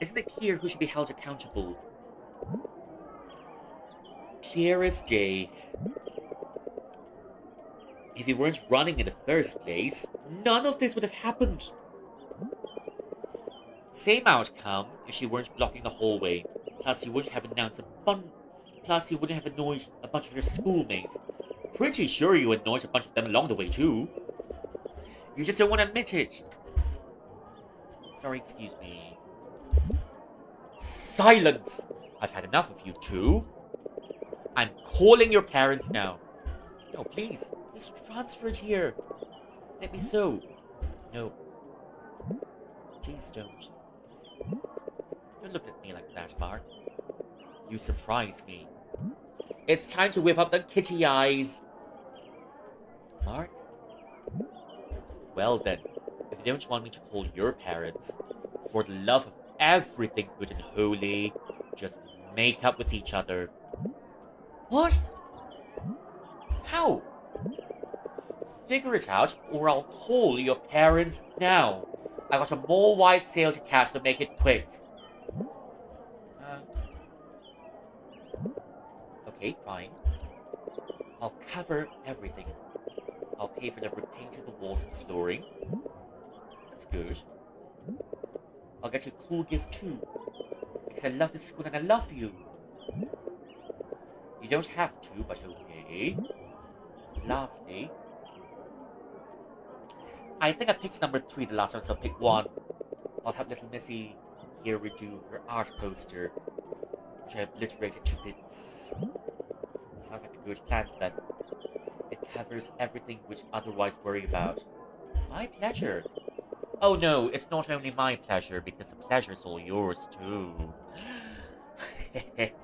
Isn't it clear who should be held accountable? Clear as day. If you weren't running in the first place, none of this would have happened. Same outcome if she weren't blocking the hallway. Plus, you wouldn't have announced Plus, you wouldn't have annoyed a bunch of your schoolmates. Pretty sure you annoyed a bunch of them along the way too. You just don't want to admit it. Sorry, excuse me. Silence! I've had enough of you two. I'm calling your parents now. No, please. Just transfer it here. Let me sew. No. Please don't. Don't look at me like that, Mark. You surprise me. It's time to whip up the kitty eyes. Mark? Well then, if you don't want me to call your parents, for the love of everything good and holy, just make up with each other. What? How? Figure it out, or I'll call your parents now. I got a more wide sail to catch, so make it quick. Okay, fine. I'll cover everything. I'll pay for the repaint of the walls and flooring. That's good. I'll get you a cool gift too. Because I love this school and I love you. You don't have to, but okay. Lastly, I think I picked number 3 the last time, so I'll pick 1. I'll have little Missy here redo her art poster, which I obliterated to bits. Sounds like a good plan then. It covers everything which otherwise worry about. My pleasure. Oh no, it's not only my pleasure, because the pleasure's all yours too.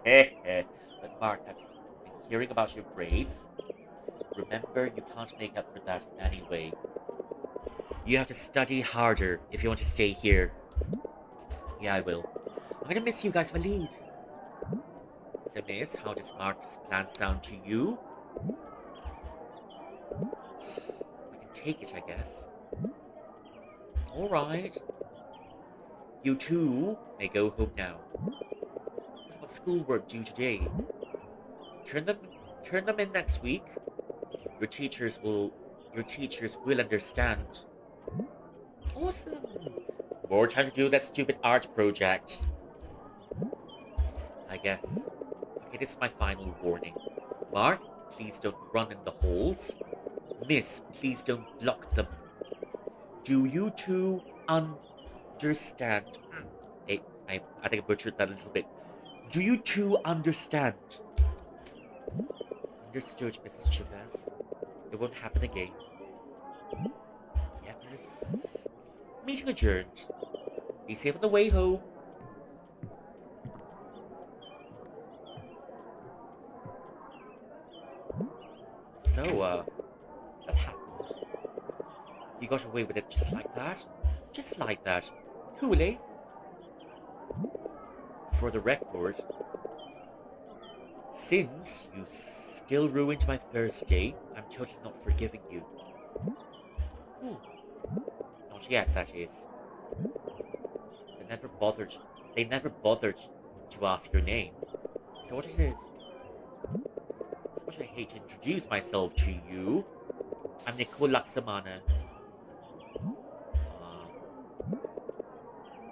But Mark, I've been hearing about your grades. Remember, you can't make up for that anyway. You have to study harder if you want to stay here. Yeah, I will. I'm gonna miss you guys if I leave. So, miss, how does Mark's plan sound to you? I can take it, I guess. Alright. You two may go home now. What's schoolwork due today? Turn them in next week. Your teachers will understand. Awesome. More time to do that stupid art project. I guess. Okay, this is my final warning. Mark, please don't run in the halls. Miss, please don't block them. Do you two understand? Hey, I think I butchered that a little bit. Do you two understand? Understood, Mrs. Chavez. It won't happen again. Yes. Meeting adjourned. Be safe on the way home. So, what happened? You got away with it just like that? Just like that. Coolly. For the record, since you still ruined my first date, I'm totally not forgiving you. Cool. Not yet, that is. They never bothered. They never bothered to ask your name. So what it is? As much as I hate to introduce myself to you, I'm Nicole Laksamana.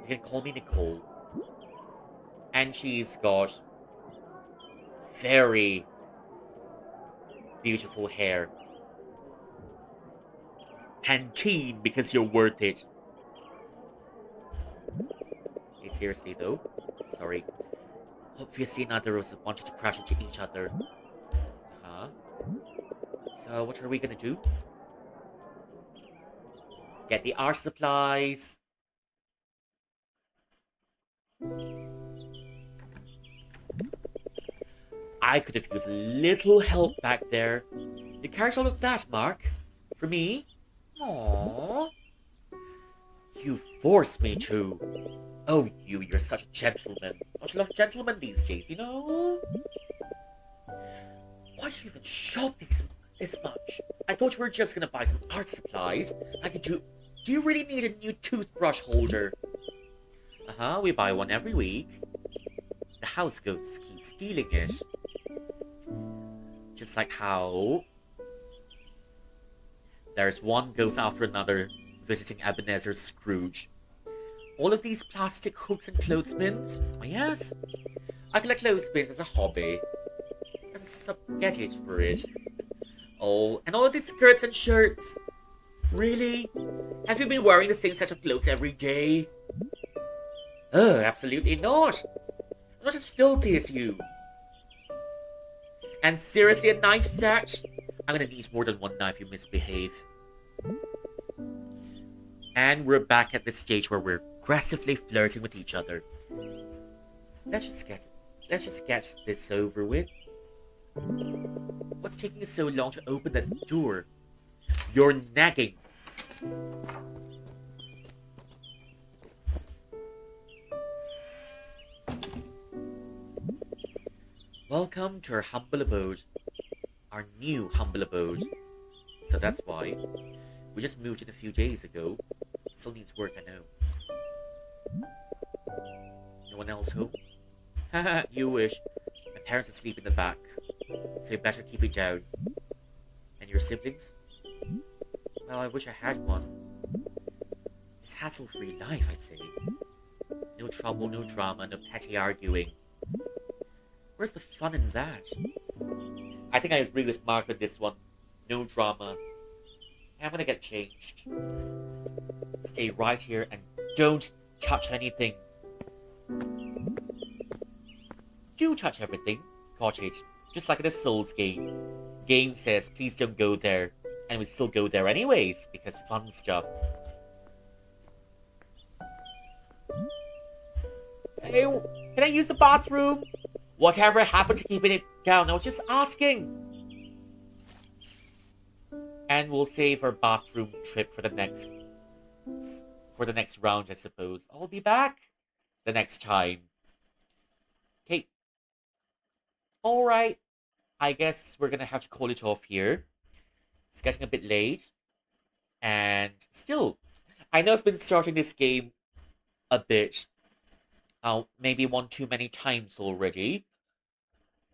You can call me Nicole. And she's got very beautiful hair. Pantene because you're worth it. Hey, seriously though, sorry. Obviously neither of us wanted to crash into each other. Huh? So what are we gonna do? Get the art supplies. I could have used a little help back there. You carried all of that, Mark? For me? Aww. You forced me to. Oh, you're such a gentleman. Not a lot of gentlemen these days, you know? Why do you even shop this much? I thought you were just gonna buy some art supplies. I could do. Do you really need a new toothbrush holder? We buy one every week. The house ghosts keep stealing it. Just like how there's one ghost after another visiting Ebenezer Scrooge. All of these plastic hooks and clothespins? Oh yes, I collect clothespins as a hobby. As a sub-gadget for it. Oh, and all of these skirts and shirts. Really? Have you been wearing the same set of clothes every day? Oh, absolutely not. I'm not as filthy as you. And seriously, a knife set? I'm gonna need more than one knife, you misbehave. And we're back at the stage where we're aggressively flirting with each other. Let's just get this over with. What's taking you so long to open that door? You're nagging. Welcome to our humble abode. Our new humble abode. So that's why. We just moved in a few days ago. Still needs work, I know. No one else home? Haha, you wish. My parents are asleep in the back. So you better keep it down. And your siblings? Well, I wish I had one. It's hassle-free life, I'd say. No trouble, no drama, no petty arguing. Where's the fun in that? I think I agree with Mark on this one. No drama. I'm gonna get changed. Stay right here and don't touch anything. Do touch everything. Got it. Just like in a Souls game. Game says, please don't go there. And we still go there anyways, because fun stuff. Hey, can I use the bathroom? Whatever happened to keeping it down? I was just asking. And we'll save our bathroom trip for the next round, I suppose. I'll be back the next time. Okay. Alright. I guess we're gonna have to call it off here. It's getting a bit late. And still, I know I've been starting this game a bit. Maybe one too many times already.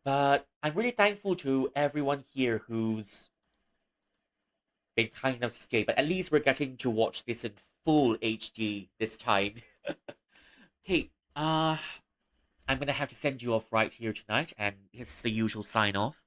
But I'm really thankful to everyone here who's been kind enough to stay. But at least we're getting to watch this in full HD this time. Okay, I'm gonna have to send you off right here tonight. And here's the usual sign off.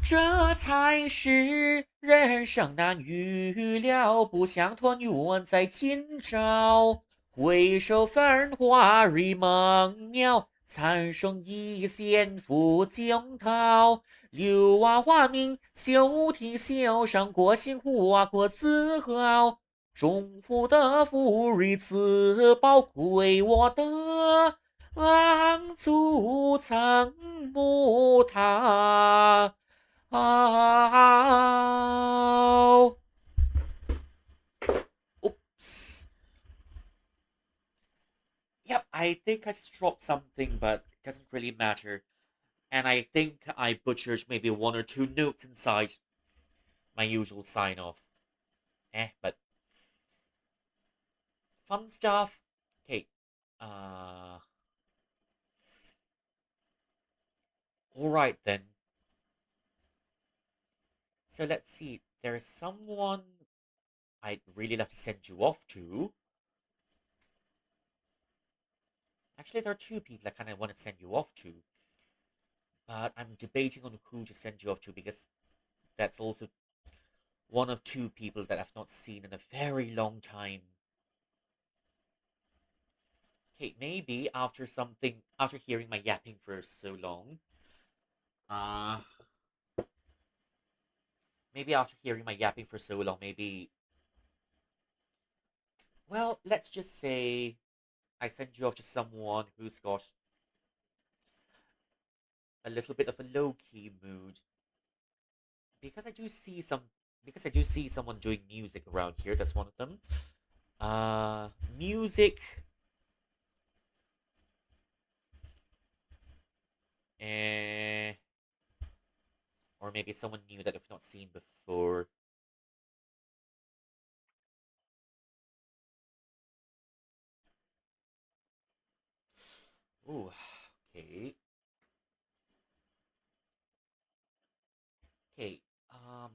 这才是人生难预料，不想团圆在今朝。回首繁华如梦渺，残生一线付惊涛。柳娃花名休庭笑上过幸福啊过自豪。中府的福瑞此宝贵我的昂祖藏不塌。Ow! Oops. Yep, I think I just dropped something, but it doesn't really matter. And I think I butchered maybe one or two notes inside my usual sign off. But fun stuff. Okay. Uh, alright then. So let's see. There's someone I'd really love to send you off to. Actually, there are two people I kind of want to send you off to. But I'm debating on who to send you off to because that's also one of two people that I've not seen in a very long time. Okay, maybe after hearing my yapping for so long, uh, maybe after hearing my yapping for so long, maybe, well, let's just say I send you off to someone who's got a little bit of a low-key mood because I do see some, because I do see someone doing music around here. That's one of them. Uh, music, eh, or maybe someone new that I've not seen before. Ooh, okay. Okay. Um,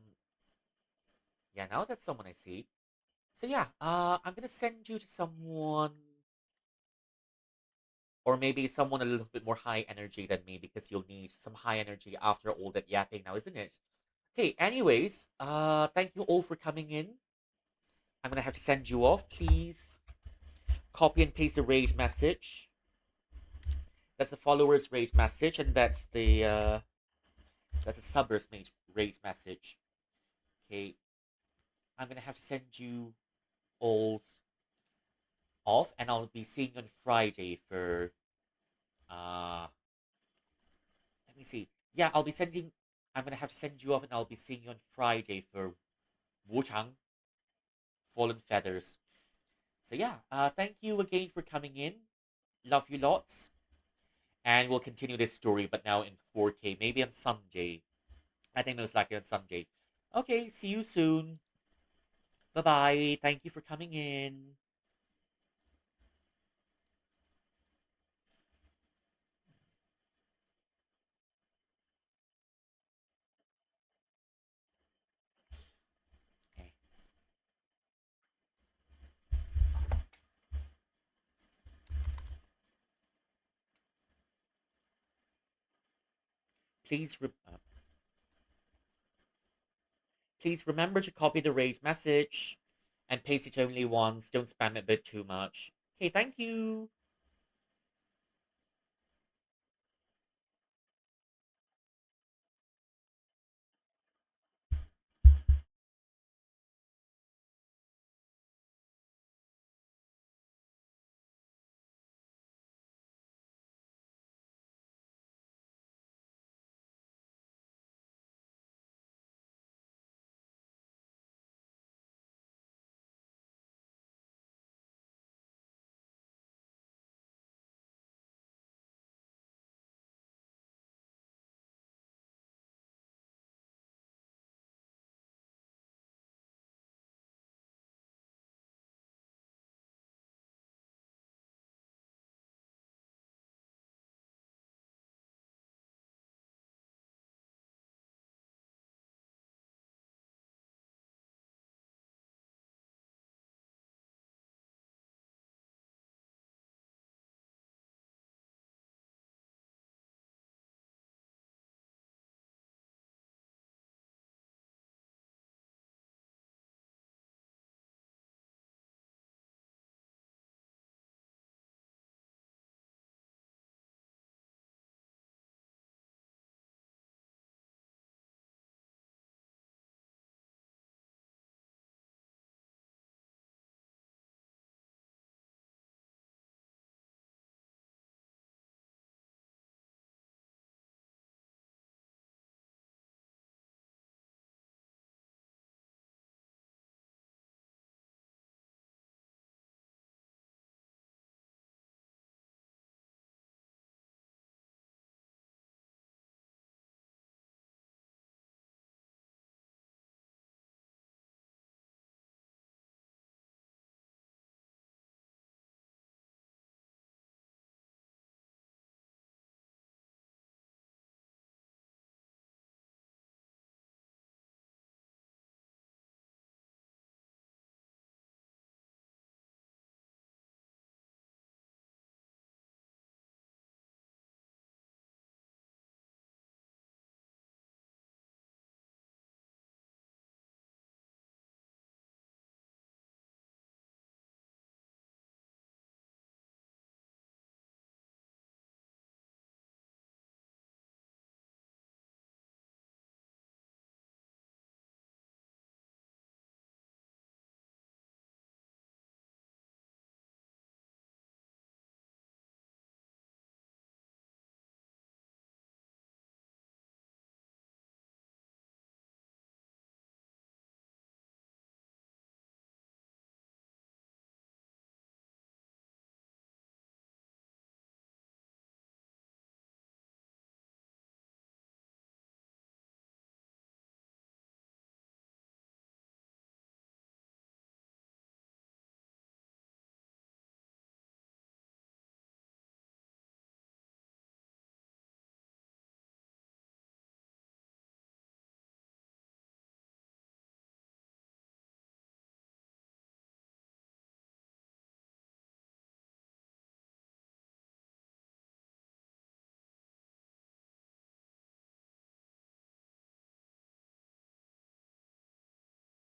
yeah, now that's someone I see. So yeah, I'm gonna send you to someone, or maybe someone a little bit more high energy than me because you'll need some high energy after all that yapping now, isn't it? Okay, anyways, thank you all for coming in. I'm gonna have to send you off. Please copy and paste the raise message. That's the followers raise message, and that's a subbers raise message. Okay, I'm gonna have to send you all off, and I'll be seeing you on Friday for uh. Let me see. Yeah, I'll be sending. I'm gonna have to send you off, and I'll be seeing you on Friday for Wu Chang Fallen Feathers. So yeah, thank you again for coming in. Love you lots, and we'll continue this story, but now in 4K, maybe on Sunday. I think most likely on Sunday. Okay, see you soon. Bye bye. Thank you for coming in. Okay. Please, please remember to copy the raised message and paste it only once. Don't spam it a bit too much. Okay, thank you.